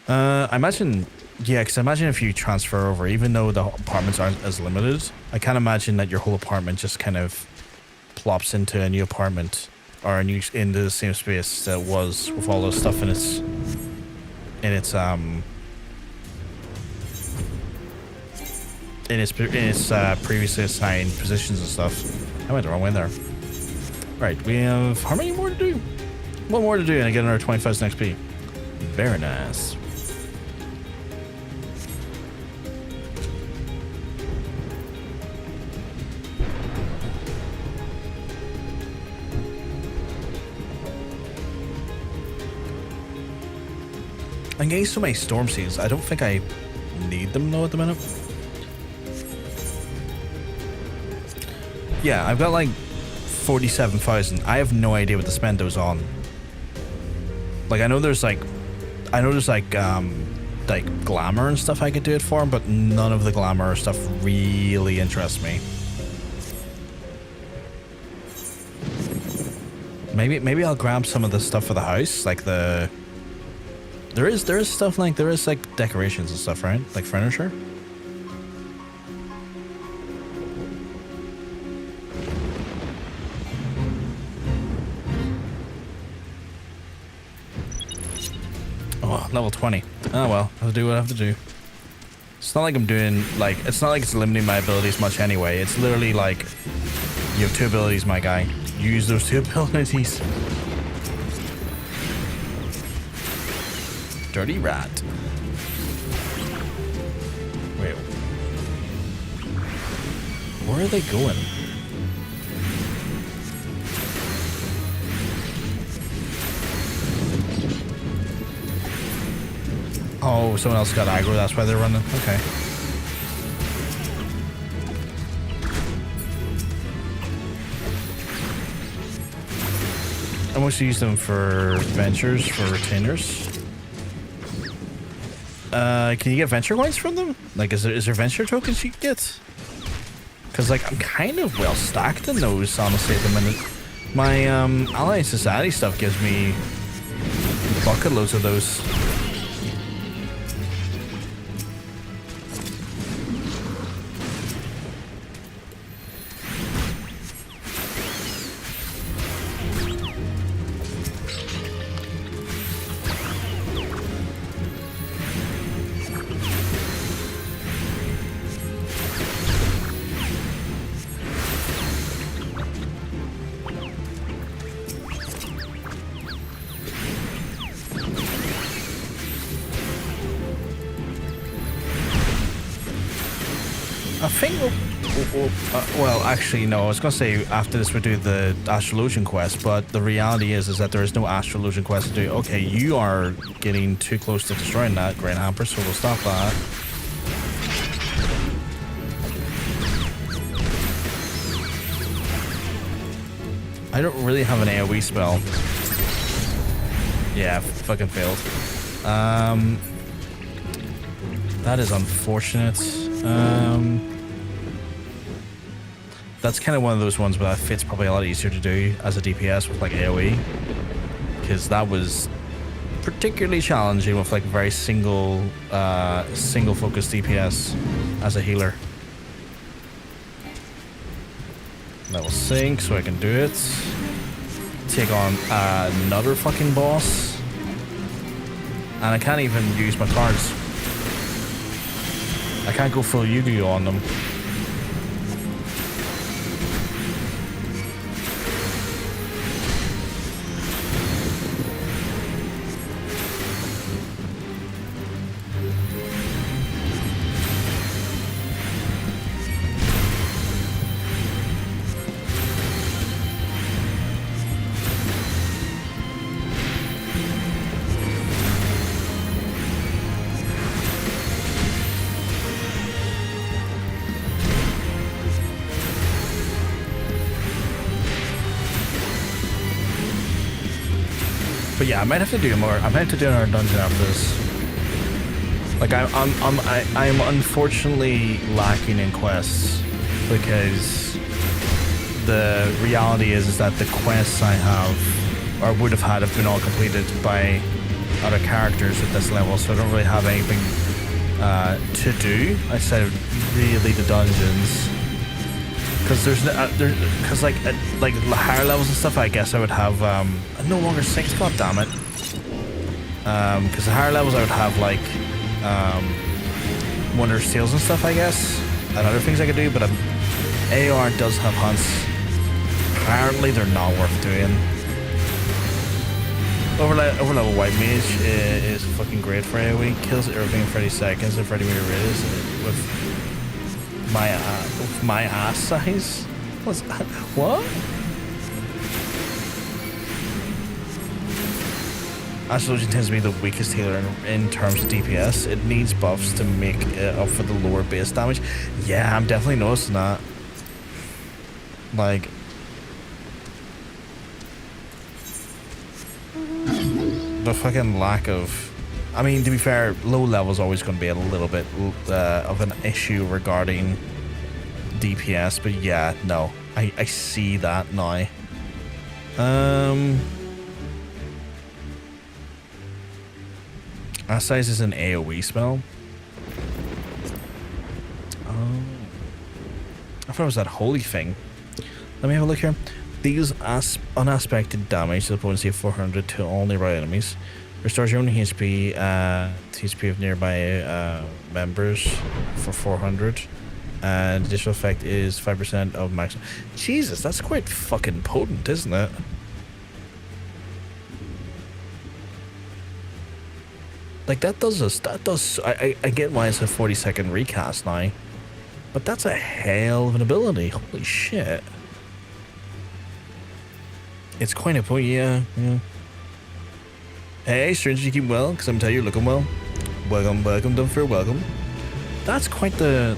I imagine, yeah, because I imagine if you transfer over, even though the apartments aren't as limited, I can't imagine that your whole apartment just kind of plops into a new apartment or into the same space that was with all those stuff in its previously assigned positions and stuff. I went the wrong way there. Right, we have how many more to do? One more to do, and I get another 25,000 XP. Very nice. I'm getting so many storm seeds. I don't think I need them though at the minute. Yeah, I've got like 47,000. I have no idea what to spend those on. Like I know there's like glamour and stuff I could do it for, but none of the glamour stuff really interests me. Maybe I'll grab some of the stuff for the house, like the. There is stuff like like decorations and stuff, right? Like furniture. Oh, level 20. Oh well, I'll do what I have to do. It's not like I'm doing like it's not like it's limiting my abilities much anyway. It's literally like you have 2 abilities, my guy. Use those 2 abilities. Dirty rat. Wait. Where are they going? Oh, someone else got aggro, that's why they're running. Okay. I mostly use them for ventures, for retainers. Can you get venture coins from them? Like, is there venture tokens you can get? Because, like, I'm kind of well stacked in those, honestly, at the minute. My, Alliance Society stuff gives me bucket loads of those. I think well, actually, no. I was going to say after this we do the Astrologian quest, but the reality is that there is no Astrologian quest to do. Okay, you are getting too close to destroying that Great Hamper, so we'll stop that. I don't really have an AoE spell. Yeah, fucking failed. That is unfortunate. That's kind of one of those ones where that fit's probably a lot easier to do as a DPS with like AoE, because that was particularly challenging with like very single focused DPS as a healer. Level sync so I can do it. Take on another fucking boss, and I can't even use my cards. I can't go full Yu-Gi-Oh on them. But yeah, I might have to do more. I might have to do another dungeon after this. Like I'm unfortunately lacking in quests, because the reality is that the quests I have or would have had have been all completed by other characters at this level, so I don't really have anything to do outside of really the dungeons. Because because like the higher levels and stuff, I guess I would have no longer 6. God damn it. Because the higher levels I would have like Wonder Steals and stuff, I guess, and other things I could do. But AR does have hunts. Apparently, they're not worth doing. Overlevel White Mage is fucking great for AoE. Kills everything in 30 seconds and 30 meter radius with my ass size. What's that? What? Astrologian tends to be the weakest healer in terms of DPS. It needs buffs to make up for the lower base damage. Yeah, I'm definitely noticing that. Like, the fucking lack of... I mean, to be fair, low level is always going to be a little bit of an issue regarding DPS, but yeah, no, I see that now. Size is an AoE spell. Oh, I thought it was that holy thing. Let me have a look here. Deals unaspected damage to the potency of 400 to all nearby enemies. Restores your own HP, HP of nearby members for 400. And additional effect is 5% of max. Jesus, that's quite fucking potent, isn't it? Like, that does, I get why it's a 40-second recast now. But that's a hell of an ability. Holy shit. It's quite a point, yeah. Hey, stranger, you keep well? Because I'm telling you, you're looking well. Welcome, Dunfer, welcome. That's quite the...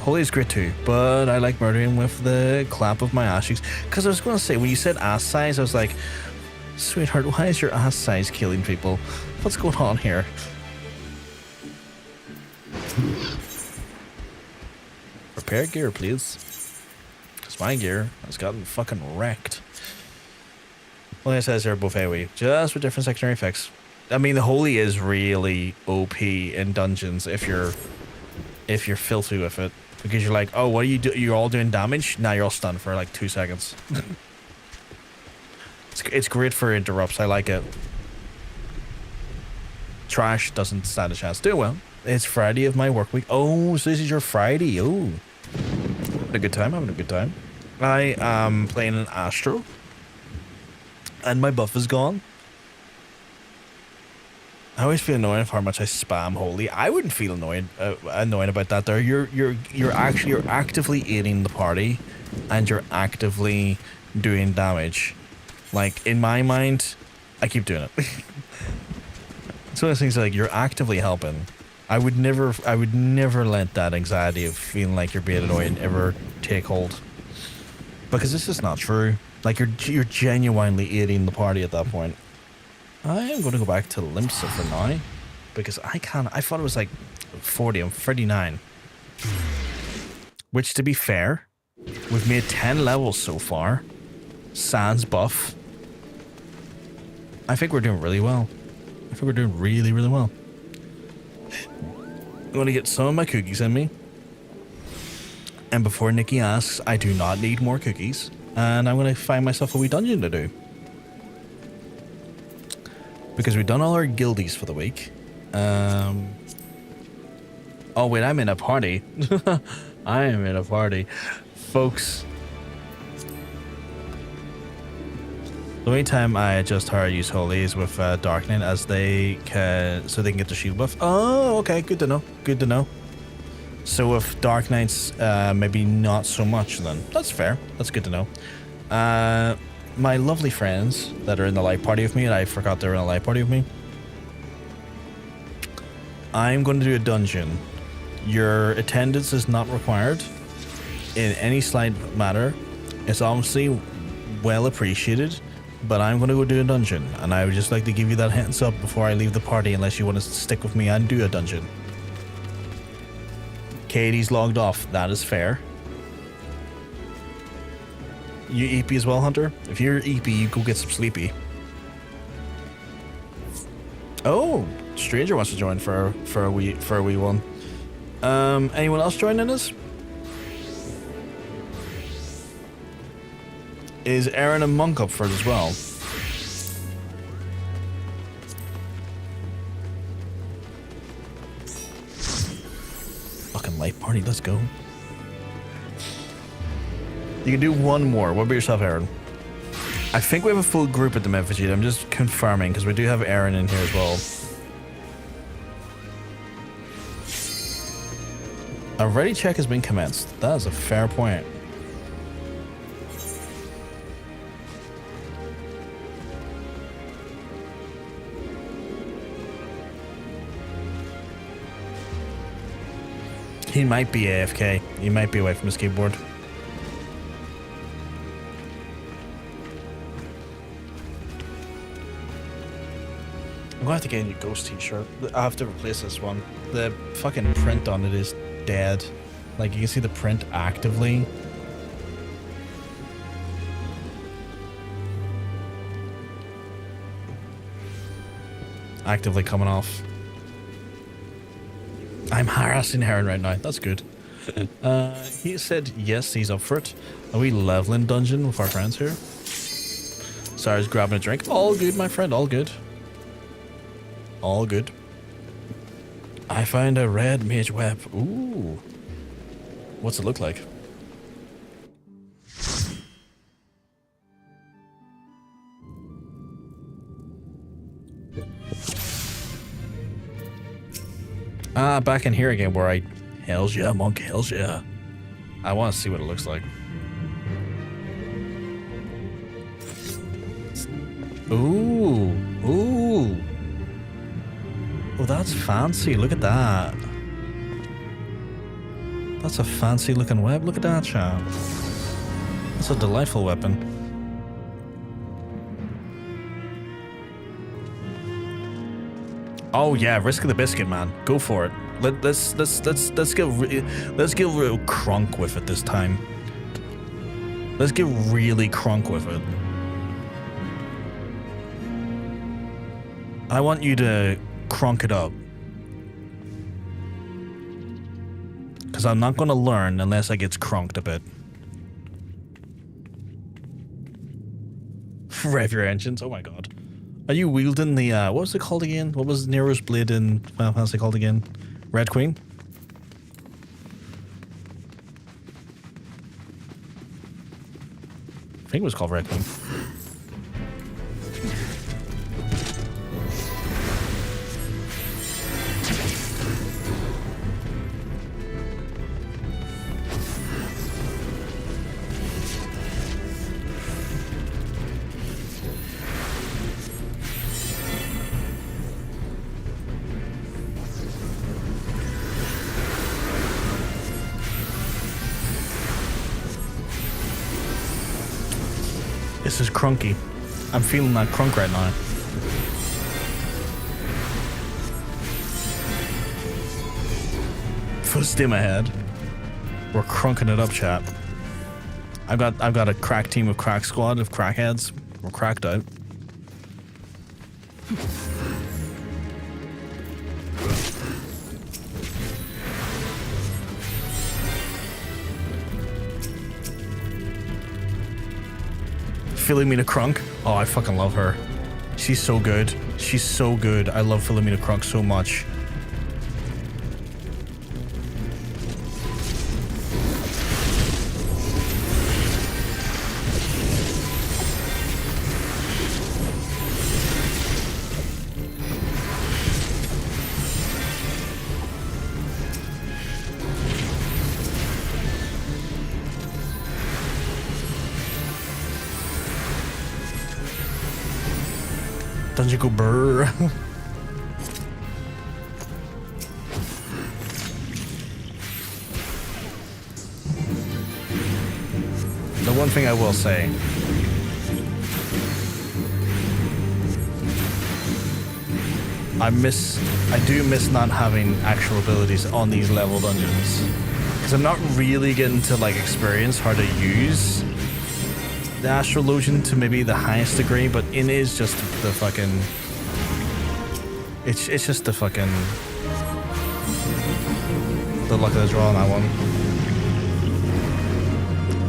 Holy is great too, but I like murdering with the clap of my ass cheeks. Because I was going to say, when you said ass size, I was like, sweetheart, why is your ass size killing people? What's going on here? Repair gear, please. Because my gear has gotten fucking wrecked. Well, it says they're both AoE, just with different secondary effects. I mean, the Holy is really OP in dungeons if you're filthy with it, because you're like, oh, what are you do? You're all doing damage. Now you're all stunned for like 2 seconds. It's great for interrupts. I like it. Trash doesn't stand a chance. Do well. It's Friday of my work week. Oh, so this is your Friday. Oh, having a good time. Having a good time. I am playing an Astro. And my buff is gone. I always feel annoyed for how much I spam Holy. I wouldn't feel annoyed about that. There, you're actively aiding the party, and you're actively doing damage. Like, in my mind, I keep doing it. It's one of those things like you're actively helping. I would never let that anxiety of feeling like you're being annoyed ever take hold, because this is not true. Like, you're genuinely aiding the party at that point. I am going to go back to Limsa for now, because I thought it was like 40. I'm 39. Which, to be fair, we've made 10 levels so far. Sans buff. I think we're doing really well. I think we're doing really, really well. I'm going to get some of my cookies in me. And before Nikki asks, I do not need more cookies. And I'm going to find myself a wee dungeon to do. Because we've done all our guildies for the week. Oh wait, I'm in a party. I am in a party. Folks. The only time I adjust how I use Holy is with Darkening, so they can get the shield buff. Oh, okay, good to know. Good to know. So with Dark Knights, maybe not so much then. That's fair. That's good to know. My lovely friends that are in the live party with me, and I forgot they were in the live party with me. I'm going to do a dungeon. Your attendance is not required in any slight matter. It's obviously well appreciated, but I'm going to go do a dungeon, and I would just like to give you that heads up before I leave the party, unless you want to stick with me and do a dungeon. Katie's logged off. That is fair. You EP as well, Hunter? If you're EP, you go get some sleepy. Oh, Stranger wants to join for a wee one. Anyone else joining us? Is Aaron a monk up for it as well? Fucking light party, let's go. You can do one more. What about yourself, Aaron? I think we have a full group at the Benefic. I'm just confirming because we do have Aaron in here as well. A ready check has been commenced. That is a fair point. He might be AFK. He might be away from his keyboard. I'm gonna have to get a new ghost t-shirt. I have to replace this one. The fucking print on it is dead. Like, you can see the print actively. Actively coming off. I'm harassing Heron right now. That's good. He said yes, he's up for it. Are we leveling dungeon with our friends here? Sorry, I was grabbing a drink. All good, my friend. All good. All good. I found a red mage web. Ooh. What's it look like? Ah, back in here again where I... Hells yeah, monk, hells yeah. I want to see what it looks like. Ooh. Ooh. Oh, that's fancy. Look at that. That's a fancy looking web. Look at that, chap. That's a delightful weapon. Oh yeah, risk of the biscuit, man. Go for it. Let's get real crunk with it this time. Let's get really crunk with it. I want you to crunk it up. Because I'm not going to learn unless I gets crunked a bit. Rev your engines. Oh my god. Are you wielding the, what was it called again? What was Nero's blade in Final Fantasy called again? Red Queen? I think it was called Red Queen. This is crunky. I'm feeling that crunk right now. Full steam ahead. We're crunking it up, chat. I've got a crack team of crack squad of crackheads. We're cracked out. Philomena Crunk. Oh, I fucking love her. She's so good. She's so good. I love Philomena Crunk so much. Dungeon go brrr. The one thing I will say, I do miss not having actual abilities on these level dungeons, because I'm not really getting to like experience how to use the Astrologian to maybe the highest degree, but it is just the fucking... It's just the fucking... The luck of the draw on that one.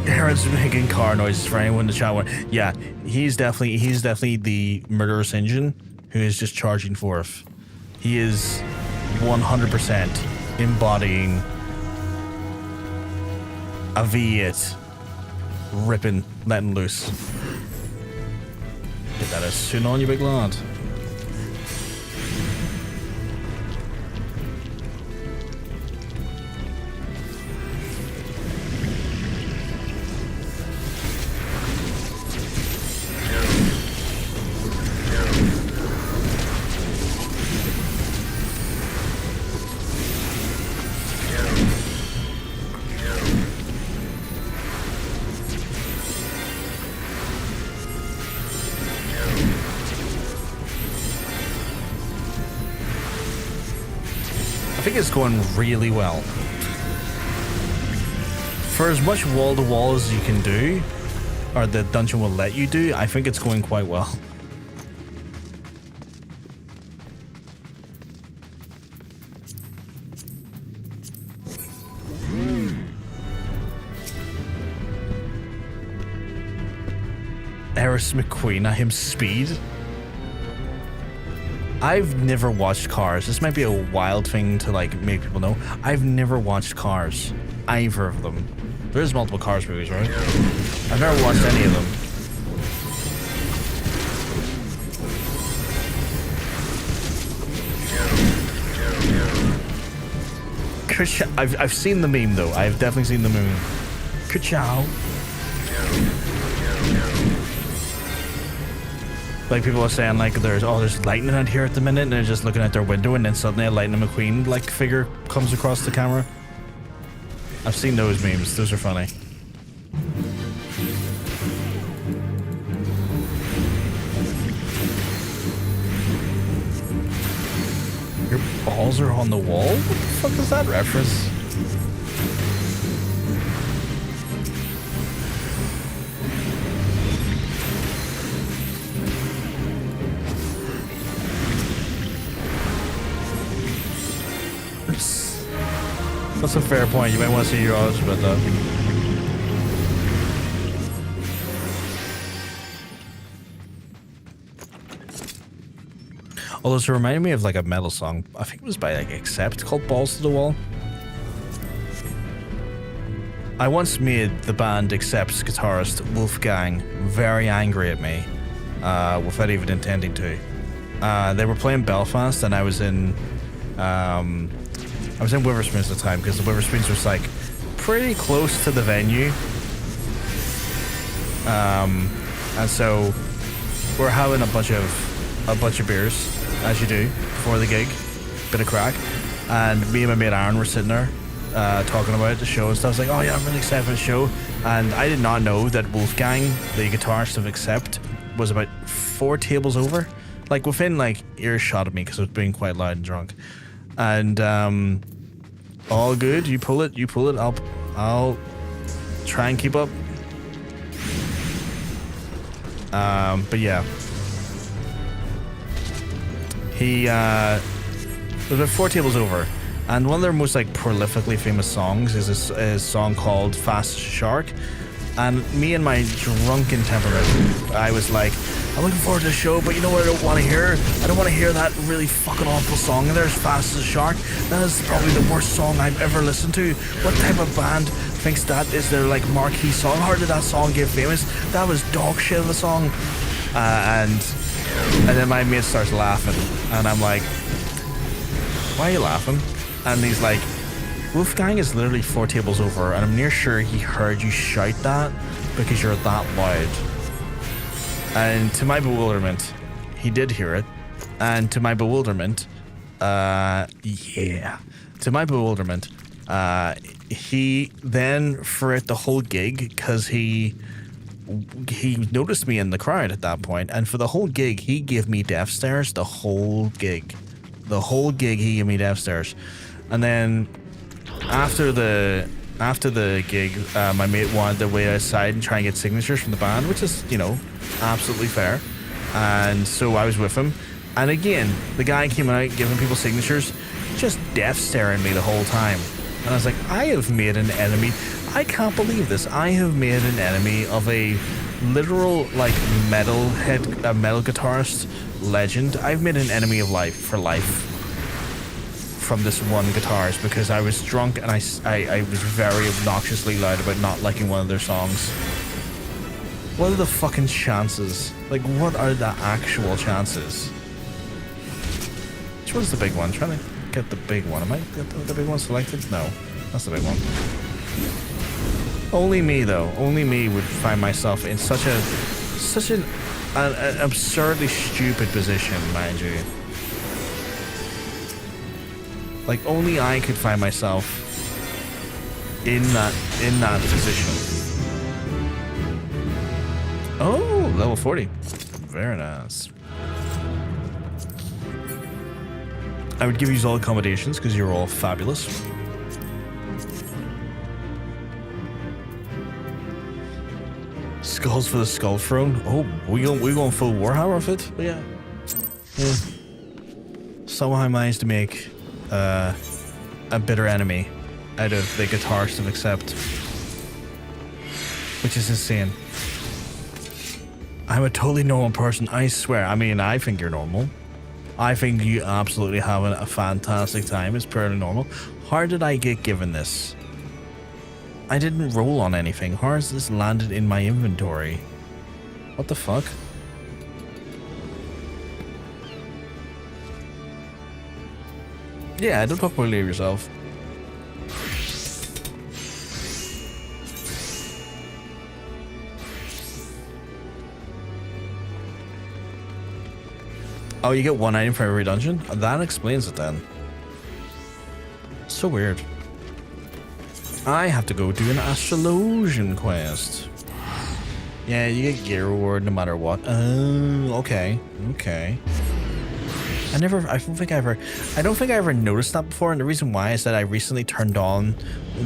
Aaron's making car noises for anyone in the chat. Yeah, he's definitely the murderous engine who is just charging forth. He is 100% embodying a V8 ripping, letting loose. Get that as soon on, you big lad. I think it's going really well. For as much wall-to-wall as you can do, or the dungeon will let you do, I think it's going quite well. Eris McQueen, at him speed. I've never watched Cars. This might be a wild thing to like make people know. I've never watched Cars. Either of them. There's multiple Cars movies, right? I've never watched any of them. I've seen the meme though. I've definitely seen the meme. Ka-chow. Like people are saying like there's lightning out here at the minute and they're just looking out their window and then suddenly a Lightning McQueen like figure comes across the camera. I've seen those memes. Those are funny. Your balls are on the wall? What the fuck is that reference? That's a fair point. You might want to see your odds about that. Although it's reminding me of like a metal song. I think it was by like Accept called Balls to the Wall. I once made the band Accept's guitarist Wolfgang very angry at me without even intending to. They were playing Belfast and I was in Witherspoons at the time because the Witherspoons was like pretty close to the venue. And so we're having a bunch of beers, as you do, before the gig, bit of crack. And me and my mate Aaron were sitting there talking about the show and stuff. I was like, oh yeah, I'm really excited for the show. And I did not know that Wolfgang, the guitarist of Accept, was about 4 tables over. Like within like earshot of me because I was being quite loud and drunk. And all good. You pull it. I'll try and keep up. But yeah, he was about 4 tables over, and one of their most like prolifically famous songs is a song called "Fast as a Shark." And me and my drunken temperament, I was like, I'm looking forward to the show, but you know what I don't want to hear? I don't want to hear that really fucking awful song in there, As Fast as a Shark. That is probably the worst song I've ever listened to. What type of band thinks that is their like marquee song? How did that song get famous? That was dog shit of a song. And then my mate starts laughing, and I'm like, why are you laughing? And he's like, Wolfgang is literally 4 tables over, and I'm near sure he heard you shout that because you're that loud. And to my bewilderment, he did hear it. And to my bewilderment, he then, for the whole gig, because he noticed me in the crowd at that point, and for the whole gig, he gave me death stares the whole gig. The whole gig, he gave me death stares. And then after the gig, my mate wanted to wait outside and try and get signatures from the band, which is, you know, absolutely fair. And so I was with him. And again, the guy came out giving people signatures, just death staring me the whole time. And I was like, I have made an enemy. I can't believe this. I have made an enemy of a literal, like, metal guitarist legend. I've made an enemy of life for life from this one guitarist because I was drunk and I was very obnoxiously loud about not liking one of their songs. What are the fucking chances? Like, what are the actual chances? Which one's the big one? I'm trying to get the big one. Am I the big one selected? No, that's the big one. Only me, though. Only me would find myself in such an absurdly stupid position, mind you. Like, only I could find myself in that position. Oh, level 40. Very nice. I would give you all accommodations because you're all fabulous. Skulls for the Skull Throne. Oh, we going full Warhammer with it? But yeah. Somehow I managed to make a bitter enemy out of the guitarist of Accept, which is insane. I'm a totally normal person, I swear. I mean, I think you're normal. I think you absolutely having a fantastic time. It's purely normal. How did I get given this? I didn't roll on anything. How has this landed in my inventory? What the fuck? Yeah, don't talk poorly of yourself. Oh, you get one item for every dungeon? That explains it then. So weird. I have to go do an Astrologian quest. Yeah, you get gear reward no matter what. Oh, okay. Okay. I don't think I ever noticed that before, and the reason why is that I recently turned on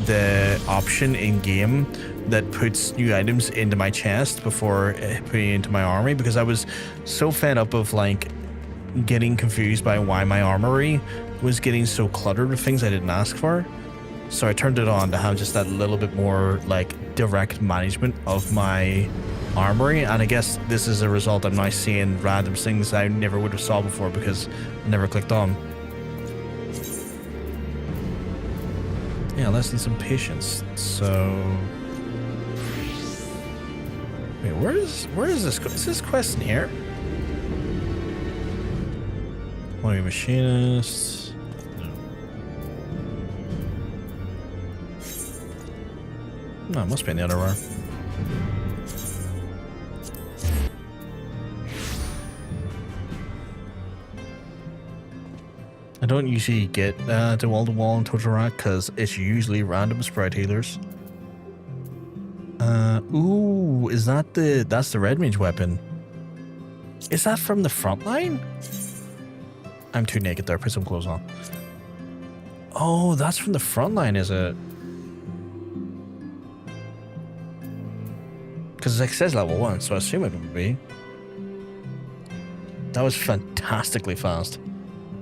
the option in game that puts new items into my chest before putting it into my armory, because I was so fed up of like getting confused by why my armory was getting so cluttered with things I didn't ask for. So I turned it on to have just that little bit more like direct management of my armory, and I guess this is a result. I'm now seeing random things I never would have saw before because I never clicked on. Yeah, less than some patience. So wait, where is this? Is this quest in here? One of machinists. No, it must be in the other one. I don't usually get to wall-to-wall and total rack because it's usually random spread healers. Ooh, is that that's the red mage weapon? Is that from the front line? I'm too naked there, put some clothes on. Oh, that's from the front line, is it? Because it says level 1, so I assume it would be. That was fantastically fast.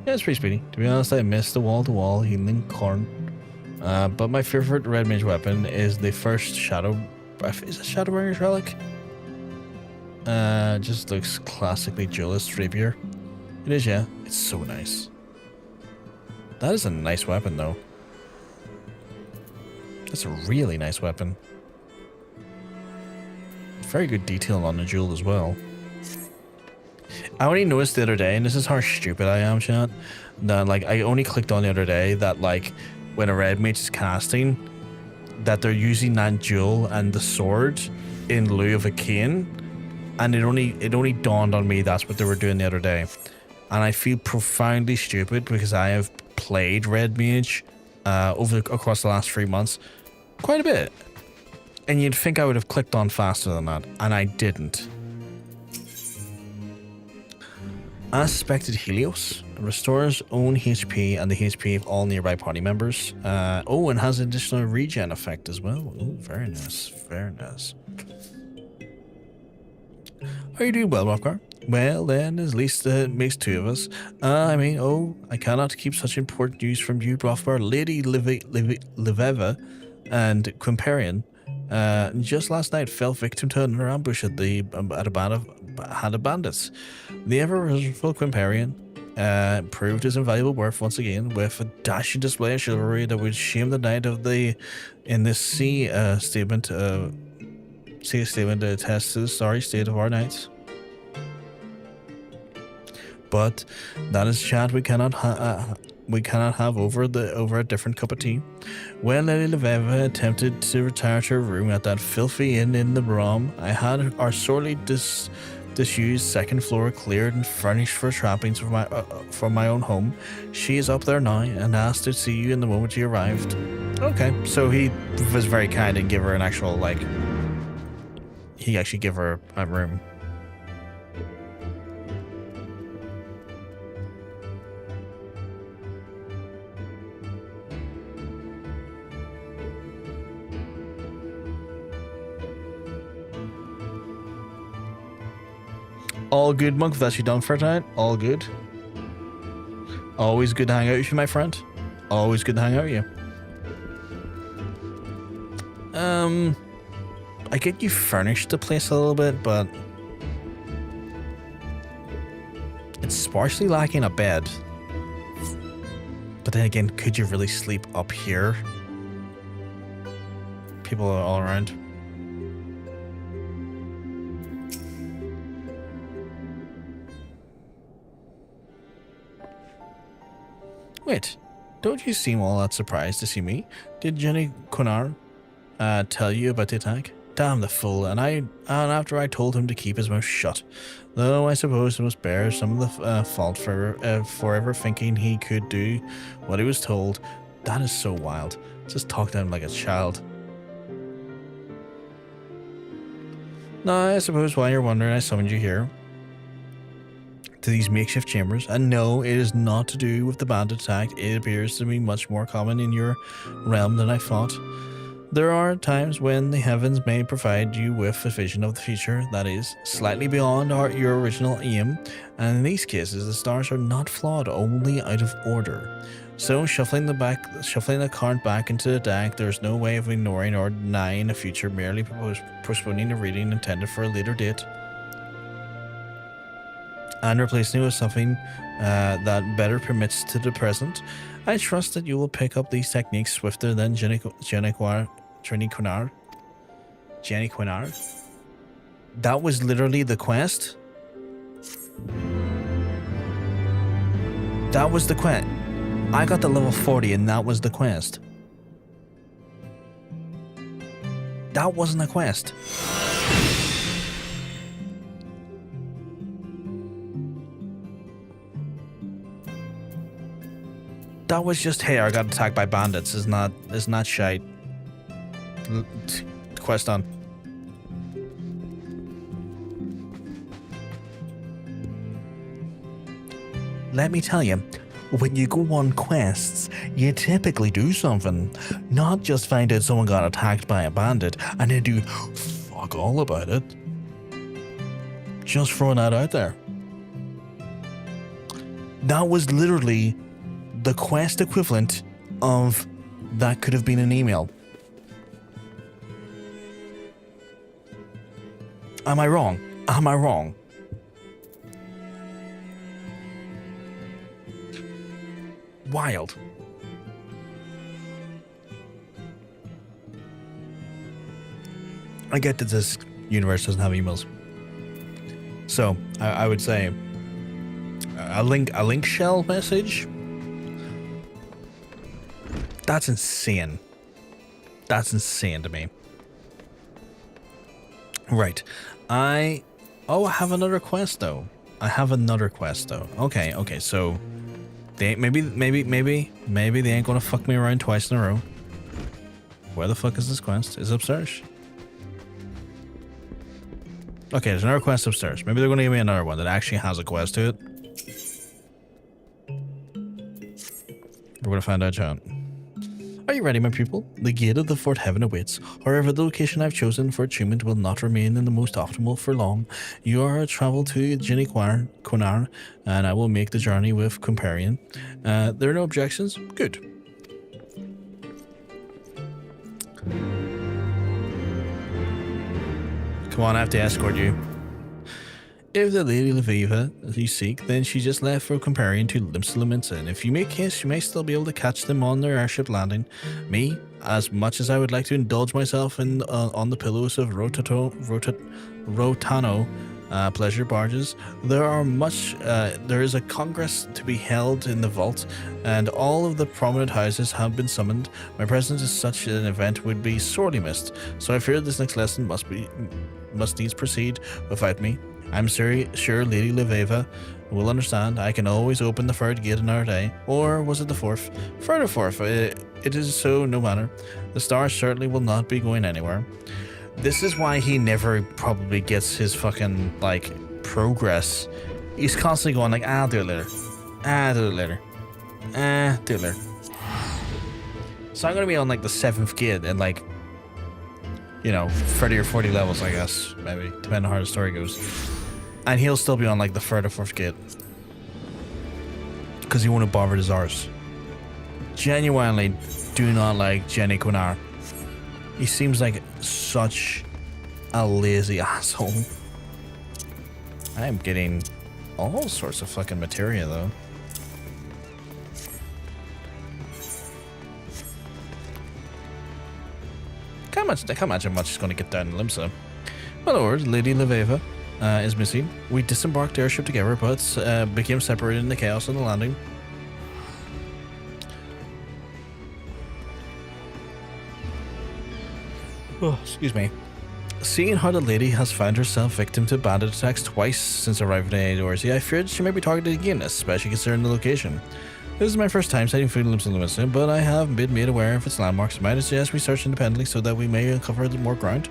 Yeah, it's pretty speedy. To be honest, I missed the wall-to-wall healing corn. But my favorite red mage weapon is the first shadow... Is it Shadowbringer's relic? Just looks classically duelist rapier. It is, yeah. It's so nice. That is a nice weapon, though. That's a really nice weapon. Very good detail on the jewel as well. I only noticed the other day, and this is how stupid I am, chat, that like I only clicked on the other day that like when a red mage is casting, that they're using that jewel and the sword in lieu of a cane, and it only dawned on me that's what they were doing the other day, and I feel profoundly stupid because I have played red mage across the last 3 months quite a bit. And you'd think I would have clicked on faster than that, and I didn't. Aspected Helios restores own HP and the HP of all nearby party members. Oh, and has an additional regen effect as well. Oh, very nice, very nice. Are you doing well, Rockar? Well, then, at least it makes two of us. I mean, I cannot keep such important news from you, Rothbar. Lady Liveva and Quimparian just last night fell victim to another ambush at a band of bandits. The ever-resourceful Quimparian proved his invaluable worth once again with a dashing display of chivalry that would shame the knight in this statement attests to the sorry state of our knights. But that is chat we cannot have over a different cup of tea. When Lady Leveva attempted to retire to her room at that filthy inn in the Brom, I had our sorely disused second floor cleared and furnished for trappings from my own home. She is up there now and asked to see you in the moment you arrived. Okay, so he was very kind and gave her an actual, like, he actually gave her a room. All good, Monk. If that's you done for tonight, all good. Always good to hang out with you, my friend. Always good to hang out with you. I get you furnished the place a little bit, but it's sparsely lacking a bed. But then again, could you really sleep up here? People are all around. Wait, don't you seem all that surprised to see me? Did Jenny Konar tell you about the attack? Damn the fool, and after I told him to keep his mouth shut. Though I suppose he must bear some of the fault for ever thinking he could do what he was told. That is so wild. Just talk to him like a child. Now, I suppose while you're wondering, I summoned you here to these makeshift chambers, and no, it is not to do with the bandit attack. It appears to be much more common in your realm than I thought. There are times when the heavens may provide you with a vision of the future that is slightly beyond your original aim, and in these cases the stars are not flawed, only out of order. So shuffling the card back into the deck, there's no way of ignoring or denying the future, merely postponing a reading intended for a later date and replacing it with something that better permits to the present. I trust that you will pick up these techniques swifter than Jenny Quinar. That was literally the quest? That was the quest. I got to level 40 and that was the quest. That wasn't a quest. That was just, hey, I got attacked by bandits. Is not shite. Quest on. Let me tell you, when you go on quests, you typically do something. Not just find out someone got attacked by a bandit and then do fuck all about it. Just throwing that out there. That was literally the quest equivalent of that could have been an email. Am I wrong? Am I wrong? Wild. I get that this universe doesn't have emails. So, I would say a link shell message. That's insane. That's insane to me. Right. I have another quest though. Okay, so they maybe they ain't gonna fuck me around twice in a row. Where the fuck is this quest? It's upstairs. Okay, there's another quest upstairs. Maybe they're gonna give me another one that actually has a quest to it. We're gonna find out, John. Are you ready, my pupil? The gate of the Fort Heaven awaits. However, the location I've chosen for attunement will not remain in the most optimal for long. You are to travel to Jenny Konar, and I will make the journey with Comparion. There are no objections? Good. Come on, I have to escort you. If the Lady Leviva you seek, then she just left for comparing to Limsa, and if you make haste, you may still be able to catch them on their airship landing. Me, as much as I would like to indulge myself in on the pillows of Rotano pleasure barges, there is a congress to be held in the vault, and all of the prominent houses have been summoned. My presence at such an event would be sorely missed, so I fear this next lesson must needs proceed without me. I'm sure Lady Leveva will understand. I can always open the third gate another day. Or was it the fourth? Third or fourth. It is so no matter. The star certainly will not be going anywhere. This is why he never probably gets his fucking, like, progress. He's constantly going like, I'll do it later. I'll do it later. Do it later. So I'm going to be on, like, the 7th gate and, like, you know, 30 or 40 levels, I guess. Maybe. Depending on how the story goes. And he'll still be on, like, the 3rd or 4th gate. Because he won't have bothered his arse. Genuinely do not like Jenny Quinar. He seems like such a lazy asshole. I am getting all sorts of fucking materia, though. I can't imagine much is going to get down in Limsa. My lord, Lady Leveva is missing. We disembarked the airship together, but became separated in the chaos on the landing. Oh, excuse me. Seeing how the lady has found herself victim to bandit attacks twice since arriving at Odyssey, I feared she may be targeted again, especially considering the location. This is my first time setting foot in Limsa, but I have been made aware of its landmarks. Might I suggest we search independently so that we may uncover more ground?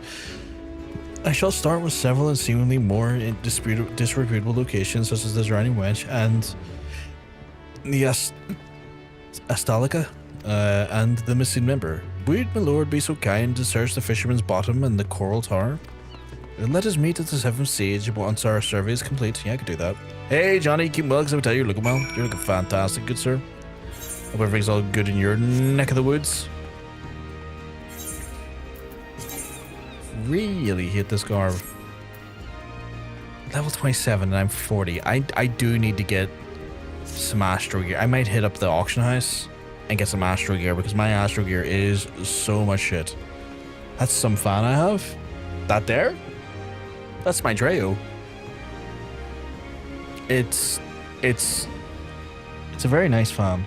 I shall start with several and seemingly more disreputable locations, such as the Drowning Wench and the Astalica and the missing member. Would my lord be so kind to search the Fisherman's Bottom and the Coral Tower? Let us meet at the 7th stage once our survey is complete. Yeah, I could do that. Hey, Johnny, keep well, because I would tell you, you're looking well. You're looking fantastic, good sir. Hope everything's all good in your neck of the woods. Really hate this garb. Level 27 and I'm 40. I do need to get some Astro gear. I might hit up the auction house and get some Astro gear, because my Astro gear is so much shit. That's some fan I have. That there? That's my Dreo. It's a very nice fan.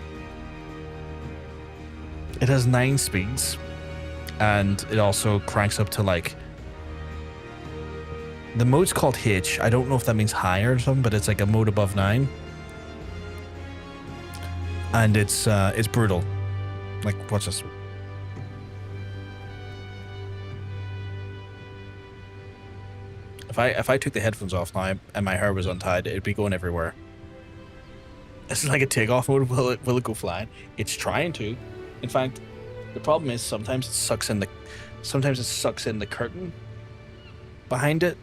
It has 9 speeds, and it also cranks up to, like, the mode's called H. I don't know if that means higher or something, but it's like a mode above 9. And it's brutal. Like, watch this. If I took the headphones off now and my hair was untied, it'd be going everywhere. This is like a takeoff mode. Will it go flying? It's trying to. In fact, the problem is sometimes it sucks in the curtain behind it.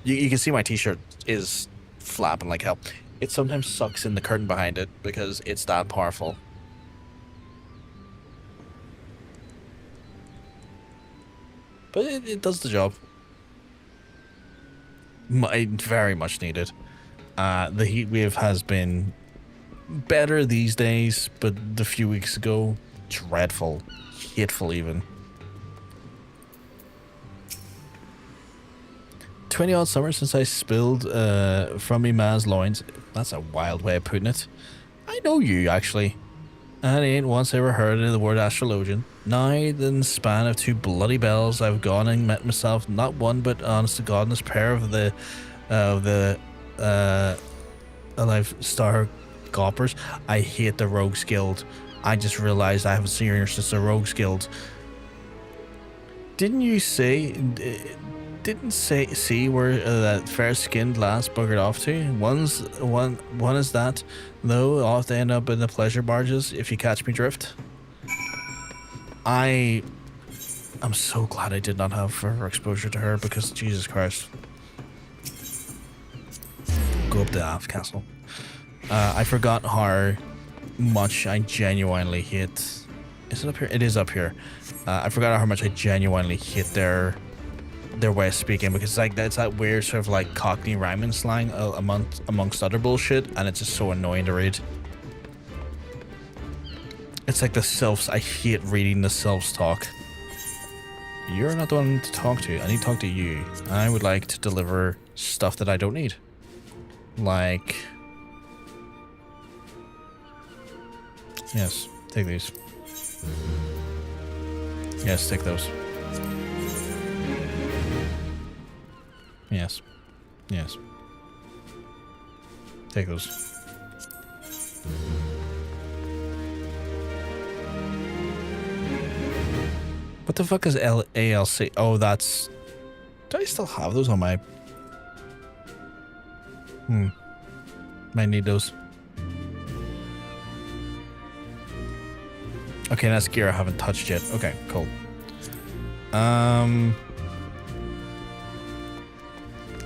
You can see my t-shirt is flapping like hell. It sometimes sucks in the curtain behind it because it's that powerful. But it does the job. Very much needed. The heat wave has been better these days, but the few weeks ago, dreadful. Hateful even. 20 odd summers since I spilled from me man's loins. That's a wild way of putting it. I know you, actually. I ain't once ever heard of the word Astrologian. Now, in the span of 2 bloody bells, I've gone and met myself not one, but honest to goodness, pair of the Alive Star Goppers. I hate the Rogues Guild. I just realized I haven't seen her since the Rogues Guild. Didn't you say... see where that fair-skinned lass buggered off to? One is that, though, I'll have to end up in the pleasure barges, if you catch me drift. I'm so glad I did not have further exposure to her, because Jesus Christ. Go up to Alf Castle. I forgot how much I genuinely hate... Is it up here? It is up here. I forgot how much I genuinely hate their their way of speaking, because it's like that's that weird sort of like Cockney rhyming slang amongst other bullshit, and it's just so annoying to read. It's like the selves. I hate reading the selves talk. You're not the one to talk to. I need to talk to you. I would like to deliver stuff that I don't need. Like... Yes, take these. Yes, take those. Yes. Yes. Take those. What the fuck is ALC? Oh, that's... Do I still have those on my... Might need those. Okay, that's gear I haven't touched yet. Okay, cool.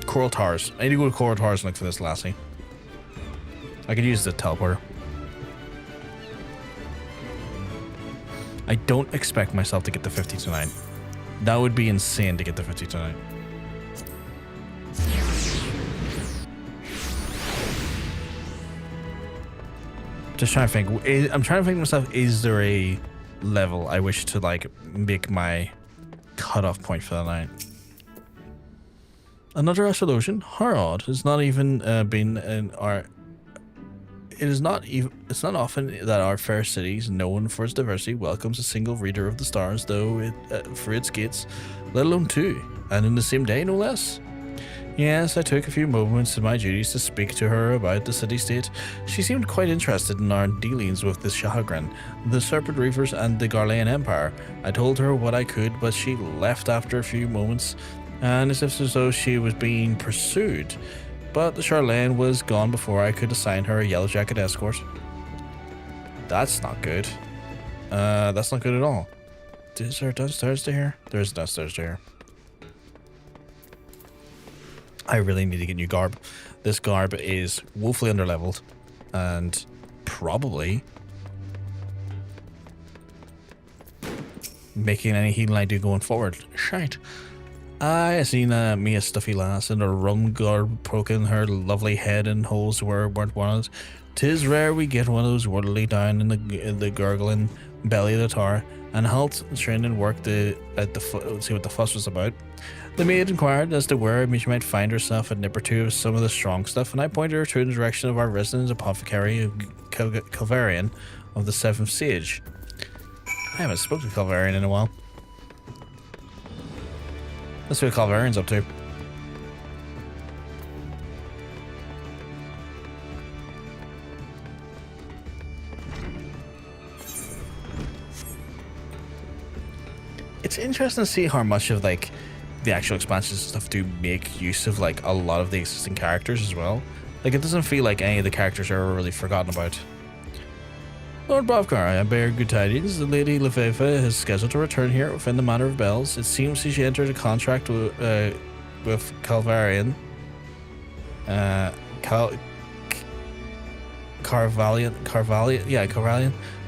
Coral Towers. I need to go to Coral Towers and look for this lassie. I could use the teleporter. I don't expect myself to get the 50 tonight. That would be insane to get the 50 tonight. Just trying to think. I'm trying to think to myself, is there a level I wish to like make my cutoff point for the night? Another Astrologian? How odd. It's not even been in our... It's not often that our fair cities, known for its diversity, welcomes a single reader of the stars, though for its gates, let alone two, and in the same day, no less. Yes, I took a few moments in my duties to speak to her about the city-state. She seemed quite interested in our dealings with the Shahagran, the Serpent Reavers, and the Garlean Empire. I told her what I could, but she left after a few moments, and as though she was being pursued. But the Sharlayan was gone before I could assign her a yellow jacket escort. That's not good. That's not good at all. Is there downstairs to here? There's downstairs to here. I really need to get new garb. This garb is woefully underleveled and probably making any healing I do going forward. Shite. I seen me a stuffy lass in a rum garb poking her lovely head in holes where weren't wanted. 'Tis rare we get one of those worldly down in the gurgling belly of the tower, and halt trained and worked see what the fuss was about. The maid inquired as to where she might find herself a nip or two of some of the strong stuff, and I pointed her to the direction of our resident apothecary, Calvarian of the Seventh Sage. I haven't spoken to Calvarian in a while. Let's see what Calvarian's up to. It's interesting to see how much of like the actual expansions and stuff do make use of like a lot of the existing characters as well. Like it doesn't feel like any of the characters are really forgotten about. Lord Brovkar, I bear good tidings. The Lady Lefeva is scheduled to return here within the Manor of Bells. It seems she entered a contract with Calvarian. Carvalian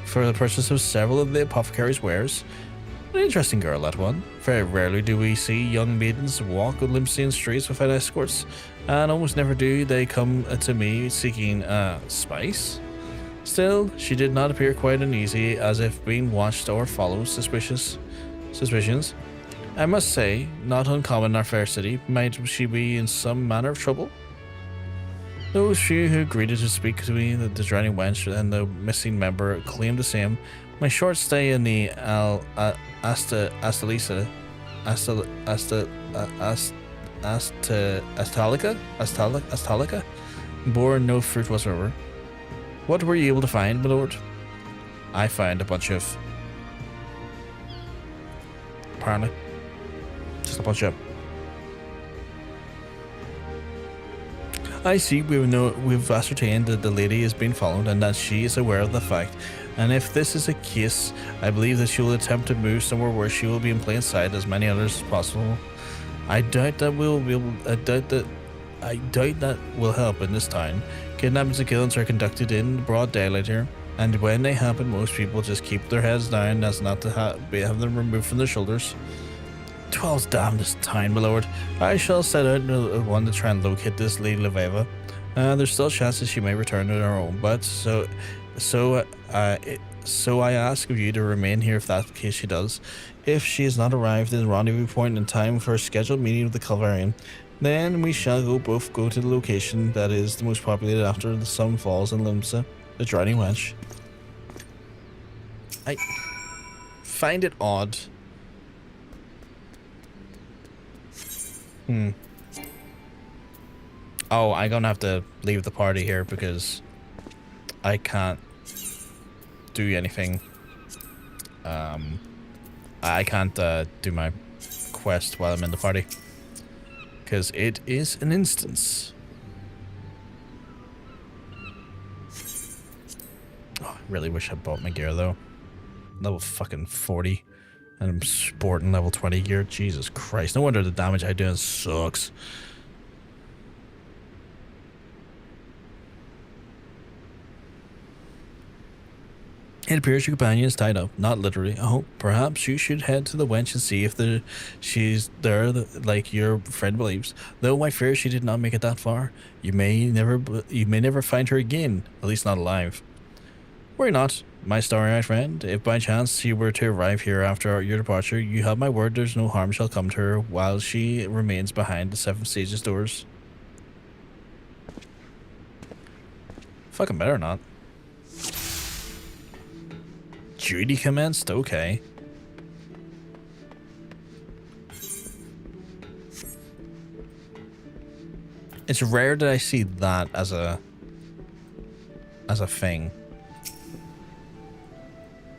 for the purchase of several of the apothecary's wares. An interesting girl, that one. Very rarely do we see young maidens walk on Limstein streets without escorts, and almost never do they come to me seeking spice. Still, she did not appear quite uneasy, as if being watched or followed suspicions. I must say, not uncommon in our fair city. Might she be in some manner of trouble? Those few who greeted to speak to me, the drowning wench and the missing member, claimed the same. My short stay in the Astalica bore no fruit whatsoever. What were you able to find, my lord? I found a bunch of... Apparently. Just a bunch of... I see we've ascertained that the lady is being followed and that she is aware of the fact. And if this is a case, I believe that she will attempt to move somewhere where she will be in plain sight as many others as possible. I doubt that will help in this town. Kidnappings and killings are conducted in broad daylight here, and when they happen, most people just keep their heads down as not to have them removed from their shoulders. 12's damnedest time, my lord. I shall set out one to try and locate this Lady Leveva. There's still chances she may return to her own, but so I ask of you to remain here if that's the case she does. If she has not arrived at the rendezvous point in time for a scheduled meeting with the Calvarian, then we shall both go to the location that is the most populated after the sun falls in Limsa, the Drowning Wench. I find it odd. Oh, I'm gonna have to leave the party here because I can't do anything. I can't do my quest while I'm in the party because it is an instance. Oh, I really wish I bought my gear though. Level fucking 40 and I'm sporting level 20 gear. Jesus Christ, no wonder the damage I do sucks. It appears your companion is tied up, not literally. Oh, perhaps you should head to the wench and see if she's there like your friend believes. Though I fear she did not make it that far. You may never find her again, at least not alive. Worry not, my starry-eyed friend. If by chance she were to arrive here after your departure, you have my word there's no harm shall come to her while she remains behind the 7 stages doors. Fucking better not. Duty commenced? Okay. It's rare that I see that as a thing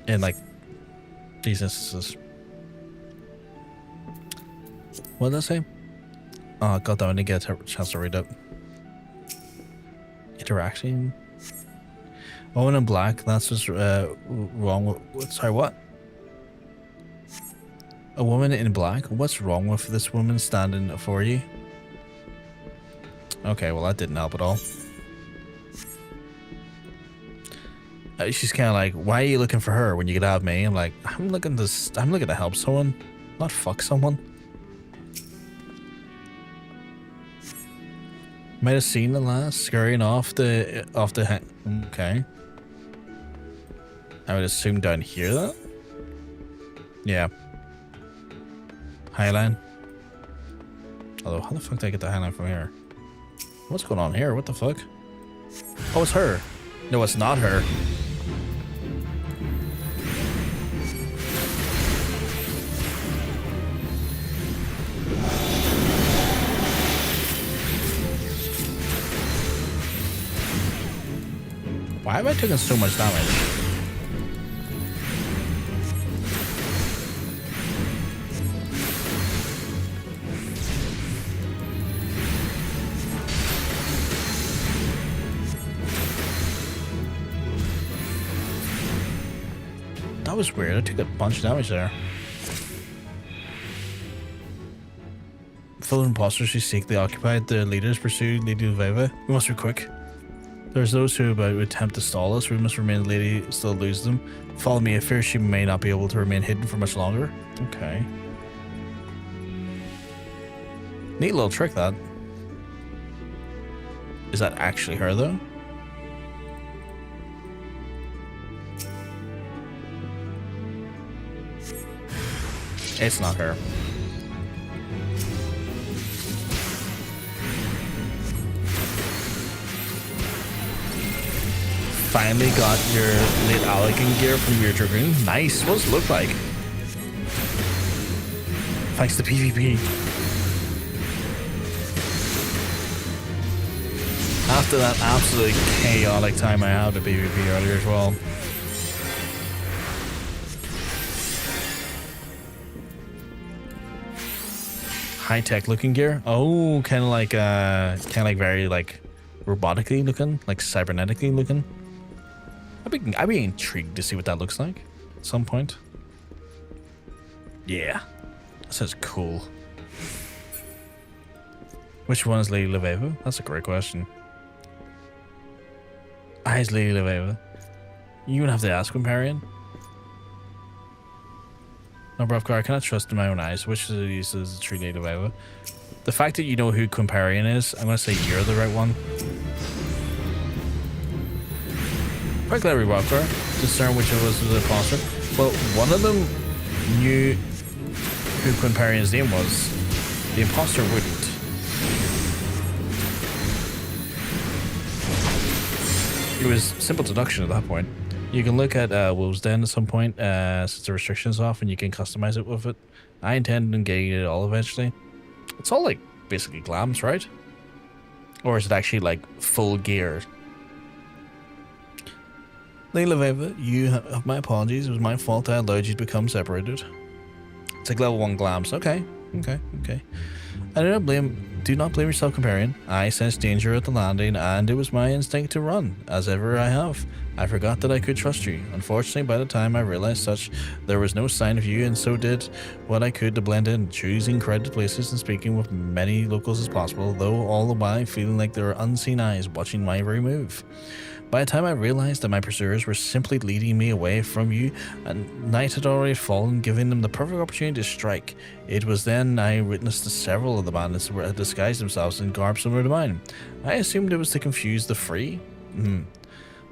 in like these instances. What did I say? Oh god damn, I didn't get a chance to read it. Interaction. Woman in black, that's just wrong with, sorry, what? A woman in black? What's wrong with this woman standing for you? Okay, well that didn't help at all. She's kind of like, why are you looking for her when you could have me? I'm like, I'm looking to help someone, not fuck someone. Might have seen the last scurrying off the okay. I would assume down here though. Yeah. Highline. Although, how the fuck did I get the highline from here? What's going on here? What the fuck? Oh, it's her. No, it's not her. Why have I taken so much damage? That was weird. I took a bunch of damage there. Full of imposters who seek the occupied. The leaders pursue Lady Leveva. We must be quick. There's those who would attempt to stall us. We must remain. The lady still lose them. Follow me. I fear she may not be able to remain hidden for much longer. Okay. Neat little trick, that. Is that actually her, though? It's not her. Finally got your late Allergan gear from your Dragoon. Nice. What does it look like? Thanks to PvP. After that absolutely chaotic time I had at PvP earlier as well. High-tech looking gear. Oh, kind of like very like robotically looking, like cybernetically looking. I'd be intrigued to see what that looks like at some point. Yeah, that sounds cool. Which one is Lady Leveva? That's a great question. Is Lady Leveva? You would have to ask him, Parian. No, Brovkar, I cannot trust in my own eyes. Which of these is a true native Iowa? The fact that you know who Quimparian is, I'm going to say you're the right one. Quite clever, Brovkar. Discern which of us is the imposter. Well, one of them knew who Quimparian's name was. The imposter wouldn't. It was simple deduction at that point. You can look at Wolves Den at some point, since the restrictions off, and you can customize it with it. I intend on getting it all eventually. It's all like basically glams, right? Or is it actually like full gear? Lady Leveva, you have my apologies. It was my fault I allowed you to become separated. It's like level 1 glams. Okay. I do not blame yourself, Companion. I sensed danger at the landing, and it was my instinct to run, as ever I have. I forgot that I could trust you. Unfortunately, by the time I realized there was no sign of you, and so did what I could to blend in, choosing crowded places and speaking with many locals as possible, though all the while feeling like there were unseen eyes watching my every move. By the time I realized that my pursuers were simply leading me away from you, and night had already fallen, giving them the perfect opportunity to strike. It was then I witnessed that several of the bandits had disguised themselves in garb similar to mine. I assumed it was to confuse the free.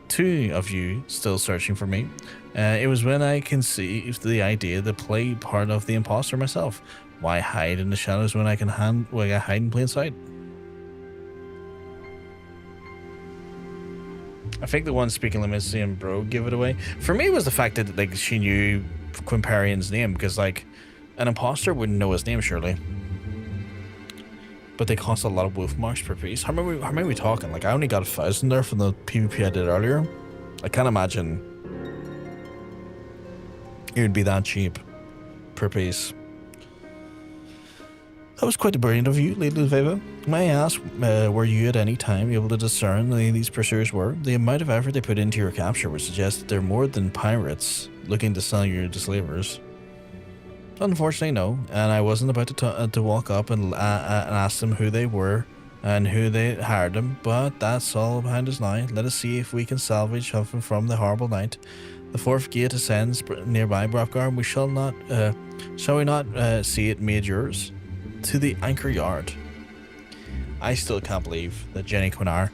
2 of you still searching for me. It was when I conceived the idea to play part of the imposter myself. Why hide in the shadows when I can hide in plain sight? I think the one speaking Limicy and Bro give it away. For me, it was the fact that like she knew Quimparian's name, because like an imposter wouldn't know his name surely. But they cost a lot of wolf marks per piece. How many are we talking? Like I only got 1,000 there from the PvP I did earlier. I can't imagine it would be that cheap per piece. That was quite brilliant of you, Lady Leveva. May I ask, were you at any time able to discern who these pursuers were? The amount of effort they put into your capture would suggest that they're more than pirates looking to sell you to slavers. Unfortunately, no, and I wasn't about to walk up and ask them who they were and who they hired them, but that's all behind us now. Let us see if we can salvage something from the horrible night. The 4th gate ascends nearby, Brovkar. Shall we not see it made yours? To the anchor yard. I still can't believe that Jenny Quinar,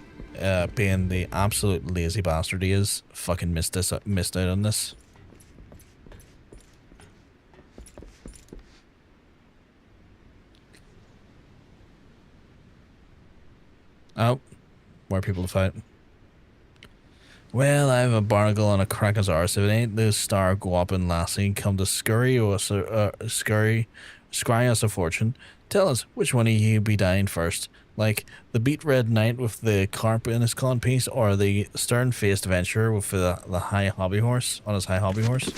being the absolute lazy bastard he is, fucking missed out on this. Oh, more people to fight. Well, I have a barnacle on a cracker's arse. If it ain't the star guapin lassie come to scurry us a fortune. Tell us, which one of you be dying first? Like the beat red knight with the carp in his con piece, or the stern-faced adventurer with the high hobby horse on his high hobby horse?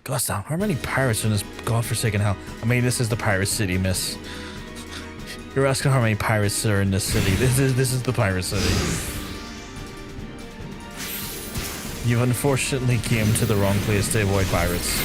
Gosh damn, how many pirates in this godforsaken hell? I mean, this is the pirate city, miss. You're asking how many pirates are in this city. This is the pirate city. You've unfortunately came to the wrong place to avoid pirates.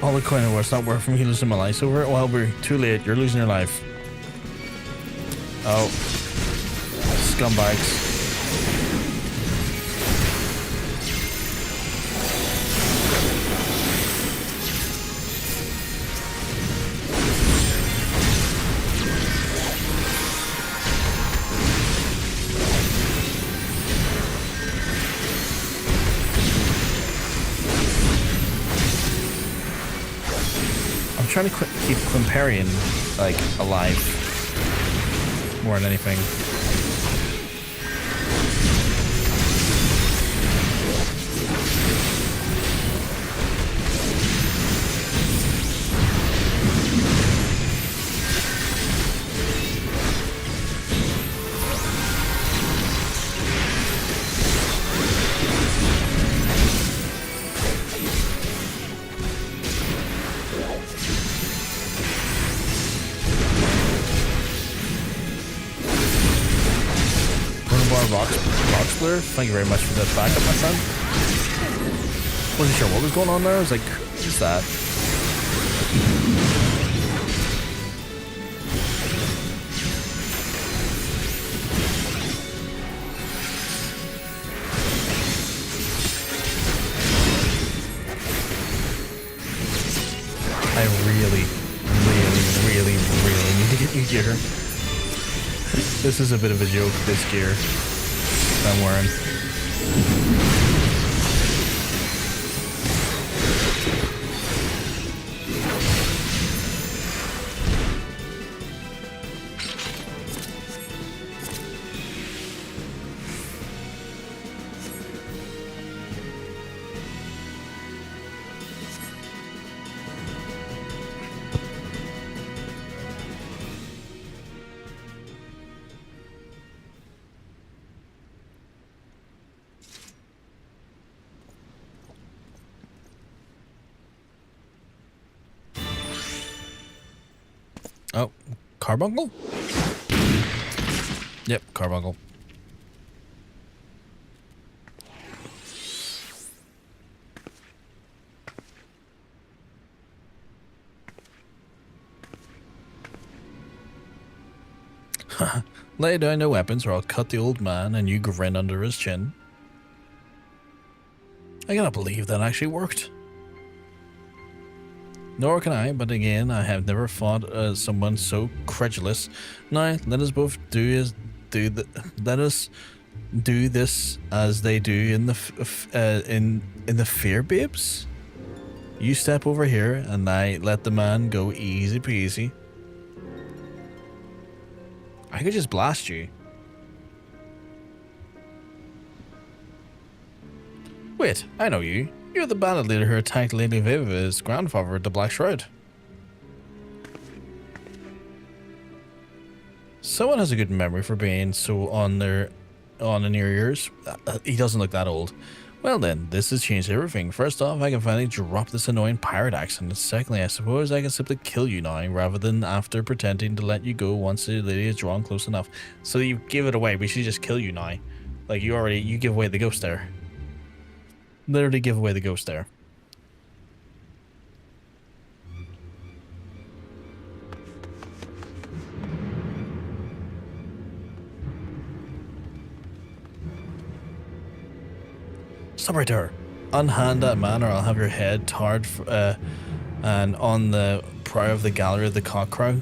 All the coin of it's not worth me losing my life over it. Well, we're too late. You're losing your life. Oh. Scumbags. Trying to keep Quimparian like alive more than anything. rock splitter. Thank you very much for the backup, my friend. Wasn't sure what was going on there. I was like, what's that? I really need to get new gear. This is a bit of a joke, this gear I'm wearing. Oh, carbuncle? Yep, carbuncle. Lay down no weapons or I'll cut the old man and you grin under his chin. I cannot believe that actually worked. Nor can I, but again, I have never fought someone so credulous. Now, let us both let us do this as they do in the fear babes. You step over here, and I let the man go easy peasy. I could just blast you. Wait, I know you. You're the bandit leader who attacked Lady Viva's grandfather at the Black Shroud. Someone has a good memory for being so on in your ears. He doesn't look that old. Well then, this has changed everything. First off, I can finally drop this annoying pirate accent. Secondly, I suppose I can simply kill you now, rather than after pretending to let you go once the lady is drawn close enough. So you give it away, we should just kill you now. Like you give away the ghost there. Literally give away the ghost there. Stop right there. Unhand that man or I'll have your head tarred and on the prow of the gallery of the cockcrow.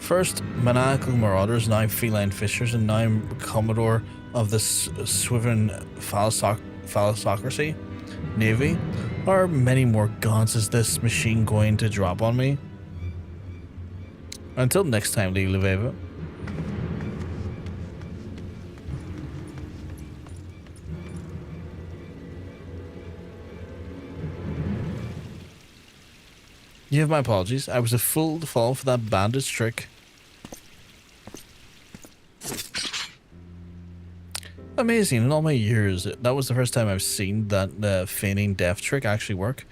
First, maniacal marauders, now feline fishers, and now commodore of the Swiven Phallocracy Navy. Are many more gods is this machine going to drop on me? Until next time, Lady Leveva. You have my apologies. I was a fool to fall for that bandit's trick. Amazing. In all my years, that was the first time I've seen that feigning death trick actually work.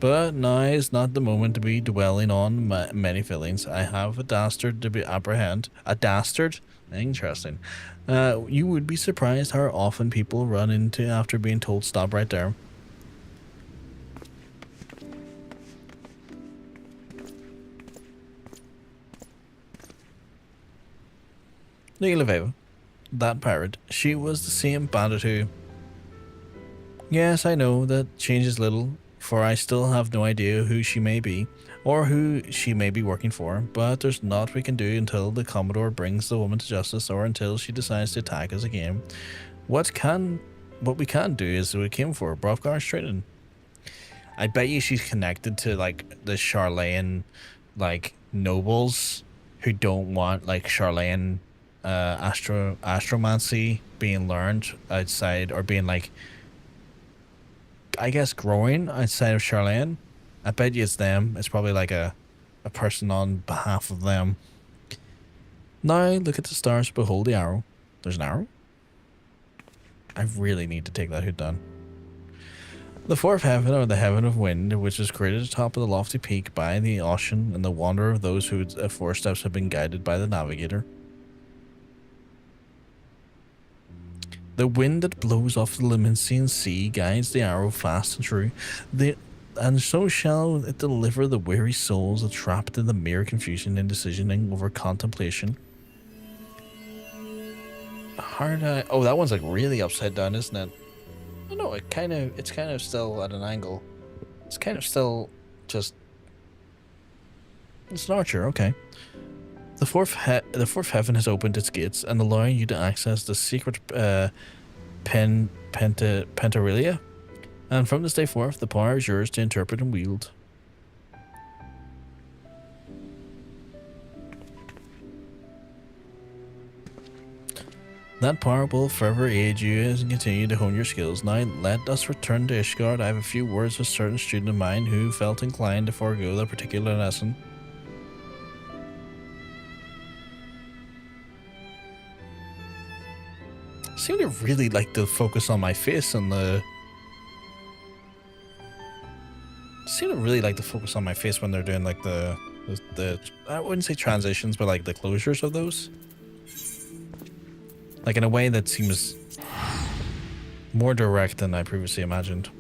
But now is not the moment to be dwelling on many feelings. I have a dastard to be apprehend. A dastard? Interesting. You would be surprised how often people run into after being told stop right there. Leveva, that pirate, she was the same bandit who... Yes, I know that changes little, for I still have no idea who she may be, or who she may be working for, but there's naught we can do until the Commodore brings the woman to justice, or until she decides to attack us again. What we can do is we came for Brovgar's training. I bet you she's connected to, like, the Sharlayan, like, nobles who don't want, like, Sharlayan astromancy being learned outside, or being like, I guess, growing outside of Sharlayan. I bet you it's them. It's probably like a person on behalf of them. Now look at the stars, behold the arrow. There's an arrow? I really need to take that hood down. The fourth heaven, or the heaven of wind, which is created atop of the lofty peak by the ocean and the wander of those whose footsteps have been guided by the navigator. The wind that blows off the Limensine Sea guides the arrow fast and true. And so shall it deliver the weary souls trapped in the mere confusion, indecision, and over contemplation. Oh, that one's like really upside down, isn't it? Oh, no, it's kind of still at an angle. It's kind of still just. It's an archer, okay. The fourth heaven has opened its gates and allowing you to access the secret Pentarelia. And from this day forth, the power is yours to interpret and wield. That power will forever aid you as you continue to hone your skills. Now let us return to Ishgard. I have a few words with a certain student of mine who felt inclined to forego that particular lesson. I seem to really like to focus on my face and the... when they're doing like the I wouldn't say transitions, but like the closures of those. Like in a way that seems more direct than I previously imagined.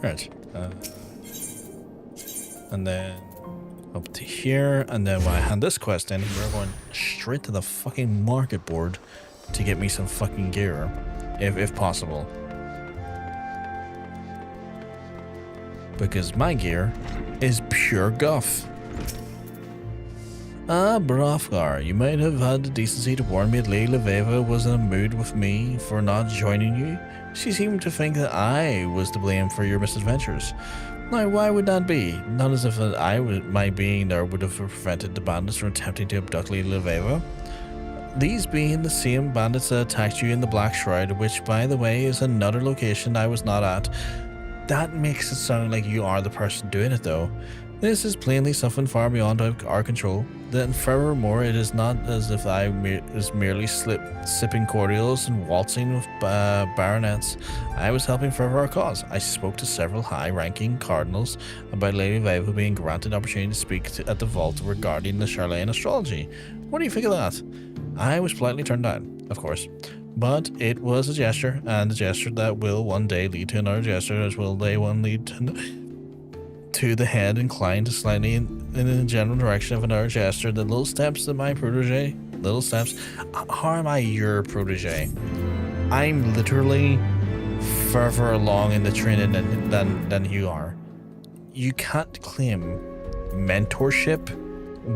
Right. And then up to here, and then when I hand this quest in, we're going straight to the fucking market board to get me some fucking gear, if possible. Because my gear is pure guff. Ah, Brofgar, you might have had the decency to warn me that Lady Leveva was in a mood with me for not joining you. She seemed to think that I was to blame for your misadventures. Now, why would that be? Not as if my being there would have prevented the bandits from attempting to abduct Lady Leveva. These being the same bandits that attacked you in the Black Shroud, which, by the way, is another location I was not at. That makes it sound like you are the person doing it, though. This is plainly something far beyond our control. Then, furthermore, it is not as if I was merely sipping cordials and waltzing with baronets. I was helping further our cause. I spoke to several high-ranking cardinals about Lady Leveva being granted opportunity to speak at the vault regarding the Sharlayan astrology. What do you think of that? I was politely turned down, of course. But it was a gesture, and a gesture that will one day lead to another gesture, as will they one lead to the head inclined slightly in the general direction of another gesture. The little steps that my protege, little steps. How am I your protege? I'm literally further along in the training than you are. You can't claim mentorship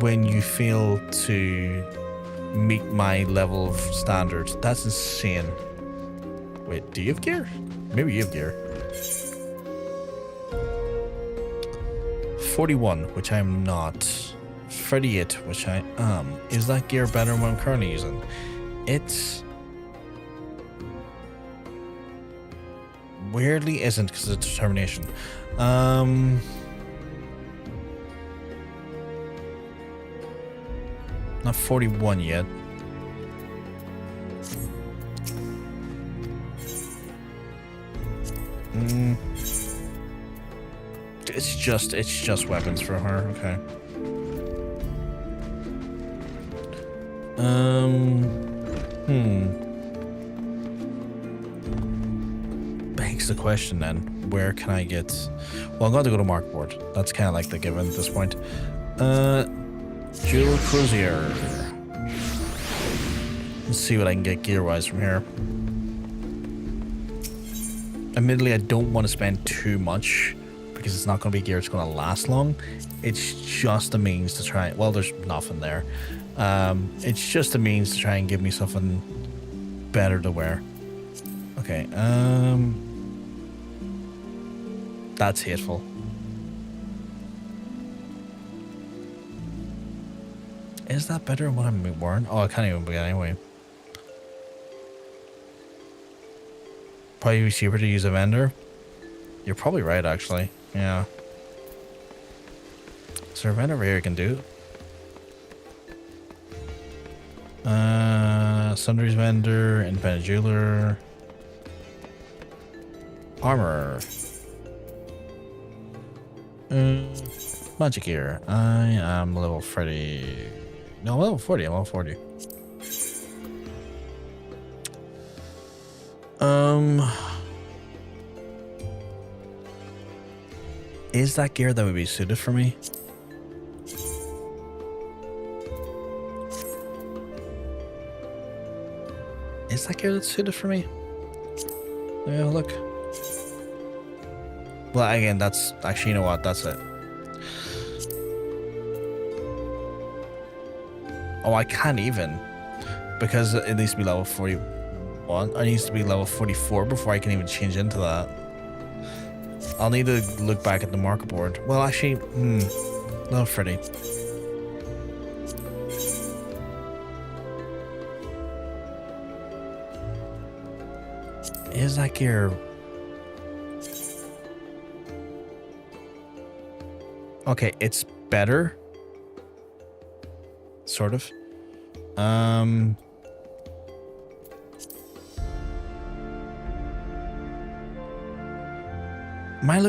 when you fail to meet my level of standards. That's insane. Wait, do you have gear? Maybe you have gear. 41, which I'm not. 38, which I am. Is that gear better than what I'm currently using? It's weirdly isn't because of determination. Not 41 yet. It's just weapons for her. Okay. Begs the question then, where can I get... Well, I'm going to go to Markboard. That's kind of like the given at this point. Jewel Cruiser. Let's see what I can get gear-wise from here. Admittedly, I don't want to spend too much because it's not going to be gear that's going to last long. It's just a means to try... Well, there's nothing there. It's just a means to try and give me something better to wear. Okay, that's hateful. Is that better than what I'm wearing? Oh, I can't even begin anyway. Probably cheaper to use a vendor. You're probably right, actually. Yeah. Is there a vendor over here I can do? Sundries vendor, independent jeweler. Armor. Magic gear. I am level 30. No, level 40. I'm level 40. Is that gear that would be suited for me? Is that gear that's suited for me? Let me have a look. Well, again, that's actually, you know what? That's it. Oh, I can't even, because it needs to be level 41. It needs to be level 44 before I can even change into that. I'll need to look back at the marker board. Well, actually, level 30. Is that gear? Okay, it's better. Sort of.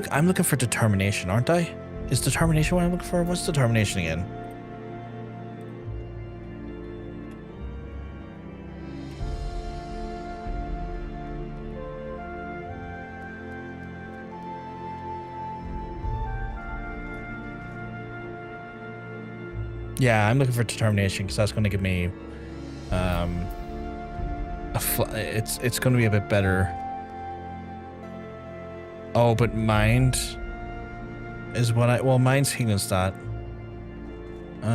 I'm looking for determination, aren't I? Is determination what I'm looking for? What's determination again? Yeah, I'm looking for determination because that's going to give me it's going to be a bit better. Oh, but mind is what mind's healing stat. Do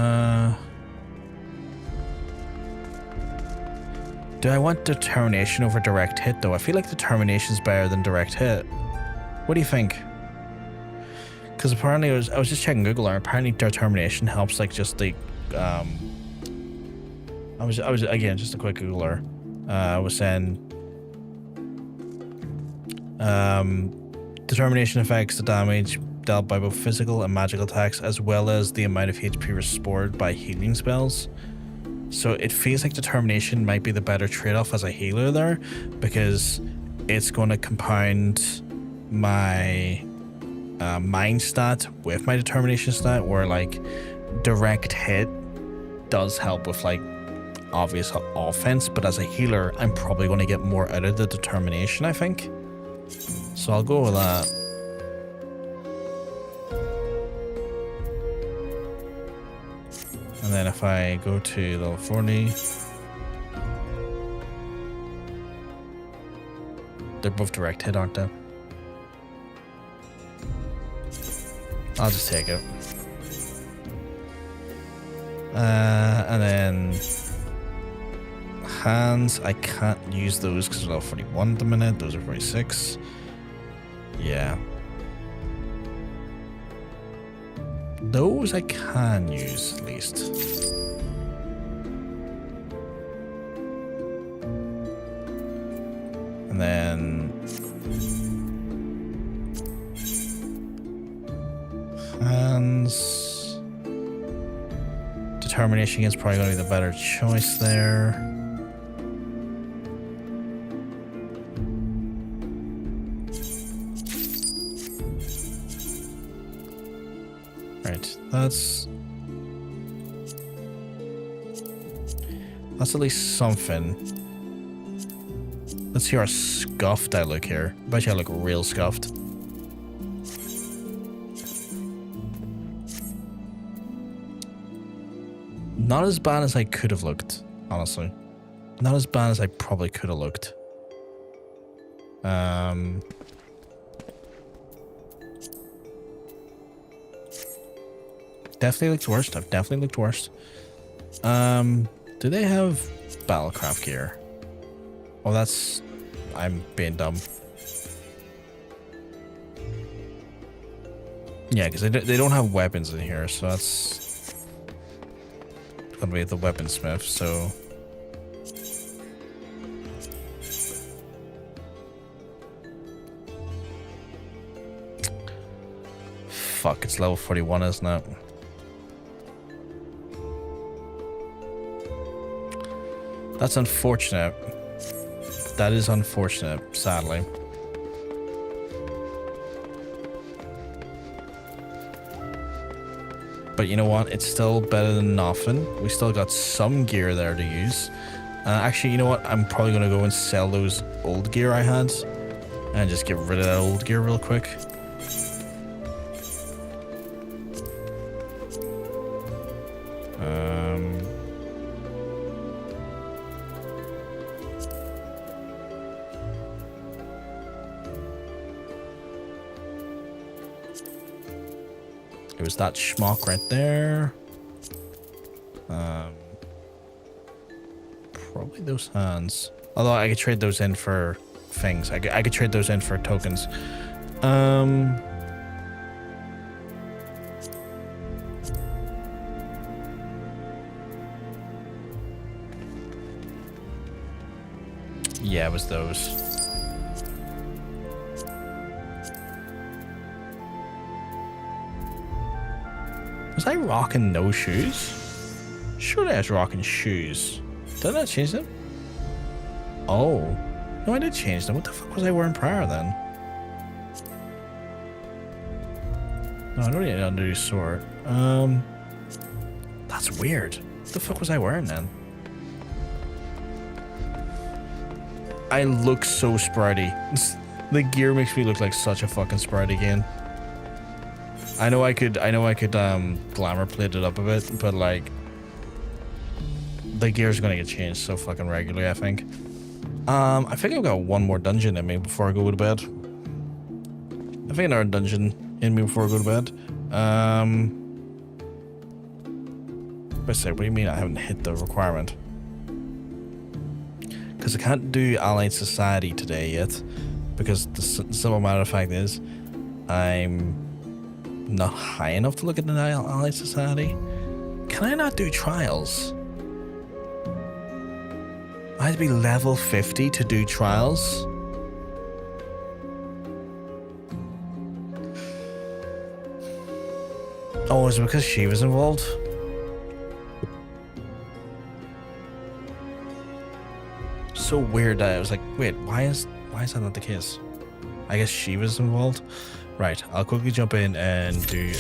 I want determination over direct hit though? I feel like determination's better than direct hit. What do you think? Because apparently I was just checking Google and apparently determination helps like just the I was again just a quick Googler. I was saying determination affects the damage dealt by both physical and magical attacks as well as the amount of HP restored by healing spells. So it feels like determination might be the better trade-off as a healer there, because it's going to compound my mind stat with my determination stat, where like direct hit does help with like obvious offense, but as a healer I'm probably going to get more out of the determination, I think. So I'll go with that. And then if I go to level 40, they're both direct hit, aren't they? I'll just take it. And then hands, I can't use those because they're level 41 at the minute. Those are 46. Yeah. Those I can use at least. And then hands. Determination is probably going to be the better choice there. Right, that's at least something. Let's see how scuffed I look here. I bet you I look real scuffed. Not as bad as I could have looked, honestly. Not as bad as I probably could have looked. Definitely looked worse. I've definitely looked worse. Do they have battlecraft gear? Oh, that's... I'm being dumb. Yeah, because they don't have weapons in here, so that's... gonna be the weaponsmith, so... Fuck, it's level 41, isn't it? That's unfortunate. That is unfortunate, sadly. But you know what? It's still better than nothing. We still got some gear there to use. Actually, you know what? I'm probably going to go and sell those old gear I had. And just get rid of that old gear real quick. It was that schmuck right there. Probably those hands. Although I could trade those in for things. I could trade those in for tokens. Yeah, it was those. Was I rocking no shoes? Surely I was rocking shoes. Did I change them? Oh. No, I did change them. What the fuck was I wearing prior then? No, I don't need to undo sword. That's weird. What the fuck was I wearing then? I look so sprouty. The gear makes me look like such a fucking sprout again. I know I could glamour plate it up a bit, but like the gear's gonna get changed so fucking regularly, I think. I think I've got one more dungeon in me before I go to bed. I think another dungeon in me before I go to bed. But say, what do you mean I haven't hit the requirement? Because I can't do Allied Society today yet. Because the simple matter of fact is, I'm not high enough to look at the Allied Society. Can I not do trials? I had to be level 50 to do trials. Oh, is it because she was involved? So weird that I was like, wait, why is that not the case? I guess she was involved. Right, I'll quickly jump in and do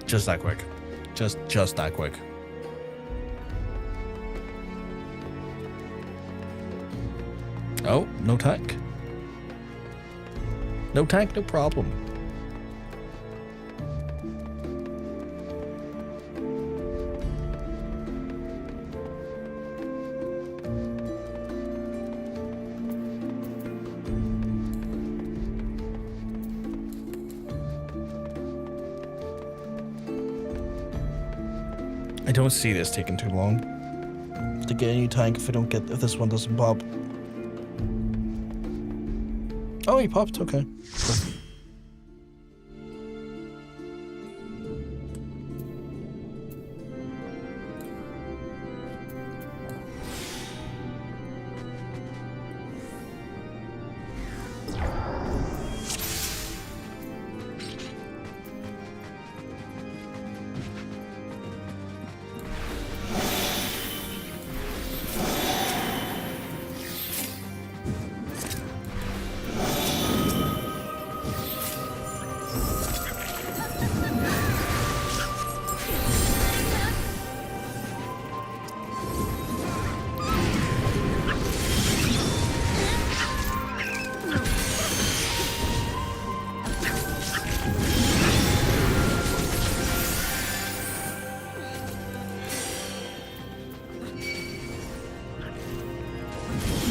just that quick. Just that quick. Oh, no tank. No tank, no problem. I don't see this taking too long to get a new tank if this one doesn't pop. Oh, he popped, okay. Cool.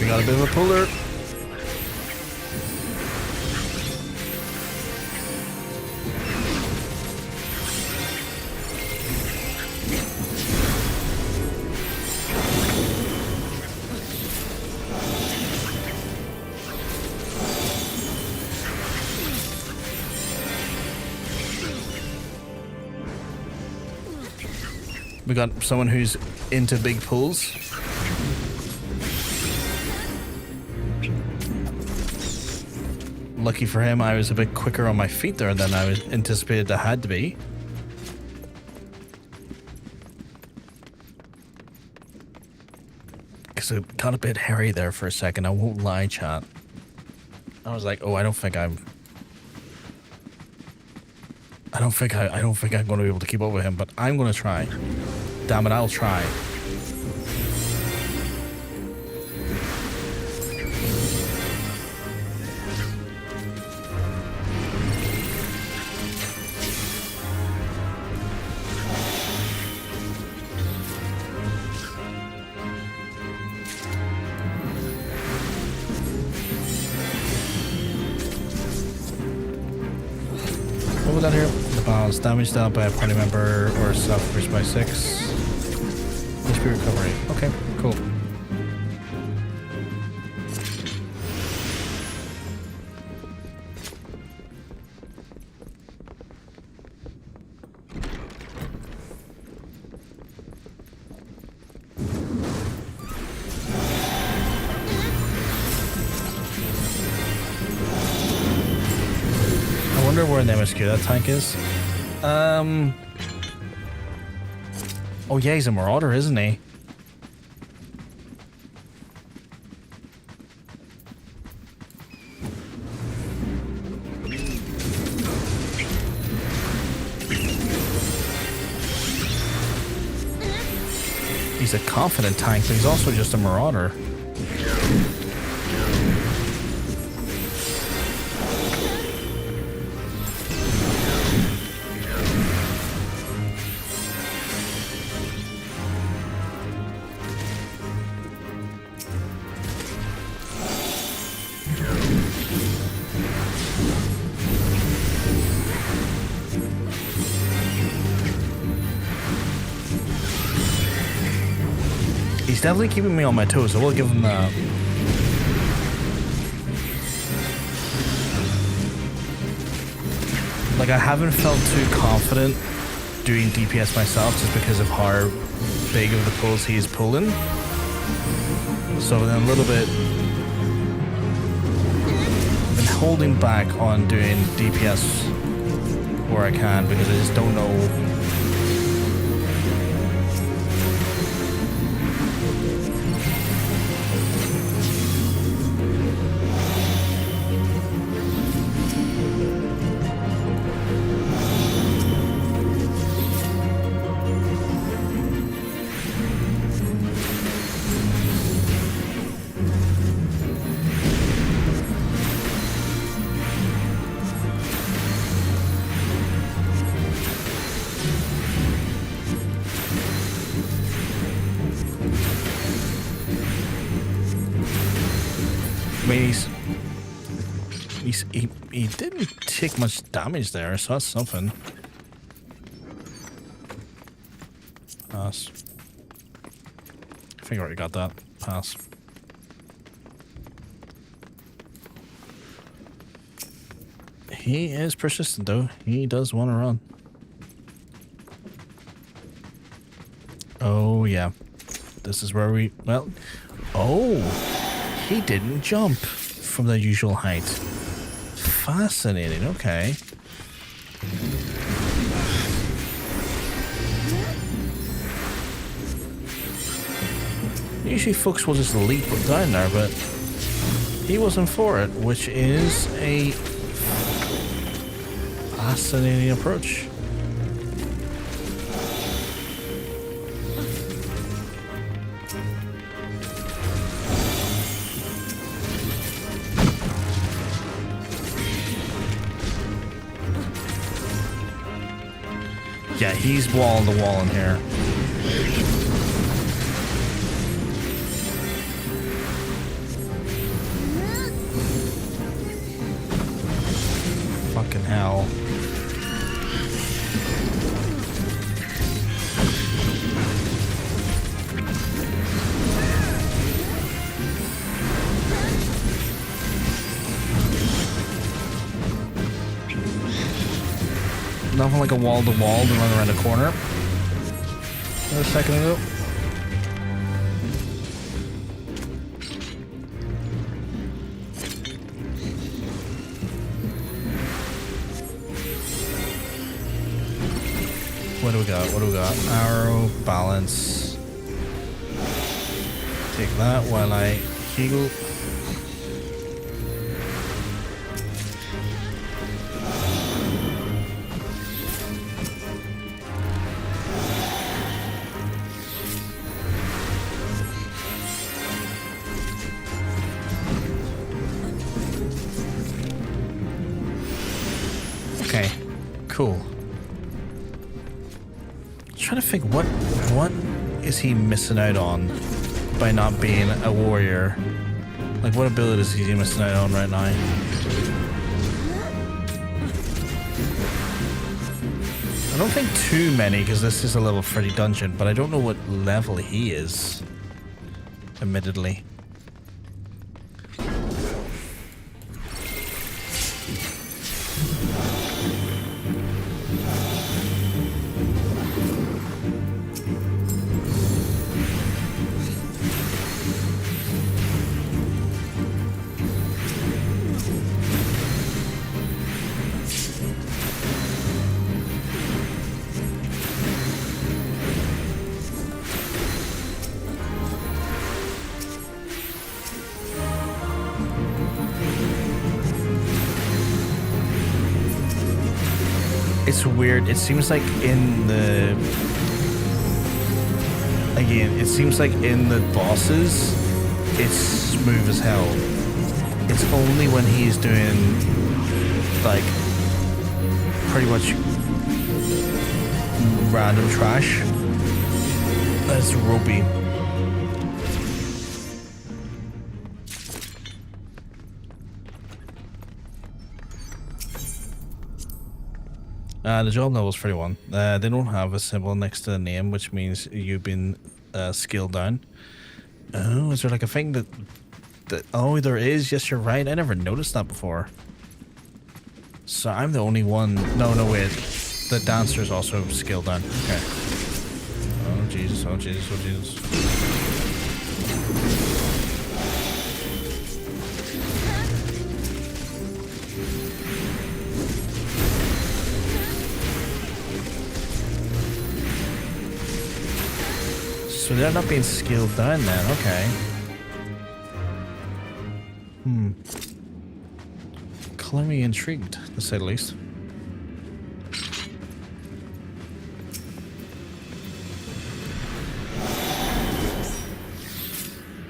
Got a bit of a puller. We got someone who's into big pulls. Lucky for him, I was a bit quicker on my feet there than I was anticipated I had to be. Because it got a bit hairy there for a second, I won't lie, chat. I was like, oh, I don't think I'm... I don't think I'm going to be able to keep up with him, but I'm going to try. Damn it, I'll try. What was that here? The balance. Damage dealt by a party member or self increased by 6. HP recovery. Okay, cool. I wonder where in the MSQ that tank is. Oh yeah, he's a marauder, isn't he? He's a confident tank, but he's also just a marauder. He's definitely keeping me on my toes, so we'll give him that. Like, I haven't felt too confident doing DPS myself just because of how big of the pulls he is pulling. So then a little bit... I've been holding back on doing DPS where I can because I just don't know... He didn't take much damage there, so that's something. Pass. I think I already got that. Pass. He is persistent though. He does want to run. Oh yeah. This is where we... Well... Oh! He didn't jump from the usual height. Fascinating, okay. Usually folks will just leap down there, but he wasn't for it, which is a fascinating approach. Yeah, he's wall to wall in here. Fucking hell. Nothing like a wall to wall to run around a corner. A second ago. What do we got? What do we got? Arrow, balance. Take that while I heal. Okay, cool. Trying to think what is he missing out on by not being a warrior? Like, what abilities is he missing out on right now? I don't think too many, because this is a level 30 dungeon, but I don't know what level he is, admittedly. It's weird. It seems like in the... Again, it seems like in the bosses, it's smooth as hell. It's only when he's doing, like, pretty much random trash that's ropey. The job level is 31. They don't have a symbol next to the name, which means you've been scaled down. Oh, is there like a thing that... Oh, there is. Yes, you're right. I never noticed that before. So I'm the only one... No, wait. The dancer's also scaled down. Okay. Oh, Jesus. Oh, Jesus. Oh, Jesus. So they're not being scaled down then, okay. Clearly intrigued, to say the least.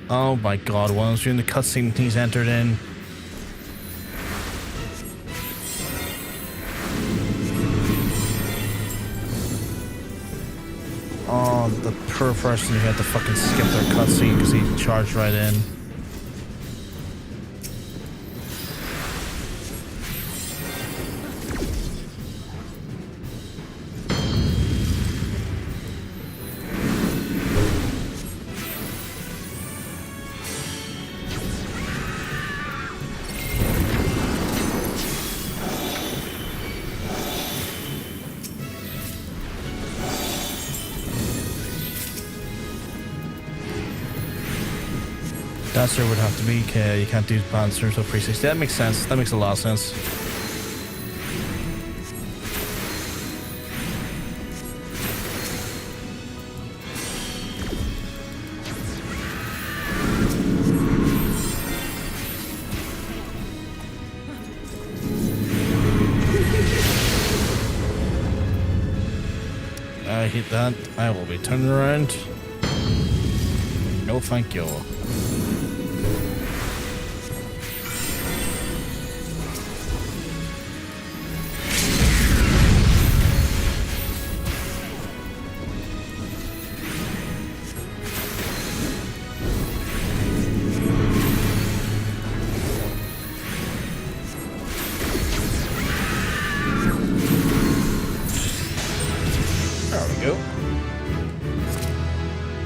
Oh my god, while I was doing the cutscene he's entered in. Oh, the poor person who had to fucking skip their cutscene because he charged right in. Dancer would have to be, you can't do Banster until 360. That makes sense. That makes a lot of sense. I hit that. I will be turning around. No, thank you.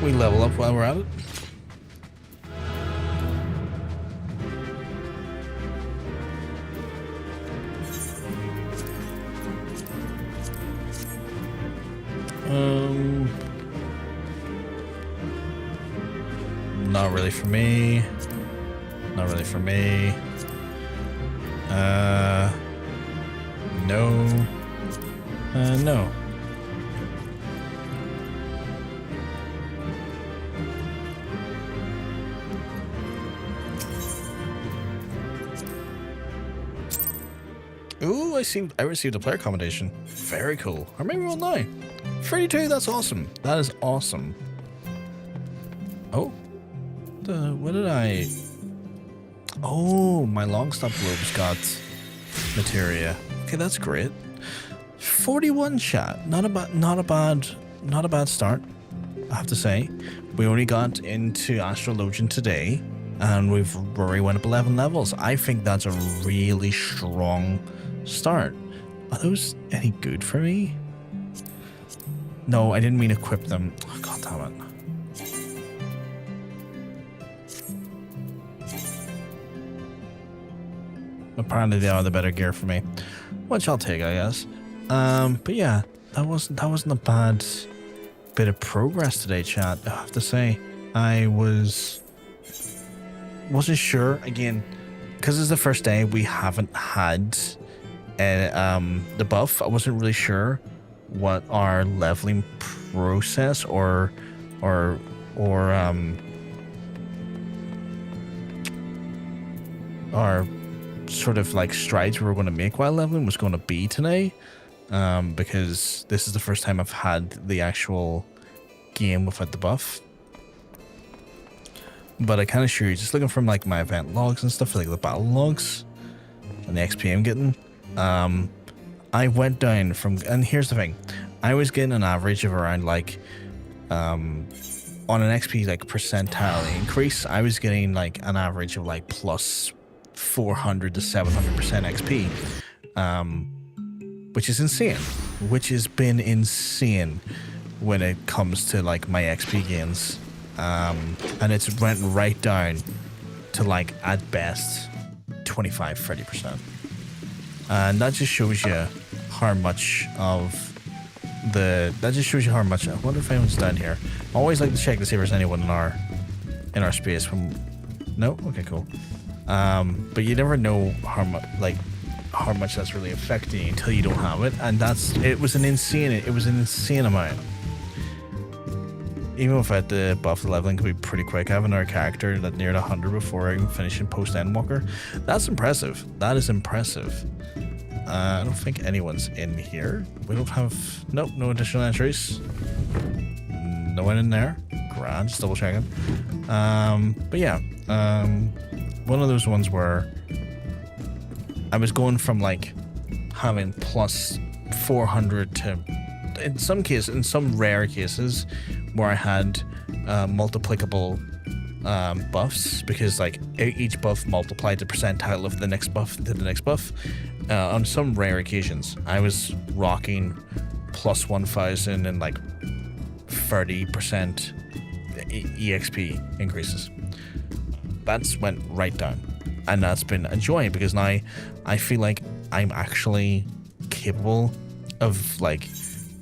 We level up while we're at it. Not really for me. Not really for me. No. No. Ooh, I received a player commendation. Very cool. Or maybe we'll know. 32, that's awesome. That is awesome. Oh. What did I... Oh, my long stop globes got materia. Okay, that's great. 41 chat. Not a bad start, I have to say. We only got into Astrologian today, and we've already went up 11 levels. I think that's a really strong start. Are those any good for me? No, I didn't mean equip them. Oh, God damn it. Apparently they are the better gear for me, which I'll take, I guess. But yeah, that wasn't a bad bit of progress today, chat. I have to say, I wasn't sure again because it's the first day we haven't had the buff. I wasn't really sure what our leveling process or our sort of like strides we were going to make while leveling was going to be today, because this is the first time I've had the actual game without the buff. But I kind of sure just looking from like my event logs and stuff, like the battle logs and the XP I'm getting, I went down from, and here's the thing, I was getting an average of around like on an XP like percentile increase, I was getting like an average of like plus 400 to 700% XP, which is insane, which has been insane when it comes to like my XP gains, and it's went right down to like at best 25-30%, and that just shows you how much of I wonder if anyone's down here. I always like to check to see if there's anyone in our space. No? Okay, cool. But you never know how much that's really affecting you until you don't have it, and it was an insane amount. Even without the buff, the leveling could be pretty quick. I have another character that neared 100 before I even finishing post Endwalker. That's impressive. That is impressive. I don't think anyone's in here. We don't have no additional entries. No one in there. Grand, just double checking. But yeah, one of those ones where I was going from like having plus 400 to, in some rare cases where I had multiplicable buffs, because like each buff multiplied the percentile of the next buff to the next buff. On some rare occasions I was rocking plus 1000 and like 30% EXP increases. That's went right down, and that's been a joy, because now I feel like I'm actually capable of like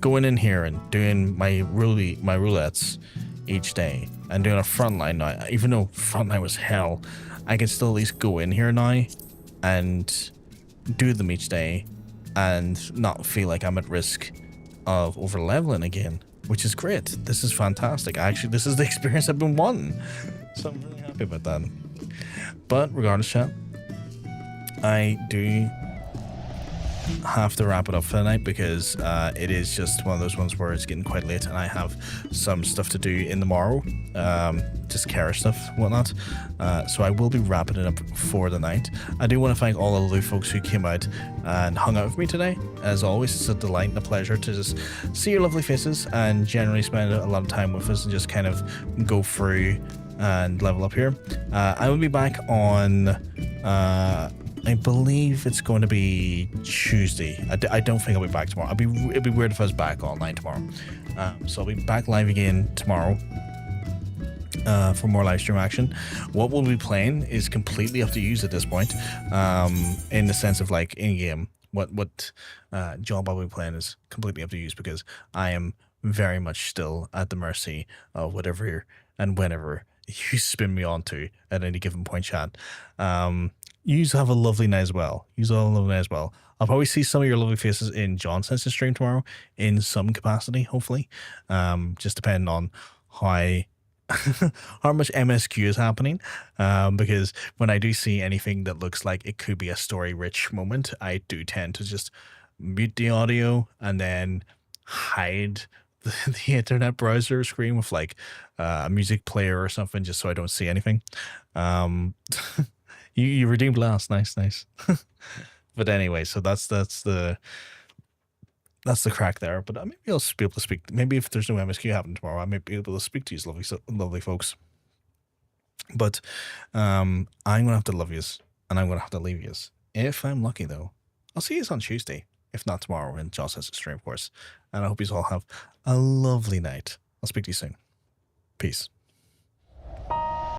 going in here and doing my roulettes each day and doing a frontline now. Even though frontline was hell, I can still at least go in here now and do them each day and not feel like I'm at risk of over leveling again, which is great. This is fantastic. Actually, this is the experience I've been wanting, so I'm really happy about that. But regardless, chat, I do have to wrap it up for the night, because it is just one of those ones where it's getting quite late and I have some stuff to do in the morrow, just care stuff, whatnot. So I will be wrapping it up for the night. I do want to thank all of the folks who came out and hung out with me today. As always, it's a delight and a pleasure to just see your lovely faces and generally spend a lot of time with us and just kind of go through and level up here. I will be back on I believe it's going to be Tuesday. I don't think I'll be back tomorrow. It'd be weird if I was back all night tomorrow. So I'll be back live again tomorrow for more live stream action. What we'll be playing is completely up to you at this point, in the sense of like in game. What job I'll be playing is completely up to you, because I am very much still at the mercy of whatever and whenever you spin me on to at any given point, chat. You have a lovely night as well. I'll probably see some of your lovely faces in Johnson's stream tomorrow in some capacity, hopefully. Just depending on how how much MSQ is happening. Because when I do see anything that looks like it could be a story-rich moment, I do tend to just mute the audio and then hide the internet browser screen with like a music player or something, just so I don't see anything. You redeemed last. Nice. But anyway, so that's the that's the crack there. But maybe I'll be able to speak. Maybe if there's no MSQ happening tomorrow, I might be able to speak to you, lovely folks. But I'm gonna have to love yous, and I'm gonna have to leave yous. If I'm lucky, though, I'll see yous on Tuesday. If not tomorrow, when Joss has a stream, of course. And I hope you all have a lovely night. I'll speak to you soon. Peace.